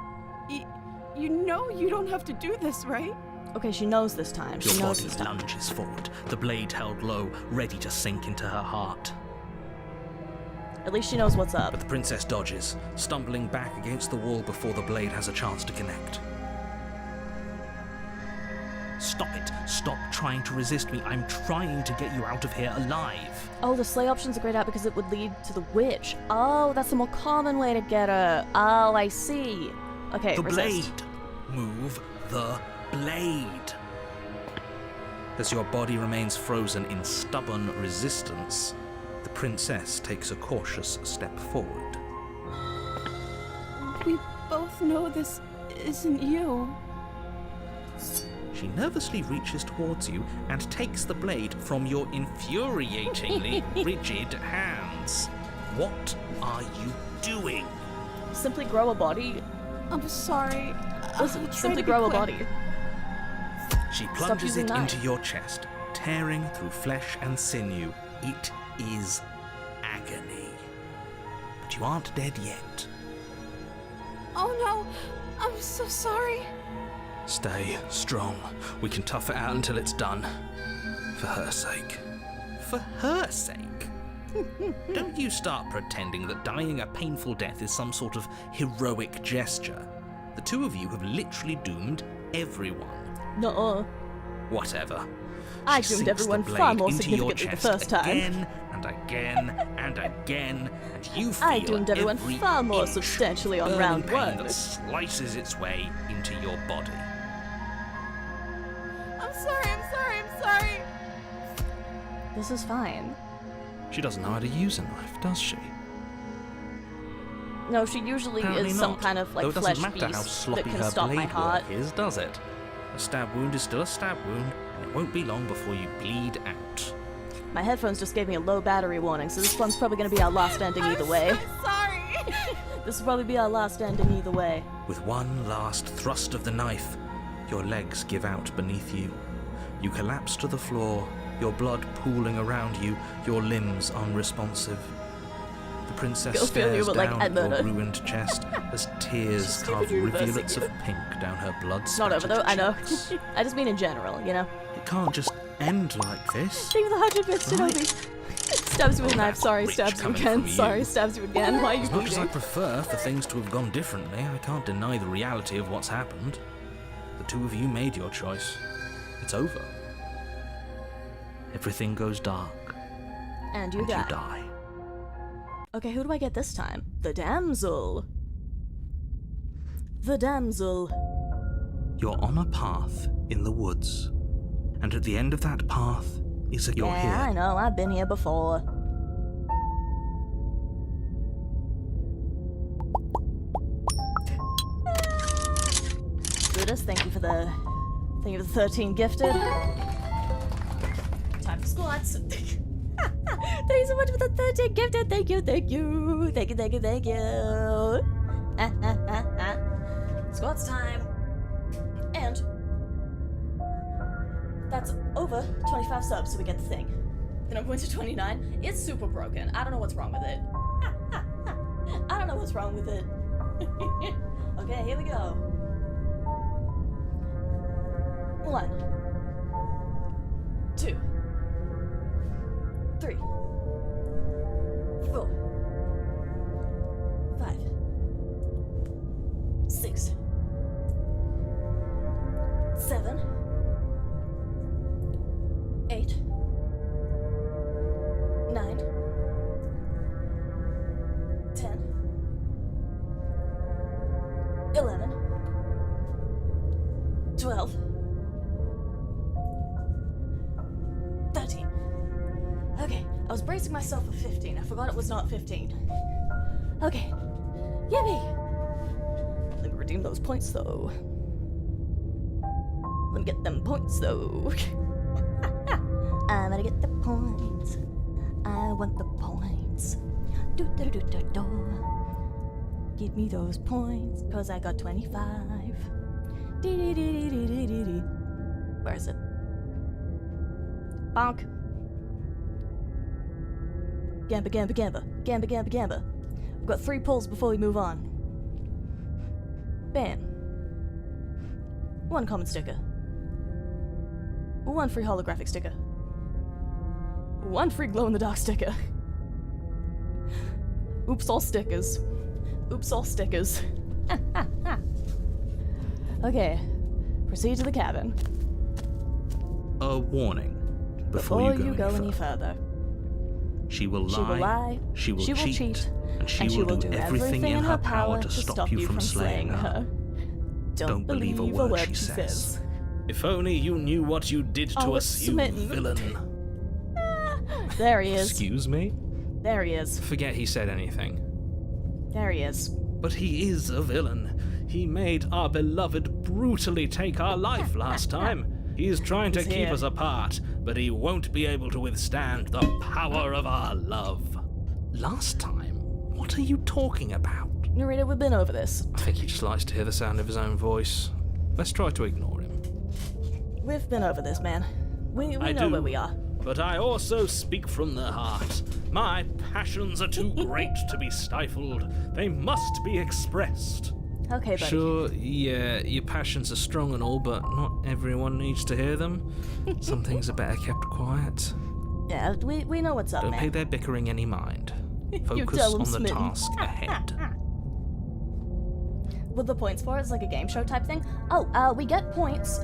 You know you don't have to do this, right? Okay, she knows this time. She Your knows body this time. lunges forward, the blade held low, ready to sink into her heart. At least she knows what's up. But the princess dodges, stumbling back against the wall before the blade has a chance to connect. Stop it. Stop trying to resist me. I'm trying to get you out of here alive. Oh, the slay option's a great out because it would lead to the witch. Oh, that's a more common way to get her. Oh, I see. Okay, The resist. blade. Move the blade. As your body remains frozen in stubborn resistance, the princess takes a cautious step forward. We both know this isn't you. She nervously reaches towards you and takes the blade from your infuriatingly rigid hands. What are you doing? Simply grow a body. I'm sorry. Listen, I'll try simply to be grow a quick. body. She plunges using it knife. into your chest, tearing through flesh and sinew. It is agony. But you aren't dead yet. Oh no, I'm so sorry. Stay strong. We can tough it out until it's done. For her sake. For her sake? Don't you start pretending that dying a painful death is some sort of heroic gesture. The two of you have literally doomed everyone. Nuh-uh. Whatever. I She doomed sinks everyone the far blade more into your significantly the chest first time. Again and again and again, and you feel I doomed everyone every far more inch substantially on burning round pain one. that slices its way into your body. I'm sorry. This is fine. She doesn't know how to use a knife, does she? No, she usually Apparently is some not. kind of like Though it flesh doesn't matter how beast sloppy that can her stop my blade heart. work is, does it? A stab wound is still a stab wound, and it won't be long before you bleed out. My headphones just gave me a low battery warning, so this one's probably gonna be our last ending either way. I'm sorry. This will probably be our last ending either way. With one last thrust of the knife, your legs give out beneath you. You collapse to the floor, your blood pooling around you, your limbs unresponsive. The princess Go feel you, stares but, like, down at at your murder. ruined chest as tears She's carve giving you rivulets reversing of pink down her blood. It's not over though, I know. I just mean in general, you know? It can't just end like this. Think of the 100 bits, Right. Shinobi. Stabs you with a knife, that's sorry, rich stabs you coming again, from you. sorry, stabs you again. Why are you As much as I bleeding? prefer for things to have gone differently, I can't deny the reality of what's happened. The two of you made your choice. It's over. Everything goes dark, And you and die. you die. Okay, who do I get this time? The damsel. The damsel. You're on a path in the woods, and at the end of that path is you're Yeah, I here. know, I've been here before. Buddhist, thank you for the 13 gifted. Time for squats. Thank you so much for the 13 gifted. Thank you. Squats time. And that's over 25 subs, so we get the thing. Then I'm going to 29. It's super broken. I don't know what's wrong with it. I don't know what's wrong with it. Okay, here we go. 1, 2, 3, 4, 5, 6, 7, 8, 9, 10, 11, 12, 13. Okay, I was bracing myself for 15. I forgot it was not 15. Okay. Yippee! Let me redeem those points, though. Let me get them points, though. I'm gonna get the points. I want the points. Do. Give me those points, cause I got 25. Where is it? Bonk. Gamba. We've got 3 pulls before we move on. Bam. 1 common sticker. 1 free holographic sticker. 1 free glow-in-the-dark sticker. Oops, all stickers. Okay. Proceed to the cabin. A warning. Before you go any further. She will lie, she will cheat, and she will do everything in her power to stop you from slaying her. Don't believe a word she says. If only you knew what you did to us, you villain. There he is. Excuse me? There he is. Forget he said anything. There he is. But he is a villain. He made our beloved brutally take our life last time. He's trying to keep us apart, but he won't be able to withstand the power of our love. Last time? What are you talking about? Narrator, we've been over this. I think he just likes to hear the sound of his own voice. Let's try to ignore him. We've been over this, man. We know where we are. But I also speak from the heart. My passions are too great to be stifled. They must be expressed. Okay, buddy. Sure, yeah, your passions are strong and all, but not everyone needs to hear them. Some things are better kept quiet. Yeah, we know what's up, Don't man. pay their bickering any mind. Focus tell 'em, on the Smitten. task ahead. With the points for it, it's like a game show type thing. Oh, we get points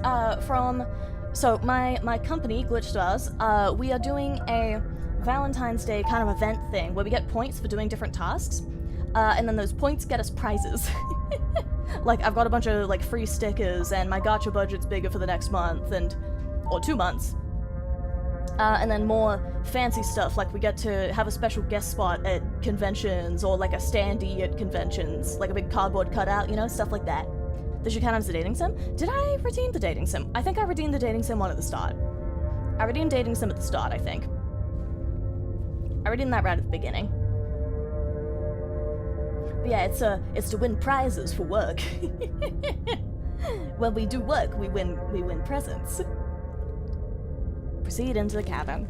from... So, my company, GlitchStars, we are doing a Valentine's Day kind of event thing where we get points for doing different tasks. And then those points get us prizes. Like, I've got a bunch of, like, free stickers, and my gacha budget's bigger for the next month, or 2 months. And then more fancy stuff, like we get to have a special guest spot at conventions, or like a standee at conventions, like a big cardboard cutout, you know, stuff like that. This should count as a dating sim. Did I redeem the dating sim? I think I redeemed the dating sim one at the start. I redeemed dating sim at the start, I think. I redeemed that right at the beginning. But yeah, it's to win prizes for work. When we do work, we win presents. Proceed into the cabin.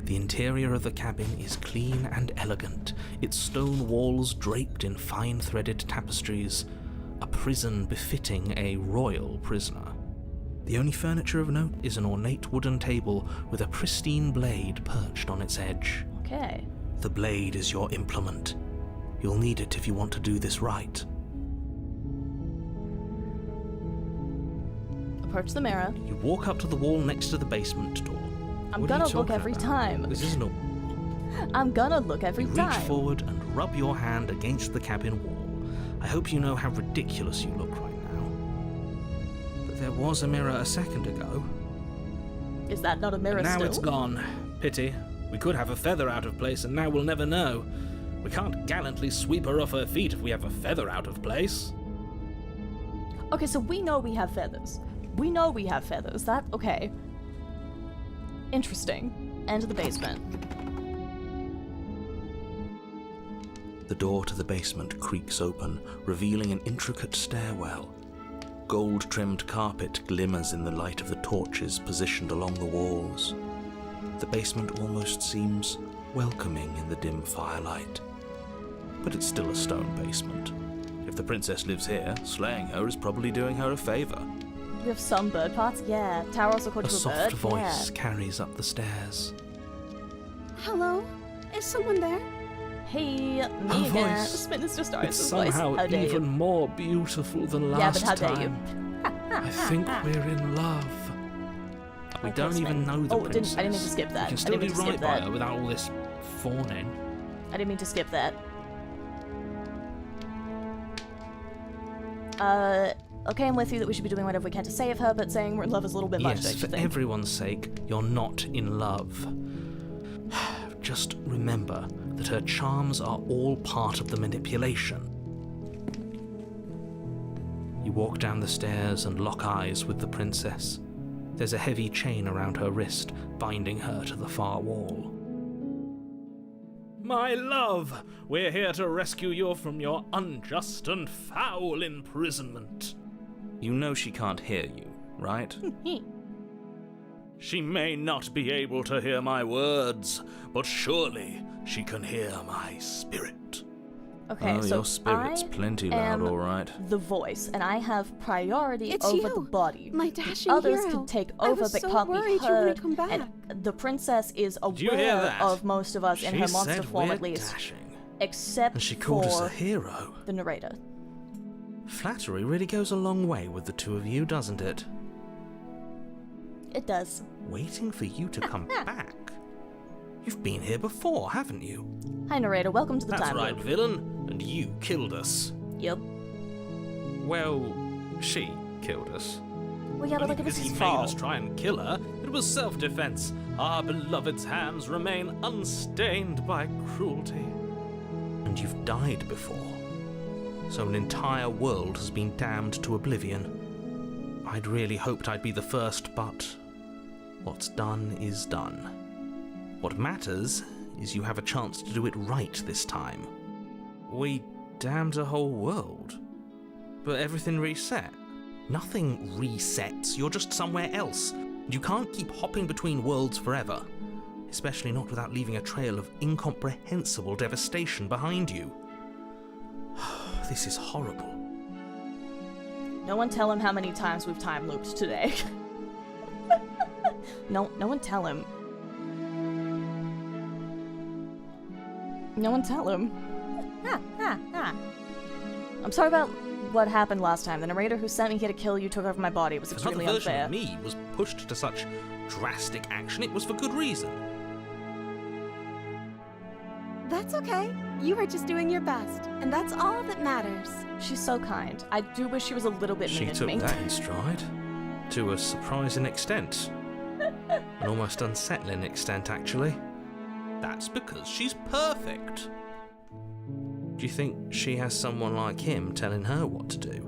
The interior of the cabin is clean and elegant, its stone walls draped in fine threaded tapestries, a prison befitting a royal prisoner. The only furniture of note is an ornate wooden table with a pristine blade perched on its edge. Okay. The blade is your implement. You'll need it if you want to do this right. Approach the mirror. You walk up to the wall next to the basement door. I'm What are gonna you look talking every about? time. This isn't a... I'm gonna look every You time. reach forward and rub your hand against the cabin wall. I hope you know how ridiculous you look right now. But there was a mirror a second ago. Is that not a mirror Now still? it's gone. Pity. We could have a feather out of place, and now we'll never know. We can't gallantly sweep her off her feet if we have a feather out of place. Okay, so we know we have feathers. We know we have feathers. That okay. Interesting. Enter the basement. The door to the basement creaks open, revealing an intricate stairwell. Gold-trimmed carpet glimmers in the light of the torches positioned along the walls. The basement almost seems welcoming in the dim firelight. But it's still a stone basement. If the princess lives here, slaying her is probably doing her a favor. We have some bird parts. Yeah. Tower also called A you a soft bird. voice carries up the stairs. Hello? Is someone there? Yeah. Hey, Her me again. voice. Spin is just It's Arisa's somehow voice. How dare even you? more beautiful than Yeah, last but how dare you? time. I think we're in love. We Okay, don't Smith. even know the Oh, princess. I didn't mean to skip that. You can I still didn't be mean to skip right by that. her without all this fawning. I didn't mean to skip that. okay, I'm with you that we should be doing whatever we can to save her, but saying we're in love is a little bit much, Yes, don't you for think? everyone's sake, you're not in love. Just remember that her charms are all part of the manipulation. You walk down the stairs and lock eyes with the princess. There's a heavy chain around her wrist, binding her to the far wall. My love, we're here to rescue you from your unjust and foul imprisonment. You know she can't hear you, right? She may not be able to hear my words, but surely she can hear my spirit. Okay, Oh, so your spirit's I plenty am loud, all right. the voice, and I have priority It's over you, the body. my The dashing others hero. can take I over, was but so can't be worried you heard. wouldn't come back. And the princess is you hear aware that? of most of us in She her monster said form, we're at least, dashing, except and she called us for a hero. the narrator. Flattery really goes a long way with the two of you, doesn't it? It does. Waiting for you to come back. You've been here before, haven't you? Hi, narrator. Welcome to the That's time right, loop. villain, and you killed us. Yep. Well, she killed us. Well, yeah, but Only like it was because he his made fault. us try and kill her. It was self-defense. Our beloved's hands remain unstained by cruelty. And you've died before. So an entire world has been damned to oblivion. I'd really hoped I'd be the first, but what's done is done. What matters is you have a chance to do it right this time. We damned a whole world, but everything reset. Nothing resets, you're just somewhere else. You can't keep hopping between worlds forever, especially not without leaving a trail of incomprehensible devastation behind you. This is horrible. No one tell him how many times we've time looped today. No one tell him. No one tell him. I'm sorry about what happened last time. The narrator who sent me here to kill you took over my body. It was If another extremely version unfair. of me was pushed to such drastic action, it was for good reason. That's okay. You are just doing your best, and that's all that matters. She's so kind. I do wish she was a little bit She meaner to took me. that in stride. To a surprising extent. An almost unsettling extent, actually. That's because she's perfect. Do you think she has someone like him telling her what to do?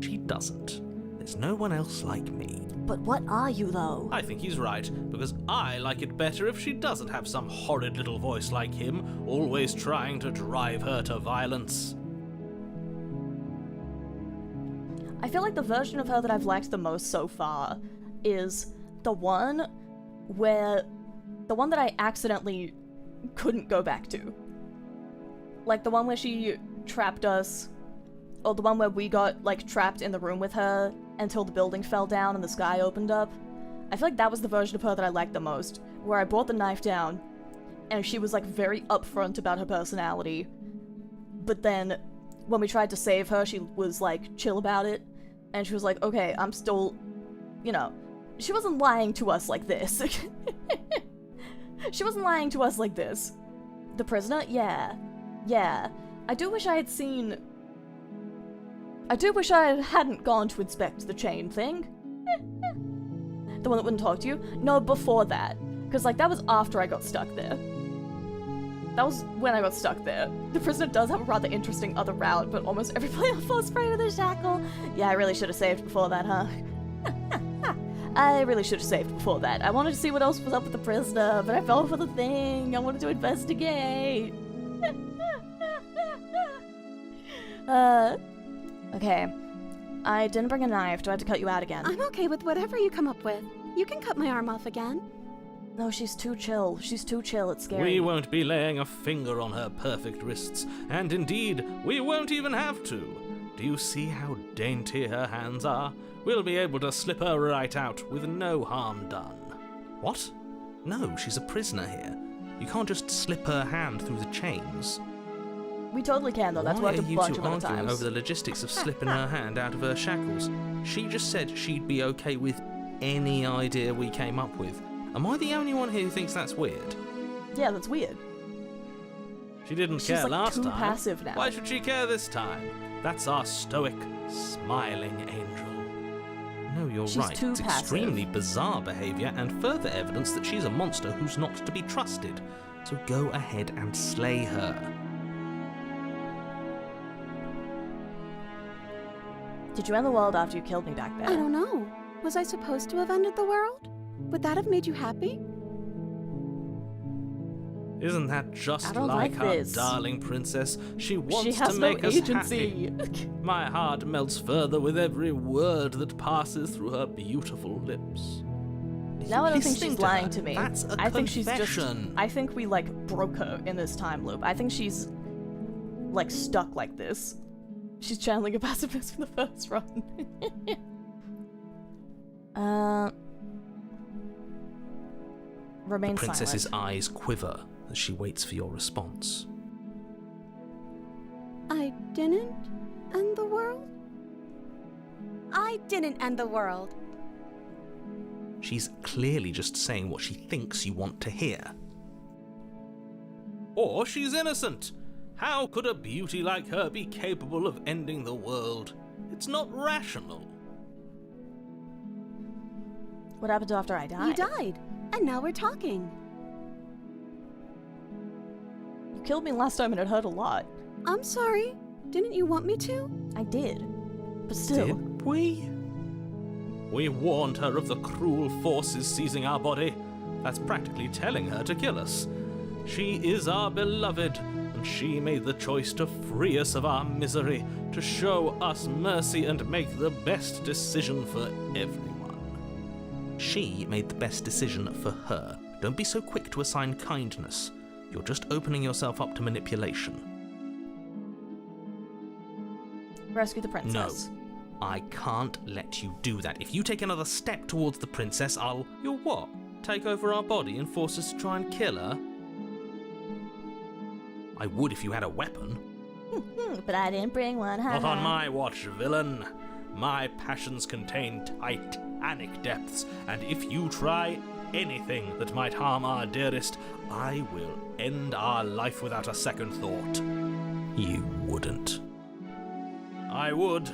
She doesn't. There's no one else like me. But what are you, though? I think he's right, because I like it better if she doesn't have some horrid little voice like him, always trying to drive her to violence. I feel like the version of her that I've liked the most so far is the one that I accidentally couldn't go back to. Like the one where she trapped us, or the one where we got, like, trapped in the room with her until the building fell down and the sky opened up. I feel like that was the version of her that I liked the most, where I brought the knife down, and she was, like, very upfront about her personality. But then, when we tried to save her, she was, like, chill about it, and she was like, okay, I'm still, you know, she wasn't lying to us like this. She wasn't lying to us like this. The prisoner? Yeah. I do wish I hadn't gone to inspect the chain thing. The one that wouldn't talk to you? No, before that. Because, like, that was after I got stuck there. That was when I got stuck there. The prisoner does have a rather interesting other route, but almost every player falls prey to the shackle. Yeah, I really should have saved before that, huh? I really should have saved before that. I wanted to see what else was up with the prisoner, but I fell for the thing. I wanted to investigate. Okay. I didn't bring a knife. Do I have to cut you out again? I'm okay with whatever you come up with. You can cut my arm off again. No, she's too chill. She's too chill. It's scary. We won't be laying a finger on her perfect wrists, and indeed, we won't even have to. Do you see how dainty her hands are? We'll be able to slip her right out with no harm done. What? No, she's a prisoner here. You can't just slip her hand through the chains. We totally can, though. That's Why worked are a you bunch two of other arguing times. over the logistics of slipping her hand out of her shackles? She just said she'd be okay with any idea we came up with. Am I the only one here who thinks that's weird? Yeah, that's weird. She didn't She's care like last too time. passive now. Why should she care this time? That's our stoic, smiling angel. No, you're She's right. too It's passive. extremely bizarre behaviour and further evidence that she's a monster who's not to be trusted. So go ahead and slay her. Did you end the world after you killed me back there? I don't know. Was I supposed to have ended the world? Would that have made you happy? Isn't that just I don't like like our this. darling princess? She wants She has to no make us agency. happy. My heart melts further with every word that passes through her beautiful lips. Now I don't think Listening she's to lying her, to me. that's a I think she's just. confession. I think we like broke her in this time loop. I think she's like stuck like this. She's channeling a pacifist from the first run. Remain The princess's silent. eyes quiver as she waits for your response. I didn't end the world? I didn't end the world. She's clearly just saying what she thinks you want to hear. Or she's innocent. How could a beauty like her be capable of ending the world? It's not rational. What happened after I died? You died, and now we're talking. You killed me last time and it hurt a lot. I'm sorry. Didn't you want me to? I did. But still. Did we? We warned her of the cruel forces seizing our body. That's practically telling her to kill us. She is our beloved, and she made the choice to free us of our misery, to show us mercy and make the best decision for everyone. She made the best decision for her. Don't be so quick to assign kindness. You're just opening yourself up to manipulation. Rescue the princess. No. I can't let you do that. If you take another step towards the princess, I'll... You'll what? Take over our body and force us to try and kill her? I would if you had a weapon. But I didn't bring one, Not on my watch, villain. My passions contain titanic depths, and if you try anything that might harm our dearest, I will end our life without a second thought. You wouldn't. I would.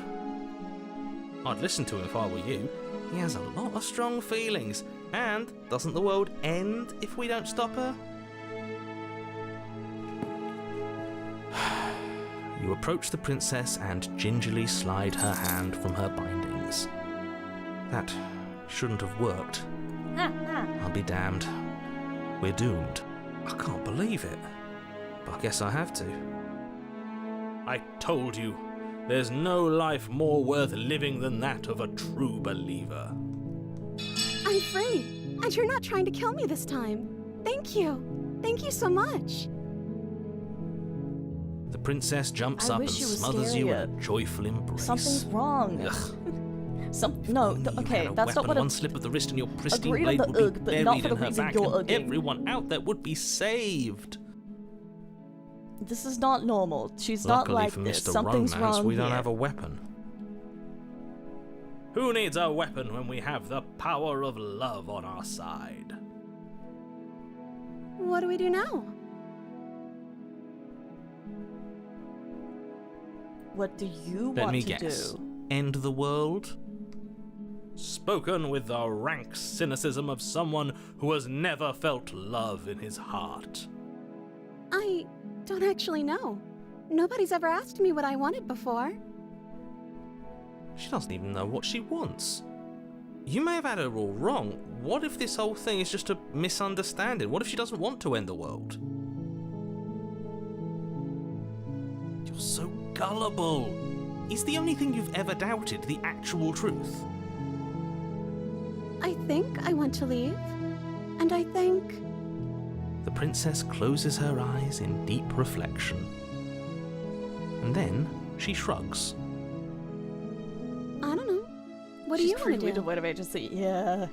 I'd listen to him if I were you. He has a lot of strong feelings. And doesn't the world end if we don't stop her? You approach the princess and gingerly slide her hand from her bindings. That shouldn't have worked. I'll be damned. We're doomed. I can't believe it. But I guess I have to. I told you, there's no life more worth living than that of a true believer. I'm free, and you're not trying to kill me this time. Thank you. Thank you so much. The princess jumps I up and wish you were smothers you in a scarier. joyful embrace. Something's wrong. No, You okay, had a that's not weapon, what one slip of the wrist and your pristine Agreed on blade the would be ugh, but buried not for in the her reason back, you're and ugging. everyone out there would be saved. This is not normal. She's not Luckily like for this. Mr. Something's Romance, wrong we don't here. have a weapon. Who needs a weapon when we have the power of love on our side? What do we do now? What do you Let want me to guess. do? End the world? Spoken with the rank cynicism of someone who has never felt love in his heart. I don't actually know. Nobody's ever asked me what I wanted before. She doesn't even know what she wants. You may have had her all wrong. What if this whole thing is just a misunderstanding? What if she doesn't want to end the world? You're so gullible. Is the only thing you've ever doubted the actual truth? I think I want to leave. And I think... The princess closes her eyes in deep reflection. And then she shrugs. I don't know. What do you want to She's do? devoid of agency. Yeah.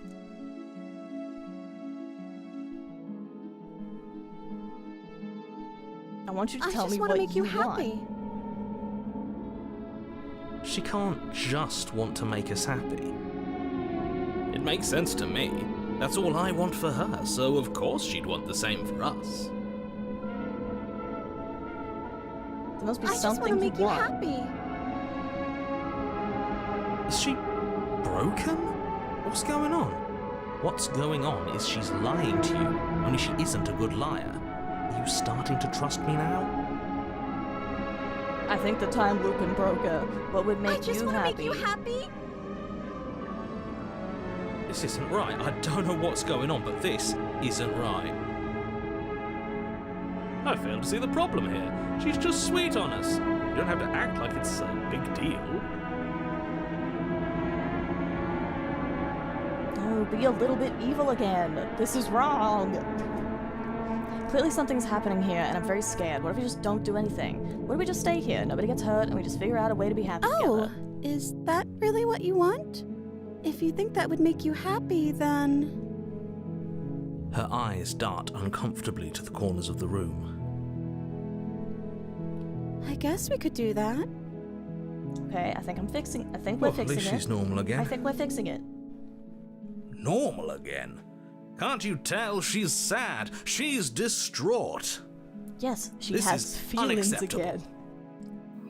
I want you to I tell just me want to what make you want. happy. She can't just want to make us happy. It makes sense to me. That's all I want for her, so of course she'd want the same for us. must be I just want something to make you want. happy. Is she broken? What's going on? What's going on is she's lying to you, only she isn't a good liar. Are you starting to trust me now? I think the time loop and broker. What would make I just you want to happy? make you happy. This isn't right. I don't know what's going on, but this isn't right. I fail to see the problem here. She's just sweet on us. You don't have to act like it's a big deal. No, be a little bit evil again. This is wrong. Clearly something's happening here, and I'm very scared. What if we just don't do anything? What if we just stay here? Nobody gets hurt, and we just figure out a way to be happy together. Is that really what you want? If you think that would make you happy, then... Her eyes dart uncomfortably to the corners of the room. I guess we could do that. Okay, I think we're Well, fixing at least it. she's normal again. I think we're fixing it. Normal again? Can't you tell she's sad? She's distraught. Yes, she This has is feelings unacceptable. again.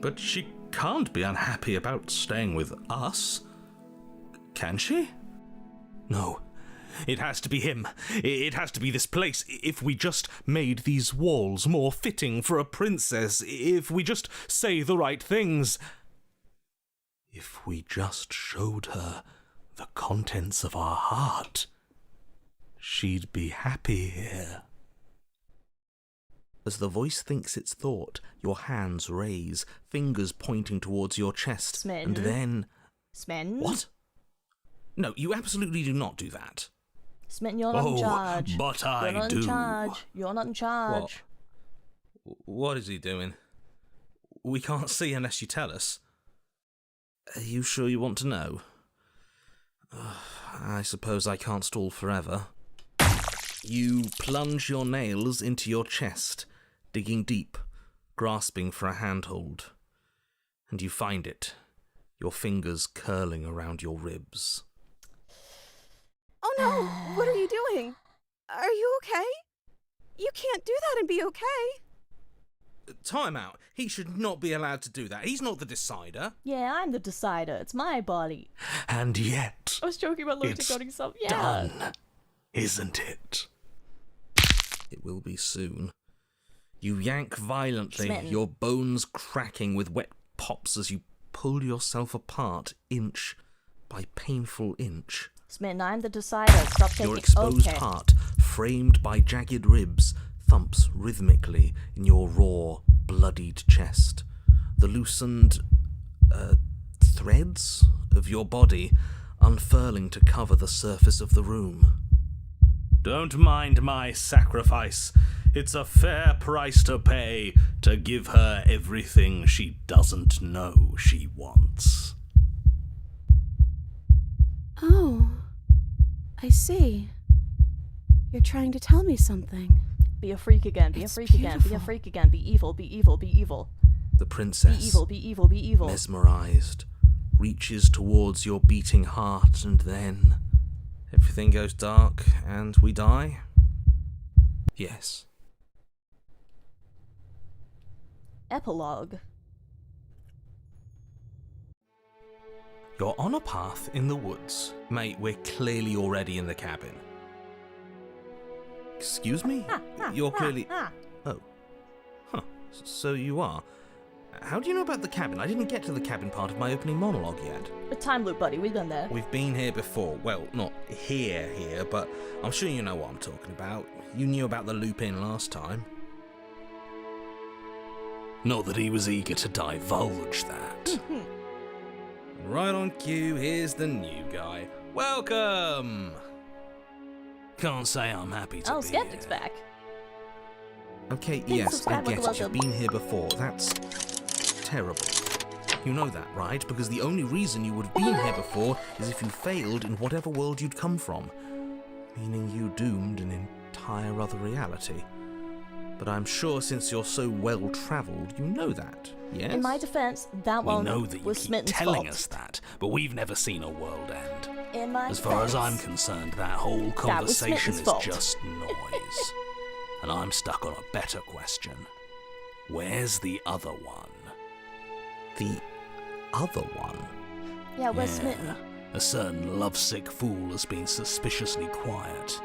But she can't be unhappy about staying with us. Can she? No. It has to be him. It has to be this place. If we just made these walls more fitting for a princess, if we just say the right things, if we just showed her the contents of our heart, she'd be happy here. As the voice thinks its thought, your hands raise, fingers pointing towards your chest, Smen. and then... Smen? What? No, you absolutely do not do that. Smitten, you're not in charge. But You're I not do. in charge. You're not in charge. What is he doing? We can't see unless you tell us. Are you sure you want to know? I suppose I can't stall forever. You plunge your nails into your chest, digging deep, grasping for a handhold. And you find it, your fingers curling around your ribs. Oh no! What are you doing? Are you okay? You can't do that and be okay. Time out. He should not be allowed to do that. He's not the decider. Yeah, I'm the decider. It's my body. And yet, I was joking about Luke it's decoding stuff. Yeah. done, isn't it? It will be soon. You yank violently, Smitten. your bones cracking with wet pops as you pull yourself apart inch by painful inch. Smitten, I'm the decider. Stop taking... Your exposed okay. heart, framed by jagged ribs, thumps rhythmically in your raw, bloodied chest. The loosened, threads of your body unfurling to cover the surface of the room. Don't mind my sacrifice. It's a fair price to pay to give her everything she doesn't know she wants. Oh, I see. You're trying to tell me something. Be a freak again. Be It's a freak again. Be a beautiful. freak again. Be evil. Be evil. Be evil. The princess, Be evil. Be evil. Be evil. mesmerized, reaches towards your beating heart, and then everything goes dark and we die? Yes. Epilogue. You're on a path in the woods. Mate, we're clearly already in the cabin. Excuse me? You're clearly... Oh. Huh. So you are. How do you know about the cabin? I didn't get to the cabin part of my opening monologue yet. A time loop, buddy. We've been there. We've been here before. Well, not here, but I'm sure you know what I'm talking about. You knew about the loop-in last time. Not that he was eager to divulge that. Right on cue, here's the new guy. Welcome! Can't say I'm happy to Oh, be Skeptic's here. back. Okay, Didn't yes, I subscribe like get a it. You've welcome. been here before. That's terrible. You know that, right? Because the only reason you would have been here before is if you failed in whatever world you'd come from. Meaning you doomed an entire other reality. But I'm sure since you're so well-travelled, you know that, yes? In my defense, that We one know that you was keep Smitten's telling fault. us that, but we've never seen a world end. In my As far as I'm defense, concerned, that whole That was conversation Smitten's is fault. just noise. And I'm stuck on a better question. Where's the other one? The other one? Yeah, we're smitten. A certain lovesick fool has been suspiciously quiet.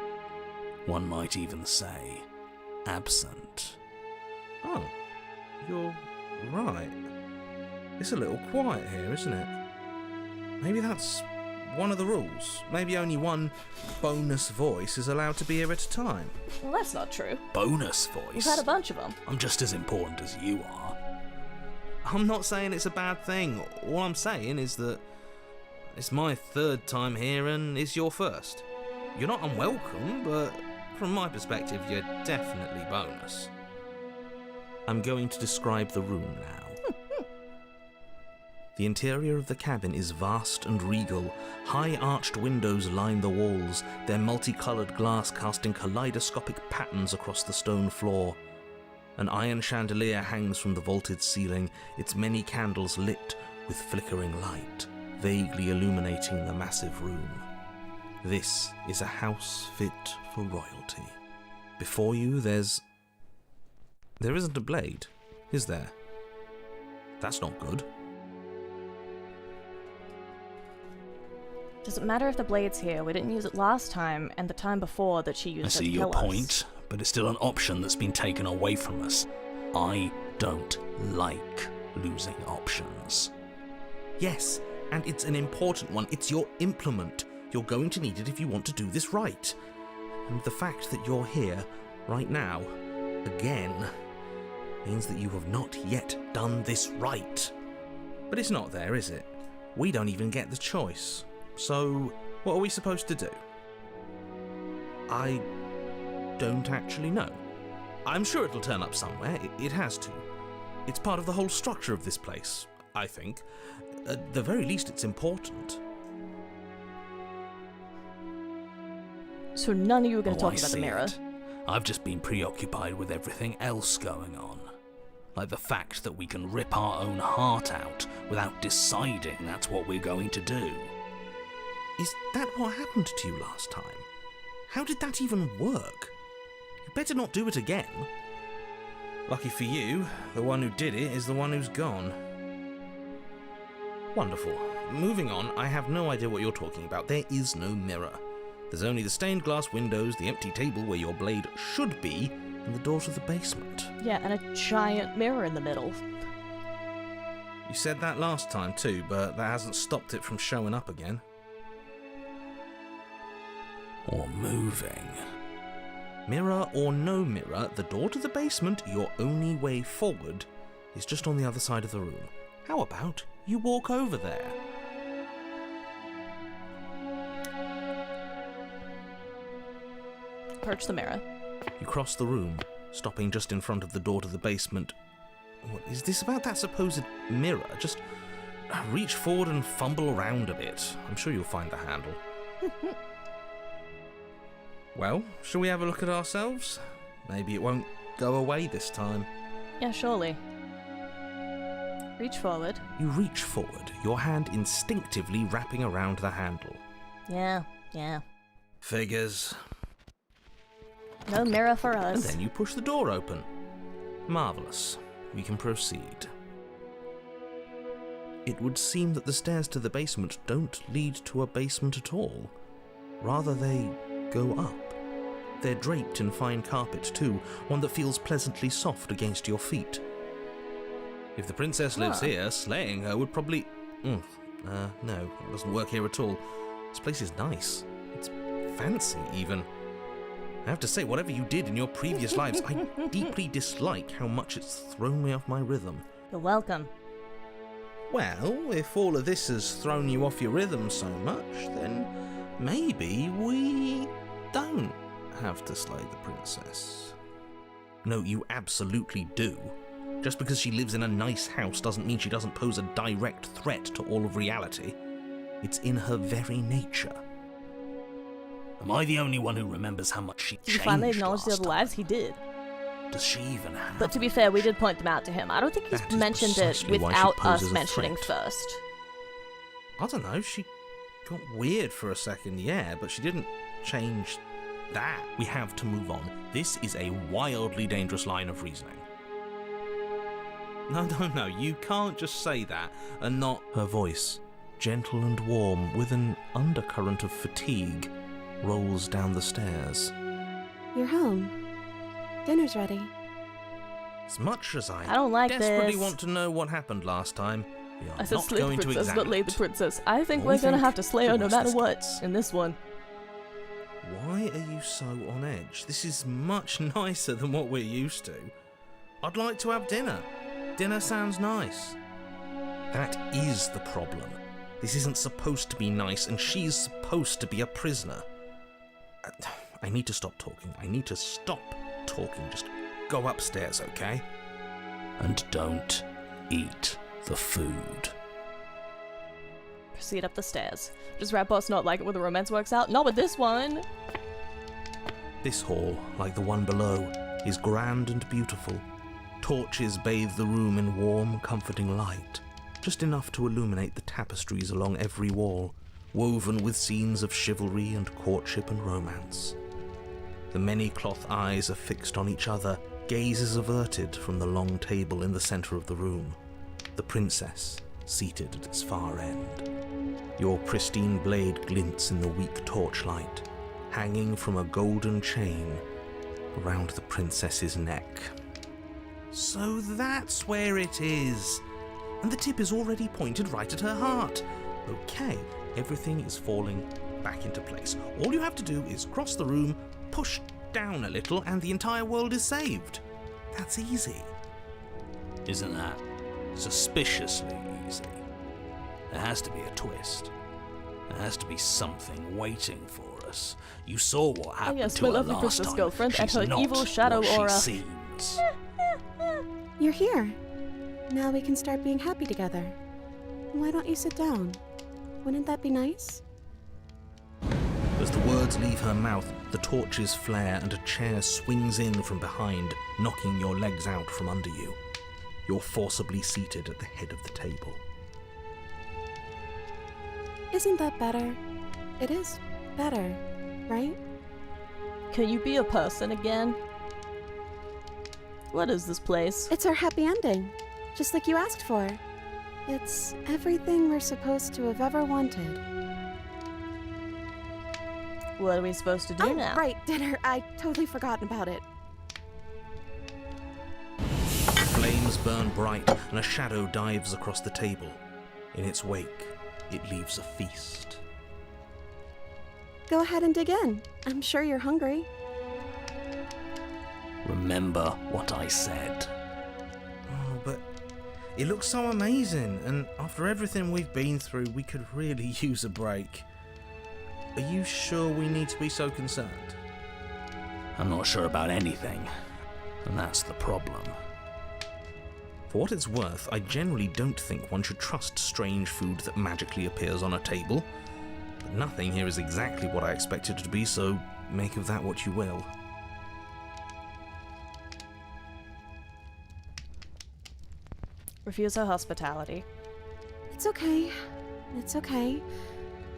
One might even say, absent. Oh, you're right. It's a little quiet here, isn't it? Maybe that's one of the rules. Maybe only one bonus voice is allowed to be here at a time. Well, that's not true. Bonus voice? We've had a bunch of them. I'm just as important as you are. I'm not saying it's a bad thing. All I'm saying is that it's my third time here and it's your first. You're not unwelcome, but from my perspective, you're definitely bonus. I'm going to describe the room now. The interior of the cabin is vast and regal. High arched windows line the walls, their multicoloured glass casting kaleidoscopic patterns across the stone floor. An iron chandelier hangs from the vaulted ceiling, its many candles lit with flickering light, vaguely illuminating the massive room. This is a house fit for royalty. Before you, there isn't a blade, is there? That's not good. Doesn't matter if the blade's here. We didn't use it last time and the time before that she used it to I see your kill us. point, but it's still an option that's been taken away from us. I don't like losing options. Yes, and it's an important one. It's your implement. You're going to need it if you want to do this right. And the fact that you're here, right now, again, means that you have not yet done this right. But it's not there, is it? We don't even get the choice. So, what are we supposed to do? I don't actually know. I'm sure it'll turn up somewhere. It has to. It's part of the whole structure of this place, I think. At the very least, it's important. So none of you are going to talk I about the see mirror. it. I've just been preoccupied with everything else going on. Like the fact that we can rip our own heart out without deciding that's what we're going to do. Is that what happened to you last time? How did that even work? You better not do it again. Lucky for you, the one who did it is the one who's gone. Wonderful. Moving on, I have no idea what you're talking about. There is no mirror. There's only the stained glass windows, the empty table where your blade should be, and the door to the basement. Yeah, and a giant mirror in the middle. You said that last time too, but that hasn't stopped it from showing up again. Or moving. Mirror or no mirror, the door to the basement, your only way forward, is just on the other side of the room. How about you walk over there? Approach the mirror. You cross the room, stopping just in front of the door to the basement. What is this about that supposed mirror? Just reach forward and fumble around a bit. I'm sure you'll find the handle. Well, shall we have a look at ourselves? Maybe it won't go away this time. Yeah, surely. Reach forward. You reach forward, your hand instinctively wrapping around the handle. Yeah. Figures. No mirror for us. And then you push the door open. Marvellous. We can proceed. It would seem that the stairs to the basement don't lead to a basement at all. Rather, they go up. They're draped in fine carpet too, one that feels pleasantly soft against your feet. If the princess lives here, slaying her would probably... no, it doesn't work here at all. This place is nice. It's fancy, even. I have to say, whatever you did in your previous lives, I deeply dislike how much it's thrown me off my rhythm. You're welcome. Well, if all of this has thrown you off your rhythm so much, then maybe we don't have to slay the princess. No, you absolutely do. Just because she lives in a nice house doesn't mean she doesn't pose a direct threat to all of reality. It's in her very nature. Am I the only one who remembers how much she Did he changed finally acknowledge the last other lives? He did. time? Does she even have... But to be fair, we did point them out to him. I don't think That he's is mentioned it precisely why she without poses us a mentioning threat. first. I don't know, she got weird for a second, yeah, but she didn't change that. We have to move on. This is a wildly dangerous line of reasoning. No, you can't just say that and not... Her voice, gentle and warm, with an undercurrent of fatigue, rolls down the stairs. You're home. Dinner's ready. As much as I don't like desperately this. want to know what happened last time, we are I said not slay the going to princess, examine not lay the it. princess. I think What do we're you gonna think? have to slay her no What's matter this what gets? in this one. Why are you so on edge? This is much nicer than what we're used to. I'd like to have dinner. Dinner sounds nice. That is the problem. This isn't supposed to be nice, and she's supposed to be a prisoner. I need to stop talking. I need to stop talking. Just go upstairs, okay? And don't eat the food. Proceed up the stairs. Does Rat Boss not like it when the romance works out? Not with this one! This hall, like the one below, is grand and beautiful. Torches bathe the room in warm, comforting light, just enough to illuminate the tapestries along every wall, woven with scenes of chivalry and courtship and romance. The many cloth eyes are fixed on each other, gazes averted from the long table in the centre of the room, the princess seated at its far end. Your pristine blade glints in the weak torchlight, hanging from a golden chain around the princess's neck. So that's where it is! And the tip is already pointed right at her heart. Okay, everything is falling back into place. All you have to do is cross the room, push down a little, and the entire world is saved. That's easy. Isn't that suspiciously easy? There has to be a twist. There has to be something waiting for us. You saw what happened yes, to my her lovely last princess time. girlfriend and She's her not evil shadow what aura. she seems. You're here. Now we can start being happy together. Why don't you sit down? Wouldn't that be nice? As the words leave her mouth, the torches flare and a chair swings in from behind, knocking your legs out from under you. You're forcibly seated at the head of the table. Isn't that better? It is better, right? Can you be a person again? What is this place? It's our happy ending, just like you asked for. It's everything we're supposed to have ever wanted. What are we supposed to do now? Right, dinner. I totally forgotten about it. Flames burn bright and a shadow dives across the table. In its wake, it leaves a feast. Go ahead and dig in. I'm sure you're hungry. Remember what I said. Oh, but it looks so amazing, and after everything we've been through, we could really use a break. Are you sure we need to be so concerned? I'm not sure about anything, and that's the problem. For what it's worth, I generally don't think one should trust strange food that magically appears on a table. But nothing here is exactly what I expected it to be, so make of that what you will. Refuse her hospitality. It's okay. It's okay.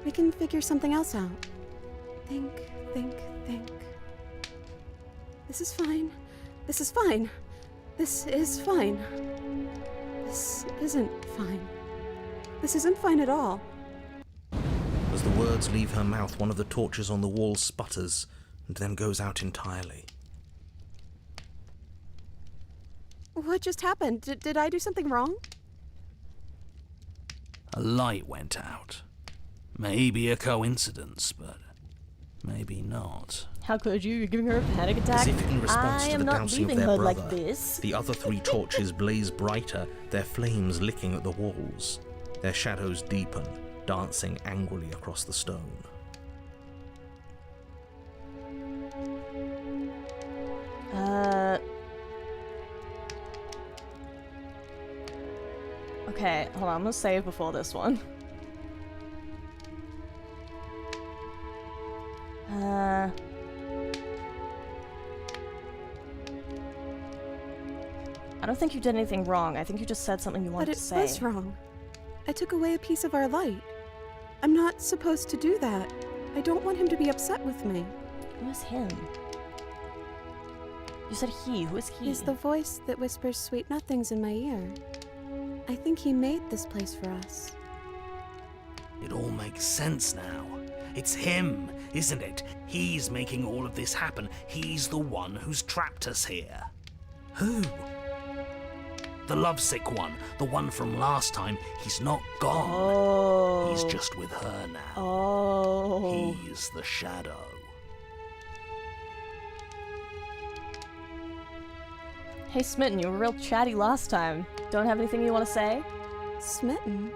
We can figure something else out. Think. This is fine. This is fine. This is fine. This isn't fine. This isn't fine at all. As the words leave her mouth, one of the torches on the wall sputters and then goes out entirely. What just happened? Did I do something wrong? A light went out. Maybe a coincidence, but maybe not. How could you? You're giving her a panic attack? As if in response I to am the not bouncing of leaving their her like brother, this. the other three torches blaze brighter, their flames licking at the walls. Their shadows deepen, dancing angrily across the stone. Okay, hold on, I'm gonna save before this one. I don't think you did anything wrong. I think you just said something you wanted But to it say. was wrong. I took away a piece of our light. I'm not supposed to do that. I don't want him to be upset with me. Who's him? You said he. Who is he? He's the voice that whispers sweet nothings in my ear. I think he made this place for us. It all makes sense now. It's him, isn't it? He's making all of this happen. He's the one who's trapped us here. Who? The lovesick one. The one from last time. He's not gone. Oh. He's just with her now. Oh. He's the shadow. Hey, Smitten, you were real chatty last time. Don't have anything you want to say? Smitten?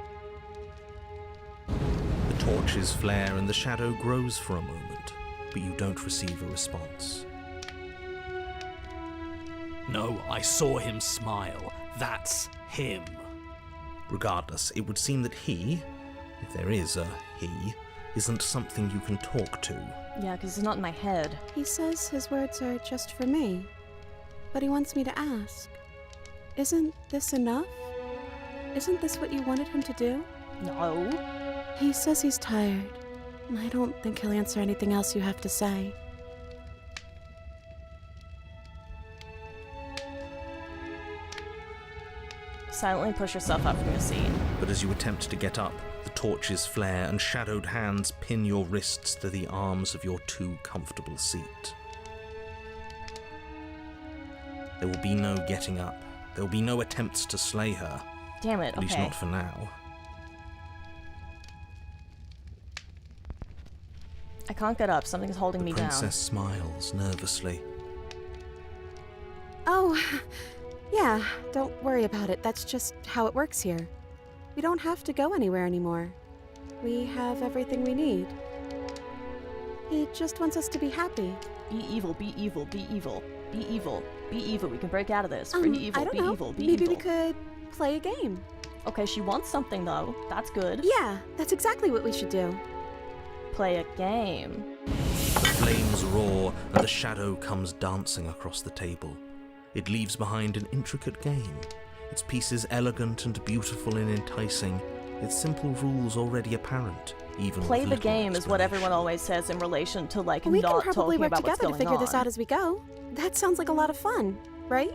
The torches flare and the shadow grows for a moment, but you don't receive a response. No, I saw him smile. That's him. Regardless, it would seem that he, if there is a he, isn't something you can talk to. Yeah, because it's not in my head. He says his words are just for me. But he wants me to ask. Isn't this enough? Isn't this what you wanted him to do? No. He says he's tired. I don't think he'll answer anything else you have to say. Silently push yourself up from your seat. But as you attempt to get up, the torches flare and shadowed hands pin your wrists to the arms of your too comfortable seat. There will be no getting up. There will be no attempts to slay her. Damn it, At least okay. not for now. I can't get up. Something's holding me The down. princess smiles nervously. Oh, yeah, don't worry about it. That's just how it works here. We don't have to go anywhere anymore. We have everything we need. He just wants us to be happy. Be evil, be evil, be evil, be evil, be evil. We can break out of this. Be evil, I don't be know. evil, be Maybe evil. we could play a game. Okay, she wants something though. That's good. Yeah, that's exactly what we should do. Play a game. The flames roar and the shadow comes dancing across the table. It leaves behind an intricate game. Its pieces elegant and beautiful and enticing. Its simple rules already apparent. Even Play with the little game is what everyone explanation. always says in relation to like We not can probably talking work about what's together to going figure this on. out as we go. That sounds like a lot of fun, right?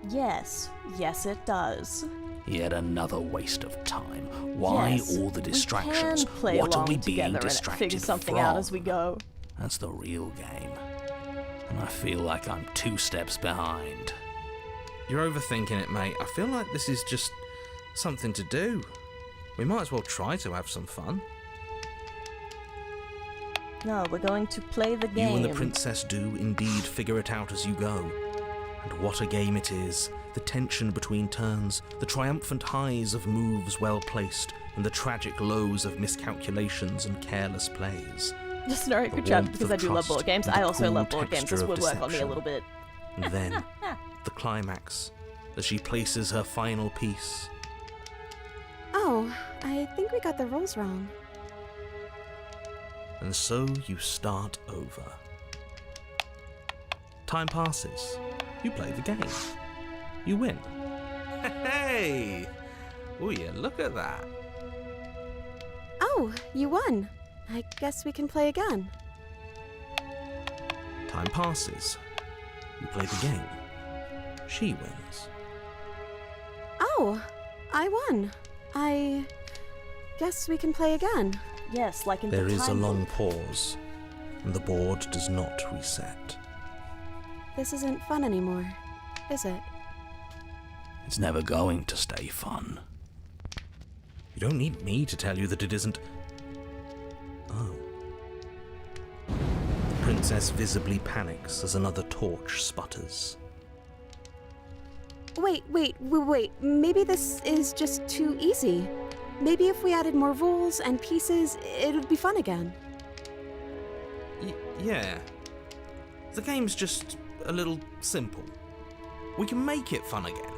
Yes, yes it does. Yet another waste of time. Why Yes, all the distractions? We can play What are along we being together and distracted figure something from? out as we go. That's the real game. And I feel like I'm 2 steps behind. You're overthinking it, mate. I feel like this is just something to do. We might as well try to have some fun. No, we're going to play the game. You and the princess do indeed figure it out as you go. And what a game it is. The tension between turns, the triumphant highs of moves well placed, and the tragic lows of miscalculations and careless plays. Just know The good job, warmth because of I do love trust board games. and I the also cool love board games. texture This of would work on me a deception. little bit. And then, the climax, as she places her final piece. Oh, I think we got the rules wrong. And so you start over. Time passes. You play the game. You win. Hey! Oh yeah, look at that. Oh, you won. I guess we can play again. Time passes. You play the game. She wins. Oh, I won. I guess we can play again. Yes, like in There the is a time long loop. pause, and the board does not reset. This isn't fun anymore, is it? It's never going to stay fun. You don't need me to tell you that it isn't. Oh. The princess visibly panics as another torch sputters. Wait. Maybe this is just too easy. Maybe if we added more rules and pieces, it would be fun again. Yeah. The game's just a little simple. We can make it fun again.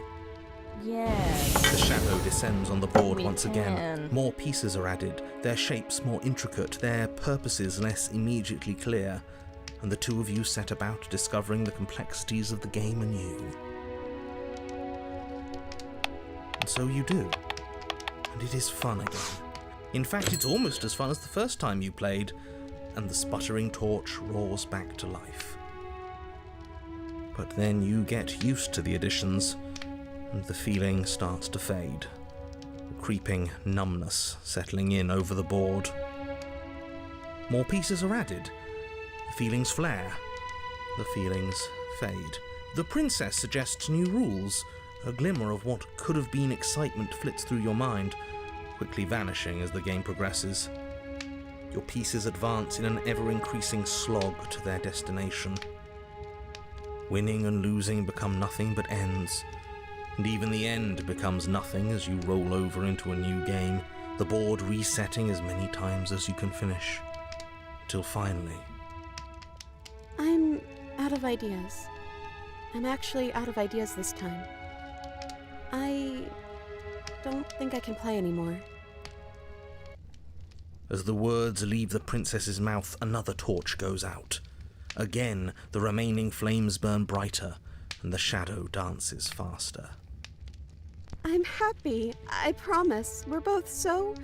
Yes. The shadow descends on the board We once can. again. More pieces are added, their shapes more intricate, their purposes less immediately clear, and the two of you set about discovering the complexities of the game anew. And so you do. And it is fun again. In fact, it's almost as fun as the first time you played, and the sputtering torch roars back to life. But then you get used to the additions, and the feeling starts to fade. A creeping numbness settling in over the board. More pieces are added. The feelings flare. The feelings fade. The princess suggests new rules. A glimmer of what could have been excitement flits through your mind, quickly vanishing as the game progresses. Your pieces advance in an ever-increasing slog to their destination. Winning and losing become nothing but ends, and even the end becomes nothing as you roll over into a new game, the board resetting as many times as you can finish, till finally... I'm out of ideas. I'm actually out of ideas this time. I don't think I can play anymore. As the words leave the princess's mouth, another torch goes out. Again, the remaining flames burn brighter, and the shadow dances faster. I'm happy, I promise. We're both so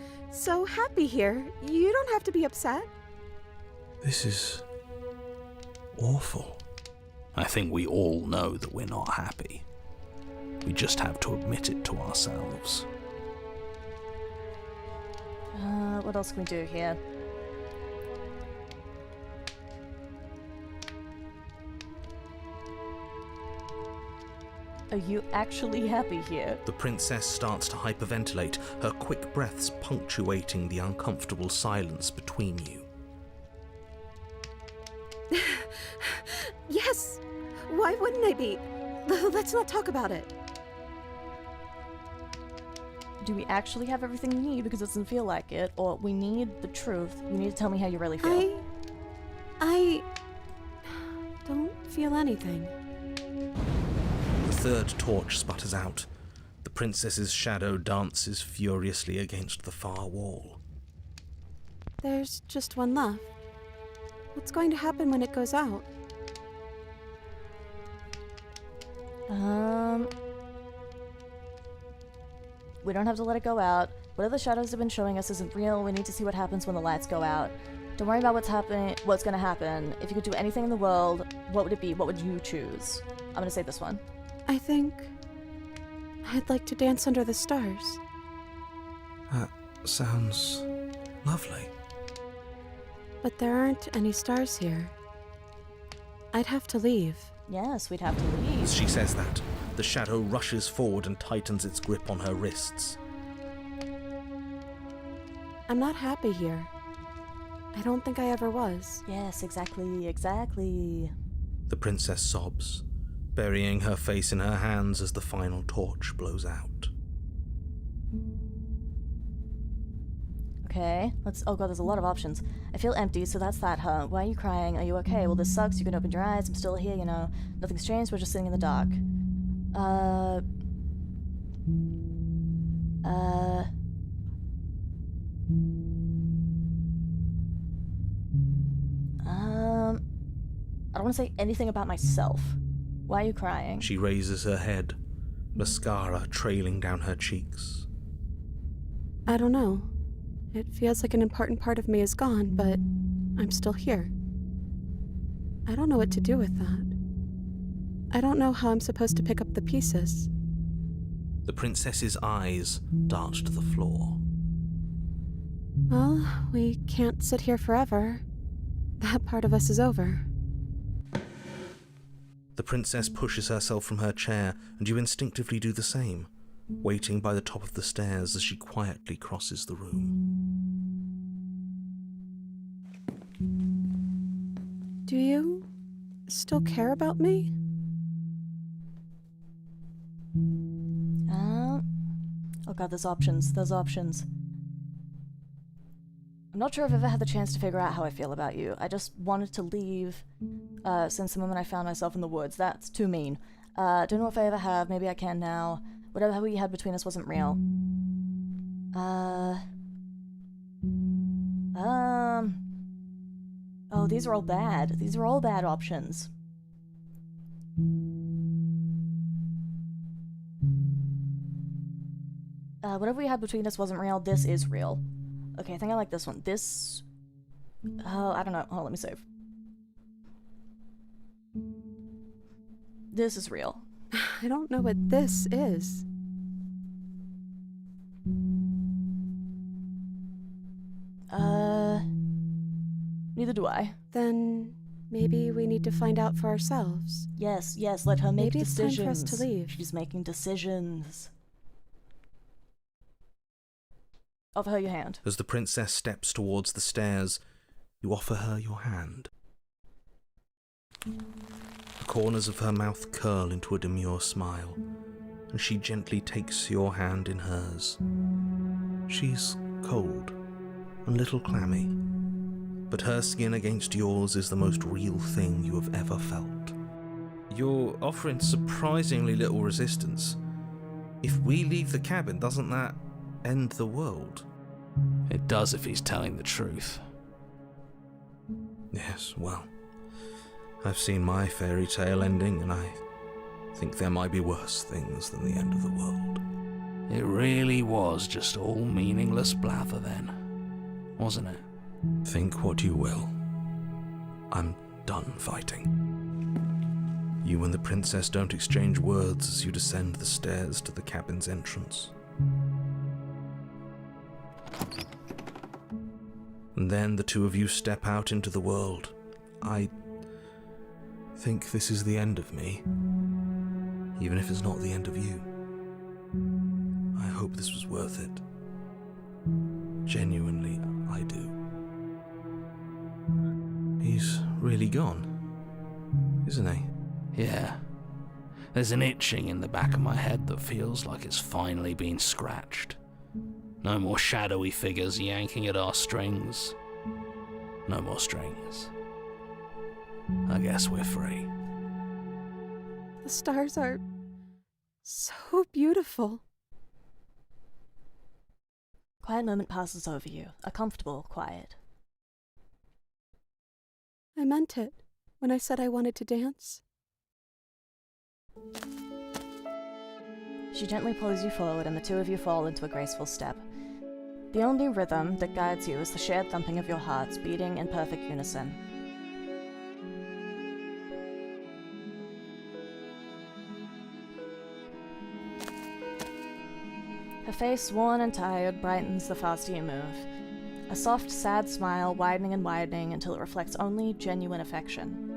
happy here. You don't have to be upset. This is... awful. I think we all know that we're not happy. We just have to admit it to ourselves. What else can we do here? Are you actually happy here? The princess starts to hyperventilate, her quick breaths punctuating the uncomfortable silence between you. Yes! Why wouldn't I be? Let's not talk about it. Do we actually have everything we need because it doesn't feel like it? Or we need the truth. You need to tell me how you really feel. I don't feel anything. The third torch sputters out. The princess's shadow dances furiously against the far wall. There's just one left. What's going to happen when it goes out? We don't have to let it go out. Whatever the shadows have been showing us isn't real. We need to see what happens when the lights go out. Don't worry about what's gonna happen. If you could do anything in the world, what would it be? What would you choose? I'm gonna say this one. I think I'd like to dance under the stars. That sounds lovely. But there aren't any stars here. I'd have to leave. Yes, we'd have to leave. As she says that, the shadow rushes forward and tightens its grip on her wrists. I'm not happy here. I don't think I ever was. Yes, exactly. The princess sobs, burying her face in her hands as the final torch blows out. Okay, oh god, there's a lot of options. I feel empty, so that's that, huh? Why are you crying? Are you okay? Well, this sucks. You can open your eyes. I'm still here, you know. Nothing's changed. We're just sitting in the dark. I don't want to say anything about myself. Why are you crying? She raises her head, mascara trailing down her cheeks. I don't know. It feels like an important part of me is gone, but I'm still here. I don't know what to do with that. I don't know how I'm supposed to pick up the pieces. The princess's eyes dart to the floor. Well, we can't sit here forever. That part of us is over. The princess pushes herself from her chair, and you instinctively do the same, waiting by the top of the stairs as she quietly crosses the room. Do you still care about me? Oh god, there's options. I'm not sure if I've ever had the chance to figure out how I feel about you. I just wanted to leave since the moment I found myself in the woods. That's too mean. Don't know if I ever have. Maybe I can now. Whatever we had between us wasn't real. Oh, these are all bad. These are all bad options. Whatever we had between us wasn't real. This is real. Okay, I think I like this one. This... Oh, I don't know. Hold on, let me save. This is real. I don't know what this is. Neither do I. Then maybe we need to find out for ourselves. Yes, let her make Maybe it's decisions. time for us to leave. She's making decisions. Offer her your hand. As the princess steps towards the stairs, you offer her your hand. The corners of her mouth curl into a demure smile, and she gently takes your hand in hers. She's cold and a little clammy, but her skin against yours is the most real thing you have ever felt. You're offering surprisingly little resistance. If we leave the cabin, doesn't that end the world? It does if he's telling the truth. Yes, well, I've seen my fairy tale ending, and I think there might be worse things than the end of the world. It really was just all meaningless blather then, wasn't it? Think what you will. I'm done fighting. You and the princess don't exchange words as you descend the stairs to the cabin's entrance. And then the two of you step out into the world. I think this is the end of me, even if it's not the end of you. I hope this was worth it. Genuinely, I do. He's really gone, isn't he? Yeah. There's an itching in the back of my head that feels like it's finally been scratched. No more shadowy figures yanking at our strings. No more strings. I guess we're free. The stars are so beautiful. Quiet moment passes over you. A comfortable quiet. I meant it when I said I wanted to dance. She gently pulls you forward and the two of you fall into a graceful step. The only rhythm that guides you is the shared thumping of your hearts beating in perfect unison. Her face, worn and tired, brightens the faster you move. A soft, sad smile widening and widening until it reflects only genuine affection.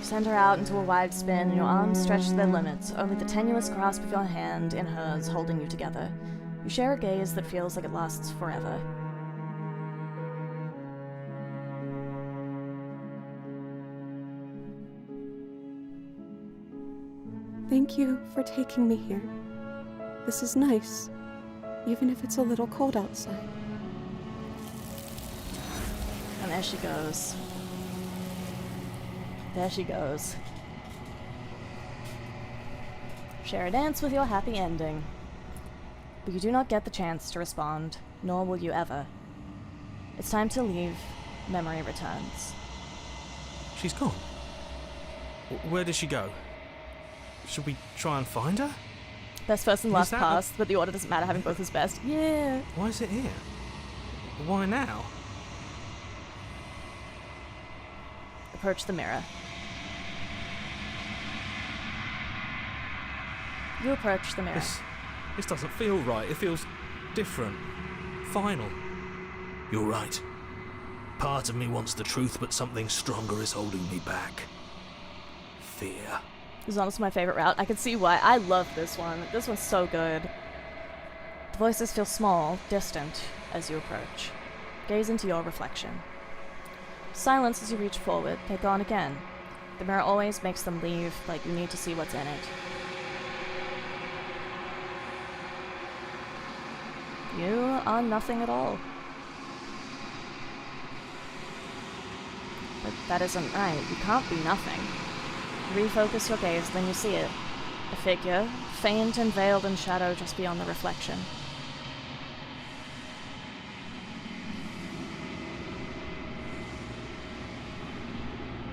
Send her out into a wide spin, your arms stretched to their limits, only the tenuous grasp of your hand in hers holding you together. You share a gaze that feels like it lasts forever. Thank you for taking me here. This is nice, even if it's a little cold outside. And there she goes. There she goes. Share a dance with your happy ending. But you do not get the chance to respond, nor will you ever. It's time to leave. Memory returns. She's gone. Where did she go? Should we try and find her? Best first and last that past, but the order doesn't matter, having both is best. Yeah. Why is it here? Why now? Approach the mirror. You approach the mirror. This doesn't feel right. It feels different. Final. You're right. Part of me wants the truth, but something stronger is holding me back. Fear. This is honestly my favorite route. I can see why. I love this one. This one's so good. The voices feel small, distant, as you approach. Gaze into your reflection. Silence as you reach forward. They're gone again. The mirror always makes them leave, like you need to see what's in it. You are nothing at all. But that isn't right. You can't be nothing. You refocus your gaze, then you see it. A figure, faint and veiled in shadow just beyond the reflection.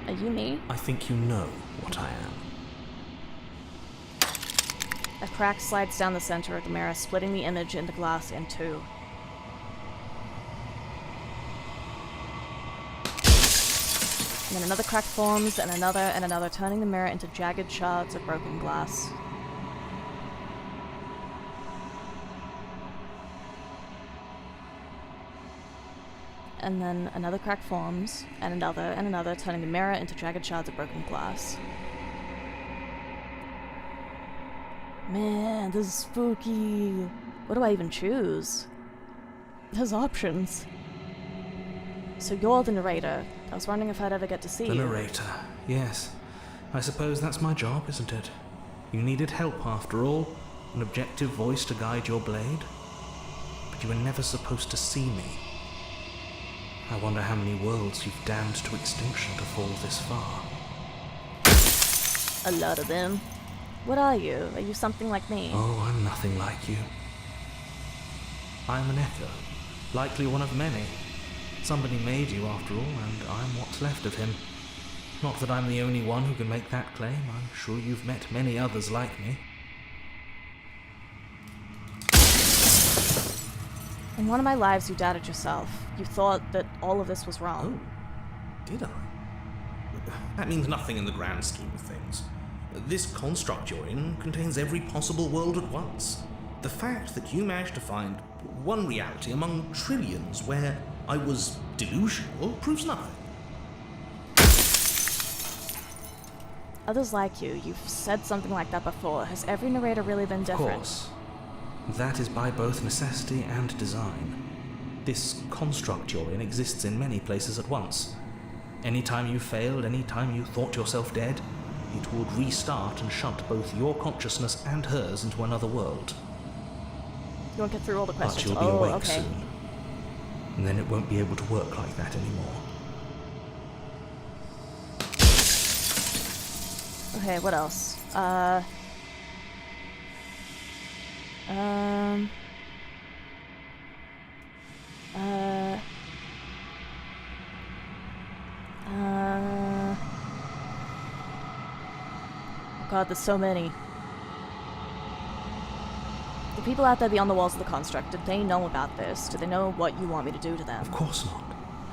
Are you me? I think you know what I am. A crack slides down the center of the mirror, splitting the image in the glass in two. then another crack forms, and another, turning the mirror into jagged shards of broken glass. And then another crack forms, and another, turning the mirror into jagged shards of broken glass. Man, this is spooky. What do I even choose? There's options. So you're the narrator. I was wondering if I'd ever get to see you. The narrator, yes. I suppose that's my job, isn't it? You needed help after all, an objective voice to guide your blade. But you were never supposed to see me. I wonder how many worlds you've damned to extinction to fall this far. A lot of them. What are you? Are you something like me? Oh, I'm nothing like you. I'm an echo, likely one of many. Somebody made you after all, and I'm what's left of him. Not that I'm the only one who can make that claim. I'm sure you've met many others like me. In one of my lives, you doubted yourself. You thought that all of this was wrong. Oh, did I? That means nothing in the grand scheme of things. This construct you're in contains every possible world at once. The fact that you managed to find one reality among trillions where I was delusional proves nothing. Others like you, you've said something like that before. Has every narrator really been different? Of course. That is by both necessity and design. This construct you're in exists in many places at once. Anytime you failed, anytime you thought yourself dead, it would restart and shunt both your consciousness and hers into another world. You won't get through all the questions. But you'll be awake okay. soon. And then it won't be able to work like that anymore. Okay, what else? Oh god, there's so many. The people out there beyond the walls of the construct, did they know about this? Do they know what you want me to do to them? Of course not.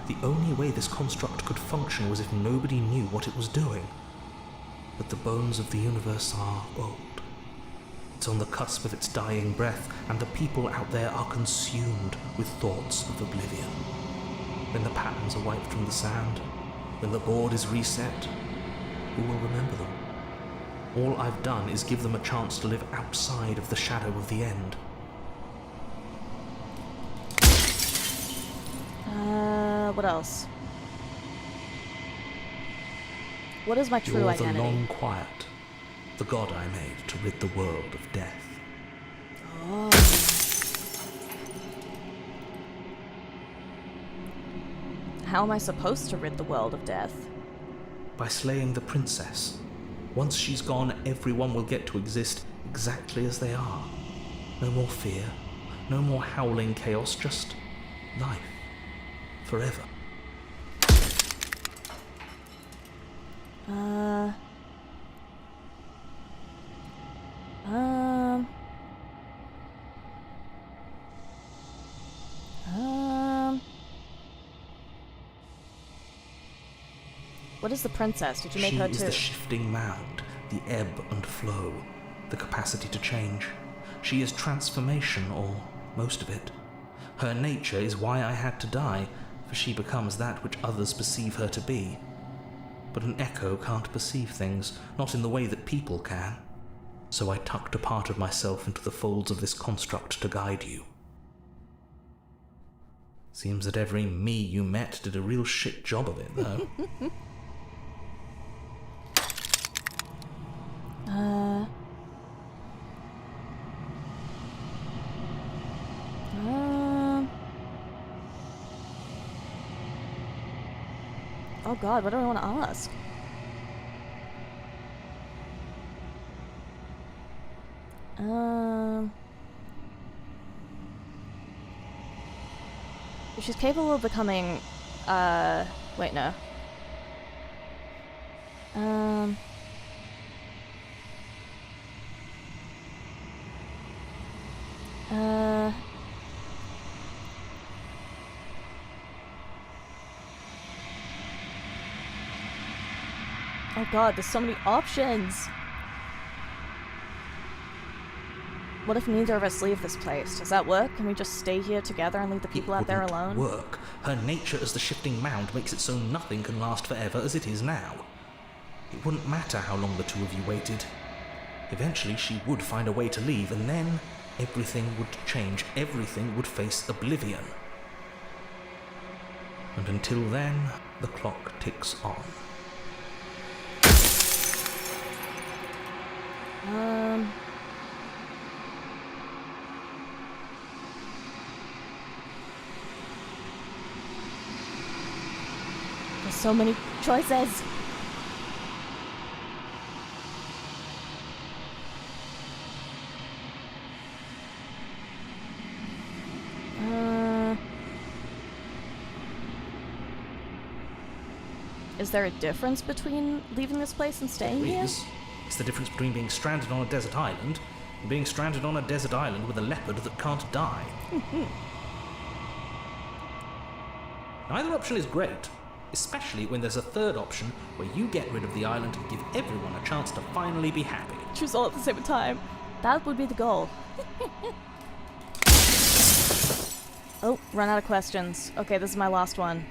The only way this construct could function was if nobody knew what it was doing. But the bones of the universe are old. It's on the cusp of its dying breath, and the people out there are consumed with thoughts of oblivion. When the patterns are wiped from the sand, when the board is reset, who will remember them? All I've done is give them a chance to live outside of the shadow of the end. What else? What is my true You're identity? the long quiet, the god I made to rid the world of death. Oh. How am I supposed to rid the world of death? By slaying the princess. Once she's gone, everyone will get to exist exactly as they are. No more fear, no more howling chaos, just life. Forever. What is the princess? Did you make her too? She is the shifting mound, the ebb and flow, the capacity to change. She is transformation, or most of it. Her nature is why I had to die, for she becomes that which others perceive her to be. But an echo can't perceive things, not in the way that people can. So I tucked a part of myself into the folds of this construct to guide you. Seems that every me you met did a real shit job of it, though. Oh god, what do I want to ask? If she's capable of becoming, wait, no. Oh god, there's so many options! What if neither of us leave this place? Does that work? Can we just stay here together and leave the people out there alone? It wouldn't work. Her nature as the shifting mound makes it so nothing can last forever as it is now. It wouldn't matter how long the two of you waited. Eventually she would find a way to leave, and then everything would change. Everything would face oblivion. And until then, the clock ticks on. There's so many choices! Is there a difference between leaving this place and staying here? It's the difference between being stranded on a desert island and being stranded on a desert island with a leopard that can't die. Either option is great, especially when there's a third option where you get rid of the island and give everyone a chance to finally be happy. Choose all at the same time. That would be the goal. Oh, run out of questions. Okay, this is my last one.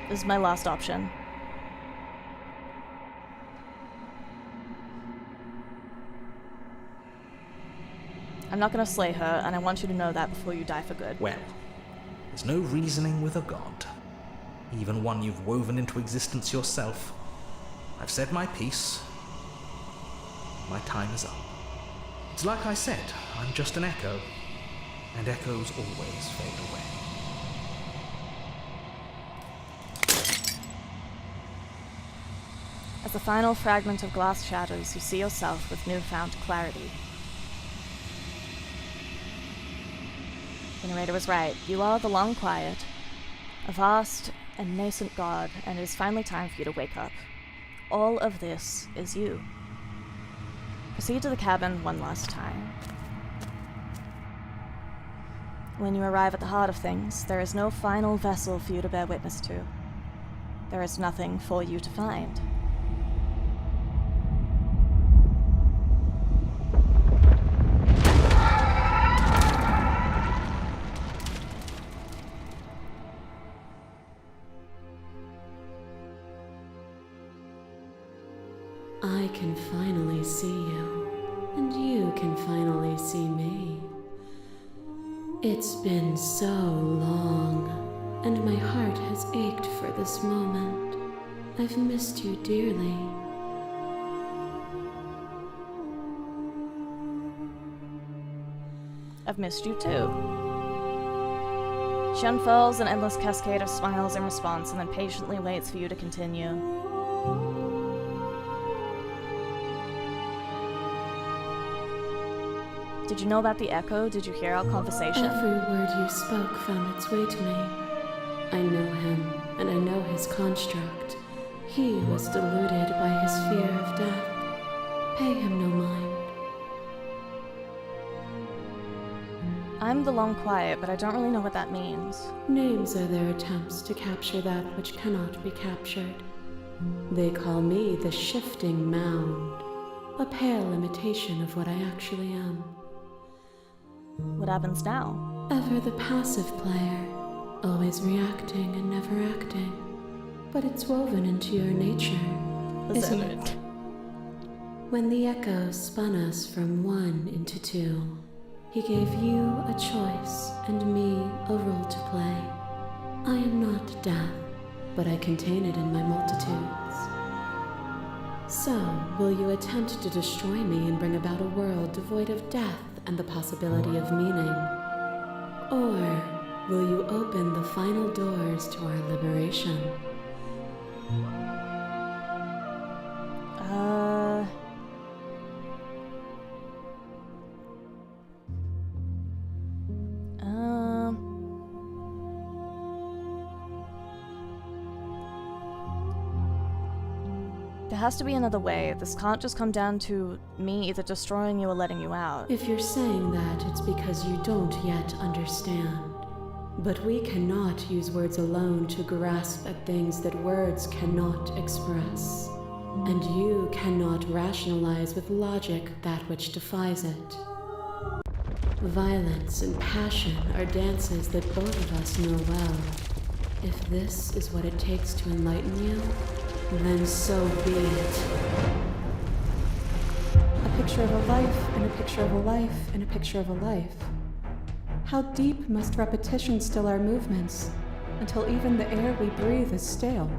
This is my last option. I'm not gonna slay her, and I want you to know that before you die for good. Well, there's no reasoning with a god. Even one you've woven into existence yourself. I've said my piece. My time is up. It's like I said, I'm just an echo, and echoes always fade away. As the final fragment of glass shatters, you see yourself with newfound clarity. The narrator was right. You are the Long Quiet, a vast and nascent god, and it is finally time for you to wake up. All of this is you. Proceed to the cabin one last time. When you arrive at the heart of things, there is no final vessel for you to bear witness to. There is nothing for you to find. I can finally see you, and you can finally see me. It's been so long, and my heart has ached for this moment. I've missed you dearly. I've missed you too. She unfurls an endless cascade of smiles in response and then patiently waits for you to continue. Did you know about the echo? Did you hear our conversation? Every word you spoke found its way to me. I know him, and I know his construct. He was deluded by his fear of death. Pay him no mind. I'm the Long Quiet, but I don't really know what that means. Names are their attempts to capture that which cannot be captured. They call me the Shifting Mound, a pale imitation of what I actually am. What happens now? Ever the passive player, always reacting and never acting. But it's woven into your nature, isn't it? When the echo spun us from one into two, he gave you a choice and me a role to play. I am not death, but I contain it in my multitudes. So, will you attempt to destroy me and bring about a world devoid of death and the possibility of meaning? Or will you open the final doors to our liberation? There has to be another way. This can't just come down to me either destroying you or letting you out. If you're saying that, it's because you don't yet understand. But we cannot use words alone to grasp at things that words cannot express. And you cannot rationalize with logic that which defies it. Violence and passion are dances that both of us know well. If this is what it takes to enlighten you, then so be it. A picture of a life, and a picture of a life, and a picture of a life. How deep must repetition still our movements, until even the air we breathe is stale?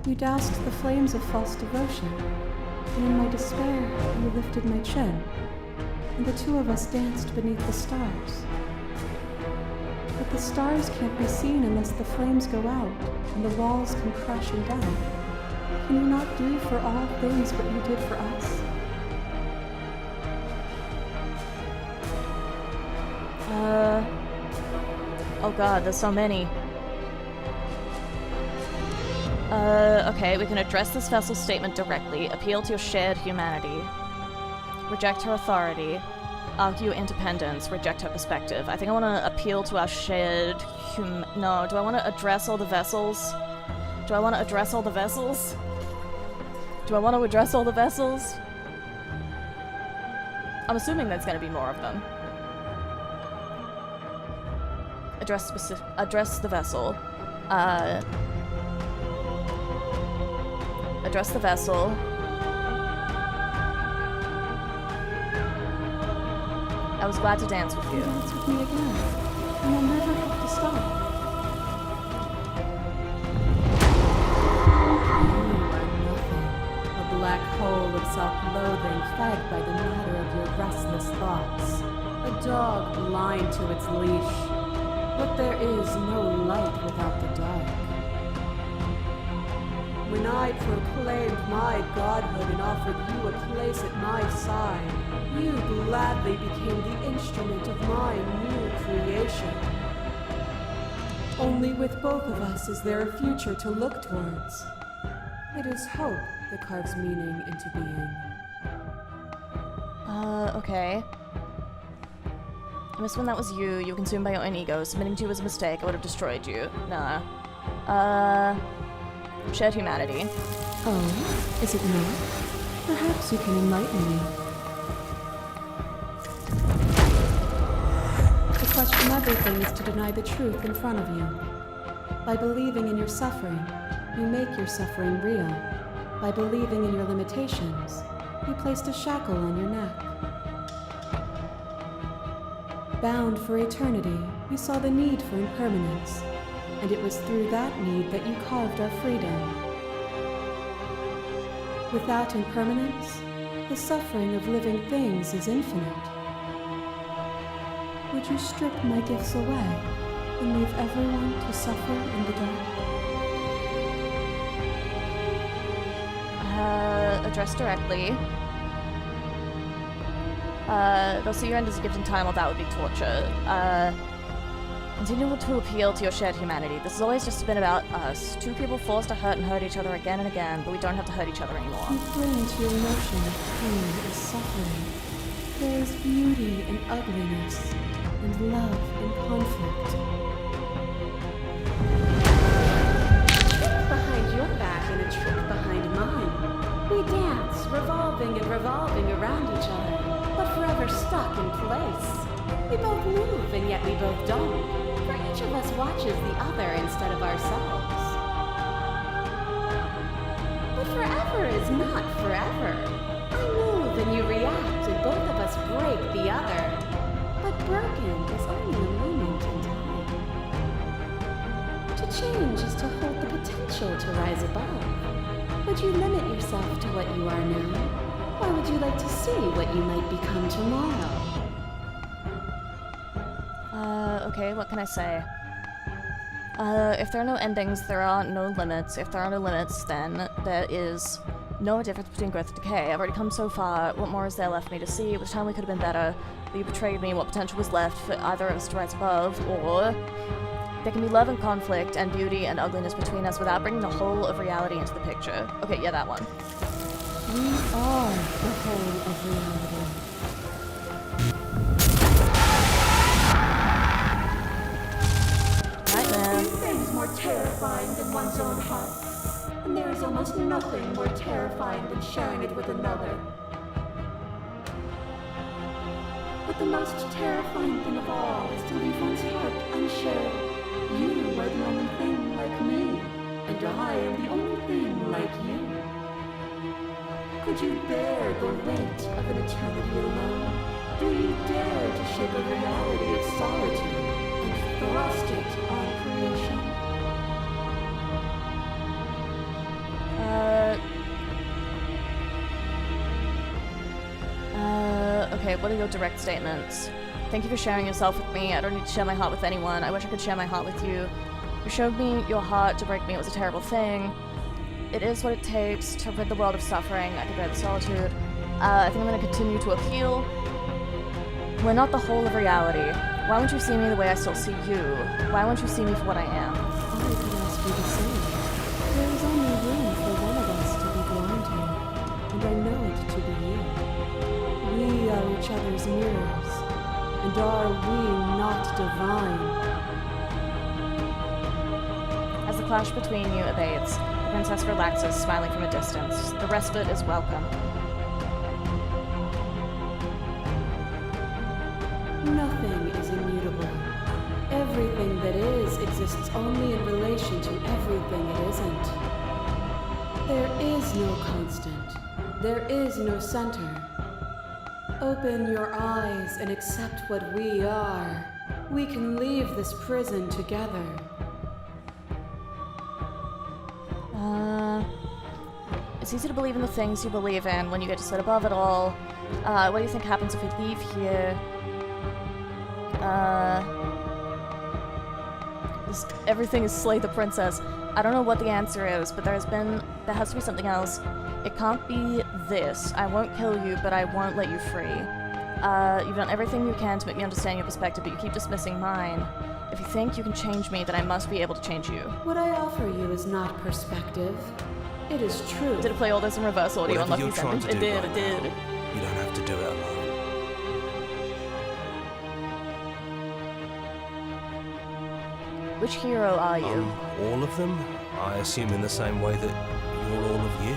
You doused the flames of false devotion, and in my despair, you lifted my chin, and the two of us danced beneath the stars. But the stars can't be seen unless the flames go out, and the walls come crashing down. Can you not do for all things what you did for us? Oh god, there's so many. Okay, we can address this vessel's statement directly, appeal to your shared humanity, reject her authority, argue independence, reject her perspective. I think I want to appeal to our shared No, do I want to address all the vessels? Do I want to address all the vessels? Do I want to address all the vessels? I'm assuming there's going to be more of them. Address the vessel. Address the vessel. I was glad to dance with you. Dance with me again, and you'll never have to stop. You are nothing. A black hole of self-loathing fed by the matter of your restless thoughts. A dog blind to its leash. But there is no light without the dark. When I proclaimed my godhood and offered you a place at my side, you gladly became the instrument of my new creation. Only with both of us is there a future to look towards. It is hope that carves meaning into being. Okay. I miss when that was you. You were consumed by your own ego. Submitting to you was a mistake. I would have destroyed you. Nah. Shared humanity. Oh, is it not? Perhaps you can enlighten me. To question everything is to deny the truth in front of you. By believing in your suffering, you make your suffering real. By believing in your limitations, you placed a shackle on your neck. Bound for eternity, you saw the need for impermanence, and it was through that need that you carved our freedom. Without impermanence, the suffering of living things is infinite. Would you strip my gifts away and leave everyone to suffer in the dark? Address directly. They'll see your end as a gift in time, well that would be torture. Continue to appeal to your shared humanity. This has always just been about us. Two people forced to hurt and hurt each other again and again, but we don't have to hurt each other anymore. You cling to your notion of pain and suffering. There is beauty in ugliness, and love in conflict. Behind your back and a trick behind mine. We dance, revolving and revolving around each other, but forever stuck in place. We both move, and yet we both don't. For each of us watches the other instead of ourselves. But forever is not forever. I move and you react, and both of us break the other. But broken is only a moment in time. To change is to hold the potential to rise above. Would you limit yourself to what you are now? Or would you like to see what you might become tomorrow? Okay, what can I say? If there are no endings, there are no limits. If there are no limits, then there is no difference between growth and decay. I've already come so far. What more is there left for me to see? It was time we could have been better. But you betrayed me. What potential was left for either of us to rise above? Or there can be love and conflict and beauty and ugliness between us without bringing the whole of reality into the picture. Okay, yeah, that one. We are the whole of reality. more terrifying than one's own heart, and there is almost nothing more terrifying than sharing it with another. But the most terrifying thing of all is to leave one's heart unshared. You are the only thing like me, and I am the only thing like you. Could you bear the weight of an eternity alone? Do you dare to shake a reality of solitude and thrust it on creation? Okay, what are your direct statements? Thank you for sharing yourself with me. I don't need to share my heart with anyone. I wish I could share my heart with you. You showed me your heart. To break me, it was a terrible thing. It is what it takes to rid the world of suffering. I can bear the solitude. I think I'm going to continue to appeal. We're not the whole of reality. Why won't you see me the way I still see you? Why won't you see me for what I am? I could ask you the same. There is only room for one of us to be blind here, and I know it to be you. We are each other's mirrors, and are we not divine? As the clash between you abates, the princess relaxes, smiling from a distance. The respite is welcome. Nothing is immutable. Everything that is exists only in relation to everything it isn't. There is no constant. There is no center. Open your eyes and accept what we are. We can leave this prison together. It's easy to believe in the things you believe in when you get to sit above it all. What do you think happens if we leave here? Everything is slay the princess. I don't know what the answer is, but there has to be something else. It can't be this. I won't kill you, but I won't let you free. You've done everything you can to make me understand your perspective, but you keep dismissing mine. If you think you can change me, then I must be able to change you. What I offer you is not perspective. It is true. Did it play all this in reverse audio? Whatever you're Unlucky trying sentence? to do It did, right it did. now, you don't have to do it alone. Which hero are you? All of them? I assume in the same way that you're all of you.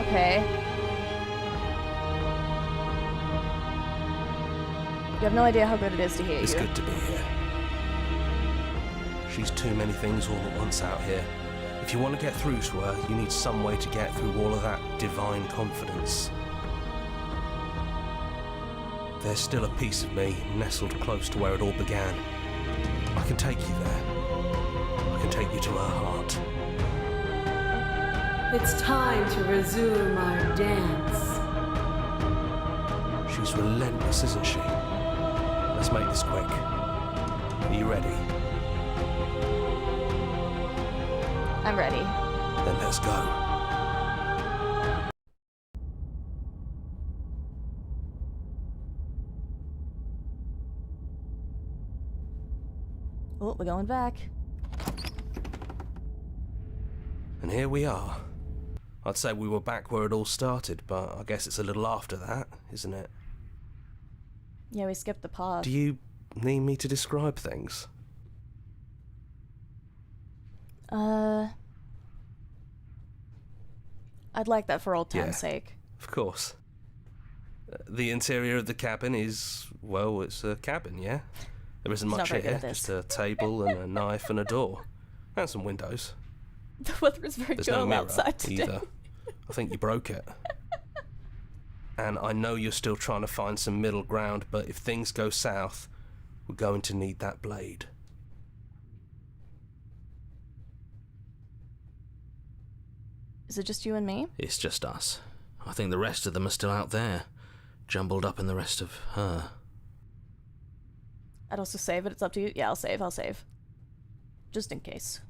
Okay. You have no idea how good it is to hear It's you. good to be here. She's too many things all at once out here. If you want to get through to her, you need some way to get through all of that divine confidence. There's still a piece of me nestled close to where it all began. I can take you there. I can take you to her heart. It's time to resume our dance. She's relentless, isn't she? Let's make this quick. Are you ready? I'm ready. Then let's go. Oh, we're going back. And here we are. I'd say we were back where it all started, but I guess it's a little after that, isn't it? Yeah, we skipped the part. Do you need me to describe things? I'd like that for old time's Yeah. sake. Of course. The interior of the cabin is, well, it's a cabin, yeah? There isn't He's not much very good here, at this. just a table and a knife and a door. And some windows. The weather is very There's cold no mirror outside today. either. I think you broke it. And I know you're still trying to find some middle ground, but if things go south, we're going to need that blade. Is it just you and me? It's just us. I think the rest of them are still out there, jumbled up in the rest of her. I'd also save it. It's up to you. Yeah, I'll save. Just in case.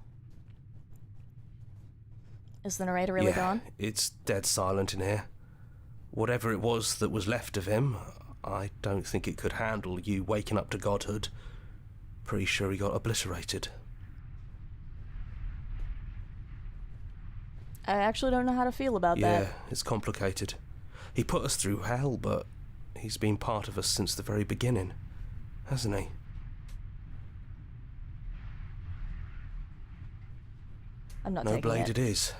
Is the narrator really gone? It's dead silent in here. Whatever it was that was left of him, I don't think it could handle you waking up to godhood. Pretty sure he got obliterated. I actually don't know how to feel about Yeah, that. it's complicated. He put us through hell, but he's been part of us since the very beginning, hasn't he? I'm not No taking blade it. it is.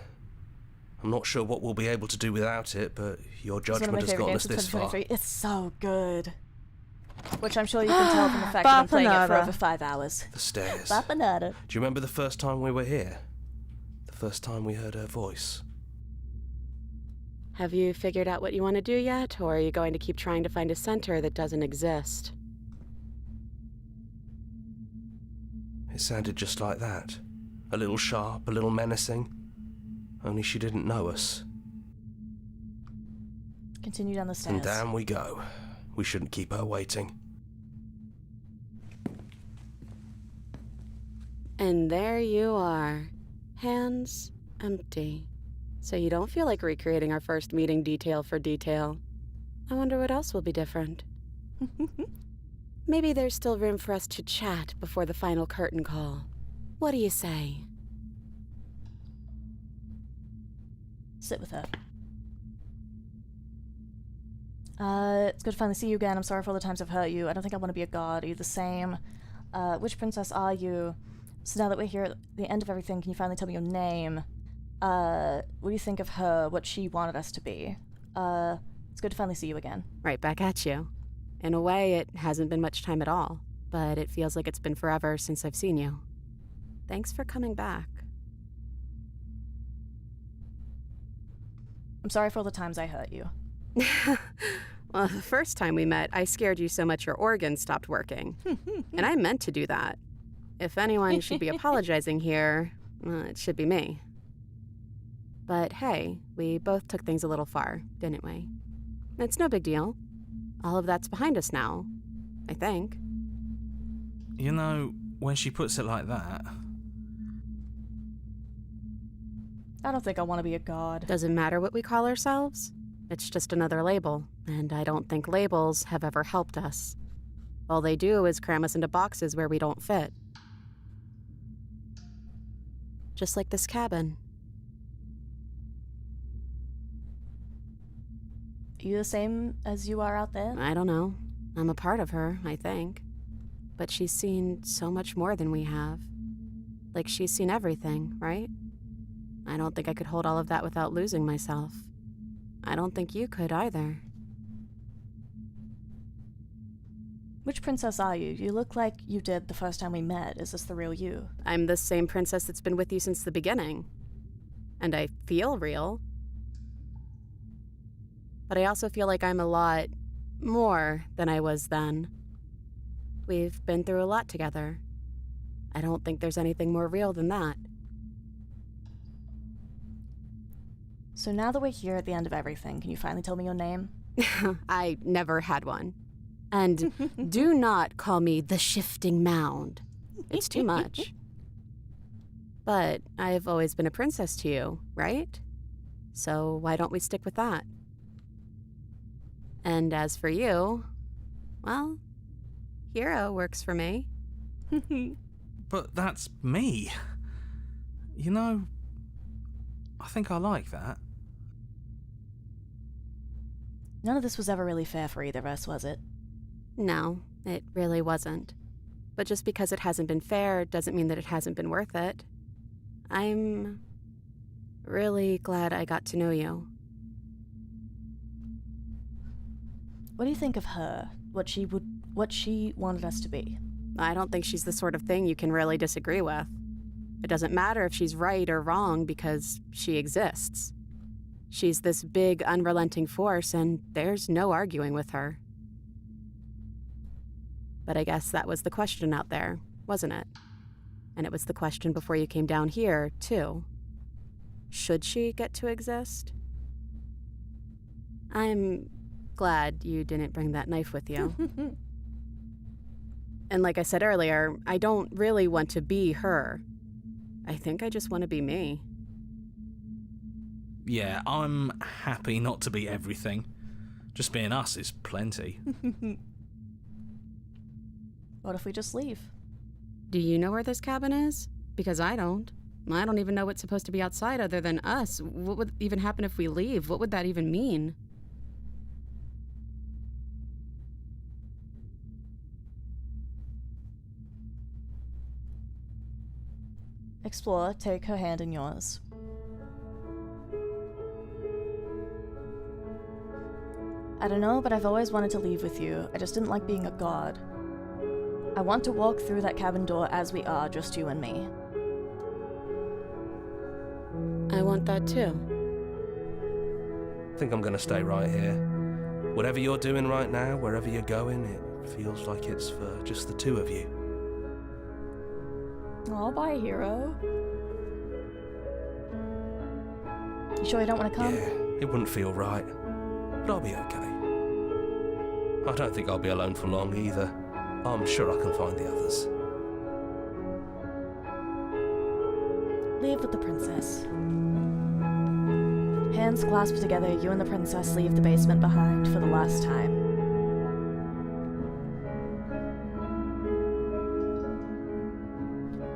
I'm not sure what we'll be able to do without it, but your It's one of my judgment has favorite gotten games us of this far. 2023. It's so good. Which I'm sure you can tell from the fact that I'm playing it for over 5 hours. The stairs. Bapanada. Do you remember the first time we were here? The first time we heard her voice? Have you figured out what you want to do yet, or are you going to keep trying to find a center that doesn't exist? It sounded just like that. A little sharp, a little menacing. Only she didn't know us. Continue down the stairs. And down we go. We shouldn't keep her waiting. And there you are. Hands empty. So you don't feel like recreating our first meeting detail for detail. I wonder what else will be different. Maybe there's still room for us to chat before the final curtain call. What do you say? Sit with her. It's good to finally see you again. I'm sorry for all the times I've hurt you. I don't think I want to be a god. Are you the same? Which princess are you? So now that we're here at the end of everything, can you finally tell me your name? What do you think of her? What she wanted us to be? It's good to finally see you again. Right back at you. In a way, it hasn't been much time at all, but it feels like it's been forever since I've seen you. Thanks for coming back. I'm sorry for all the times I hurt you. Well, the first time we met, I scared you so much your organs stopped working. And I meant to do that. If anyone should be apologizing here, it should be me. But hey, we both took things a little far, didn't we? It's no big deal. All of that's behind us now, I think. You know, when she puts it like that... I don't think I want to be a god. Doesn't matter what we call ourselves. It's just another label, and I don't think labels have ever helped us. All they do is cram us into boxes where we don't fit. Just like this cabin. Are you the same as you are out there? I don't know. I'm a part of her, I think. But she's seen so much more than we have. Like she's seen everything, right? I don't think I could hold all of that without losing myself. I don't think you could either. Which princess are you? You look like you did the first time we met. Is this the real you? I'm the same princess that's been with you since the beginning. And I feel real. But I also feel like I'm a lot more than I was then. We've been through a lot together. I don't think there's anything more real than that. So now that we're here at the end of everything, can you finally tell me your name? I never had one. And do not call me the Shifting Mound. It's too much. But I've always been a princess to you, right? So why don't we stick with that? And as for you, well, hero works for me. But that's me. You know, I think I like that. None of this was ever really fair for either of us, was it? No, it really wasn't. But just because it hasn't been fair doesn't mean that it hasn't been worth it. I'm really glad I got to know you. What do you think of her? What she wanted us to be? I don't think she's the sort of thing you can really disagree with. It doesn't matter if she's right or wrong because she exists. She's this big, unrelenting force, and there's no arguing with her. But I guess that was the question out there, wasn't it? And it was the question before you came down here, too. Should she get to exist? I'm glad you didn't bring that knife with you. And like I said earlier, I don't really want to be her. I think I just want to be me. Yeah, I'm happy not to be everything. Just being us is plenty. What if we just leave? Do you know where this cabin is? Because I don't. I don't even know what's supposed to be outside other than us. What would even happen if we leave? What would that even mean? explore, take her hand in yours. I don't know, but I've always wanted to leave with you. I just didn't like being a god. I want to walk through that cabin door as we are, just you and me. I want that too. I think I'm gonna stay right here. Whatever you're doing right now, wherever you're going, it feels like it's for just the two of you. Aw, bye, hero. You sure you don't want to come? Yeah, it wouldn't feel right, but I'll be okay. I don't think I'll be alone for long either. I'm sure I can find the others. Leave with the princess. Hands clasped together, you and the princess leave the basement behind for the last time.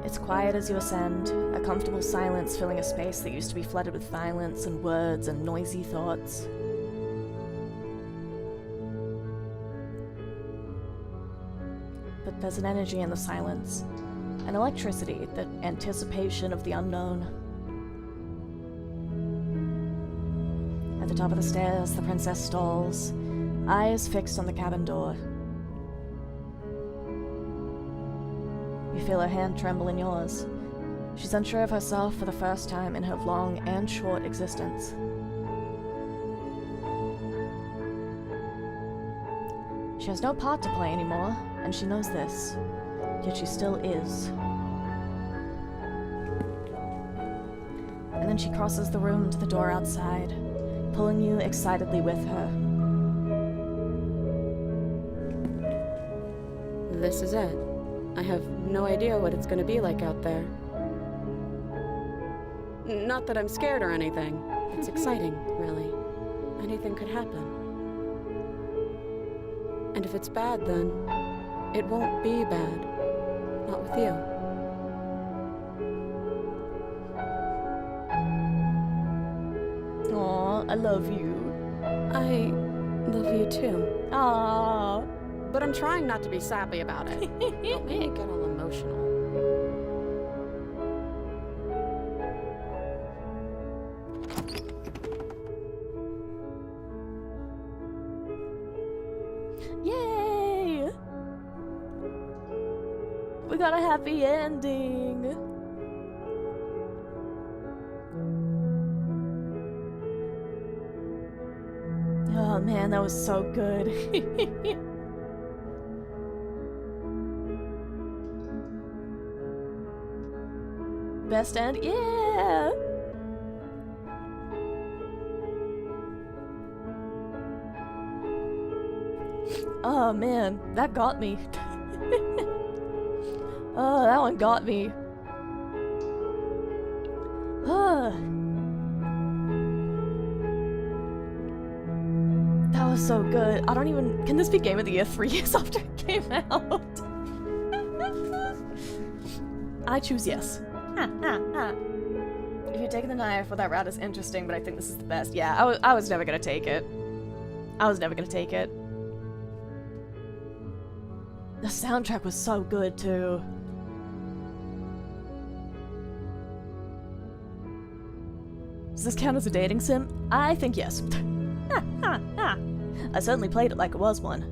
It's quiet as you ascend, a comfortable silence filling a space that used to be flooded with violence and words and noisy thoughts. But there's an energy in the silence, an electricity, the anticipation of the unknown. At the top of the stairs, the princess stalls, eyes fixed on the cabin door. You feel her hand tremble in yours. She's unsure of herself for the first time in her long and short existence. She has no part to play anymore, and she knows this, yet she still is. And then she crosses the room to the door outside, pulling you excitedly with her. This is it. I have no idea what it's gonna be like out there. Not that I'm scared or anything. It's exciting, really. Anything could happen. And if it's bad, then it won't be bad. Not with you. Aw, I love you. I love you too. Aw. But I'm trying not to be sappy about it. Don't make me get all emotional. Yay! We got a happy ending. Oh man, that was so good. Best end? Yeah! Oh man, that got me. Oh, that one got me. That was so good. I don't even... Can this be Game of the Year 3 years after it came out? I choose yes. If you're taking the knife, well, that route is interesting, but I think this is the best. Yeah, I was never gonna take it. I was never gonna take it. The soundtrack was so good, too. Does this count as a dating sim? I think yes. I certainly played it like it was one.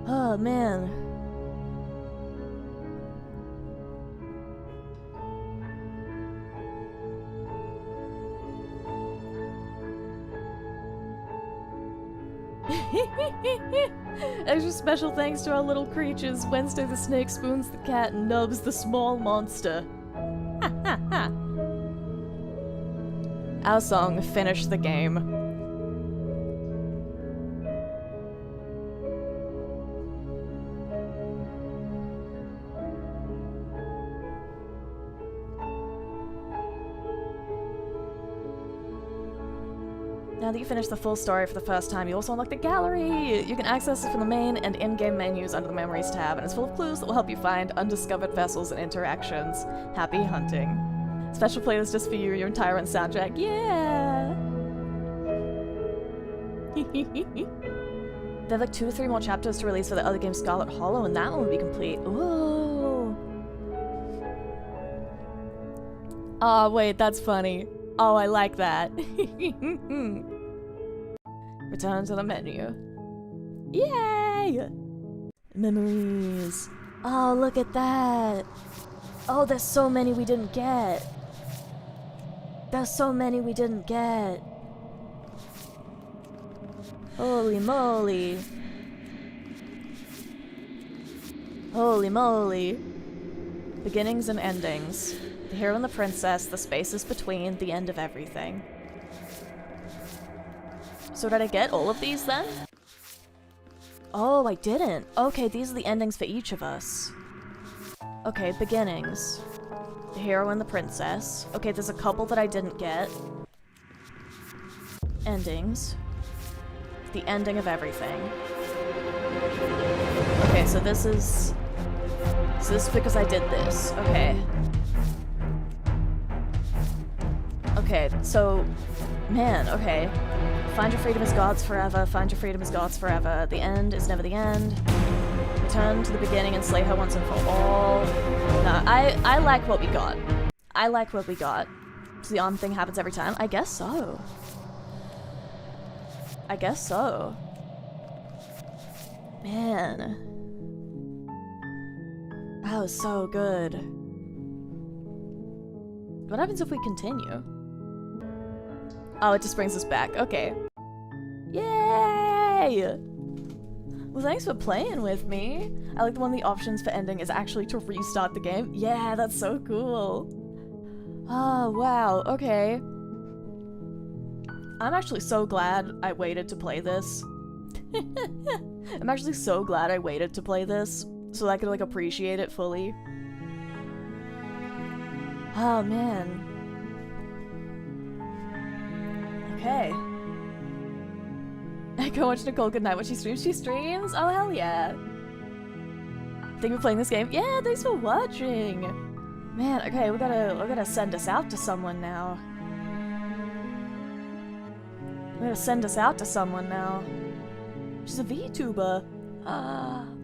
Oh, man. Extra special thanks to our little creatures. Wednesday the snake spoons the cat and Nubs the small monster. Our song, Finish the Game. Now that you finished the full story for the first time, you also unlock the gallery! You can access it from the main and in-game menus under the Memories tab, and it's full of clues that will help you find undiscovered vessels and interactions. Happy hunting. Special playlist just for you, your entire run soundtrack. Yeah! There are like 2 to 3 more chapters to release for the other game Scarlet Hollow, and that one will be complete. Ooh! Oh, wait, that's funny. Oh, I like that. Return to the menu. Yay! Memories. Oh, look at that. Oh, there's so many we didn't get. There's so many we didn't get. Holy moly. Holy moly. Beginnings and endings. The hero and the princess, the spaces between, the end of everything. So did I get all of these then? Oh, I didn't. Okay, these are the endings for each of us. Okay, beginnings. The hero and the princess. Okay, there's a couple that I didn't get. Endings. The ending of everything. Okay, so this is... So this is because I did this. Okay. Okay, so... Man, okay. Find your freedom is God's forever. Find your freedom is God's forever. The end is never the end. Return to the beginning and slay her once and for all. No, I like what we got. I like what we got. So the on thing happens every time? I guess so. I guess so. Man. That was so good. What happens if we continue? Oh, it just brings us back. Okay. Yay! Well, thanks for playing with me. I like the one of the options for ending is actually to restart the game. Yeah, that's so cool. Oh, wow. Okay. I'm actually so glad I waited to play this. I'm actually so glad I waited to play this so that I could, like, appreciate it fully. Oh, man. Okay. Go watch Nicole goodnight when she streams. She streams? Oh, hell yeah. Thank you for playing this game. Yeah, thanks for watching. Man, okay, we gotta send us out to someone now. We gotta send us out to someone now. She's a VTuber.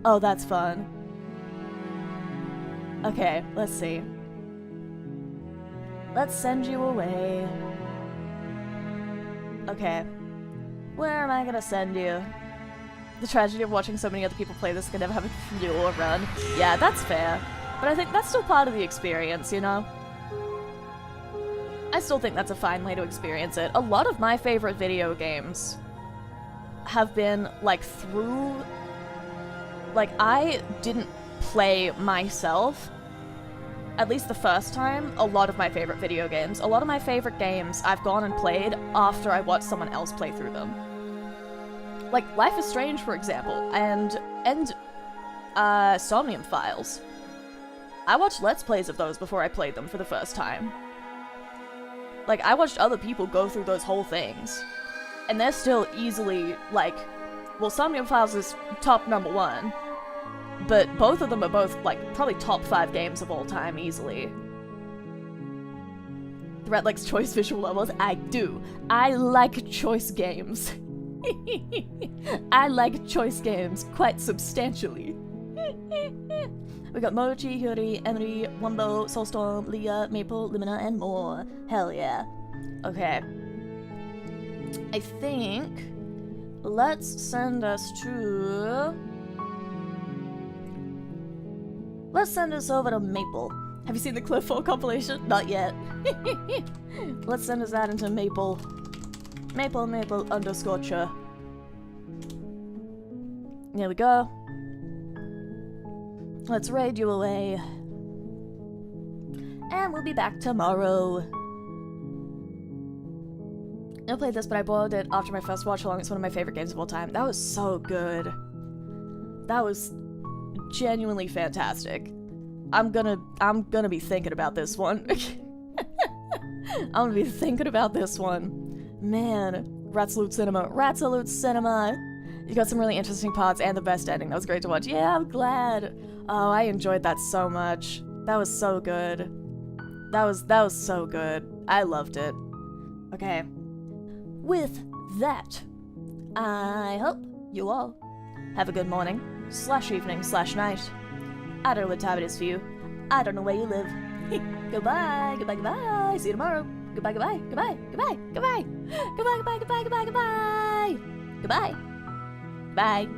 Oh, that's fun. Okay, let's see. Let's send you away. Okay. Where am I gonna send you? The tragedy of watching so many other people play this can never have a fuel run. Yeah, that's fair. But I think that's still part of the experience, you know? I still think that's a fine way to experience it. A lot of my favorite video games have been, like, through... Like, I didn't play myself, at least the first time, a lot of my favorite video games. A lot of my favorite games I've gone and played after I watched someone else play through them. Like, Life is Strange, for example, and Somnium Files. I watched Let's Plays of those before I played them for the first time. Like, I watched other people go through those whole things, and they're still easily, like... Well, Somnium Files is top #1, but both of them are both, like, probably top 5 games of all time, easily. Threat likes choice visual levels? I do. I like choice games. I like choice games quite substantially. We got Mochi, Hyori, Emery, Wumbo, Soulstorm, Leah, Maple, Lumina, and more. Hell yeah. Okay. I think... Let's send us to... Let's send us over to Maple. Have you seen the Cliff 4 compilation? Not yet. Let's send us that into Maple. Maple _cha. There we go. Let's raid you away. And we'll be back tomorrow. I played this, but I borrowed it after my first watch along. It's one of my favorite games of all time. That was so good. That was genuinely fantastic. I'm gonna be thinking about this one. I'm gonna be thinking about this one. Man, Ratsalute Cinema. Ratsalute Cinema! You got some really interesting parts and the best ending. That was great to watch. Yeah, I'm glad. Oh, I enjoyed that so much. That was so good. That was so good. I loved it. Okay. With that, I hope you all have a good morning, /evening, /night. I don't know what time it is for you. I don't know where you live. Goodbye, goodbye, goodbye. See you tomorrow. Goodbye, goodbye, goodbye, goodbye, goodbye. Goodbye, goodbye, goodbye, goodbye, goodbye. Goodbye. Bye.